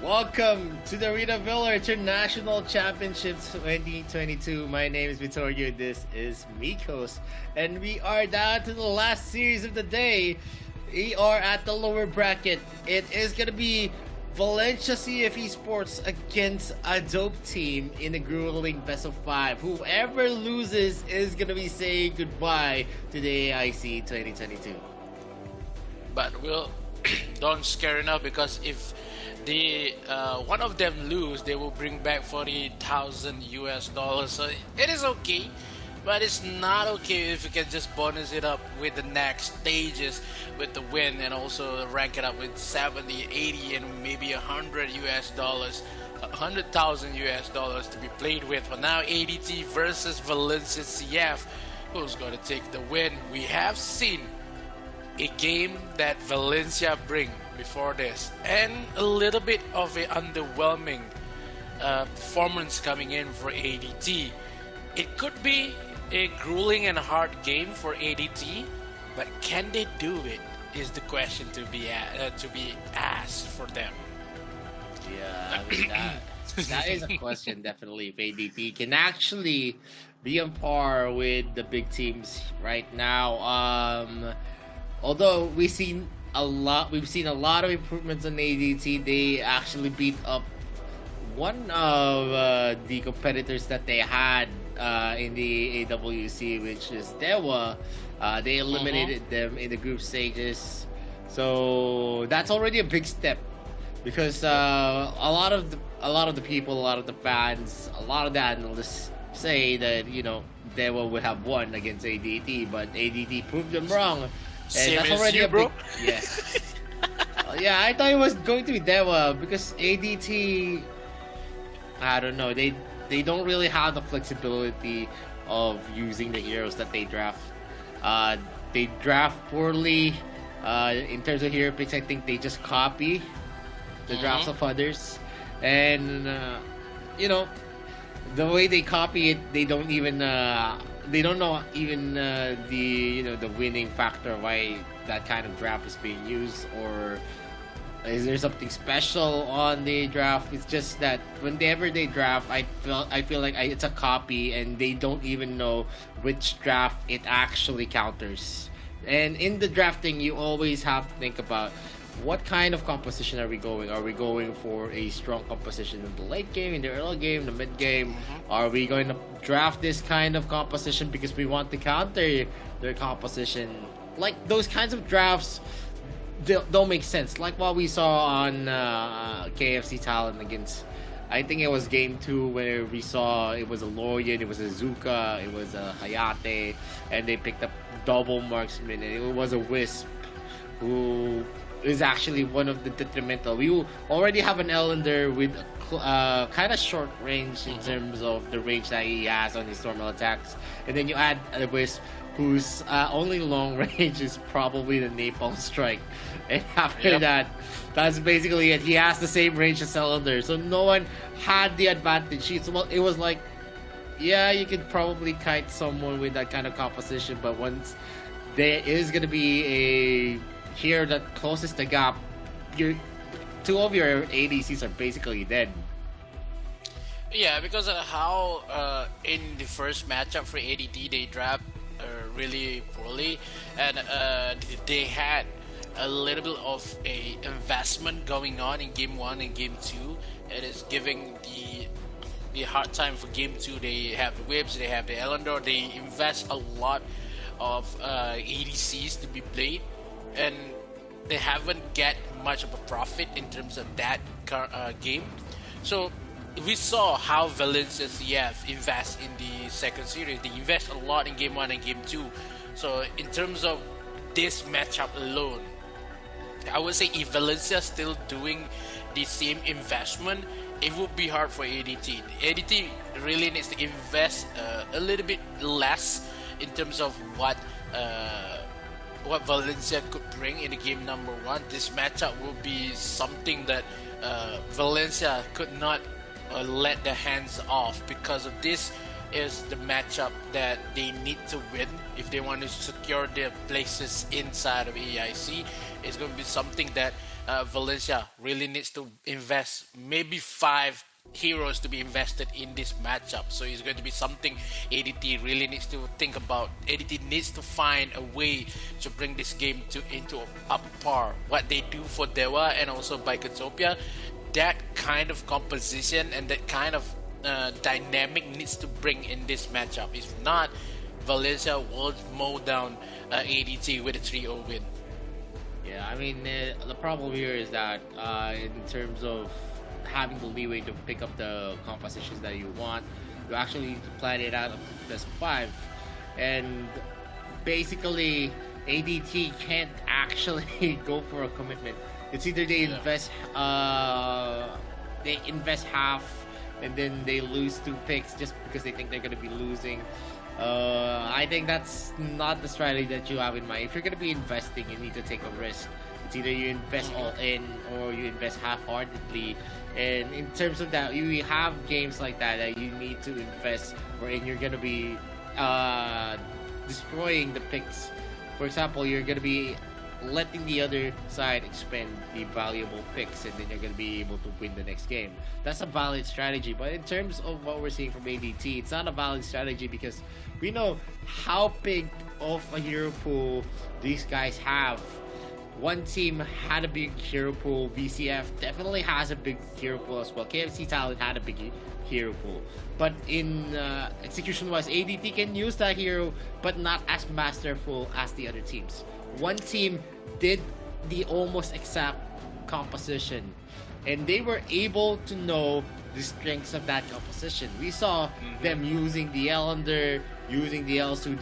Welcome to the Arena Villa International Championships 2022. My name is Vittorio. This is Mikos. And we are down to the last series of the day. We are at the lower bracket. It is going to be Valencia CFE Sports against a dope team in the grueling best of 5. Whoever loses is going to be saying goodbye to the AIC 2022. But we'll don't scare enough, because if the one of them lose, they will bring back 40,000 US dollars. So it is okay, but it's not okay if you can just bonus it up with the next stages with the win, and also rank it up with 70, 80, and maybe 100 US dollars, 100,000 US dollars to be played with. But now ADT versus Valencia CF, who's going to take the win? We have seen a game that Valencia bring before this, and a little bit of an underwhelming performance coming in for ADT. It could be a grueling and hard game for ADT, but can they do it is the question to be asked for them. Yeah, I mean, that is a question, definitely, if ADT can actually be on par with the big teams right now. Although we've seen a lot of improvements on ADT. They actually beat up one of the competitors that they had in the AWC, which is Dewa. They eliminated them in the group stages, so that's already a big step, because a lot of the people, a lot of the fans, a lot of the analysts say that Dewa would have won against ADT, but ADT proved them wrong. And Same that's as already you, a bro. big, yeah. I thought it was going to be Dewa, because ADT, I don't know, they don't really have the flexibility of using the heroes that they draft. They draft poorly. In terms of hero picks, I think they just copy the drafts of others, and the way they copy it, they don't even they don't know even the winning factor, why that kind of draft is being used, or is there something special on the draft. It's just that whenever they draft, I feel like it's a copy, and they don't even know which draft it actually counters. And in the drafting, you always have to think about, what kind of composition are we going? Are we going for a strong composition in the late game, in the early game, the mid game? Are we going to draft this kind of composition because we want to counter their composition? Like, those kinds of drafts don't make sense. Like what we saw on KFC Talent against, I think it was game 2, where we saw it was a Lorian, it was a Zuka, it was a Hayate, and they picked up double marksman, and it was a Wisp, who is actually one of the detrimental. We already have an Ellender with kind of short range in terms of the range that he has on his normal attacks, and then you add a Wisp whose only long range is probably the Napalm Strike, and after that's basically it. He has the same range as Ellender, so no one had the advantage. It was like, yeah, you could probably kite someone with that kind of composition, but once there is going to be a hero that closes the gap, two of your ADCs are basically dead. Yeah, because of how in the first matchup for ADT they draft really poorly, and they had a little bit of a investment going on in game 1 and game 2. It is giving the hard time for game 2. They have the whips, they have the Elendor, they invest a lot of ADCs to be played, and they haven't get much of a profit in terms of that game. So we saw how Valencia CF invest in the second series. They invest a lot in game 1 and game 2. So in terms of this matchup alone, I would say if Valencia is still doing the same investment, it would be hard for ADT. ADT really needs to invest a little bit less in terms of what Valencia could bring in the game number 1. This matchup will be something that Valencia could not let their hands off, because of this is the matchup that they need to win if they want to secure their places inside of AIC. It's going to be something that Valencia really needs to invest maybe 5 heroes to be invested in this matchup. So it's going to be something ADT really needs to think about. ADT needs to find a way to bring this game into up par. What they do for Dewa and also by Katopia, that kind of composition and that kind of dynamic needs to bring in this matchup. If not, Valencia will mow down ADT with a 3-0 win. Yeah, I mean, the problem here is that in terms of having the leeway to pick up the compositions that you want, you actually need to plan it out up to best of 5. And basically, ADT can't actually go for a commitment. It's either they invest half and then they lose 2 picks just because they think they're going to be losing. I think that's not the strategy that you have in mind. If you're going to be investing, you need to take a risk. It's either you invest all in or you invest half-heartedly. And in terms of that, you have games like that you need to invest, wherein you're going to be destroying the picks. For example, you're going to be letting the other side expend the valuable picks, and then you're going to be able to win the next game. That's a valid strategy. But in terms of what we're seeing from ADT, it's not a valid strategy because we know how big of a hero pool these guys have. One team had a big hero pool. VCF definitely has a big hero pool as well. KFC Talent had a big hero pool. But in execution-wise, ADT can use that hero, but not as masterful as the other teams. One team did the almost exact composition, and they were able to know the strengths of that composition. We saw them using the Ellender, using the L2.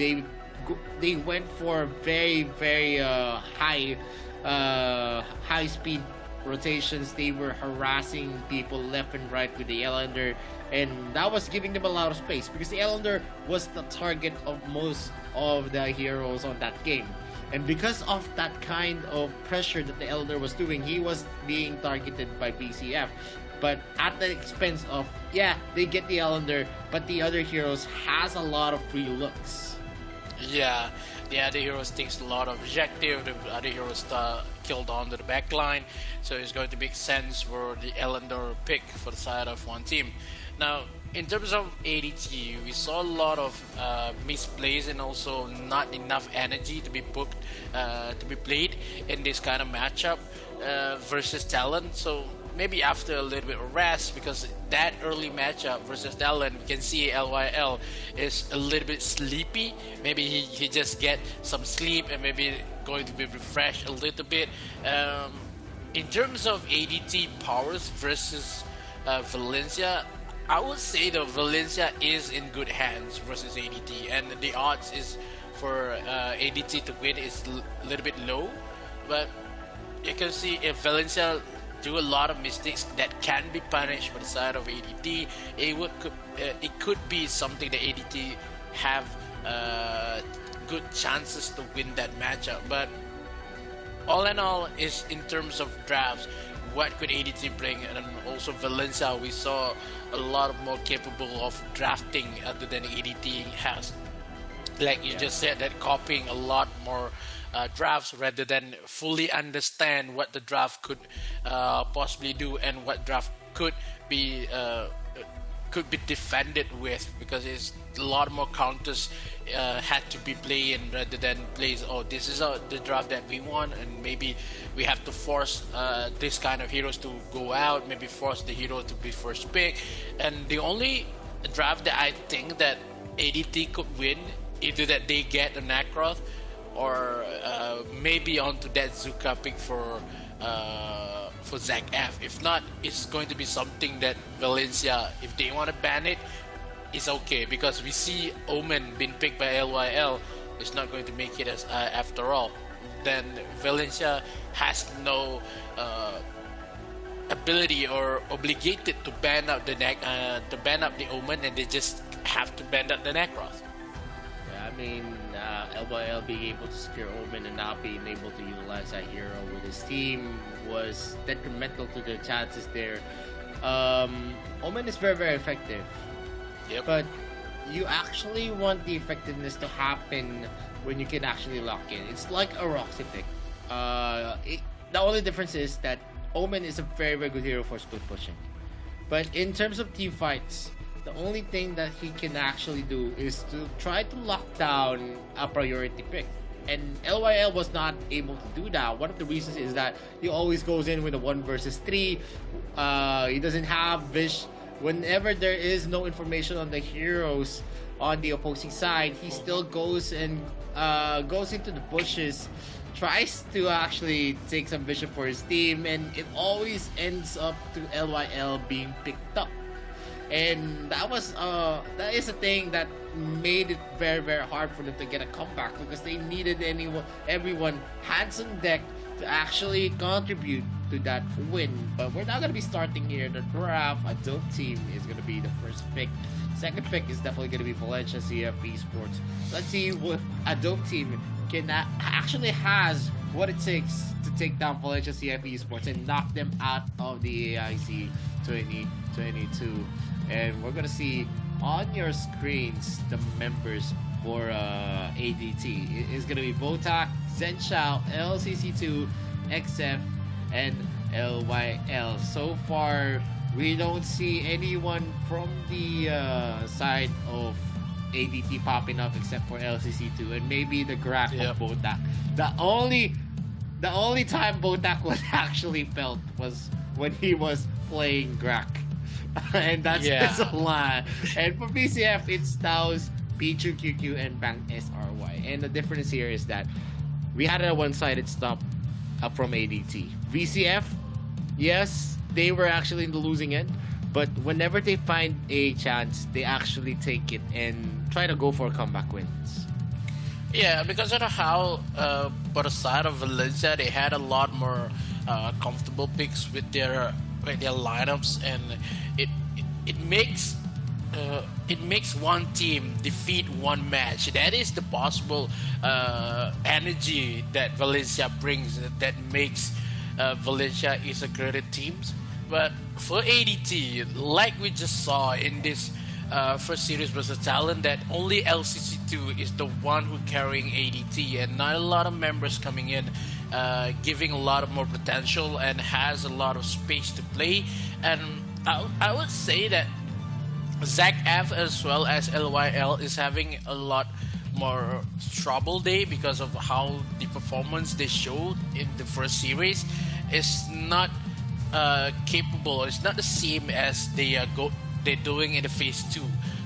They went for very, very high speed rotations. They were harassing people left and right with the Ellender, and that was giving them a lot of space because the Ellender was the target of most of the heroes on that game. And because of that kind of pressure that the Elder was doing, he was being targeted by BCF. But at the expense of, they get the Elder, but the other heroes has a lot of free looks. Yeah, the other heroes takes a lot of objective, the other heroes killed onto the back line, so it's going to make sense for the Elender pick for the side of one team. Now, in terms of ADT, we saw a lot of misplays and also not enough energy to be played in this kind of matchup versus Talon. So maybe after a little bit of rest, because that early matchup versus Talon, we can see LYL is a little bit sleepy. Maybe he just get some sleep and maybe going to be refreshed a little bit. In terms of ADT powers versus Valencia, I would say that Valencia is in good hands versus ADT, and the odds is for ADT to win is a little bit low. But you can see if Valencia do a lot of mistakes that can be punished by the side of ADT, it could be something that ADT have good chances to win that matchup. But all in all, is in terms of drafts, what could ADT bring? And also Valencia, we saw a lot more capable of drafting other than ADT has. Like you just said, that copying a lot more drafts rather than fully understand what the draft could possibly do and what draft could be defended with, because it's a lot more counters had to be played rather than plays. Oh, this is the draft that we want, and maybe we have to force this kind of heroes to go out. Maybe force the hero to be first pick. And the only draft that I think that ADT could win, either that they get a Nakroth or maybe onto that Zuka pick for Zach F. If not, it's going to be something that Valencia, if they want to ban it, it's okay, because we see Omen being picked by LYL is not going to make it as after all. Then Valencia has no ability or obligated to ban out the Omen, and they just have to ban out the Nakroth. Yeah, I mean, LYL being able to secure Omen and not being able to utilize that hero with his team was detrimental to their chances there. Omen is very, very effective. Yep. But you actually want the effectiveness to happen when you can actually lock in. It's like a Roxy pick. The only difference is that Omen is a very, very good hero for split pushing. But in terms of team fights, the only thing that he can actually do is to try to lock down a priority pick. And LYL was not able to do that. One of the reasons is that he always goes in with a 1 versus 3. He doesn't have Vish. Whenever there is no information on the heroes on the opposing side, he still goes and goes into the bushes, tries to actually take some vision for his team, and it always ends up to LYL being picked up. And that is a thing that made it very, very hard for them to get a comeback, because they needed everyone hands on deck to actually contribute to that win. But we're not going to be starting here. The draft, Adobe Team is going to be the first pick. Second pick is definitely going to be Valencia CF Esports. Let's see if Adobe Team actually has what it takes to take down Valencia CF Esports and knock them out of the AIC 2022. And we're going to see on your screens the members for ADT. It is going to be Botak, Zenshao, LCC2, XF, and LYL. So far, we don't see anyone from the side of ADT popping up except for LCC2 and maybe the Grak of Botak. The only time Botak was actually felt was when he was playing Grak. And that's a lie. And for VCF, it's Taos, Pichu QQ, and Bang SRY. And the difference here is that we had a one-sided stop from ADT. VCF, yes, they were actually in the losing end, but whenever they find a chance, they actually take it and try to go for comeback wins. Yeah, because of how, for the side of Valencia, they had a lot more comfortable picks with their lineups, and it makes one team defeat one match. That is the possible energy that Valencia brings, that makes Valencia is a great team. But for ADT, like we just saw in this first series versus Talent, that only LCC2 is the one who carrying ADT, and not a lot of members coming in, giving a lot of more potential and has a lot of space to play. And I would say that Zach F as well as LYL is having a lot more trouble day because of how the performance they showed in the first series is not capable. It's not the same as they're doing in the phase 2.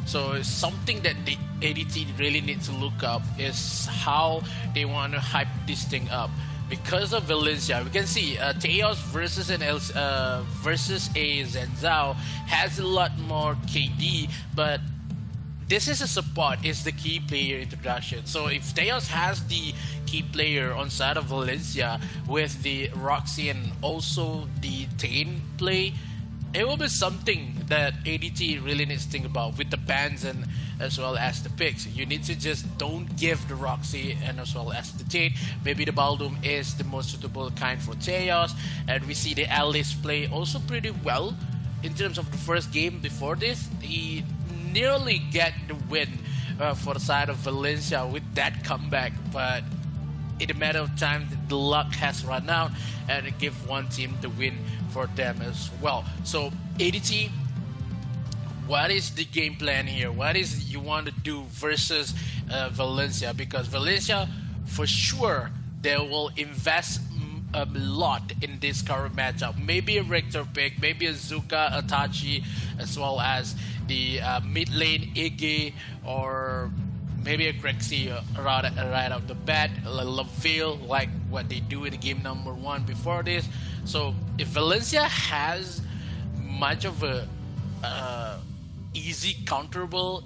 So something that the ADT really needs to look up is how they want to hype this thing up. Because of Valencia, we can see Teos versus versus a Zenzao has a lot more KD, but this is a support, it's the key player introduction. So if Teos has the key player on side of Valencia with the Roxy and also the Tain play, it will be something that ADT really needs to think about with the bans and as well as the picks. You need to just don't give the Roxy and as well as the Tate. Maybe the Baldum is the most suitable kind for Teos, and we see the Alice play also pretty well in terms of the first game before this. He nearly get the win for the side of Valencia with that comeback, but in a matter of time the luck has run out and it give one team the win for them as well. So ADT, what is the game plan here? What is you want to do versus Valencia? Because Valencia, for sure, they will invest a lot in this current matchup. Maybe a Richter pick, maybe a Zuka, Atachi, as well as the mid lane Iggy, or maybe a Grexy right off the bat, Laville, like what they do in the game number 1 before this. So if Valencia has much of a easy counterable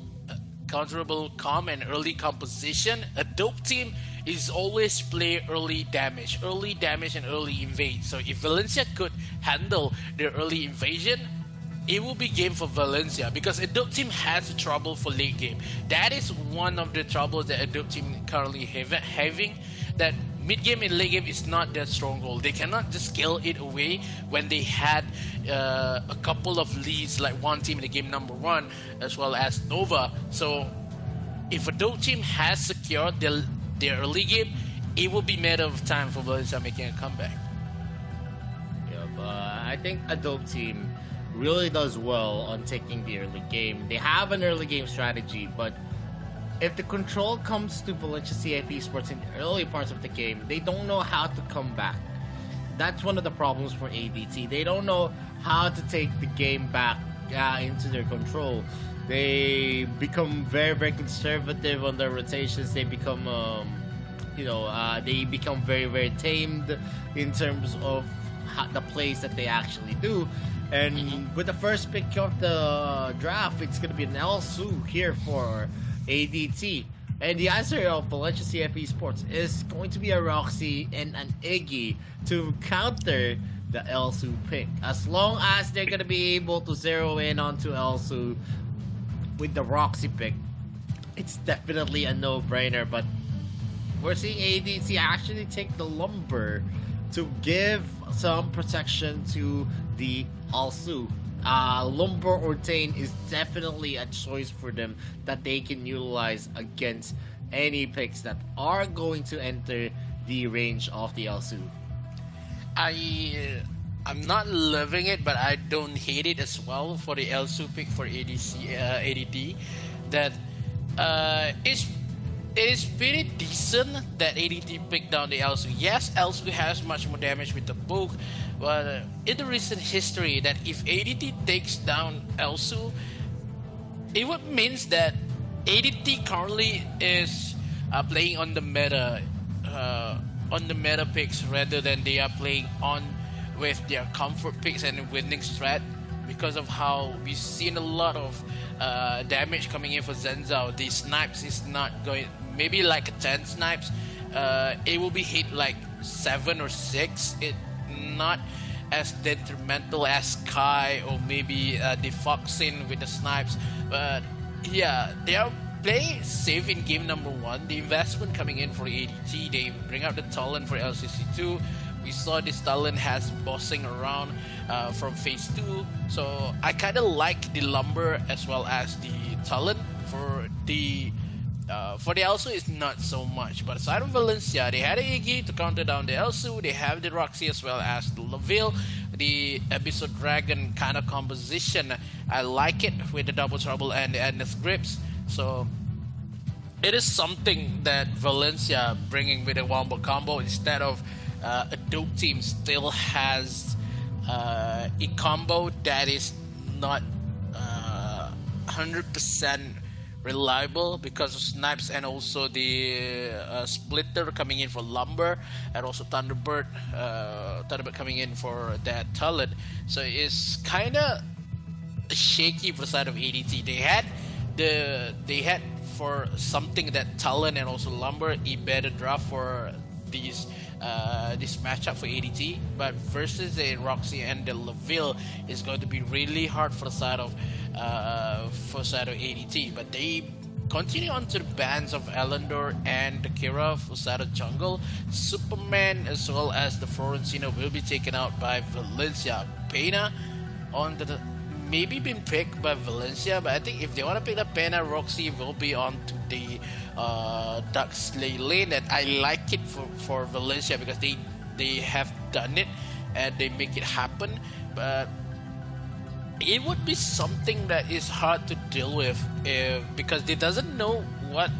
calm and early composition, a dope team is always play early damage and early invade. So if Valencia could handle their early invasion, it will be game for Valencia, because Adobe Team has trouble for late game. That is one of the troubles that Adobe Team currently having, that mid game and late game is not their stronghold. They cannot just scale it away when they had a couple of leads, like one team in the game number 1 as well as Nova. So if Adobe Team has secured their early game, it will be matter of time for Valencia making a comeback. I think Adult Team really does well on taking the early game. They have an early game strategy, but if the control comes to Valencia CIP Esports in the early parts of the game, they don't know how to come back. That's one of the problems for ADT. They don't know how to take the game back into their control. They become very, very conservative on their rotations. They become, they become very, very tamed in terms of the plays that they actually do. And with the first pick of the draft, it's going to be an Elsu here for ADT. And the answer of Valencia CF Esports is going to be a Roxy and an Iggy to counter the Elsu pick. As long as they're going to be able to zero in onto Elsu with the Roxy pick, it's definitely a no-brainer. But we're seeing ADT actually take the Lumber to give some protection to the Elsu. Lumber or Tane is definitely a choice for them that they can utilize against any picks that are going to enter the range of the Elsu. I'm not loving it, but I don't hate it as well for the Elsu pick for ADT. That it is pretty decent that ADT picked down the Elsu. Yes, Elsu has much more damage with the book, but in the recent history, that if ADT takes down Elsu, it would means that ADT currently is playing on the meta picks rather than they are playing on with their comfort picks and winning strat, because of how we've seen a lot of damage coming in for Zenzao. The snipes is not going, maybe like a 10 snipes, it will be hit like 7 or 6. It not as detrimental as Kai or maybe the Foxin with the snipes, but yeah, they are playing safe in game number 1. The investment coming in for ADT, they bring out the talent for LCC2. We saw this talent has bossing around from phase 2, so I kind of like the Lumber as well as the talent. For the Elsu, it's not so much, but aside from Valencia, they had a Iggy to counter down the Elsu. They have the Roxy as well as the Laville, the Episode Dragon kind of composition. I like it with the Double Trouble and the Endless Grips. So it is something that Valencia bringing with a Wombo combo instead of a dope team still has a combo that is not 100% reliable because of snipes, and also the splitter coming in for Lumber, and also Thunderbird coming in for that talent. So it's kind of shaky for the side of ADT. They had for something that talent and also Lumber a better draft for this matchup for ADT, but versus the Roxy and the Laville is going to be really hard for the side of ADT. But they continue on to the bans of Elendor and the Kira for side of jungle. Superman as well as the Florentino will be taken out by Valencia. Pena on the maybe been picked by Valencia, but I think if they want to pick up Pena, Roxy will be on to the Dark Slay lane, and I like it for Valencia because they have done it and they make it happen. But it would be something that is hard to deal with because they doesn't know what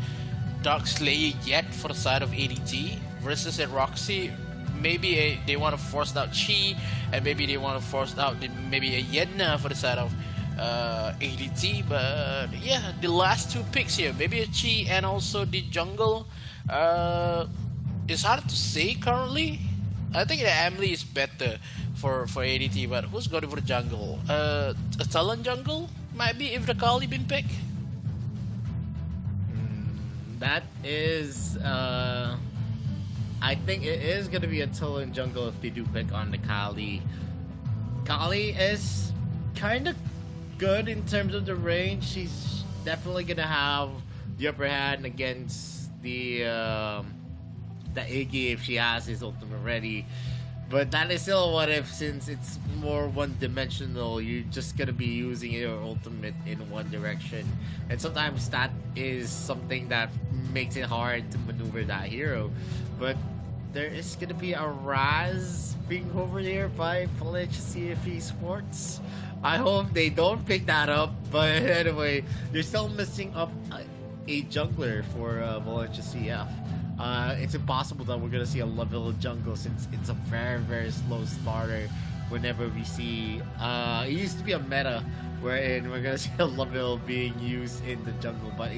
Dark Slay yet for the side of ADT versus a Roxy. Maybe they want to force out Chi, and maybe they want to force out maybe a Yedna for the side of ADT. But yeah, the last 2 picks here, maybe a Chi and also the jungle. It's hard to say currently. I think the Emily is better for ADT, but who's going for the jungle? A Talon jungle might be if the Kali been picked. That is I think it is going to be a Talon jungle if they do pick on the Kali. Kali is kind of good in terms of the range. She's definitely going to have the upper hand against the Iggy if she has his ultimate ready. But that is still a what if, since it's more one-dimensional. You're just going to be using your ultimate in one direction. And sometimes that is something that makes it hard to maneuver that hero. But there is gonna be a Raz being over there by Valencia CFE Sports. I hope they don't pick that up. But anyway, you're still missing up a jungler for Valencia CF. It's impossible that we're gonna see a level jungle since it's a very slow starter. Whenever we see, it used to be a meta wherein we're gonna see a level being used in the jungle, but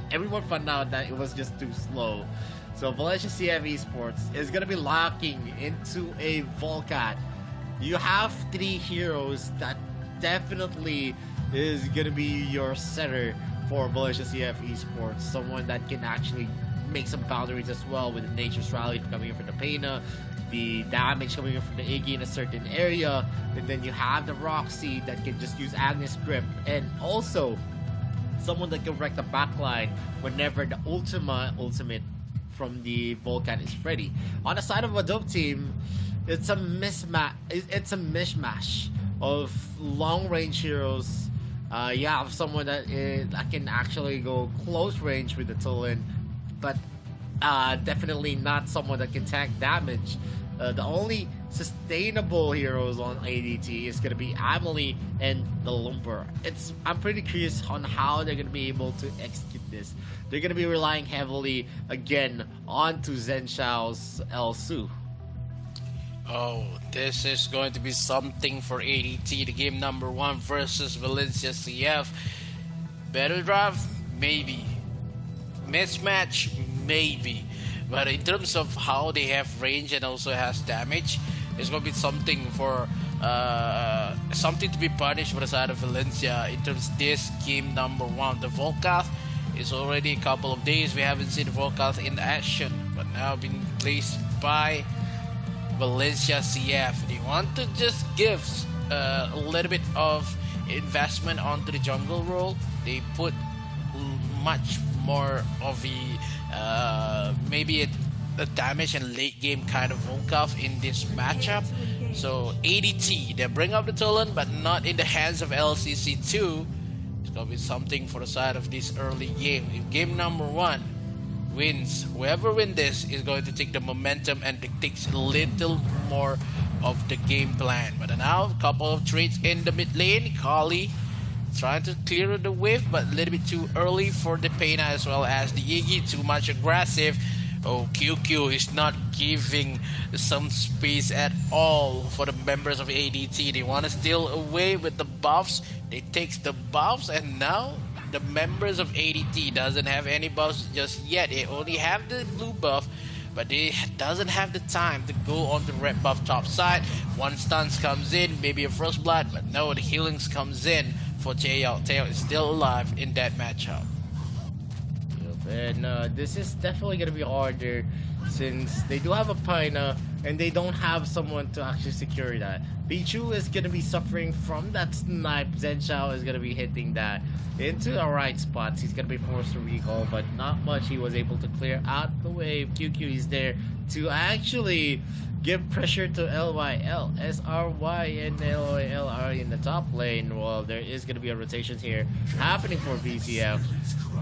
everyone found out that it was just too slow. So Valencia CF Esports is gonna be locking into a Volcat. You have 3 heroes that definitely is gonna be your setter for Valencia CF Esports. Someone that can actually make some boundaries as well with the Nature's Rally coming in from the Pena, the damage coming in from the Iggy in a certain area, and then you have the Roxy that can just use Agnes Grip, and also someone that can wreck the backline whenever the ultimate from the Volcan is ready. On the side of a dope team, it's a mismatch. It's a mishmash of long-range heroes. You have someone that can actually go close range with the Tulin, but definitely not someone that can tank damage. The only sustainable heroes on ADT is going to be Amelie and the Lumber. I'm pretty curious on how they're going to be able to execute this. They're going to be relying heavily again onto Zhen Shao's El Su. Oh, this is going to be something for ADT. The game number 1 versus Valencia CF. Better draft? Maybe. Mismatch? Maybe. But in terms of how they have range and also has damage, it's going to be something for something to be punished for the side of Valencia in terms of this game number 1. The Volcath is already a couple of days. We haven't seen the Volcath in action, but now being placed by Valencia CF. They want to just give a little bit of investment onto the jungle role. They put much more of maybe a damage and late game kind of Volkov in this matchup. So ADT, they bring up the Tolan, but not in the hands of LCC2. It's gonna be something for the side of this early game. If game number 1 wins, whoever wins this is going to take the momentum and dictates a little more of the game plan. But now a couple of trades in the mid lane. Kali trying to clear the wave, but a little bit too early for the Pena as well as the Iggy. Too much aggressive. Oh, QQ is not giving some space at all for the members of ADT. They want to steal away with the buffs. They take the buffs, and now the members of ADT doesn't have any buffs just yet. They only have the blue buff, but they doesn't have the time to go on the red buff top side. One stuns comes in, maybe a first blood, but no, the healings comes in for Teo. Teo is still alive in that matchup. And this is definitely going to be harder since they do have a Pina and they don't have someone to actually secure that. Pichu is going to be suffering from that snipe. Zhen Shao is going to be hitting that into the right spots. He's going to be forced to recall, but not much. He was able to clear out the wave. QQ is there to actually give pressure to LYL. SRY and LYL are in the top lane. Well, there is going to be a rotation here happening for VCF.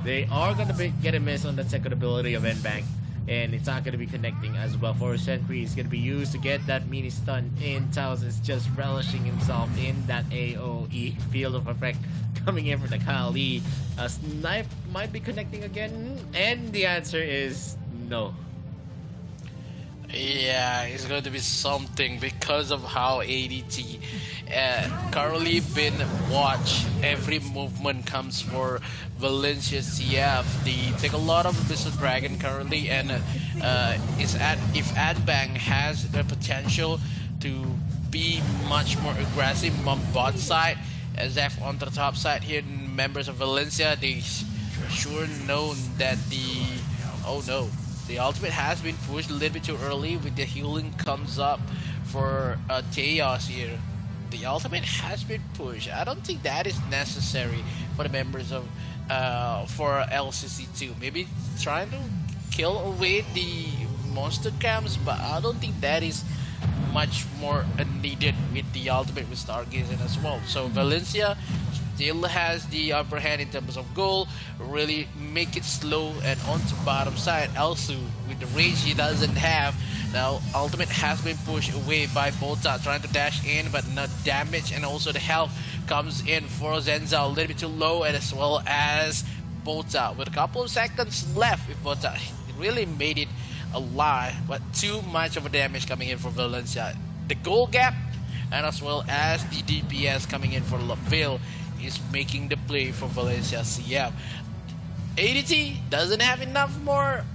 They are going to get a miss on the second ability of N-Bank, and it's not going to be connecting as well. For Sentry, is going to be used to get that mini stun in. Taos is just relishing himself in that AoE field of effect coming in from the Kali. A snipe might be connecting again, and the answer is no. Yeah, it's going to be something because of how ADT currently been watched. Every movement comes for Valencia CF. They take a lot of Mr. Dragon currently, and if Adbang has the potential to be much more aggressive on bot side, as if on the top side here, members of Valencia, they sure know that the ultimate has been pushed a little bit too early. With the healing comes up for Teos here. The ultimate has been pushed. I don't think that is necessary for the members of for LCC2. Maybe trying to kill away the monster camps, but I don't think that is much more needed with the ultimate with Stargazing as well. So Valencia still has the upper hand in terms of goal. Really make it slow and onto bottom side. Also, with the range he doesn't have, now ultimate has been pushed away by Bolta, trying to dash in, but not damage, and also the health comes in for Zenza a little bit too low, and as well as Bolta with a couple of seconds left. If Bolta really made it alive, but too much of a damage coming in for Valencia. The goal gap and as well as the DPS coming in for Laville is making the play for Valencia CF. ADT doesn't have enough more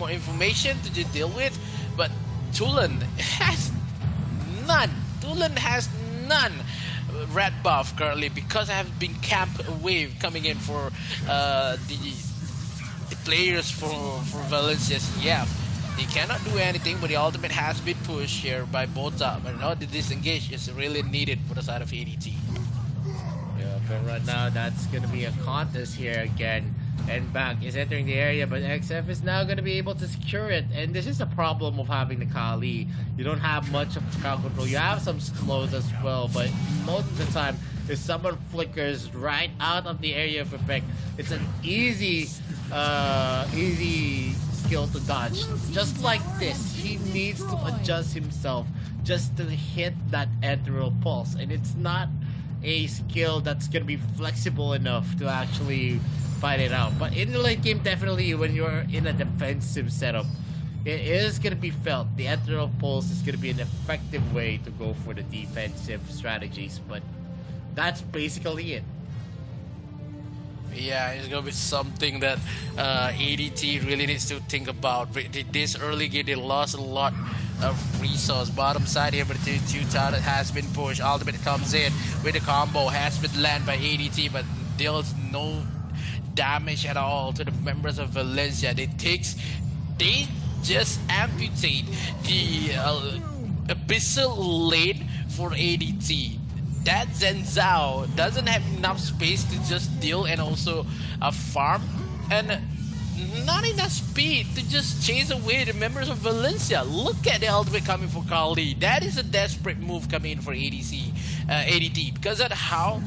information to just deal with, but Tulen has none. Tulen has none red buff currently because I have been camp wave coming in for the players for Valencia CF. They cannot do anything, but the ultimate has been pushed here by Bota. But now the disengage is really needed for the side of ADT. Yeah, but right now that's gonna be a contest here again. And back is entering the area, but XF is now gonna be able to secure it. And this is a problem of having the Kali. You don't have much of crowd control. You have some slows as well, but most of the time, if someone flickers right out of the area of effect, it's an easy skill to dodge. Just like this, he needs to adjust himself just to hit that ethereal pulse, and it's not a skill that's gonna be flexible enough to actually fight it out. But in the late game, definitely when you're in a defensive setup, it is gonna be felt. The ethereal pulse is gonna be an effective way to go for the defensive strategies, but that's basically it. Yeah, it's gonna be something that ADT really needs to think about. This early game, they lost a lot of resource. Bottom side here, but the two tower has been pushed. Ultimate comes in with a combo, has been landed by ADT, but deals no damage at all to the members of Valencia. They just amputate the abyssal lane for ADT. That Zenzao doesn't have enough space to just deal and also farm, and not enough speed to just chase away the members of Valencia. Look at the ultimate coming for Kali. That is a desperate move coming in for ADT, because of how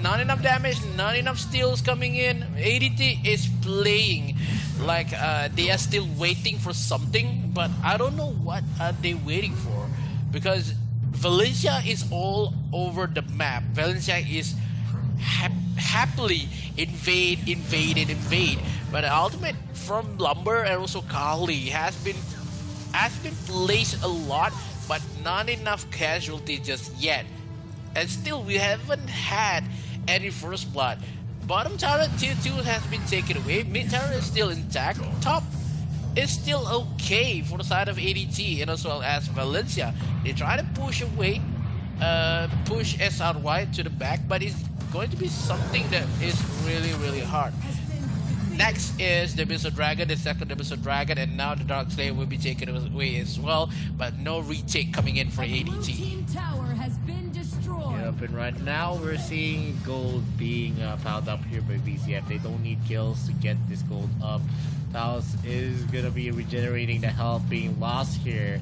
not enough damage, not enough steals coming in. ADT is playing like they are still waiting for something, but I don't know what are they waiting for, because Valencia is all over the map. Valencia is happily invade. But the ultimate from Lumber and also Kali has been placed a lot, but not enough casualty just yet. And still, we haven't had any first blood. Bottom tower tier 2 has been taken away. Mid tower is still intact. Top is still okay for the side of ADT and as well as Valencia. They try to push away, push SRY to the back, but it's going to be something that is really hard. Next is the Abyssal Dragon, the second Abyssal Dragon, and now the Dark Slayer will be taken away as well, but no retake coming in for ADT. Yep, and right now we're seeing gold being piled up here by VCF. They don't need kills to get this gold up. Taos is gonna be regenerating the health being lost here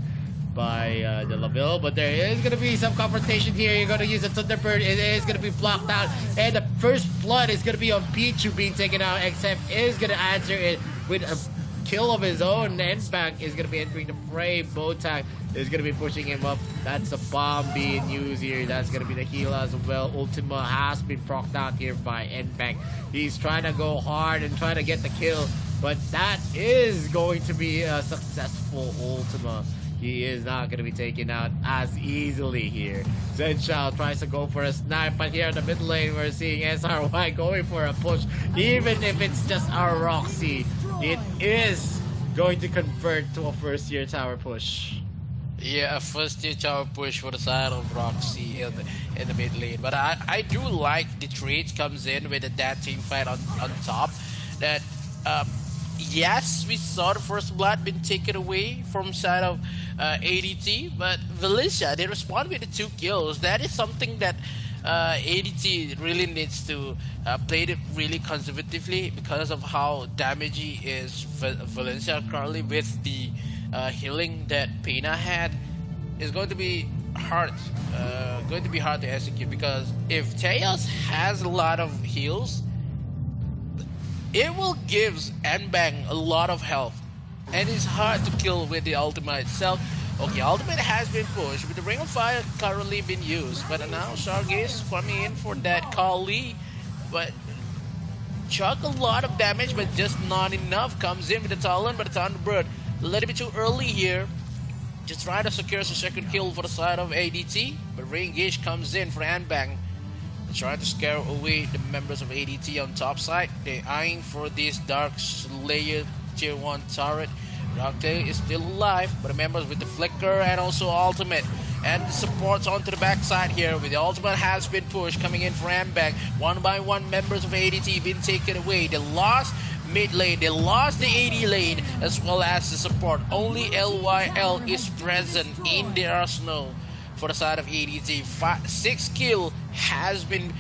by the Laville, but there is gonna be some confrontation here. You're gonna use a Thunderbird. It is gonna be blocked out, and the first blood is gonna be on Pichu being taken out. XF is gonna answer it with a kill of his own. Nback is gonna be entering the fray. Botak is gonna be pushing him up. That's a bomb being used here. That's gonna be the heal as well. Ultima has been procced out here by Nback. He's trying to go hard and trying to get the kill, but that is going to be a successful Ultima. He is not going to be taken out as easily here. Zenshao tries to go for a snipe, but here in the mid lane we're seeing SRY going for a push. Even if it's just our Roxy, it is going to convert to a first tier tower push. Yeah, a first tier tower push for the side of Roxy in the mid lane. But I do like the trade comes in with that team fight on top. That yes, we saw the first blood been taken away from side of ADT, but Valencia, they respond with the 2 kills. That is something that ADT really needs to play it really conservatively because of how damagey is Valencia currently with the healing that Pena had. Is going to be hard, going to be hard to execute, because if Teos has a lot of heals, it will give Nbang a lot of health, and it's hard to kill with the ultimate itself. Okay, ultimate has been pushed with the Ring of Fire currently been used, but now Shark is coming in for that Kali, but chuck a lot of damage, but just not enough. Comes in with the Talon, but the Thunderbird a little bit too early here. Just try to secure the second kill for the side of ADT, but Ringish comes in for Anbang. Trying to scare away the members of ADT on top side. They're eyeing for this Dark Slayer tier 1 turret. Rocktail is still alive, but the members with the Flicker and also ultimate. And the supports onto the backside here with the ultimate has been pushed, coming in for Ambag. One by one, members of ADT been taken away. They lost mid lane, they lost the AD lane, as well as the support. Only LYL is present in the arsenal for the side of ADT. 6 kill has been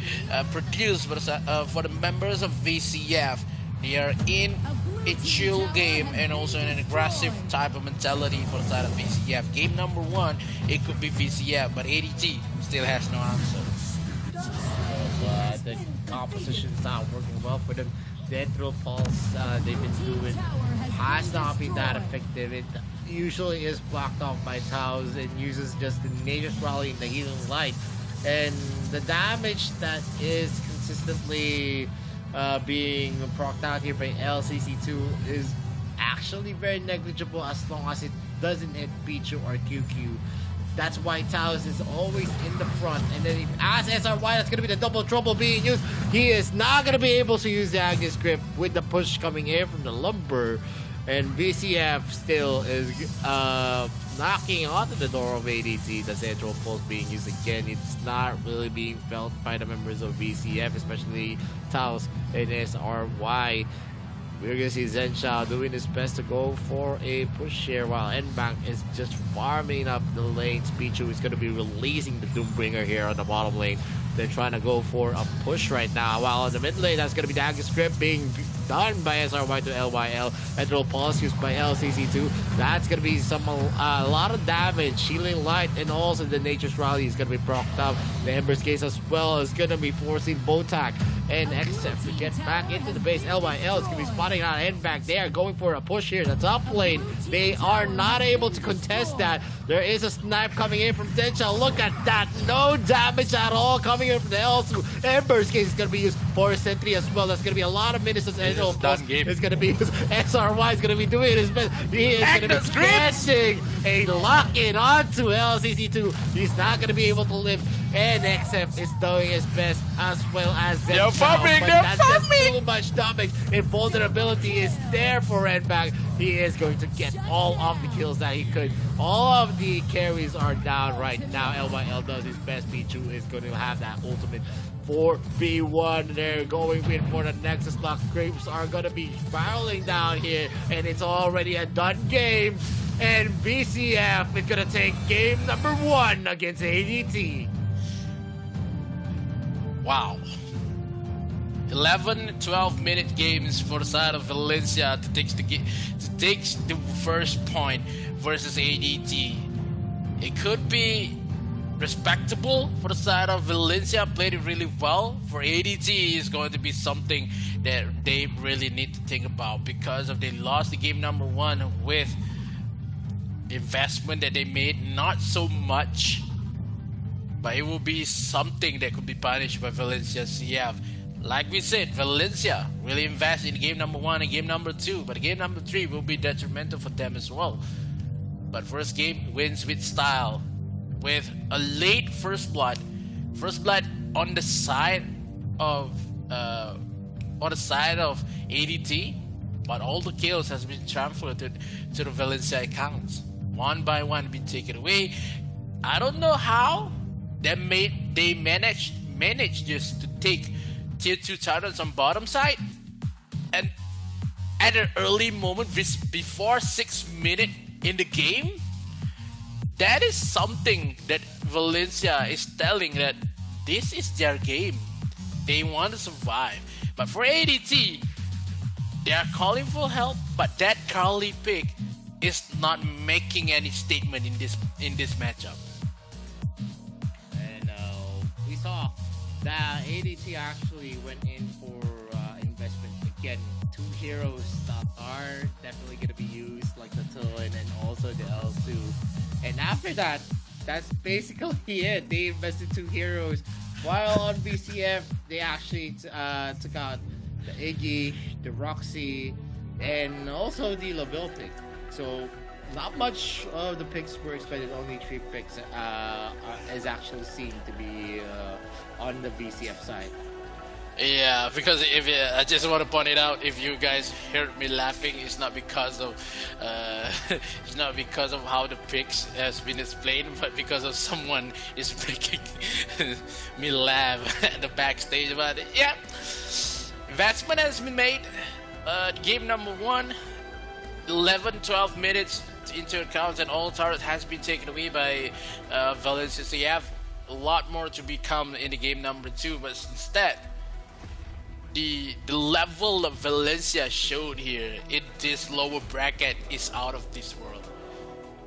produced for the members of VCF. They are in a chill game and also in an aggressive type of mentality for the side of VCF. Game number 1, it could be VCF, but ADT still has no answer. The composition's not working well for them. The Ethereal Pulse they've been doing has not been that effective. It usually is blocked off by Taos and uses just the Nature's Rally and the Healing Light. And the damage that is consistently being procced out here by LCC2 is actually very negligible as long as it doesn't hit Pichu or QQ. That's why Taos is always in the front. And then if as SRY, that's going to be the double trouble being used. He is not going to be able to use the Agnes Grip with the push coming in from the Lumber. And VCF still is knocking onto the door of ADT. The Central Pulse being used again. It's not really being felt by the members of VCF, especially Taos and SRY. We're going to see Zensha doing his best to go for a push here, while Nbank is just farming up the lanes. Pichu is going to be releasing the Doombringer here on the bottom lane. They're trying to go for a push right now, while on the mid lane, that's going to be the Agnes Grip being done by SRY to LYL. Ethereal Pulse used by LCC2. That's going to be a lot of damage. Healing Light and also the Nature's Rally is going to be procced up. The Ember's Case as well is going to be forcing Botak and XF to get back into the base. LYL is going to be spotting out Nback. They are going for a push here. The top lane, they are not able to contest that. There is a snipe coming in from Densha. Look at that. No damage at all coming in from the L2. Ember's Case is going to be used for a sentry as well. That's going to be a lot of minutes as Ethereal Pulse is going to be used. SRY is going to be doing his best. He is going to be catching a lock-in onto LCC2. He's not going to be able to live. And XF is doing his best as well as them. That's just too much damage. And vulnerability is there for Redback. He is going to get all of the kills that he could. All of the carries are down right now. LYL does his best. Pichu is going to have that ultimate 4v1. They're going in for the Nexus lock. Grapes are going to be barreling down here. And it's already a done game. And VCF is going to take game number 1 against ADT. Wow. 11-12 minute games for the side of Valencia to take the first point versus ADT. It could be respectable for the side of Valencia, played it really well. For ADT is going to be something that they really need to think about, because of they lost the game number 1 with the investment that they made, not so much. But it will be something that could be punished by Valencia CF. Like we said, Valencia really invest in game number 1 and game number 2, but game number 3 will be detrimental for them as well. But first game wins with style, with a late first blood on the side of ADT, but all the kills has been transferred to the Valencia accounts. One by one been taken away. I don't know how they managed just to take tier 2 titles on bottom side, and at an early moment before 6 minutes in the game. That is something that Valencia is telling that this is their game. They want to survive. But for ADT, they are calling for help, but that Carly pick is not making any statement in this matchup. The ADT actually went in for investment again. Two heroes that are definitely going to be used, like the Tulin and also the L2. And after that, that's basically it. They invested two heroes. While on BCF, they actually took out the Iggy, the Roxy, and also the Laviltic. So not much of the picks were expected. Only three picks is actually seen to be on the BCF side. Yeah, because if I just want to point it out, if you guys heard me laughing, it's not because of it's not because of how the picks has been explained, but because of someone is making me laugh at the backstage about it. Yeah, investment has been made. Game number 1, 11-12 minutes into account, and all turrets has been taken away by Valencia. So you have a lot more to become in the game number 2, but instead, the level of Valencia showed here in this lower bracket is out of this world.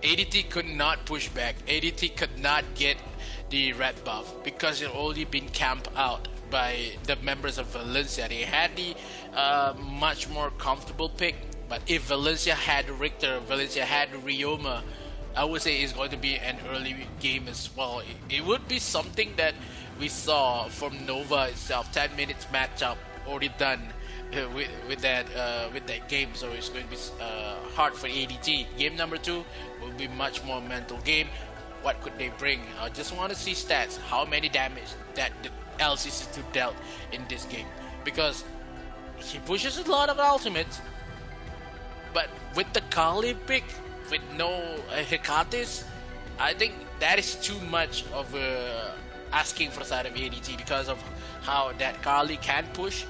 ADT could not push back. ADT could not get the red buff because it only been camped out by the members of Valencia. They had the much more comfortable pick, but if Valencia had Richter, Valencia had Ryoma, I would say it's going to be an early game as well. It would be something that we saw from Nova itself. 10 minutes matchup already done with that game, so it's going to be hard for ADT. Game number 2 will be much more mental game. What could they bring? I just want to see stats. How many damage that the LCC2 dealt in this game, because he pushes a lot of ultimates, but with the Kali pick, with no Hecates, I think that is too much of asking for the side of ADT because of how that Kali can push,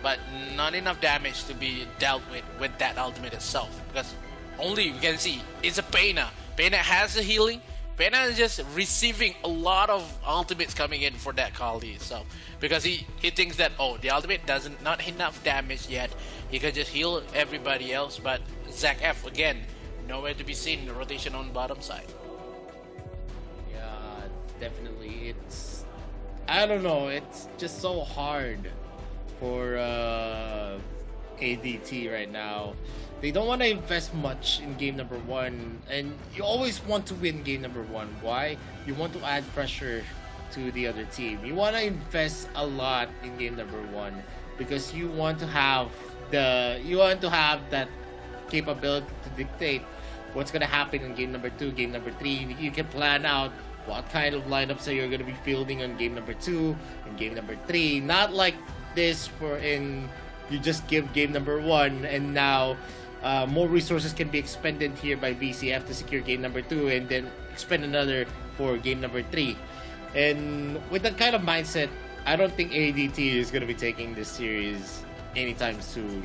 but not enough damage to be dealt with that ultimate itself. Because only we can see it's a Pena. Pena has a healing. Pena is just receiving a lot of ultimates coming in for that Kali itself, because he thinks that, oh, the ultimate doesn't not enough damage yet. He can just heal everybody else. But Zach F again, nowhere to be seen in the rotation on the bottom side. Yeah, definitely. It's, I don't know, it's just so hard for ADT right now. They don't want to invest much in game number 1, and you always want to win game number 1. Why? You want to add pressure to the other team. You want to invest a lot in game number 1 because you want to have that capability to dictate what's gonna happen in game number 2, game number 3. You can plan out what kind of lineups that you're gonna be fielding on game number 2 and game number 3. Not like this wherein you just give game number 1 and now more resources can be expended here by BCF to secure game number 2 and then expend another for game number 3. And with that kind of mindset, I don't think ADT is gonna be taking this series anytime soon.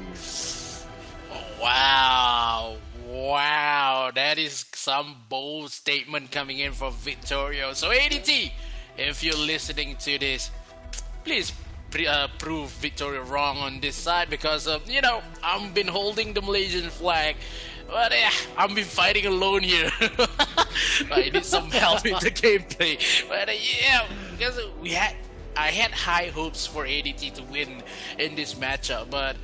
Wow, that is some bold statement coming in from Victorio. So ADT, if you're listening to this, please prove Victoria wrong on this side, because I've been holding the Malaysian flag, but I've been fighting alone here. I need some help with the gameplay, but because I had high hopes for ADT to win in this matchup, but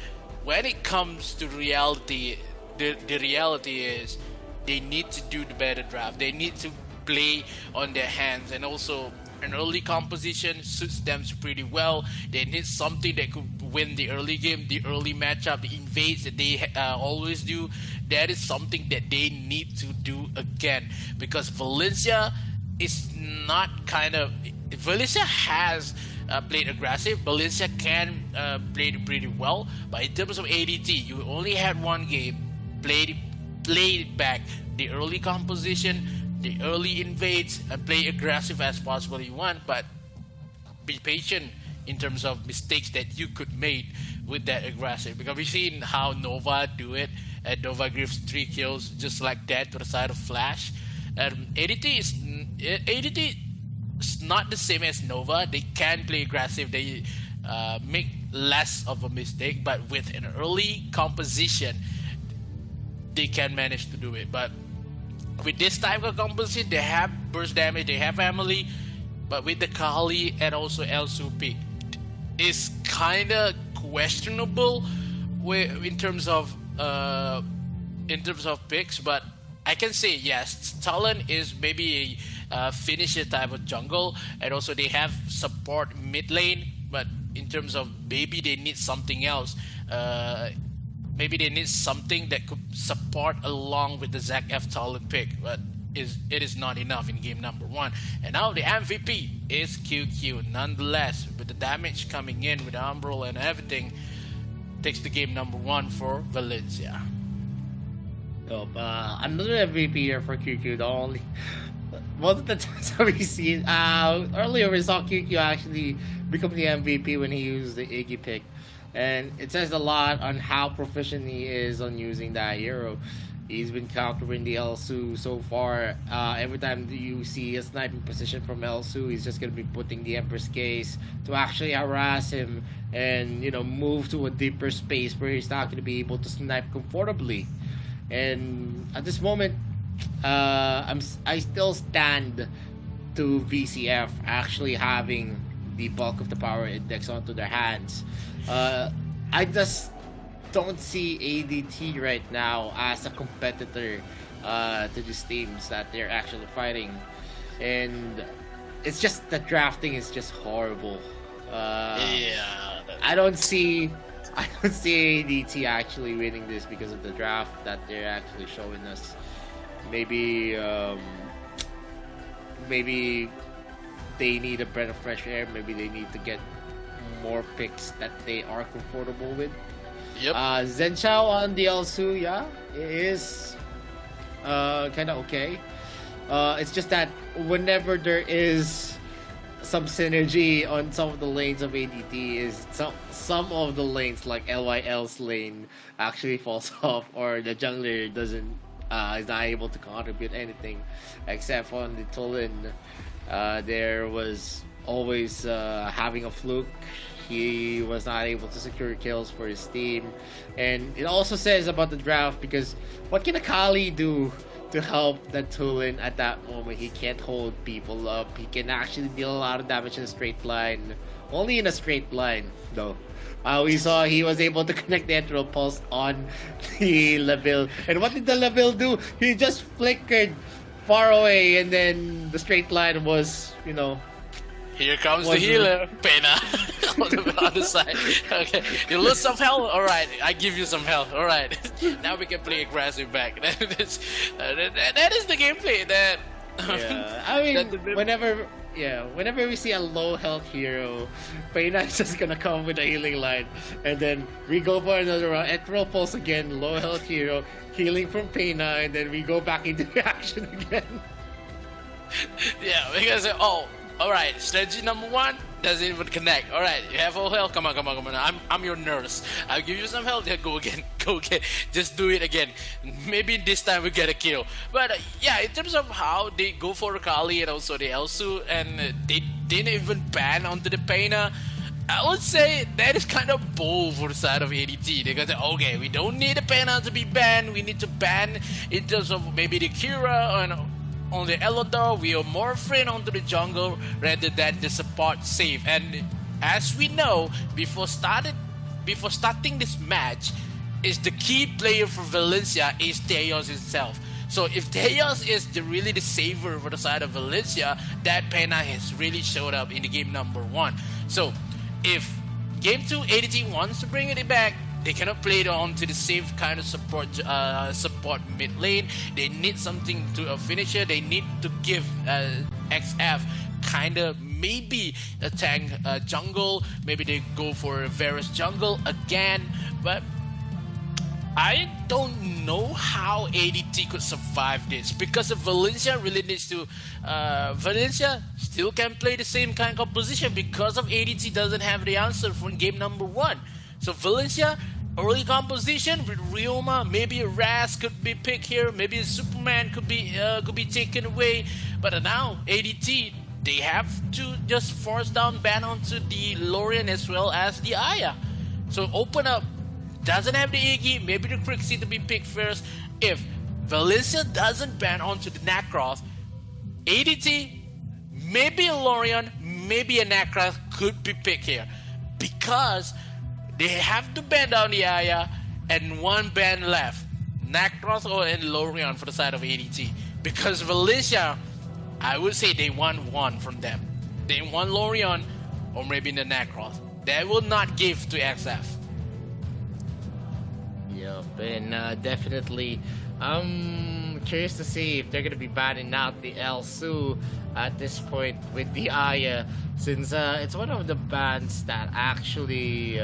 when it comes to reality, the reality is they need to do the better draft. They need to play on their hands, and also an early composition suits them pretty well. They need something that could win the early game, the early matchup, the invades that they always do. That is something that they need to do again, because Valencia is not Valencia has played aggressive. Valencia can play pretty well, but in terms of ADT, you only had one game, played it back, the early composition, the early invades, and play aggressive as possible you want, but be patient in terms of mistakes that you could make with that aggressive, because we've seen how Nova do it, and Nova gives 3 kills just like that to the side of Flash. ADT is not the same as Nova. They can play aggressive, they make less of a mistake, but with an early composition they can manage to do it. But with this type of composition, they have burst damage, they have family, but with the Kali and also Elsu pick, is kind of questionable in terms of picks. But I can say yes, Talon is maybe a finisher type of jungle, and also they have support mid lane. But in terms of maybe they need something else. Maybe they need something that could support along with the Zac F Talon pick, but it is not enough in game number 1. And now the MVP is QQ. Nonetheless, with the damage coming in with Umbral and everything, takes the game number 1 for Valencia. Another MVP here for QQ. The only most of the times that we see earlier we saw QQ actually become the MVP when he used the Iggy pick. And it says a lot on how proficient he is on using that hero. He's been countering the Elsu so far. Every time you see a sniping position from Elsu, he's just going to be putting the Empress Case to actually harass him and, move to a deeper space where he's not going to be able to snipe comfortably. And at this moment, I still stand to VCF actually having the bulk of the power index onto their hands. I just don't see ADT right now as a competitor to these teams that they're actually fighting, and it's just the drafting is just horrible. I don't see ADT actually winning this because of the draft that they're actually showing us. Maybe they need a breath of fresh air. Maybe they need to get more picks that they are comfortable with. Yep. Zen Chao on the Elsu, yeah, it is kind of okay. It's just that whenever there is some synergy on some of the lanes of ADT, is some of the lanes like LYL's lane actually falls off, or the jungler doesn't is not able to contribute anything, except on the Tulin. There was always having a fluke. He was not able to secure kills for his team. And it also says about the draft, because what can Akali do to help that Tulin at that moment? He can't hold people up. He can actually deal a lot of damage in a straight line. Only in a straight line, though. We saw he was able to connect the Ethereal Pulse on the Laville. And what did the Laville do? He just flickered far away, and then the straight line was, Here comes the healer, Pena, on the other side. Okay, you lose some health. All right, I give you some health. All right, now we can play aggressive back. That is the gameplay. I mean, whenever we see a low health hero, Pena is just gonna come with a healing line, and then we go for another round. Ethereal Pulse again, low health hero, healing from Pena, and then we go back into action again. Yeah, because alright, strategy number 1 doesn't even connect. Alright, you have all health. Come on. I'm your nurse. I'll give you some health. Yeah, go again. Just do it again. Maybe this time we get a kill. But in terms of how they go for Kali and also the Elsu, and they didn't even ban onto the Pena, I would say that is kind of bold for the side of ADT. They're gonna say, okay, we don't need the Pena to be banned. We need to ban in terms of maybe the Kira and on the Elodor, we are more friend onto the jungle rather than the support save. And as we know, before starting this match, is the key player for Valencia is Teos himself. So if Teos is really the saver for the side of Valencia, that Pena has really showed up in the game number 1. So if game 2 ADT wants to bring it back, they cannot play it on to the same kind of support mid lane. They need something to a finisher. They need to give XF kind of maybe a tank jungle. Maybe they go for a Varus jungle again. But I don't know how ADT could survive this, because if Valencia really needs to. Valencia still can play the same kind of position because of ADT doesn't have the answer for game number 1. So Valencia, early composition with Ryoma, maybe a Raz could be picked here, maybe a Superman could be taken away. But now ADT, they have to just force down ban onto the Lorian as well as the Aya. So open up, doesn't have the Iggy, maybe the Crixie to be picked first. If Valencia doesn't ban onto the Nacross, ADT maybe a Lorion, maybe a Nacross could be picked here because they have to ban down the Aya and one ban left, Nacross and Lorion for the side of ADT. Because Valencia, I would say they want one from them. They want Lorion or maybe the Nacross. They will not give to XF. Yep, and definitely, I'm curious to see if they're going to be banning out the El Su at this point with the Aya, since it's one of the bans that actually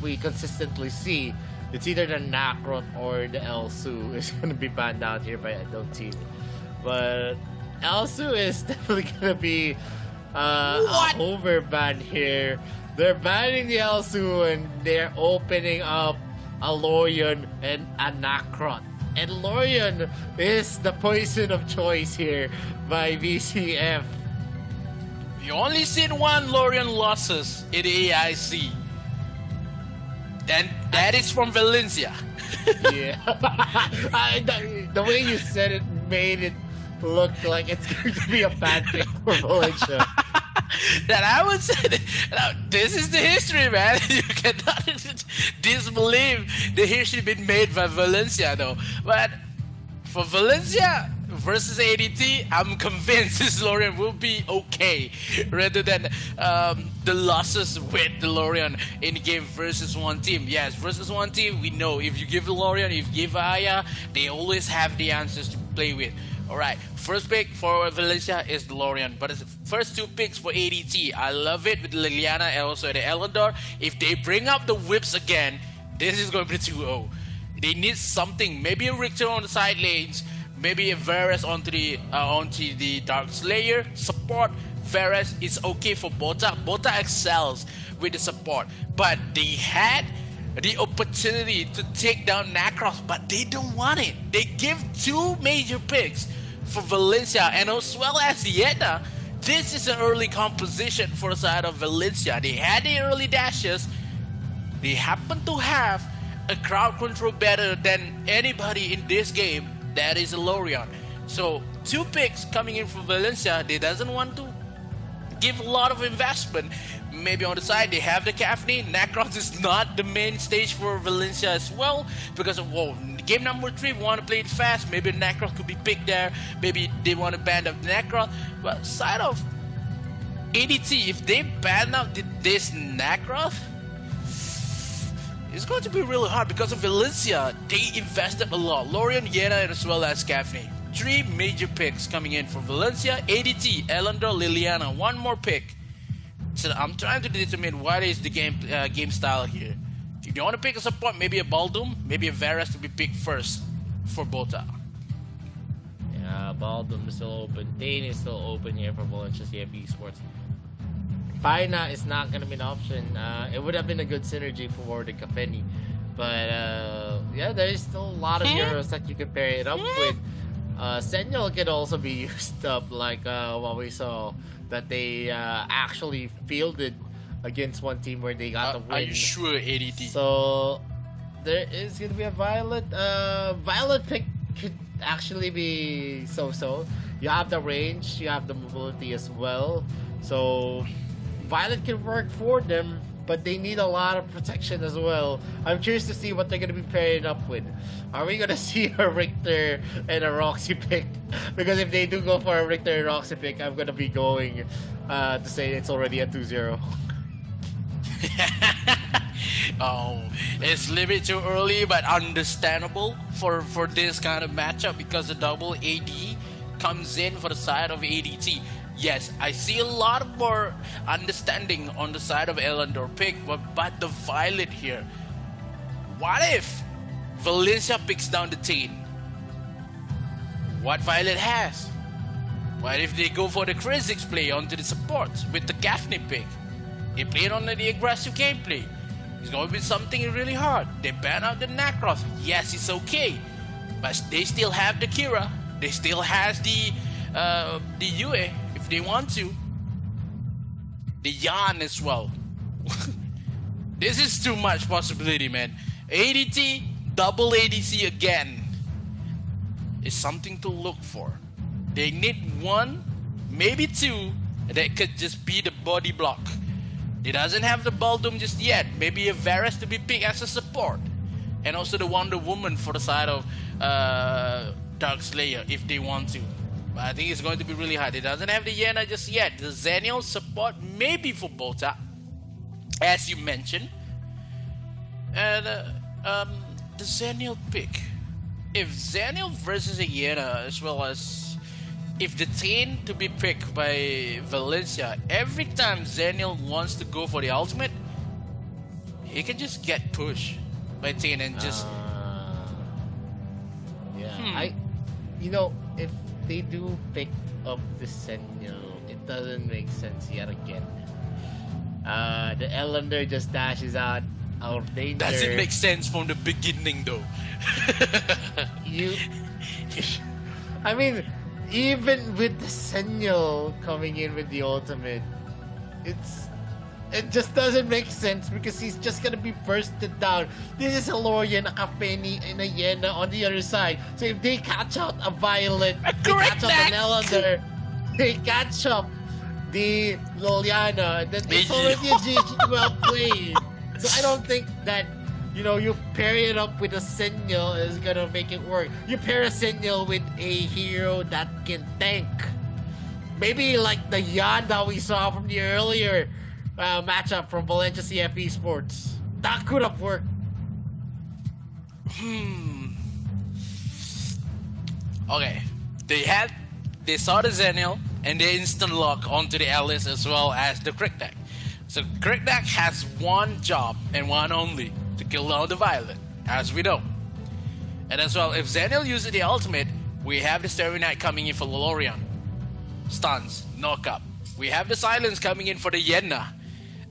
we consistently see. It's either the Nacross or the El Su is going to be banned out here by adult team. But El Su is definitely going to be a overban here. They're banning the El Su and they're opening up a Lorion and a Nacross. And Lorion is the poison of choice here by VCF. You only seen one Lorion losses in the AIC. And that is from Valencia. Yeah. The way you said it made it look like it's going to be a bad thing for Valencia. That I would say that, this is the history, man. You cannot disbelieve the history been made by Valencia, though. But for Valencia versus ADT, I'm convinced this Lorion will be okay rather than the losses with the Lorion in the game versus one team. Yes, versus one team, we know if you give the Lorion, if you give Aya, they always have the answers to play with. Alright, first pick for Valencia is the Lorion, but it's the first two picks for ADT. I love it with Liliana and also the Elandor. If they bring up the whips again, this is going to be 2-0. They need something, maybe a Richter on the side lanes, maybe a Varus onto the Dark Slayer. Support, Varus is okay for Bota. Bota excels with the support, but they had the opportunity to take down Nacross, but they don't want it. They give two major picks for Valencia and as well as Yetta. This is an early composition for the side of Valencia. They had the early dashes. They happen to have a crowd control better than anybody in this game. That is a Lorion. So two picks coming in from Valencia. They doesn't want to give a lot of investment. Maybe on the side they have the Caffney. Nacross is not the main stage for Valencia as well because of game number 3 we want to play it fast. Maybe Nacross could be picked there. Maybe they want to ban up Nacross. But side of ADT, if they ban out this Nacross, it's going to be really hard because of Valencia. They invested a lot. Lorion, Yena, as well as Caffney. 3 major picks coming in for Valencia. ADT, Elandor, Liliana. One more pick. So I'm trying to determine what is the game style here. If you want to pick a support, maybe a Baldum, maybe a Varus to be picked first for Bota. Yeah, Baldum is still open. Dane is still open here for Valencia CF Esports. Paina is not going to be an option. It would have been a good synergy for the Kafeni. But yeah, there is still a lot of heroes that you can pair it up with. Sentinel can also be used up, like what we saw that they actually fielded against one team where they got the win. Are you sure, ADT? So there is going to be a Violet. Violet pick could actually be so-so. You have the range, you have the mobility as well. So Violet can work for them, but they need a lot of protection as well. I'm curious to see what they're going to be pairing up with. Are we going to see a Richter and a Roxy pick? Because if they do go for a Richter and Roxy pick, I'm going to be going to say it's already a 2-0. Oh, it's a little bit too early, but understandable for this kind of matchup because the double AD comes in for the side of ADT. Yes, I see a lot more understanding on the side of Elandor pick, but the Violet here. What if Valencia picks down the Tain? What Violet has? What if they go for the Kha'Zix play onto the support with the Gaffney pick? They play it on the aggressive gameplay. It's going to be something really hard. They ban out the Nacross. Yes, it's okay. But they still have the Kira. They still has the Yue if they want to. The Yan as well. This is too much possibility, man. ADT, double ADC again is something to look for. They need one maybe 2 that could just be the body block. It doesn't have the Baldum just yet. Maybe a Varus to be picked as a support. And also the Wonder Woman for the side of Dark Slayer if they want to. But I think it's going to be really hard. It doesn't have the Yena just yet. The Zenial support maybe for Bota, as you mentioned. And the Zenial pick. If Zenial versus a Yena, as well as if the Tain to be picked by Valencia, every time Zenial wants to go for the ultimate, he can just get pushed by Tain and just... if they do pick up the Zenial, it doesn't make sense yet again. The Ellender just dashes out of danger. Does it make sense from the beginning though? I mean, even with the Zenial coming in with the ultimate, it just doesn't make sense because he's just gonna be bursted down. This is a Lorian, a Kafeni, and a Yena on the other side. So if they catch out a Violet, they catch up an Ellender, they catch up the Liliana, then it's already a GG well played. So I don't think that, you pair it up with a Zenial is gonna make it work. You pair a Zenial with a hero that can tank. Maybe like the Yan that we saw from the earlier matchup from Valencia CF Esports. That could have worked. Okay. They saw the Zenial and they instant lock onto the Alice as well as the Crick deck. So Crick deck has one job and one only, to kill down the Violet, as we know. And as well, if Zenial uses the ultimate, we have the Starry Knight coming in for Lolorian. Stuns, knockup. We have the Silence coming in for the Yena,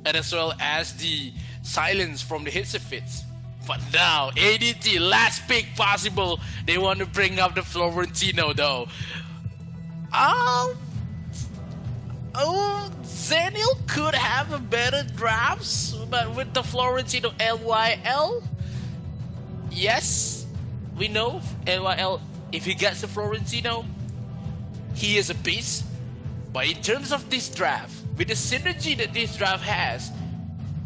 and as well as the Silence from the Hitsifits. But now, ADT, last pick possible, they want to bring up the Florentino though. Zenial could have a better drafts, but with the Florentino LYL, yes, we know LYL, if he gets the Florentino, he is a beast. But in terms of this draft, with the synergy that this draft has,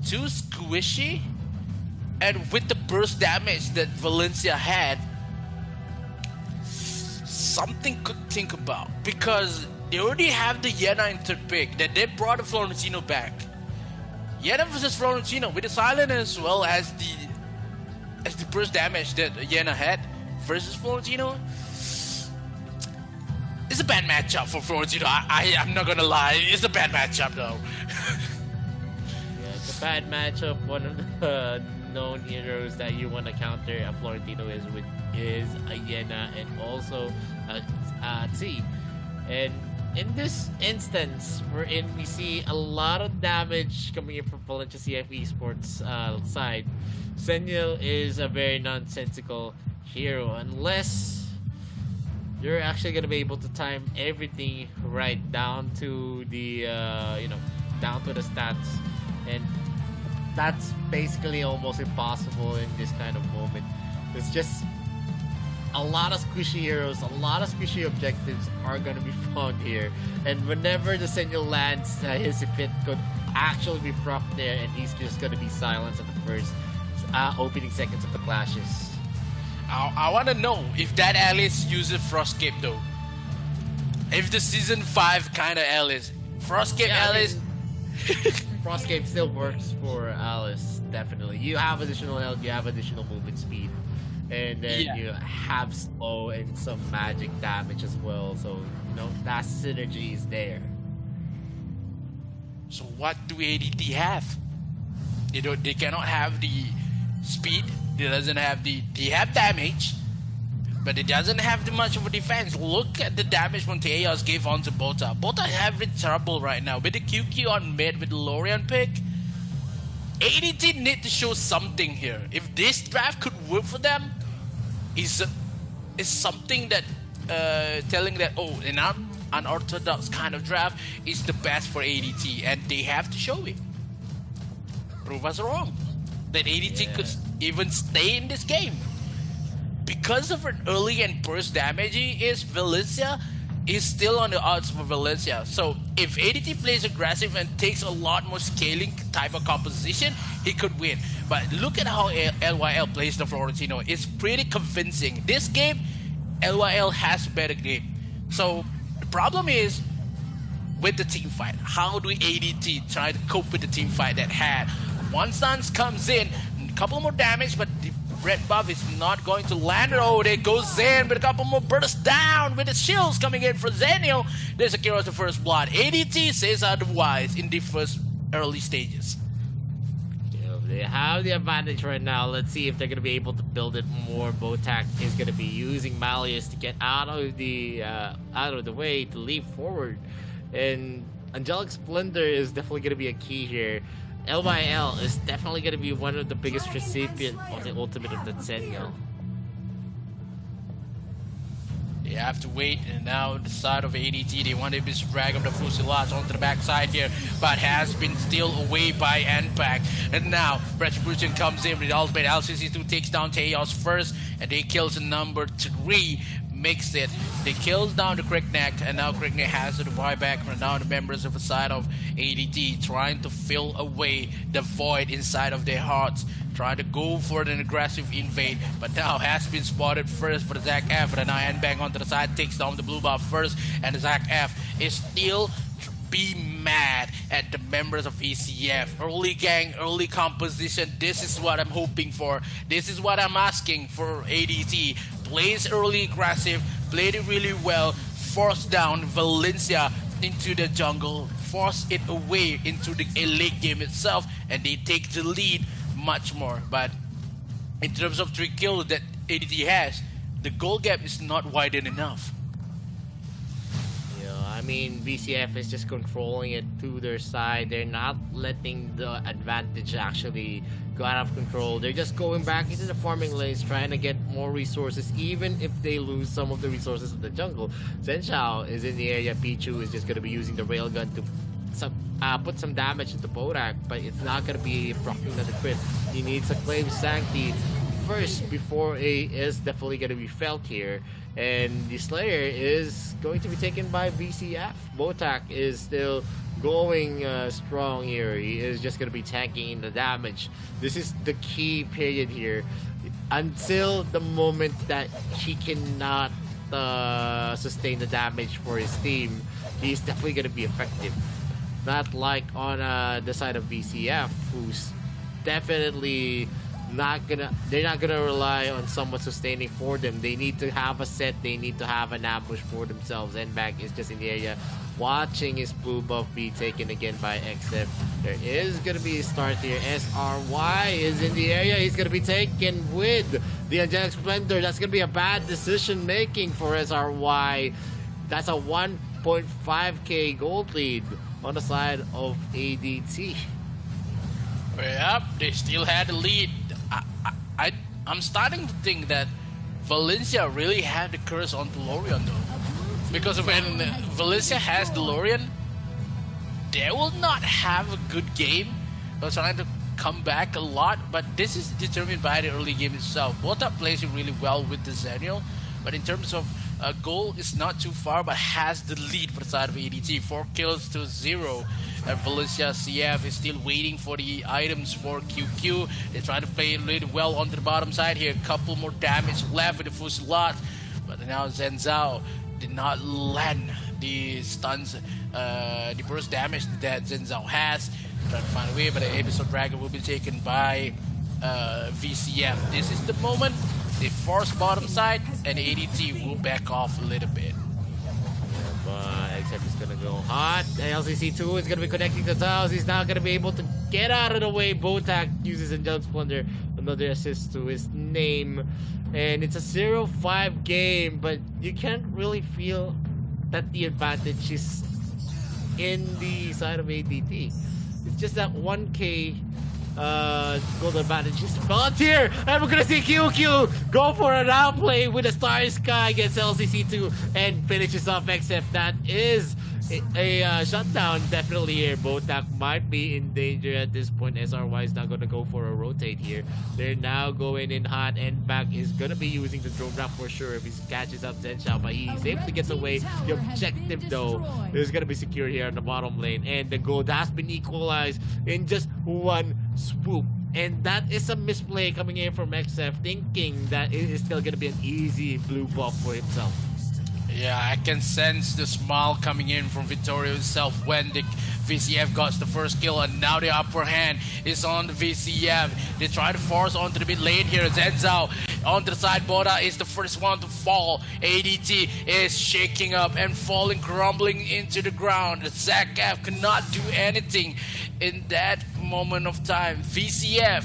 too squishy, and with the burst damage that Valencia had, something could think about, because they already have the Yena in third pick, that they brought the Florentino back. Yena versus Florentino with the silent as well as the burst damage that Yena had versus Florentino. It's a bad matchup for Florentino. I'm not gonna lie, it's a bad matchup though. Yeah, it's a bad matchup. One of the known heroes that you want to counter a Florentino is a Yena and also a T. And in this instance, we see a lot of damage coming in from Valencia CF Esports side. Zenial is a very nonsensical hero unless you're actually gonna be able to time everything right down to the down to the stats, and that's basically almost impossible in this kind of moment. It's just a lot of squishy heroes, a lot of squishy objectives are going to be found here. And whenever the Zenial lands, his fit could actually be propped there, and he's just going to be silenced at the first opening seconds of the clashes. I want to know if that Alice uses Frostcape though. If the Season 5 kind of Alice. Frostcape Alice... Frostcape still works for Alice, definitely. You have additional health, you have additional movement speed, and then you have slow and some magic damage as well, so that synergy is there. So what do ADT have? They cannot have the speed, they have damage, but it doesn't have much of a defense. Look at the damage when Tejas gave onto Bota. Bota having trouble right now. With the QQ on mid with the Lorian pick, ADT need to show something here. If this draft could work for them, is something that telling that, an unorthodox kind of draft is the best for ADT, and they have to show it. Prove us wrong. That ADT could even stay in this game. Because of an early and burst damage is Valencia, is still on the odds for Valencia. So if ADT plays aggressive and takes a lot more scaling type of composition, he could win. But look at how LYL plays the Florentino. It's pretty convincing. This game, LYL has better game. So the problem is with the team fight. How do ADT try to cope with the team fight that had? One stance comes in, a couple more damage, but the red buff is not going to land. Oh, there goes Zen with a couple more bursts down with the shields coming in for Zenio. There's a kill of the first blood. ADT says otherwise in the first early stages. They have the advantage right now. Let's see if they're going to be able to build it more. Botak is going to be using Malleus to get out of the way to leap forward. And Angelic Splendor is definitely going to be a key here. LYL is definitely going to be one of the biggest recipients of the ultimate of the Zenio. They have to wait, and now the side of ADT, they want to just drag up the Fusilage onto the backside here, but has been steal away by NPAC. And now Retribution comes in with the ultimate. LCC2 takes down Teos first, and they kills number 3. Makes it. They kills down the Crickneck, and now Crickneck has to buy back from now the members of the side of ADT, trying to fill away the void inside of their hearts, trying to go for an aggressive invade, but now has been spotted first for the Zach F, and now N-Bang onto the side takes down the blue buff first, and the Zach F is still be mad at the members of VCF. Early gang, early composition, this is what I'm hoping for. This is what I'm asking for ADT. Plays early aggressive, played it really well, force down Valencia into the jungle, force it away into the late game itself, and they take the lead much more. But in terms of 3 kills that ADT has, the goal gap is not widened enough. I mean, VCF is just controlling it to their side. They're not letting the advantage actually go out of control. They're just going back into the farming lanes, trying to get more resources, even if they lose some of the resources of the jungle. Zenshao is in the area. Pichu is just going to be using the railgun to put some damage into Bodak, but it's not going to be proccing another crit. He needs to claim Sanctity first before A is definitely going to be felt here. And the Slayer is going to be taken by VCF. Botak is still going strong here. He is just going to be tanking the damage. This is the key period here. Until the moment that he cannot sustain the damage for his team, he's definitely going to be effective. Not like on the side of VCF, who's definitely they're not gonna rely on someone sustaining for them. They need to have a set, they need to have an ambush for themselves. Nbag is just in the area watching his blue buff be taken again by XF. There is gonna be a start here. SRY is in the area. He's gonna be taken with the Angelic Splendor. That's gonna be a bad decision making for SRY. That's a 1.5k gold lead on the side of ADT. Yep, they still had the lead. I'm starting to think that Valencia really had the curse on DeLorean though. Because when Valencia has DeLorean, they will not have a good game. They're trying to come back a lot, but this is determined by the early game itself. Botak plays it really well with the Zenio, but in terms of goal, is not too far, but has the lead for the side of ADT. 4 kills to 0. Valencia CF is still waiting for the items for QQ. They're trying to play it really well onto the bottom side here. A couple more damage left with the Fusilage, but now Zenzao did not land the stuns, the burst damage that Zenzao has. Trying to find a way, but the Episode Dragon will be taken by VCF. This is the moment they force bottom side, and ADT will back off a little bit. XF is gonna go hot. LCC2 is gonna be connecting to tiles. He's not gonna be able to get out of the way. Botak uses Angelic Splendor, another assist to his name. And it's a 0-5 game, but you can't really feel that the advantage is in the side of ADT. It's just that 1k gold advantage is Volunteer, and we're gonna see QQ go for an outplay with a Starry Sky against LCC2 and finishes off XF. That is a shutdown definitely here. Botak might be in danger at this point. SRY is not going to go for a rotate here. They're now going in hot, and back is going to be using the drone drop for sure if he catches up Zen Xiao, but he safely gets away. The objective though is going to be secure here on the bottom lane, and the gold has been equalized in just one swoop. And that is a misplay coming in from XF, thinking that it is still going to be an easy blue buff for himself. Yeah, I can sense the smile coming in from Vittorio himself when the VCF got the first kill, and now the upper hand is on the VCF. They try to force onto the mid lane here. Zenzao on the side. Boda is the first one to fall. ADT is shaking up and falling, crumbling into the ground. ZachF cannot do anything in that moment of time. VCF,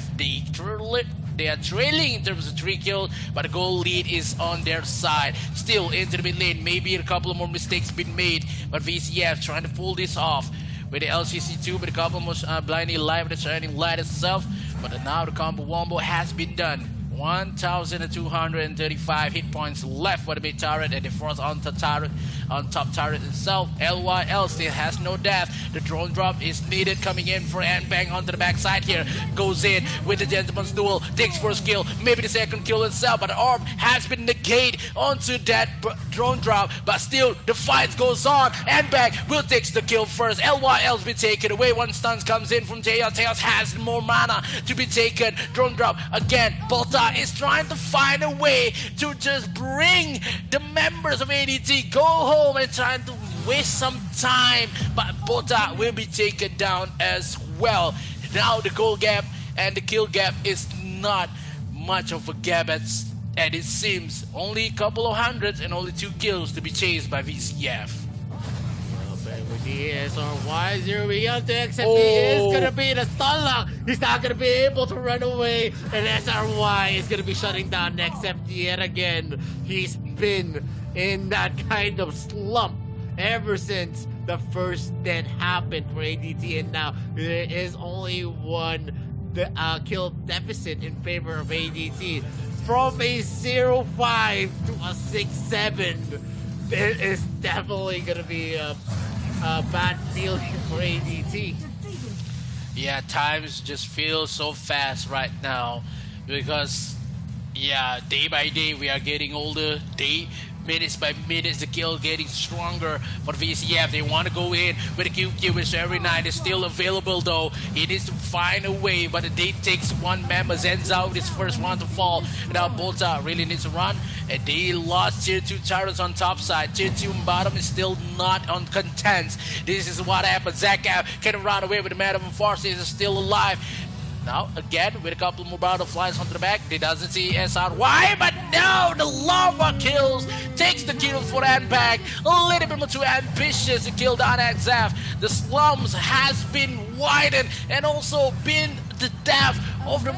they are trailing in terms of 3 kills, but the goal lead is on their side. Still into the mid lane. Maybe a couple of more mistakes been made, but VCF trying to pull this off with the LCC2, with a couple more blinding light with the shining light itself. But now the combo wombo has been done. 1,235 hit points left for the mid turret, and the force on the turret, on top turret itself. LYL still has no death. The drone drop is needed coming in for Bang onto the backside here. Goes in with the gentleman's duel, takes first kill, maybe the second kill itself, but the orb has been negated onto that drone drop. But still, the fight goes on. Bang will take the kill first. LYL's been taken away. One stun comes in from Tails. Tails has more mana to be taken. Drone drop again. Bolta is trying to find a way to just bring the members of ADT go home and trying to waste some time, but Bota will be taken down as well. Now the goal gap and the kill gap is not much of a gap, and it seems only a couple of hundreds and only 2 kills to be chased by VCF. With the SRY zeroing out to XF, he is going to be in a stun lock. He's not going to be able to run away, and SRY is going to be shutting down XF yet again. He's been in that kind of slump ever since the first death happened for ADT, and now there is only one kill deficit in favor of ADT. From a 0-5 to a 6-7, it is definitely going to be a bad feeling for ADT. Yeah, times just feel so fast right now because, yeah, day by day we are getting older. Minutes by minutes, the kill getting stronger for VCF. They want to go in with a QQ, which every night is still available though. He needs to find a way, but the day takes one member. Zenzao is first one to fall. Now Bolta really needs to run, and they lost tier 2 turrets on top side. Tier 2 bottom is still not on contents. This is what happens. ZachF can run away with the Madam Forces is still alive. Now, again, with a couple more butterflies onto the back, they doesn't see SRY, but now the lava kills, takes the kill for Anbag, a little bit more too ambitious to kill down at Zaf. The slums has been widened and also been the death of the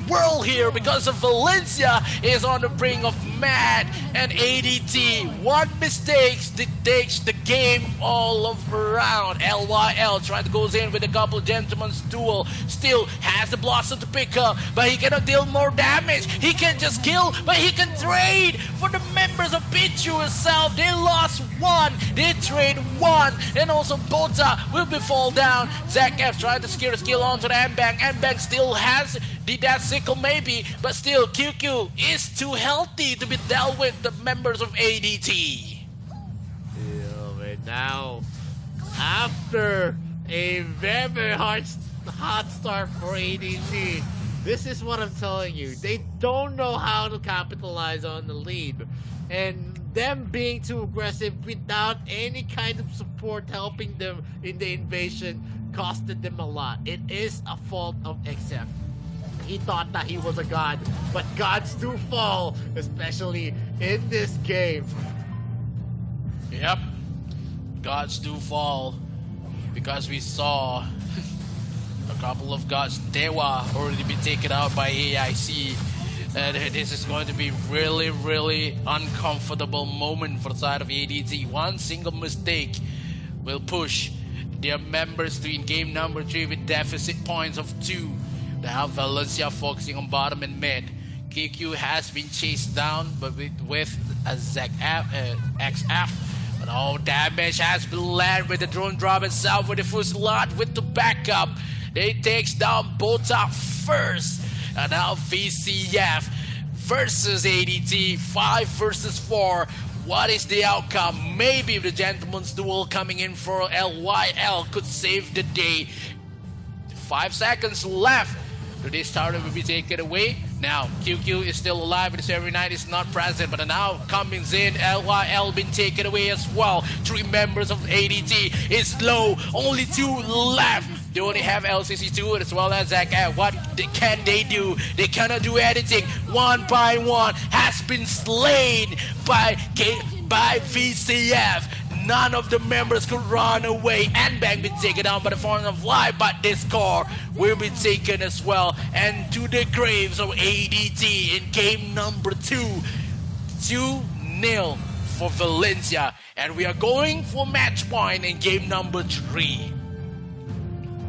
world here because of Valencia is on the brink of mad, and ADT, one mistake takes the game all around. LYL trying to goes in with a couple gentlemen's duel, still has the blossom to pick up, but he cannot deal more damage. He can just kill, but he can trade for the members of Pichu itself. They lost 1, they trade 1, and also Bota will be fall down. ZachF trying to secure a skill onto the Mbang. Mbang still has the Death Sickle maybe, but still QQ is too healthy to be dealt with the members of ADT. Yeah, and now, after a very, very hot start for ADT, this is what I'm telling you. They don't know how to capitalize on the lead. And them being too aggressive without any kind of support helping them in the invasion costed them a lot. It is a fault of XF. He thought that he was a god, but gods do fall, especially in this game. Yep, gods do fall because we saw a couple of gods, Dewa, already been taken out by AIC. And this is going to be really, really uncomfortable moment for the side of ADT. One single mistake will push their members to in game number 3 with deficit points of 2. Now Valencia focusing on bottom and mid. KQ has been chased down, but with a XF But all damage has been landed with the drone drop itself with the full slot with the backup. They takes down Botak first. And now VCF versus ADT, 5 versus 4. What is the outcome? Maybe the gentleman's duel coming in for LYL could save the day. 5 seconds left. Today's starter will be taken away. Now, QQ is still alive, but every night is not present. But now coming in, LYL been taken away as well. 3 members of ADT is low. Only 2 left. They only have LCC2 as well as Zach. What can they do? They cannot do anything. One by one has been slain by VCF. None of the members could run away. And Bang been taken down by the form of life, but this car will be taken as well. And to the graves of ADT in game number 2. 2-0 for Valencia. And we are going for match point in game number 3.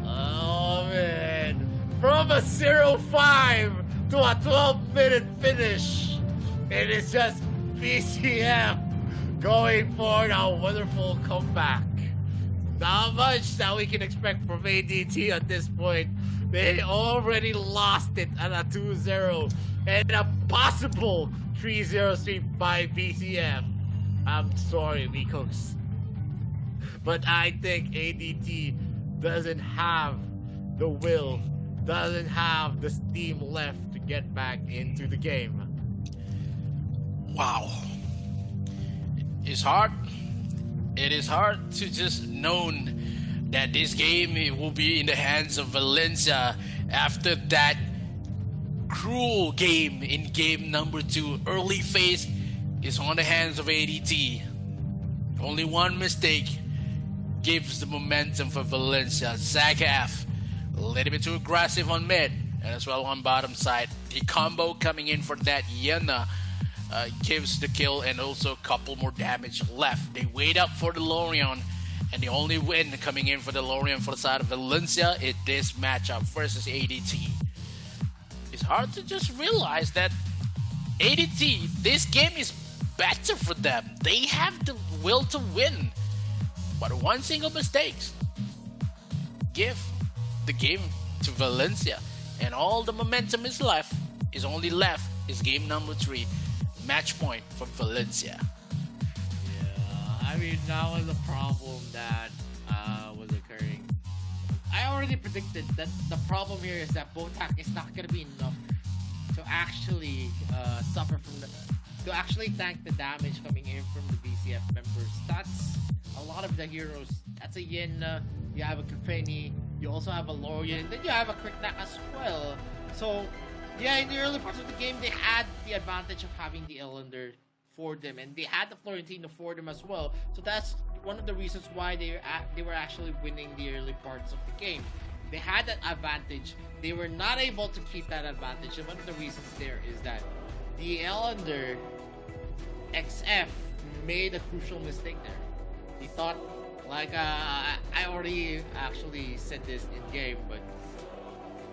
Oh man, from a 0-5 to a 12-minute finish, it is just VCF going for a wonderful comeback. Not much that we can expect from ADT at this point. They already lost it at a 2-0 and a possible 3-0 sweep by VCF. I'm sorry, Mikos, but I think ADT doesn't have the will, doesn't have the steam left to get back into the game. Wow. It's hard. It is hard to just know that this game will be in the hands of Valencia after that cruel game in game number 2. Early phase is on the hands of ADT. Only one mistake gives the momentum for Valencia. Zagaf, a little bit too aggressive on mid and as well on bottom side. The combo coming in for that Yena gives the kill and also a couple more damage left. They wait up for the Lorion, and the only win coming in for the Lorion for the side of Valencia is this matchup versus ADT. It's hard to just realize that ADT, this game is better for them. They have the will to win, but one single mistake give the game to Valencia, and all the momentum is left. Is only left is game number 3. Match point for Valencia. Yeah, I mean, that was a problem that was occurring. I already predicted that the problem here is that Botak is not going to be enough to actually suffer from to actually tank the damage coming in from the VCF members. That's a lot of the heroes. That's a Yin, you have a Kafeni, you also have a Lorian, then you have a Quicknack as well. So yeah, in the early parts of the game, they had the advantage of having the Ellender for them, and they had the Florentino for them as well. So that's one of the reasons why they were actually winning the early parts of the game. They had that advantage. They were not able to keep that advantage, and one of the reasons there is that the Ellender XF made a crucial mistake there. He thought, like I already actually said this in game, but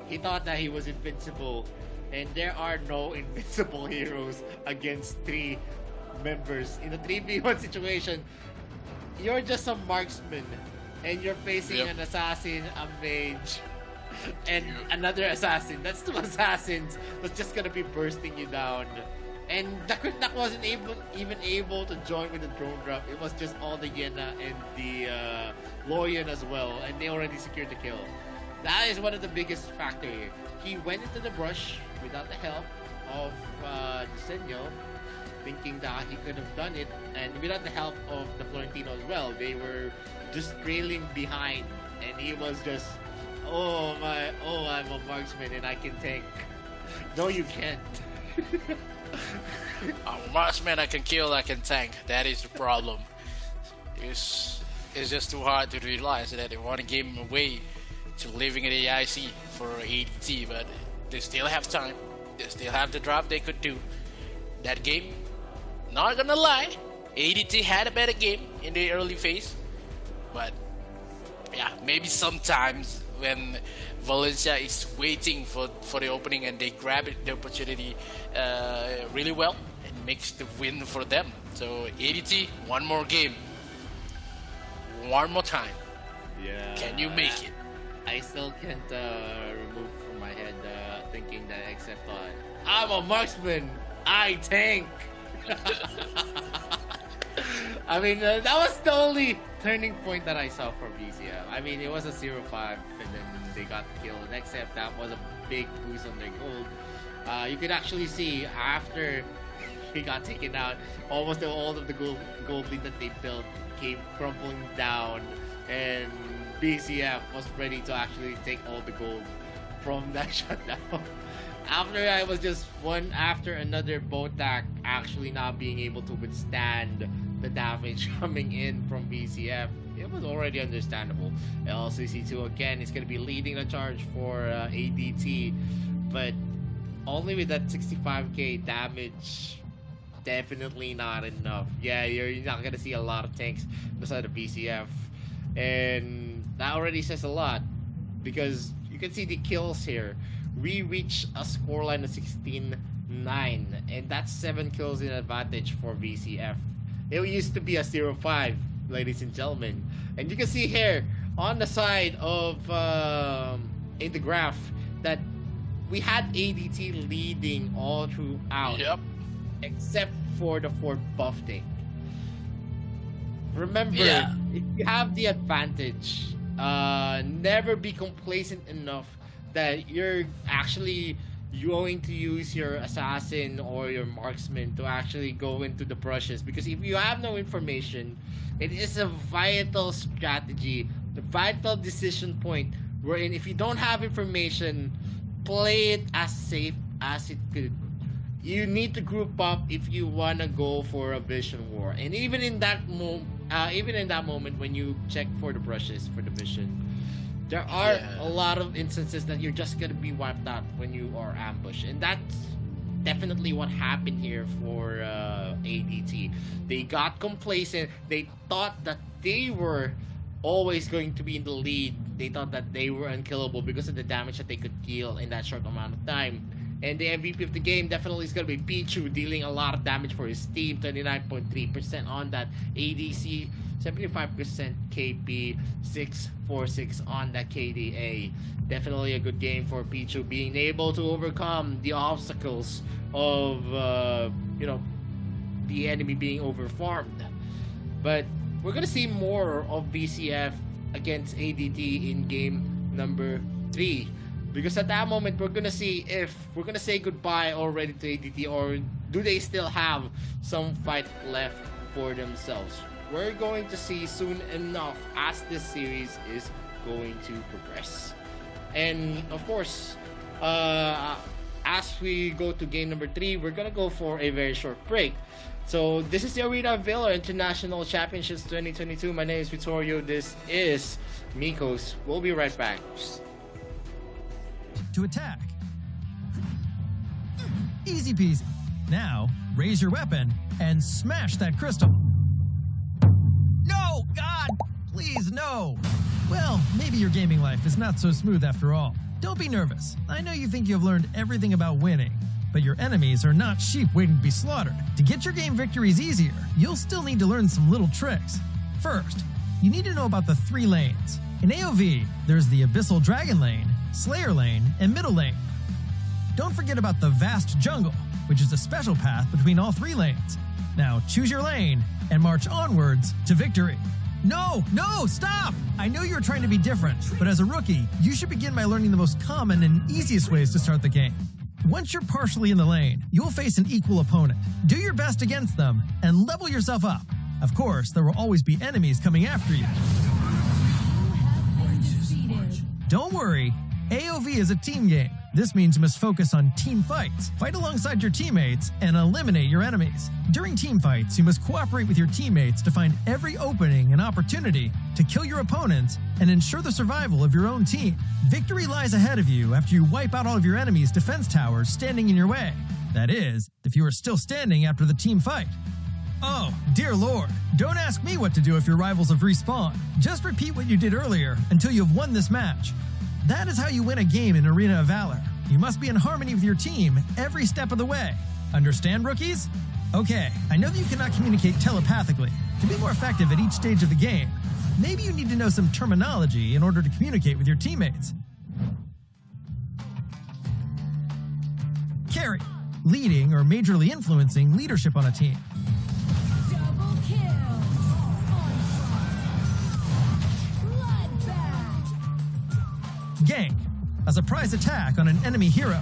he thought that he was invincible. And there are no invincible heroes against 3 members. In a 3v1 situation, you're just a marksman and you're facing an assassin, a mage, and another assassin. That's 2 assassins that's just gonna be bursting you down. And the Quicknack wasn't even able to join with the drone drop. It was just all the Yena and the Lorian as well, and they already secured the kill. That is one of the biggest factors here. He went into the brush without the help of Diseño, thinking that he could have done it, and without the help of the Florentino as well. They were just trailing behind, and he was just, I'm a marksman and I can tank. No, you can't. I'm a marksman, I can kill, I can tank. That is the problem. It's just too hard to realize that they want to give him away to living in AIC for ADT, but they still have time. They still have the drop they could do. That game, not gonna lie, ADT had a better game in the early phase, but yeah, maybe sometimes when Valencia is waiting for the opening and they grab the opportunity really well, it makes the win for them. So ADT, one more game. One more time. Yeah. Can you make it? I still can't remove from my head thinking that XF thought, I'm a marksman, I tank. I mean, that was the only turning point that I saw for BCF. I mean, it was a 0-5, and then they got the kill. And except that was a big boost on their gold. You could actually see after he got taken out, almost all of the gold lead that they built came crumbling down, and BCF was ready to actually take all the gold from that shutdown. After I was just one after another Botak actually not being able to withstand the damage coming in from BCF, it was already understandable. LCC2 again is going to be leading the charge for ADT, but only with that 65k damage, definitely not enough. Yeah, you're not going to see a lot of tanks beside the BCF, and that already says a lot because you can see the kills here. We reached a scoreline of 16-9, and that's 7 kills in advantage for VCF. It used to be a 0-5, ladies and gentlemen. And you can see here on the side of in the graph that we had ADT leading all throughout. Yep. Except for the 4th buff tank. Remember, if you have the advantage, never be complacent enough that you're actually going to use your assassin or your marksman to actually go into the brushes, because if you have no information, it is a vital strategy, the vital decision point wherein if you don't have information, play it as safe as it could. You need to group up if you want to go for a vision war, and even in that moment when you check for the brushes for the vision, there are a lot of instances that you're just gonna be wiped out when you are ambushed, and that's definitely what happened here for ADT. They got complacent. They thought that they were always going to be in the lead. They thought that they were unkillable because of the damage that they could deal in that short amount of time. And the MVP of the game definitely is going to be Pichu, dealing a lot of damage for his team. 29.3% on that ADC, 75% KP, 646 on that KDA. Definitely a good game for Pichu, being able to overcome the obstacles of the enemy being overfarmed. But we're gonna see more of BCF against ADT in game number 3. Because at that moment, we're gonna see if we're gonna say goodbye already to ADT, or do they still have some fight left for themselves. We're going to see soon enough as this series is going to progress. And of course, as we go to game number 3, we're gonna go for a very short break. So this is the Arena of Valor International Championships 2022. My name is Vittorio. This is Mikos. We'll be right back. To attack. Easy peasy. Now, raise your weapon and smash that crystal. No! God! Please, no! Well, maybe your gaming life is not so smooth after all. Don't be nervous. I know you think you have learned everything about winning, but your enemies are not sheep waiting to be slaughtered. To get your game victories easier, you'll still need to learn some little tricks. First, you need to know about the 3 lanes. In AoV, there's the Abyssal Dragon lane, Slayer lane, and Middle lane. Don't forget about the Vast Jungle, which is a special path between all 3 lanes. Now choose your lane and march onwards to victory. No, stop! I know you're trying to be different, but as a rookie, you should begin by learning the most common and easiest ways to start the game. Once you're partially in the lane, you'll face an equal opponent. Do your best against them and level yourself up. Of course, there will always be enemies coming after you. Don't worry, AoV is a team game. This means you must focus on team fights, fight alongside your teammates, and eliminate your enemies. During team fights, you must cooperate with your teammates to find every opening and opportunity to kill your opponents and ensure the survival of your own team. Victory lies ahead of you after you wipe out all of your enemies' defense towers standing in your way. That is, if you are still standing after the team fight. Oh, dear Lord, don't ask me what to do if your rivals have respawned. Just repeat what you did earlier until you have won this match. That is how you win a game in Arena of Valor. You must be in harmony with your team every step of the way. Understand, rookies? Okay, I know that you cannot communicate telepathically. To be more effective at each stage of the game, maybe you need to know some terminology in order to communicate with your teammates. Carry, leading or majorly influencing leadership on a team. Double kill. Onslaught. Bloodbath. Gank, a surprise attack on an enemy hero.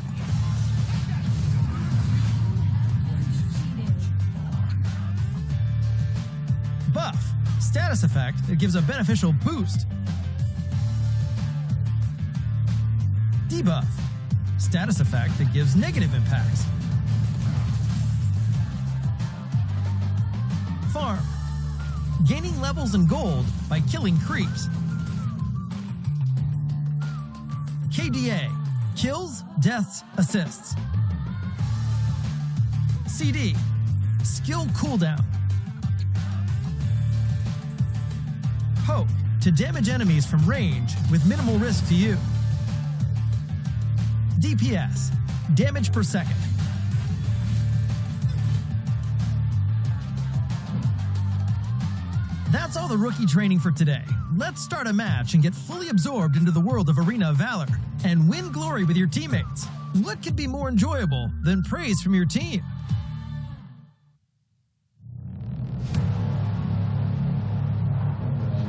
Buff, status effect that gives a beneficial boost. Debuff, status effect that gives negative impacts. Farm, gaining levels and gold by killing creeps. KDA, kills, deaths, assists. CD, skill cooldown. Poke, to damage enemies from range with minimal risk to you. DPS, damage per second. That's all the rookie training for today. Let's start a match and get fully absorbed into the world of Arena of Valor and win glory with your teammates. What could be more enjoyable than praise from your team?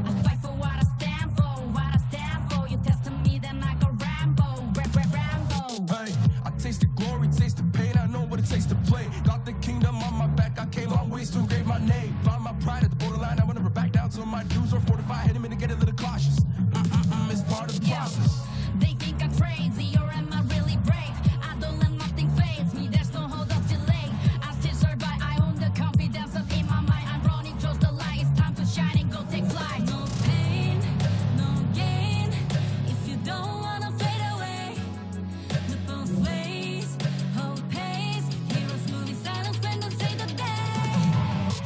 I fight for what I stand for, what I stand for. You testing me, then I go Rambo, Rambo. Hey, I tasted glory, tasted pain. I know what it takes to play. Got the kingdom on my back. I came long ways to engrave my name. Found my pride at the borderline. I will never back down till my dues are fortified. Hit him in to get a little cautious. It's part of the process. They think I'm crazy, or am I really brave? I don't let nothing faze me. There's no hold up delay. I still survive. I own the confidence up in my mind. I'm running towards the light. It's time to shine and go take flight. No pain, no gain. If you don't wanna fade away, the both ways, whole pace. Heroes moving silence when they say the day.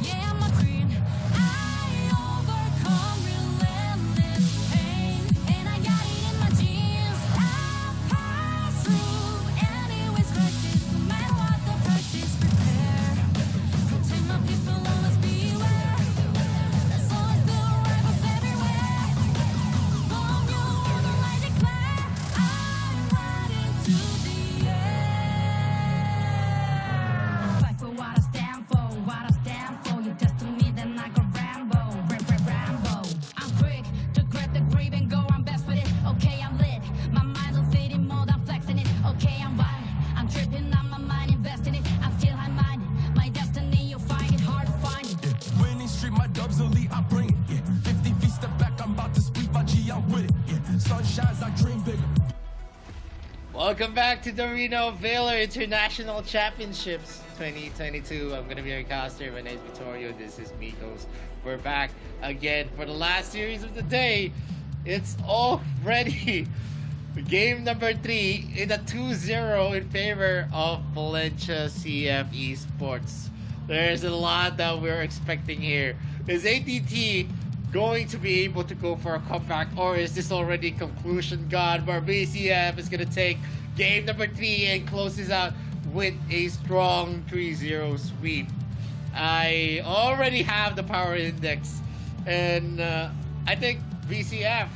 Yeah, I'm a queen. I overcome relentless pain, and I got it in my genes. I pass through anyways crisis, no matter what the price is. Prepare, protect my people, always beware. There's always the rivals everywhere. Bomb you on the light declare. I'm riding to the air. Fight for what I stand for, what I stand for. You test me, then I go Rambo, Rambo. I'm quick to grab the grip and go. I'm best with it. Okay, I'm lit. My mind's on city mode. I'm flexing it. Okay, I'm wild. I'm tripping on my mind, investing it. I'm still high-minded. My destiny, you'll find it hard to find it. Winning street, my dubs elite, I bring it. Yeah, 50 feet step back, I'm about to split my G, I'm with it. Yeah, sun shines, I dream bigger. Welcome back to the Arena of Valor International Championships 2022. I'm gonna be your caster. My name is Vittorio. This is Mikos. We're back again for the last series of the day. It's already game number 3 in a 2-0 in favor of Valencia CF Esports. There's a lot that we're expecting here. Is ATT going to be able to go for a comeback, or is this already conclusion gone where VCF is going to take game number 3 and closes out with a strong 3-0 sweep? I already have the power index, and I think VCF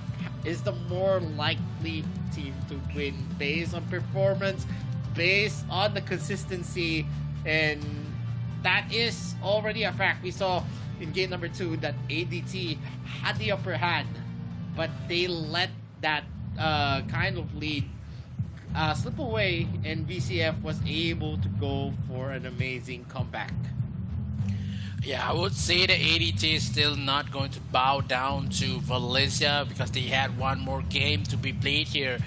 is the more likely team to win based on performance, based on the consistency, and that is already a fact. We saw in game number 2 that ADT had the upper hand, but they let that kind of lead slip away, and VCF was able to go for an amazing comeback. Yeah, I would say that ADT is still not going to bow down to Valencia because they had one more game to be played here.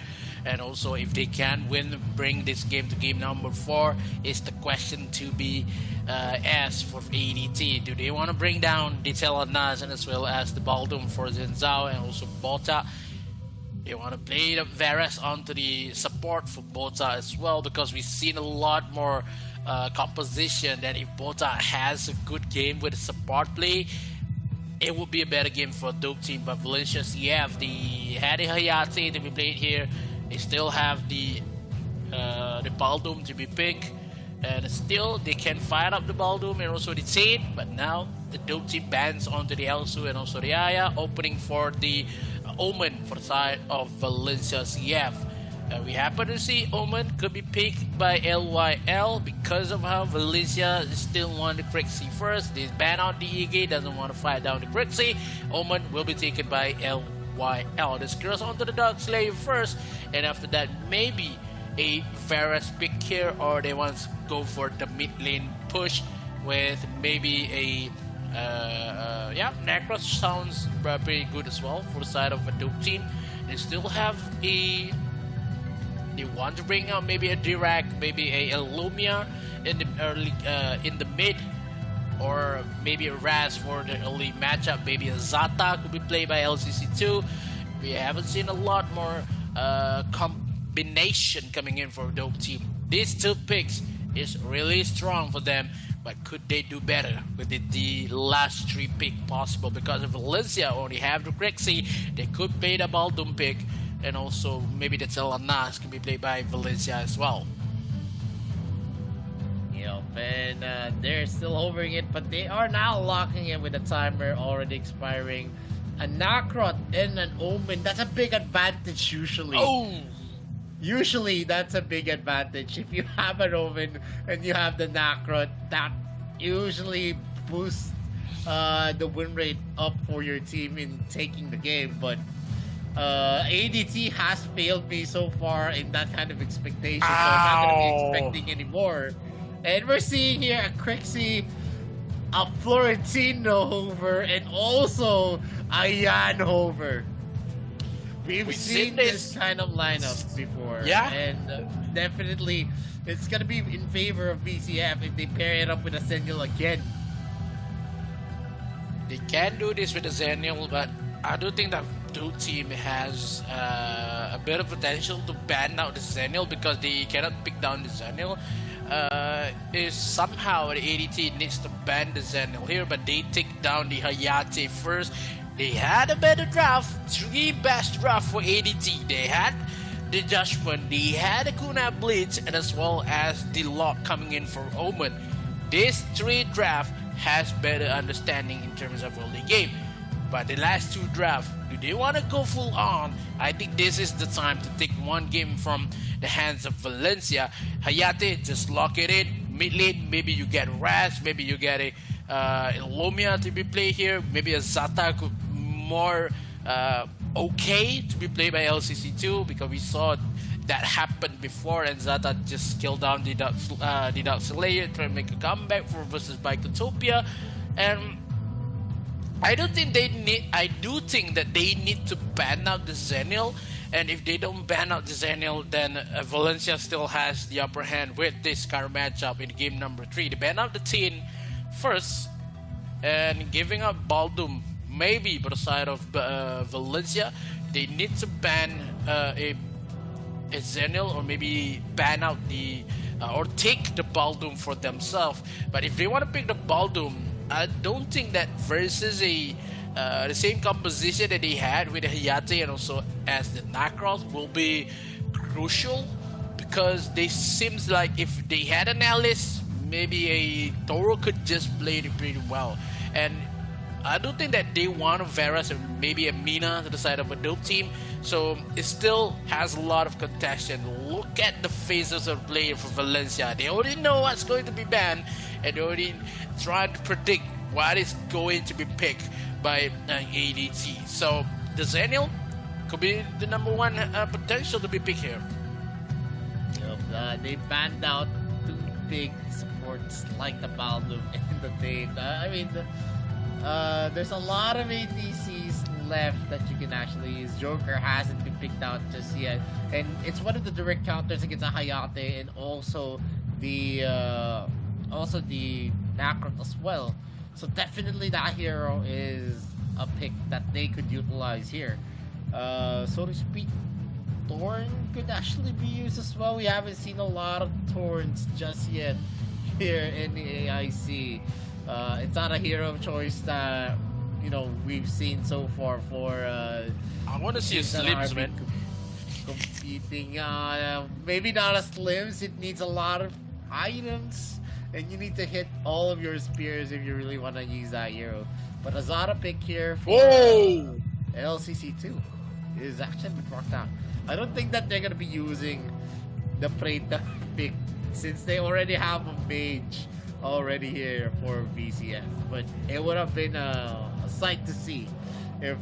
And also, if they can win, bring this game to game number 4 is the question to be asked for ADT. Do they want to bring down Detail Nas and as well as the Baldum for Zenzao and also Bota? They want to play the Varus onto the support for Bota as well, because we've seen a lot more composition that if Bota has a good game with support play, it will be a better game for Dope Team. But Valencia CF, they had a Hayate to be played here. They still have the Baldum to be picked, and still they can fire up the Baldum and also the Tate, but now the Dope team bans onto the Elsu and also the Aya, opening for the Omen for the side of Valencia CF. We happen to see Omen could be picked by LYL because of how Valencia still want the Crixie first. They ban out the EG, doesn't want to fight down the Crixie. Omen will be taken by LYL. This goes onto the Dark Slave first, and after that maybe a Varus pick here, or they want to go for the mid lane push with maybe a Necros sounds pretty good as well for the side of a Dope team. They still have a. They want to bring out maybe a Dirac, maybe a Illumia in the early, in the mid, or maybe a Raz for the early matchup. Maybe a Zata could be played by LCC2. We haven't seen a lot more combination coming in for Dope team. These two picks is really strong for them, but could they do better with the last 3 pick possible? Because if Valencia only have the Crixie, they could play the Baldum pick, and also maybe the Telanas can be played by Valencia as well. Yep, and they're still hovering it, but they are now locking it with the timer already expiring. A Nakrot and an Omen, that's a big advantage usually. Oh! Usually, that's a big advantage. If you have an Omen and you have the Nakrot, that usually boosts the win rate up for your team in taking the game. But ADT has failed me so far in that kind of expectation, so I'm not going to be expecting anymore. And we're seeing here a Crixie, a Florentino hover, and also a Yan hover. We've seen this kind of lineup before. Yeah. And definitely it's going to be in favor of BCF if they pair it up with a Sentinel again. They can do this with the Zenial, but I do think that Dope team has a bit of potential to ban out the Zenial because they cannot pick down the Zenial. Is somehow the ADT needs to ban the Zenial here, but they take down the Hayate first. They had a better draft, 3 best draft for ADT. They had the Judgment, they had a Kuna Blitz, and as well as the Lock coming in for Omen. This 3 draft has better understanding in terms of early game. But the last 2 drafts, do they want to go full on? I think this is the time to take 1 game from the hands of Valencia. Hayate, just lock it in. Mid lane, maybe you get Raz, maybe you get a Illumia to be played here. Maybe a Zata could more okay to be played by LCC2 because we saw that happen before, and Zata just killed down the Dark Slayer, trying to make a comeback for versus Bicotopia. And I do think that they need to ban out the Zenial, and if they don't ban out the Zenial, then Valencia still has the upper hand with this current matchup in game number 3. They ban out the Teen first, and giving up Baldum maybe by the side of Valencia. They need to ban a Zenial, or maybe ban out the or take the Baldum for themselves. But if they want to pick the Baldum, I don't think that versus the same composition that they had with the Hayate and also as the Nakros will be crucial, because they seems like if they had an Alice, maybe a Toro could just play it pretty well. And I don't think that they want a Varus or maybe a Mina to the side of a Dope team, so it still has a lot of contention. Look at the phases of play for Valencia. They already know what's going to be banned, and they already trying to predict what is going to be picked by ADT. So the Zenial could be the number 1 potential to be picked here. Yep, they banned out 2 big supports like the Baldum and the Date. I mean, there's a lot of ATCs left that you can actually use. Joker hasn't been picked out just yet, and it's one of the direct counters against a Hayate, and also the Nakrot as well. So definitely that hero is a pick that they could utilize here. So to speak, Thorn could actually be used as well. We haven't seen a lot of Thorns just yet here in the AIC. It's not a hero of choice that we've seen so far for I want to see a Slims, man. Competing, maybe not a Slims. It needs a lot of items and you need to hit all of your spears if you really want to use that hero. But Azada pick here for Whoa! LCC2 is actually been marked out. I don't think that they're gonna be using the Preta pick since they already have a mage already here for VCF. But it would have been a sight to see if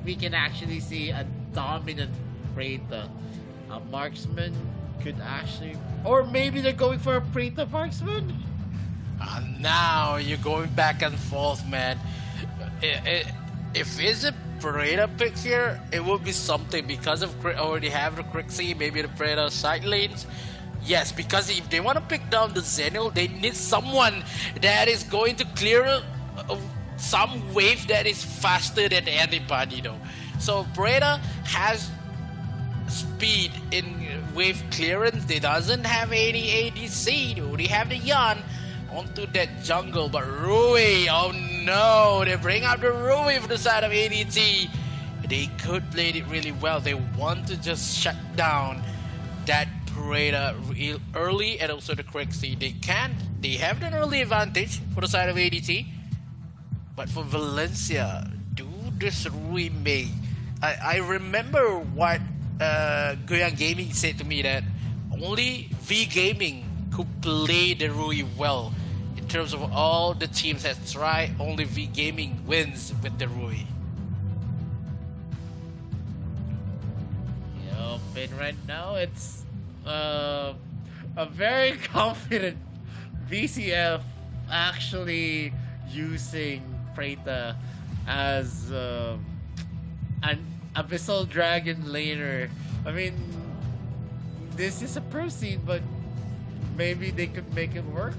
we can actually see a dominant Preta. A marksman could actually, or maybe they're going for a Preta marksman. Now you're going back and forth, man. If it's a Preta pick here, it would be something because of already have the Crixie, maybe the Preta side lanes. Yes, because if they want to pick down the Zenil, they need someone that is going to clear some wave that is faster than anybody, though. So Preta has speed in wave clearance. They doesn't have any ADC. They only have the Yan onto that jungle. But Rui, oh no, they bring out the Rui from the side of ADT. They could play it really well. They want to just shut down that Preta early, and also the Crixie. They have an early advantage for the side of ADT. But for Valencia, do this Rui Mei. I remember what Goyang Gaming said to me, that only V Gaming could play the Rui well. In terms of all the teams that try, only V Gaming wins with the Rui. Yup, and right now it's a very confident VCF actually using Preta as an Abyssal Dragon laner. I mean, this is a proceed, but maybe they could make it work.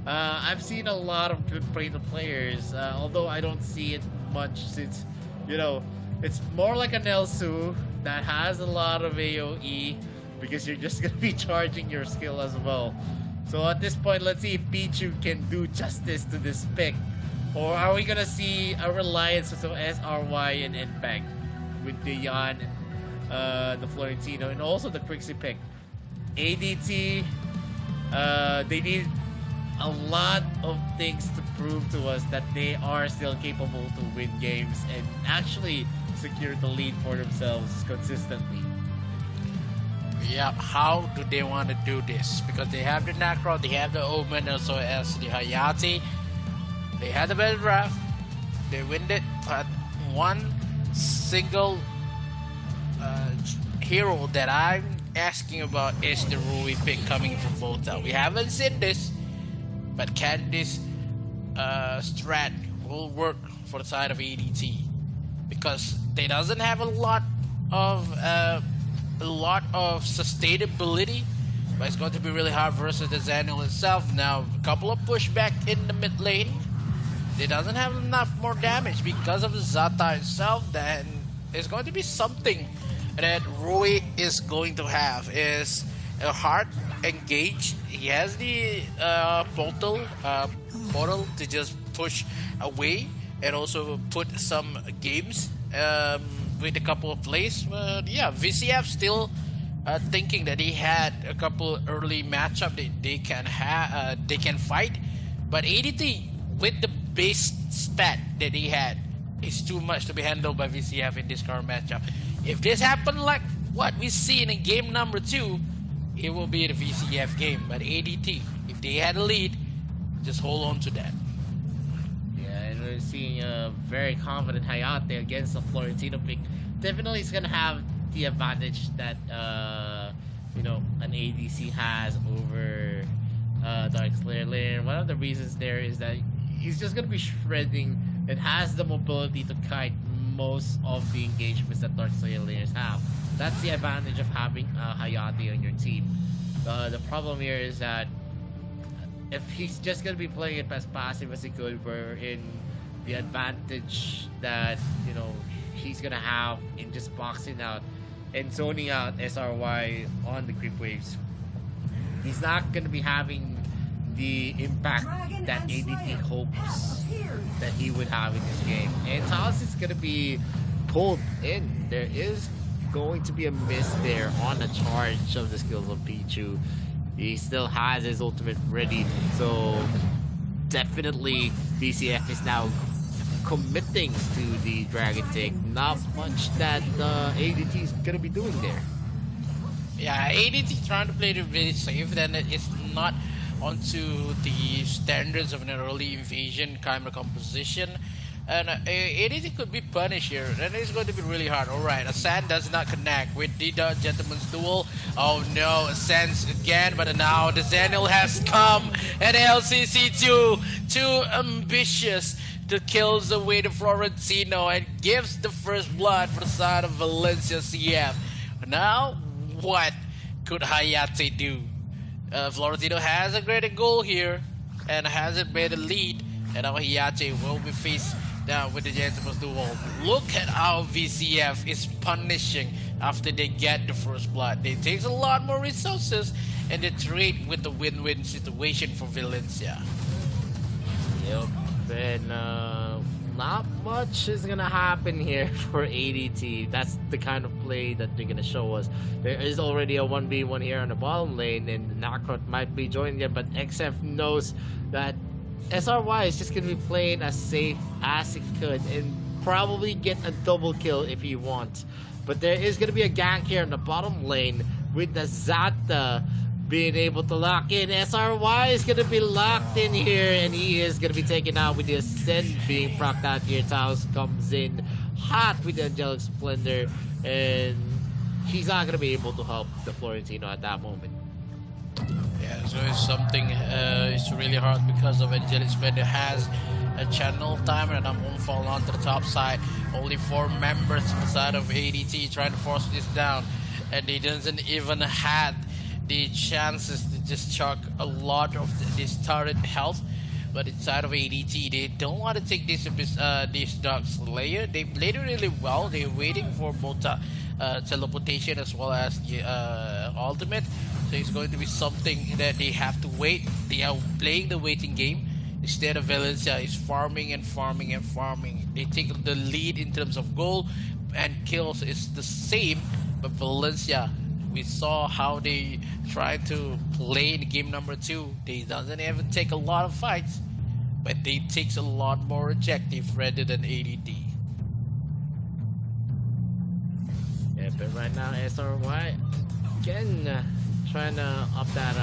I've seen a lot of good Preta players, although I don't see it much since, you know, it's more like an Elsu that has a lot of AoE because you're just gonna be charging your skill as well. So at this point, let's see if Pichu can do justice to this pick. Or are we gonna see a reliance of SRY and NBank with the Yan, the Florentino, and also the Crixie pick? ADT, they need a lot of things to prove to us that they are still capable to win games and actually secure the lead for themselves consistently. Yeah, how do they want to do this? Because they have the Necro, they have the Omen, also as the Hayati. They had a better draft. They win it, but one single hero that I'm asking about is the Rui pick coming from Volta. We haven't seen this, but can this strat will work for the side of ADT? Because they doesn't have a lot of sustainability, but it's going to be really hard versus the Zenil itself. Now, a couple of pushback in the mid lane. They doesn't have enough more damage because of the Zata itself. Then it's going to be something that Rui is going to have is a hard engage. He has the portal to just push away and also put some games with a couple of plays. But yeah, VCF still thinking that he had a couple early matchup that they can fight, but ADT with the base stat that he had is too much to be handled by VCF in this current matchup. If this happened like what we see in game number 2, it will be the VCF game. But ADT, if they had a lead, just hold on to that. Yeah, and we're seeing a very confident Hayate against the Florentino pick. Definitely is gonna have the advantage that you know, an ADC has over Darkslayer laner. One of the reasons there is that he's just gonna be shredding and has the mobility to kite most of the engagements that Darkslayer laners have. That's the advantage of having Hayate on your team. The problem here is that if he's just gonna be playing it as passive as he could, we're in the advantage that, you know, he's gonna have in just boxing out and zoning out SRY on the creep waves. He's not gonna be having the impact that ADT hopes that he would have in this game. And Talos is gonna be pulled in. There is going to be a miss there on the charge of the skills of Pichu. He still has his ultimate ready, so definitely BCF is now committing to the Dragon Take. Not much that ADT is gonna be doing there. Yeah, ADT trying to play it really safe, then it's not onto the standards of an early invasion kind of composition. And ADT could be punished here, and it's going to be really hard. Alright, Ascend does not connect with the Gentleman's Duel. Oh no, Ascends again, but now the Zenil has come, and LCC2 too ambitious to kills away the Florentino and gives the first blood for the side of Valencia CF. Now, what could Hayate do? Florentino has a great goal here and hasn't made a lead, and now Hayate will be faced down with the Gentleman's Duel. Look at how VCF is punishing after they get the first blood. They take a lot more resources and they trade with the win-win situation for Valencia. Yep, and not much is gonna happen here for ADT. That's the kind of play that they're gonna show us. There is already a 1v1 here on the bottom lane, and Nakrot might be joining them, but XF knows that SRY is just gonna be playing as safe as it could and probably get a double kill if he wants. But there is gonna be a gank here in the bottom lane with the Zata being able to lock in. SRY is gonna be locked in here, and he is gonna be taken out with the Ascend being procced out here. Taos comes in hot with the Angelic Splendor, and he's not gonna be able to help the Florentino at that moment. Yeah, so it's something, it's really hard because of Angelic Splendor has a channel timer, and I'm gonna fall onto the top side. Only 4 members on the side of ADT trying to force this down, and they doesn't even had the chances to just chuck a lot of this turret health. But inside of ADT, they don't want to take this Dark Slayer. They played it really well. They're waiting for both teleportation as well as the ultimate. So it's going to be something that they have to wait. They are playing the waiting game. Instead of Valencia is farming and farming and farming. They take the lead in terms of goal and kills is the same. But Valencia, we saw how they tried to play in game number 2. They doesn't even take a lot of fights, but they takes a lot more objective rather than ADT. Yeah, but right now SRY again trying to up that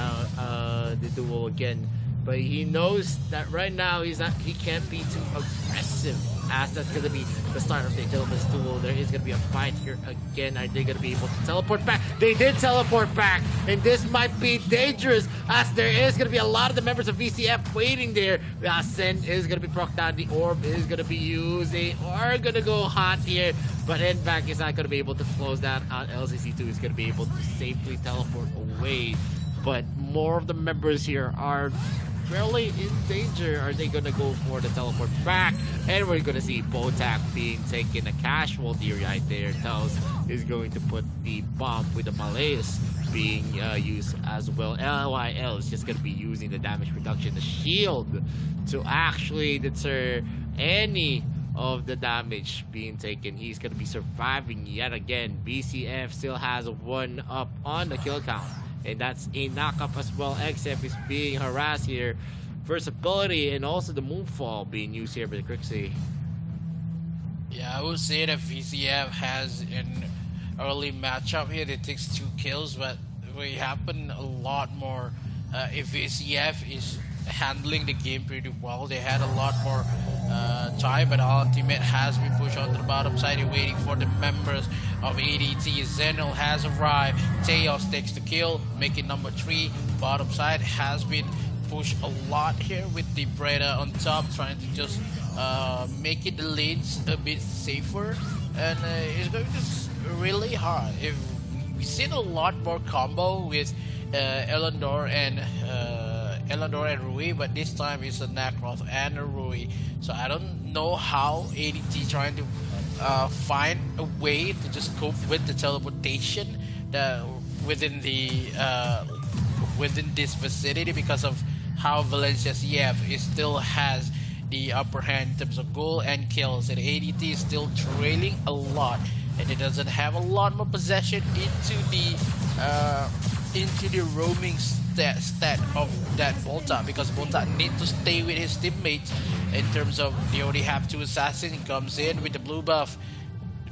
the duel again, but he knows that right now he can't be too aggressive, as that's gonna be the start of the Gentleman's Duel. There is gonna be a fight here again. Are they gonna be able to teleport back? They did teleport back, and this might be dangerous, as there is gonna be a lot of the members of VCF waiting there. The Ascent is gonna be procced down. The orb is gonna be used. They are gonna go hot here, but N-Back is not gonna be able to close that out. LCC2 is gonna be able to safely teleport away, but more of the members here are fairly in danger. Are they gonna go for the teleport back? And we're gonna see Botak being taken a casualty right there. Taos is going to put the bomb with the Malays being used as well. LYL is just gonna be using the damage reduction, the shield, to actually deter any of the damage being taken. He's gonna be surviving yet again. BCF still has 1 up on the kill count, and that's a knockup as well. XF is being harassed here. First ability and also the moonfall being used here by the Crixie. Yeah, I would say that VCF has an early matchup here that takes 2 kills, but it will happen a lot more if VCF is handling the game pretty well. They had a lot more time, but ultimate has been pushed onto the bottom side. They're waiting for the members of ADT. Zenil has arrived. Teos takes the kill, making number 3. Bottom side has been pushed a lot here with the Breda on top, trying to just make it the lanes a bit safer, and it's going to be really hard. If we've seen a lot more combo with Elandor and Rui, but this time it's a Nakroth and a Rui. So I don't know how ADT trying to find a way to just cope with the teleportation within this vicinity, because of how Valencia CF still has the upper hand in terms of goal and kills, and ADT is still trailing a lot, and it doesn't have a lot more possession into the into the roaming stat of that Bolta, because Bolta needs to stay with his teammates in terms of they already have 2 assassins. He comes in with the blue buff.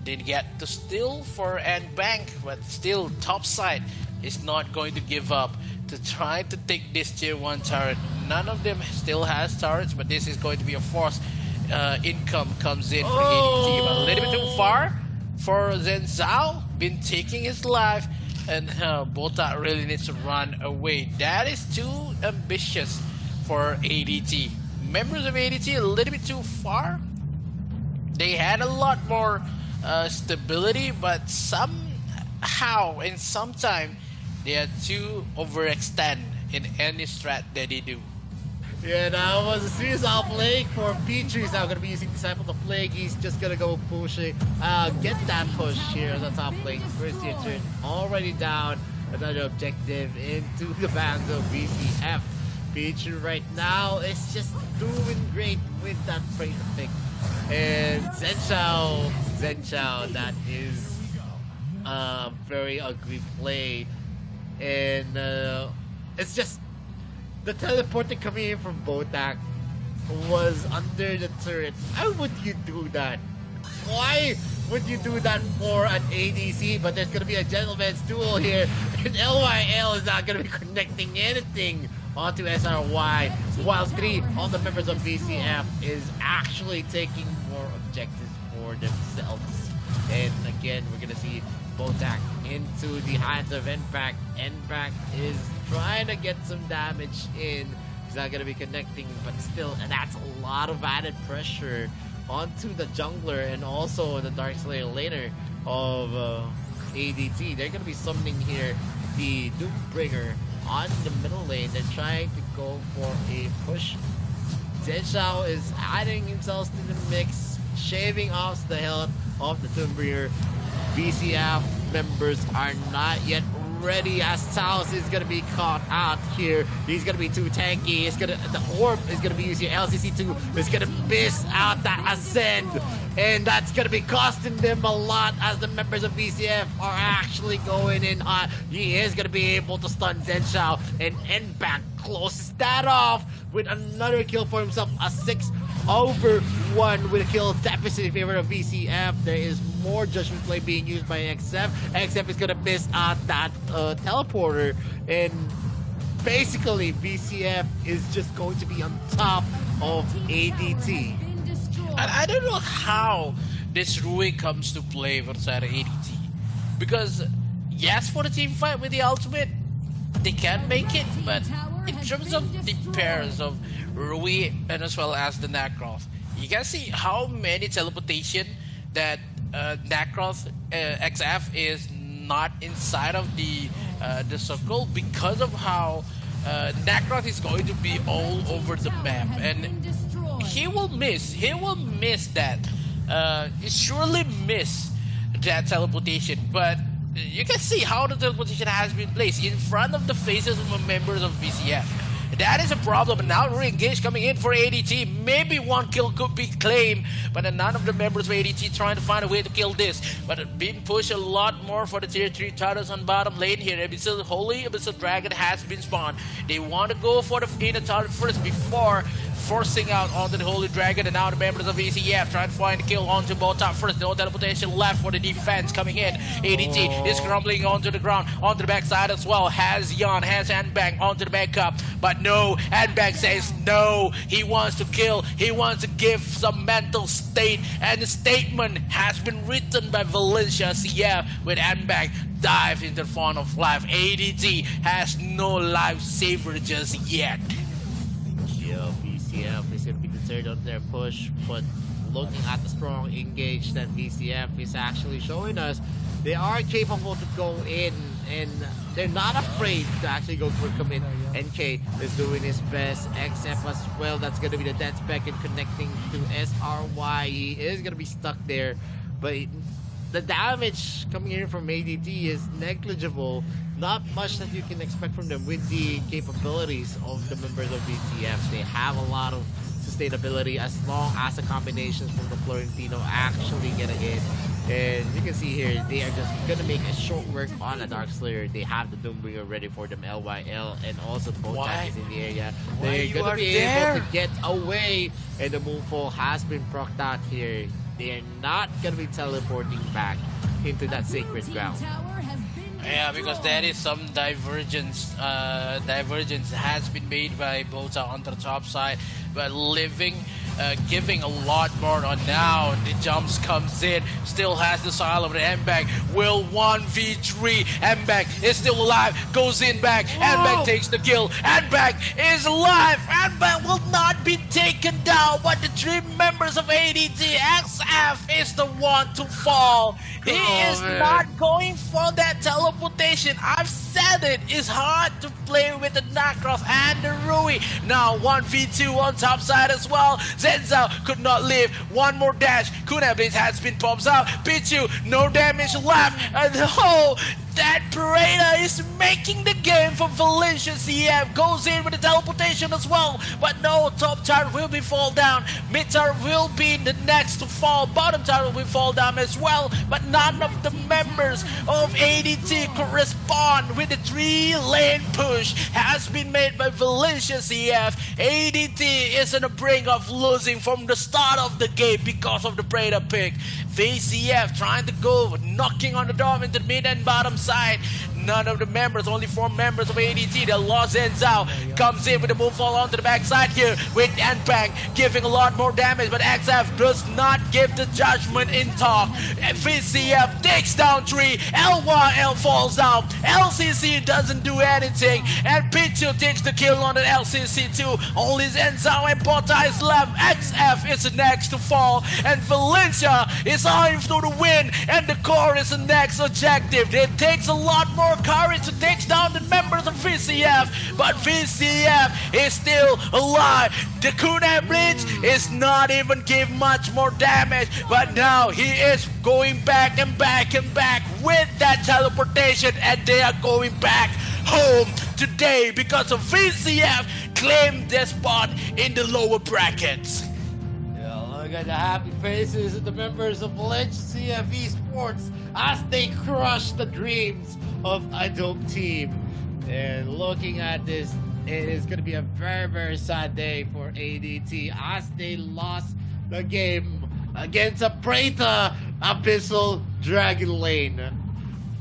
They get to steal for and bank, but still Topside is not going to give up to try to take this tier 1 turret. None of them still has turrets, but this is going to be a force income comes in for ADT, but a little bit too far for Zen Zhao, been taking his life, and Bolta really needs to run away. That is too ambitious for ADT. Members of ADT a little bit too far. They had a lot more stability, but somehow and sometime they are too overextend in any strat that they do. Yeah, that was a serious outplay for Petrie. He's now going to be using Disciple of Plague. He's just going to go pushing, get that push here on the top lane. First tier turn already down. Another objective into the bands of BCF. Petrie right now is just doing great with that break pick. And Zenchao, that is a very ugly play. And it's just the teleporting coming in from Botak was under the turret. How would you do that? Why would you do that for an ADC? But there's going to be a gentleman's duel here. And LYL is not going to be connecting anything onto SRY. While 3 of the members of BCF is actually taking more objectives for themselves. And again, we're going to see Botak into the hands of Nback. Nback is trying to get some damage in. He's not going to be connecting, but still, and that's a lot of added pressure onto the jungler and also the Darkslayer laner of ADT. They're going to be summoning here the Doombringer on the middle lane. They're trying to go for a push. Zenshao is adding himself to the mix, shaving off the health of the Doombringer. BCF members are not yet ready, as Taos is going to be caught out here. He's going to be too tanky. The orb is going to be using LCC2. It's going to miss out that ascend, and that's going to be costing them a lot as the members of BCF are actually going in hot. He is going to be able to stun Zenshao, and Nbank closes that off with another kill for himself. A 6-over-1 with a kill deficit in favor of BCF. There is more judgment play being used by XF. XF is going to miss out that teleporter, and basically BCF is just going to be on top of ADT. And I don't know how this Rui comes to play versus ADT, because yes, for the team fight with the ultimate, they can make it, but in terms of the pairs of Rui and as well as the Nacroth, you can see how many teleportation that Nacroth XF is not inside of the circle, because of how Nacroth is going to be all over the map, and he will miss that. He surely miss that teleportation, but you can see how the teleportation has been placed in front of the faces of the members of VCF. That is a problem. Now re-engage coming in for ADT. Maybe one kill could be claimed, but none of the members of ADT trying to find a way to kill this. But being pushed a lot more for the tier 3 turtles on bottom lane here. Abyssal Holy Abyssal Dragon has been spawned. They want to go for the inner turret first before forcing out onto the Holy Dragon, and now the members of ECF trying to find the kill onto Bolta first. No teleportation left for the defense coming in. ADT is crumbling onto the ground, onto the backside as well. Has Yan, has Nbank onto the backup, but no, Nbank says no. He wants to kill, he wants to give some mental state, and the statement has been written by Valencia CF with Nbank. Dive into the font of life. ADT has no lifesaver just yet. BCF is going to be deterred on their push, but looking at the strong engage that BCF is actually showing us, they are capable to go in, and they're not afraid to actually go for a commit. NK is doing his best, XF as well. That's going to be the dead spec and connecting to SRY. He is going to be stuck there, but the damage coming in from ADT is negligible. Not much that you can expect from them with the capabilities of the members of BCF. They have a lot of sustainability as long as the combinations from the Florentino actually get a hit. And you can see here, they are just gonna make a short work on a Dark Slayer. They have the Doombringer ready for them, LYL, and also the Botan is in the area. They're you gonna are be there? able to get away, and the Moonfall has been procced out here. They're not gonna be teleporting back into that sacred ground. Yeah, because there is some divergence. Divergence has been made by Bota on the top side, but giving a lot more on now. The jumps comes in, still has the style of the Mbag. Will 1v3. Mbag is still alive, goes in back. Mbag takes the kill. Mbag is alive. Mbag will not be taken down, but the 3 members of ADT, XF is the one to fall. He is not going for that teleportation. I've said it. It's hard to play with the Nacross and the Rui. Now 1v2 on top side as well. Zenzao could not live. One more dash. Kuna Blitz has been popped out. Pichu, no damage left. And that Parada is making the game for Valencia. CF goes in with the teleportation as well. But no, top tower will be fall down. Mid tower will be the next to fall. Bottom tower will fall down as well. But none of the members of ADT could respond with the 3-lane push has been made by Valencia CF. ADT is on the brink of losing from the start of the game because of the Parada pick. VCF trying to go, knocking on the door into the mid and bottom side. None of the members, only 4 members of ADT that lost Zenzao comes in with the Moonfall onto the backside here with Nbang giving a lot more damage, but XF does not give the judgment in talk. VCF takes down 3, LYL falls down, LCC doesn't do anything, and Pichu takes the kill on the LCC too. Only Zenzao and Bota is left. XF is the next to fall, and Valencia is eyeing for the win, and the core is the next objective. It takes a lot more courage to take down the members of VCF, but VCF is still alive. The Kunai Blitz is not even give much more damage, but now he is going back and back and back with that teleportation, and they are going back home today because of VCF claimed their spot in the lower brackets. Yeah, look at the happy faces of the members of Valencia CF Esports as they crush the dreams of a dope team. And looking at this, it is going to be a very, very sad day for ADT as they lost the game against a Preta Abyssal Dragon Lane.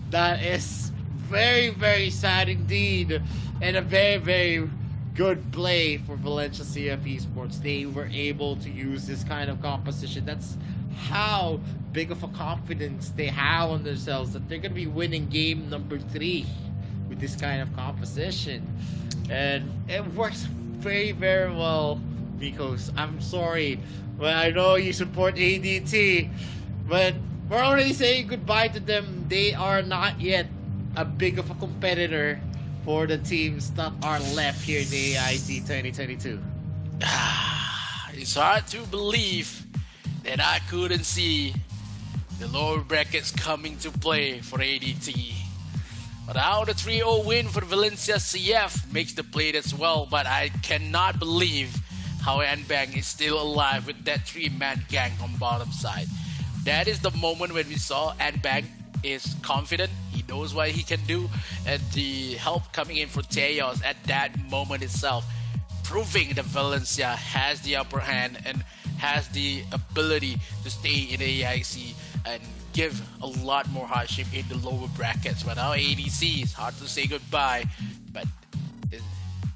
That is very, very sad indeed, and a very, very good play for Valencia CF Esports. They were able to use this kind of composition. That's how big of a confidence they have on themselves that they're going to be winning game number 3 with this kind of composition. And it works very, very well, Mikos. I'm sorry, but I know you support ADT, but we're already saying goodbye to them. They are not yet a big of a competitor for the teams that are left here in the AIC 2022. It's hard to believe that I couldn't see the lower brackets coming to play for ADT. But now the 3-0 win for Valencia CF makes the play as well, but I cannot believe how Nbang is still alive with that 3-man gang on bottom side. That is the moment when we saw Nbang is confident, he knows what he can do, and the help coming in for Teos at that moment itself, proving that Valencia has the upper hand and has the ability to stay in the AIC and give a lot more hardship in the lower brackets. But now ADC is hard to say goodbye, but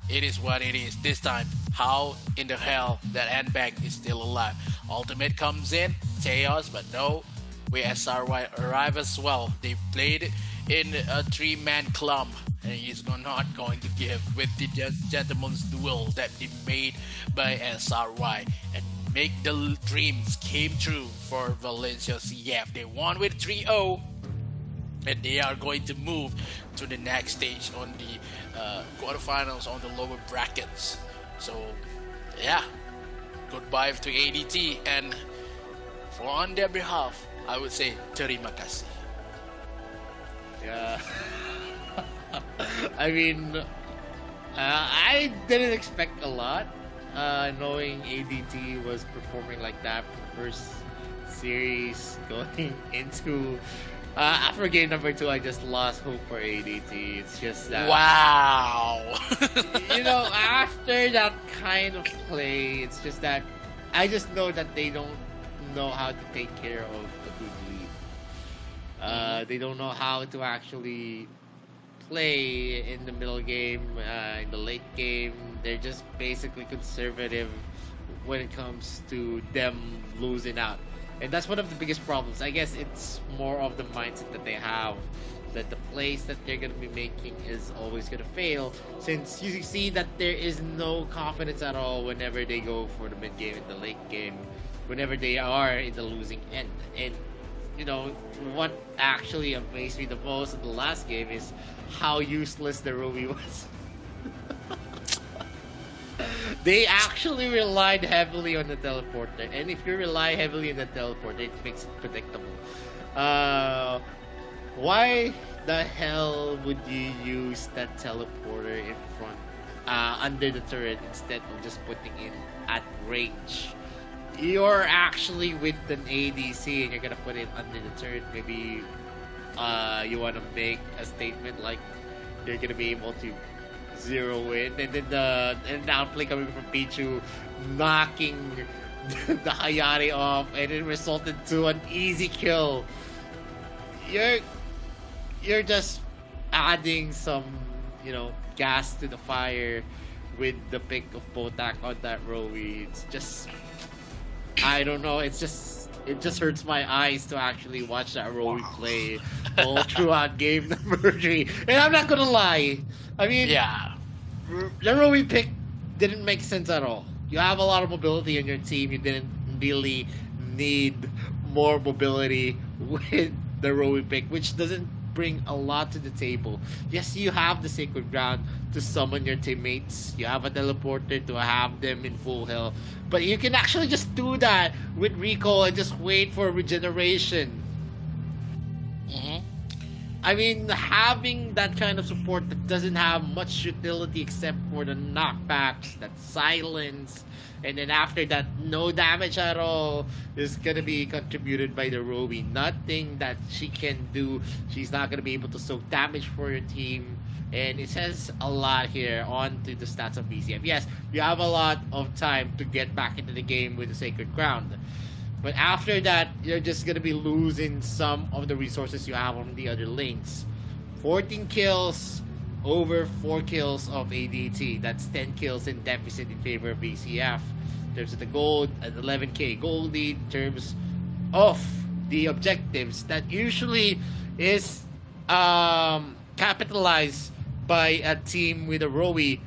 it is what it is. This time, how in the hell that Nbang is still alive? Ultimate comes in, Teos, but no, we SRY arrive as well. They played in a 3-man clump, and he's not going to give with the gentleman's duel that they made by SRY and make the dreams came true for Valencia CF. They won with 3-0, and they are going to move to the next stage on the quarterfinals on the lower brackets. So yeah, goodbye to ADT, and for on their behalf, I would say terima kasih. Yeah. I mean, I didn't expect a lot knowing ADT was performing like that for the first series going into after game number 2, I just lost hope for ADT. It's just that Wow. after that kind of play, it's just that I just know that they don't know how to take care of a good lead. They don't know how to actually play in the middle game, in the late game. They're just basically conservative when it comes to them losing out. And that's one of the biggest problems. I guess it's more of the mindset that they have, that the plays that they're going to be making is always going to fail, since you see that there is no confidence at all whenever they go for the mid game and the late game, whenever they are in the losing end. And what actually amazed me the most in the last game is how useless the Ruby was. They actually relied heavily on the teleporter, and if you rely heavily on the teleporter, it makes it predictable. Why the hell would you use that teleporter in front, under the turret, instead of just putting it at range? You're actually with an ADC and you're gonna put it under the turret. Maybe you want to make a statement like you're gonna be able to zero in, and then the outplay coming from Pichu knocking the Hayari off, and it resulted to an easy kill. You're just adding some gas to the fire with the pick of Botak on that Rowie. It's just, I don't know, it just hurts my eyes to actually watch that Rowie play all throughout game number 3. And I'm not gonna lie, I mean, Yeah. the Rowie pick didn't make sense at all. You have a lot of mobility on your team. You didn't really need more mobility with the Rowie pick, which doesn't bring a lot to the table. Yes, you have the Sacred Ground to summon your teammates. You have a teleporter to have them in full health. But you can actually just do that with recall and just wait for regeneration. I mean, having that kind of support that doesn't have much utility except for the knockbacks, that silence, and then after that, no damage at all is going to be contributed by the Rowie. Nothing that she can do. She's not going to be able to soak damage for your team. And it says a lot here on to the stats of BCF. Yes, you have a lot of time to get back into the game with the Sacred Ground. But after that, you're just going to be losing some of the resources you have on the other lanes. 14 kills over 4 kills of ADT. That's 10 kills in deficit in favor of BCF. In terms of the gold, at 11k gold lead. In terms of the objectives, that usually is capitalized by a team with a Rowie.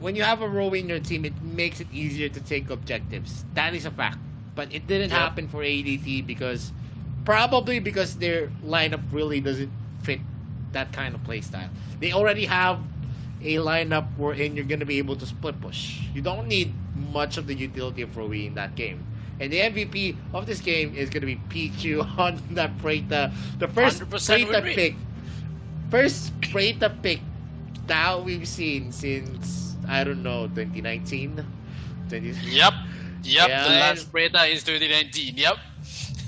When you have a Rowie in your team, it makes it easier to take objectives. That is a fact. But it didn't happen for ADT probably because their lineup really doesn't fit that kind of playstyle. They already have a lineup wherein you're going to be able to split push. You don't need much of the utility of Rowie in that game. And the MVP of this game is going to be Pichu on that Preta. The first Preta pick. First Preta pick that we've seen since, I don't know, 2019? Yep. Yeah, the last Preta is 2019. Yep.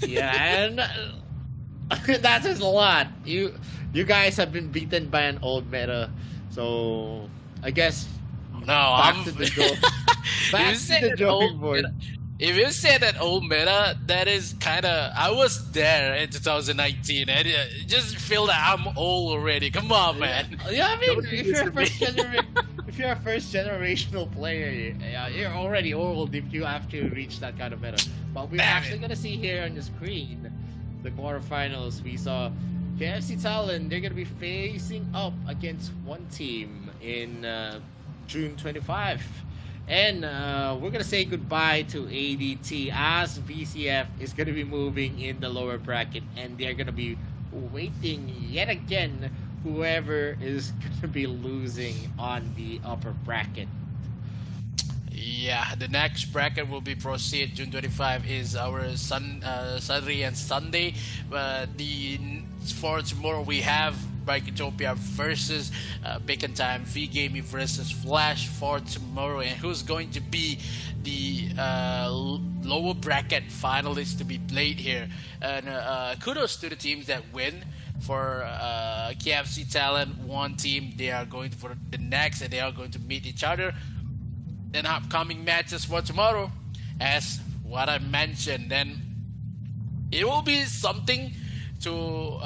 Yeah, and that says a lot. You guys have been beaten by an old meta, so I guess back to the drawing board. If you say that old meta, that is kind of, I was there in 2019, and it just feel that I'm old already. Come on, man. Yeah, I mean, if you're a first generational player, you're already old if you have to reach that kind of meta. But we're actually gonna see here on the screen the quarterfinals. We saw KFC Talon. They're gonna be facing up against one team in June 25. And we're going to say goodbye to ADT as VCF is going to be moving in the lower bracket. And they're going to be waiting yet again whoever is going to be losing on the upper bracket. Yeah, the next bracket will be proceed. June 25 is our Saturday and Sunday. For tomorrow we have Utopia versus Bacon Time, V-Gaming versus Flash for tomorrow, and who's going to be the lower bracket finalists to be played here. And kudos to the teams that win. For KFC Talent, one team, they are going for the next, and they are going to meet each other in upcoming matches for tomorrow. As what I mentioned, then it will be something to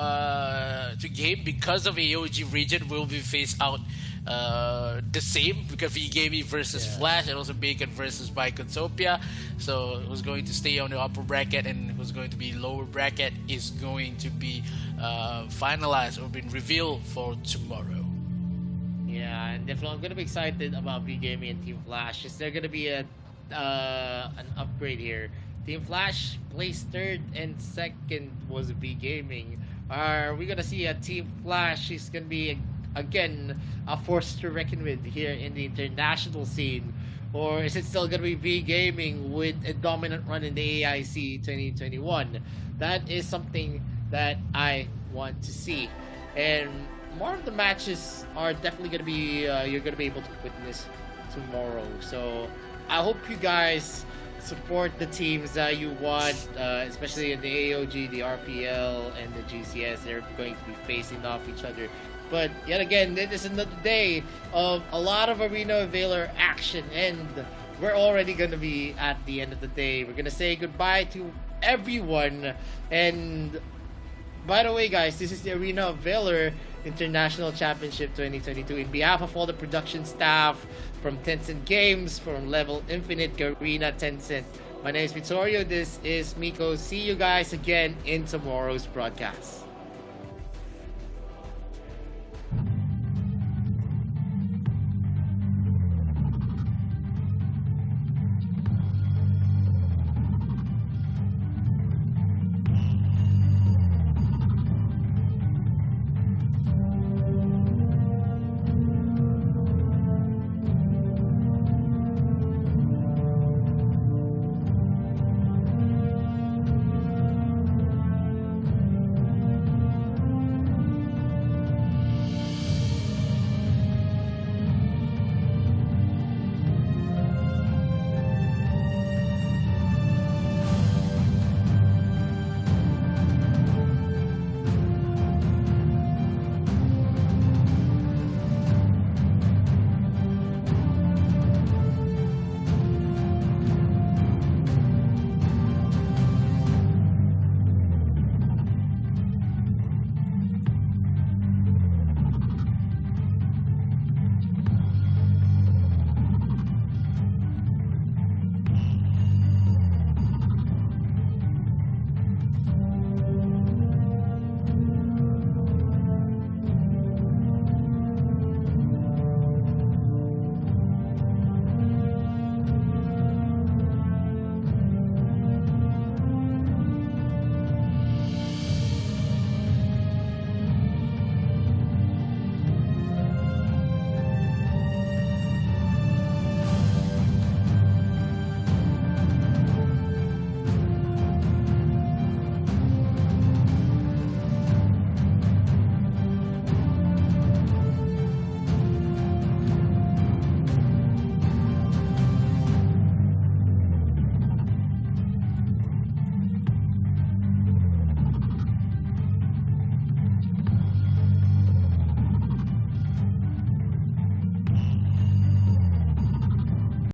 game because of AOG region will be faced out the same, because V-Gaming versus Flash, and also Bacon versus Bicotopia. So who's going to stay on the upper bracket and who's going to be lower bracket is going to be finalized or been revealed for tomorrow. Yeah, and definitely I'm gonna be excited about V-Gaming and Team Flash. Is there gonna be an upgrade here? Team Flash placed third and second was V-Gaming. Are we gonna see a Team Flash is gonna be again a force to reckon with here in the international scene? Or is it still gonna be V-Gaming with a dominant run in the AIC 2021? That is something that I want to see. And more of the matches are definitely gonna be you're gonna be able to witness tomorrow. So I hope you guys support the teams that you want, especially in the AOG, the RPL, and the GCS. They're going to be facing off each other. But yet again, this is another day of a lot of Arena Valor action, and we're already going to be at the end of the day. We're going to say goodbye to everyone. And by the way, guys, this is the Arena of Valor International Championship 2022. In behalf of all the production staff from Tencent Games, from Level Infinite, Garena, Tencent, my name is Vittorio. This is Miko. See you guys again in tomorrow's broadcast.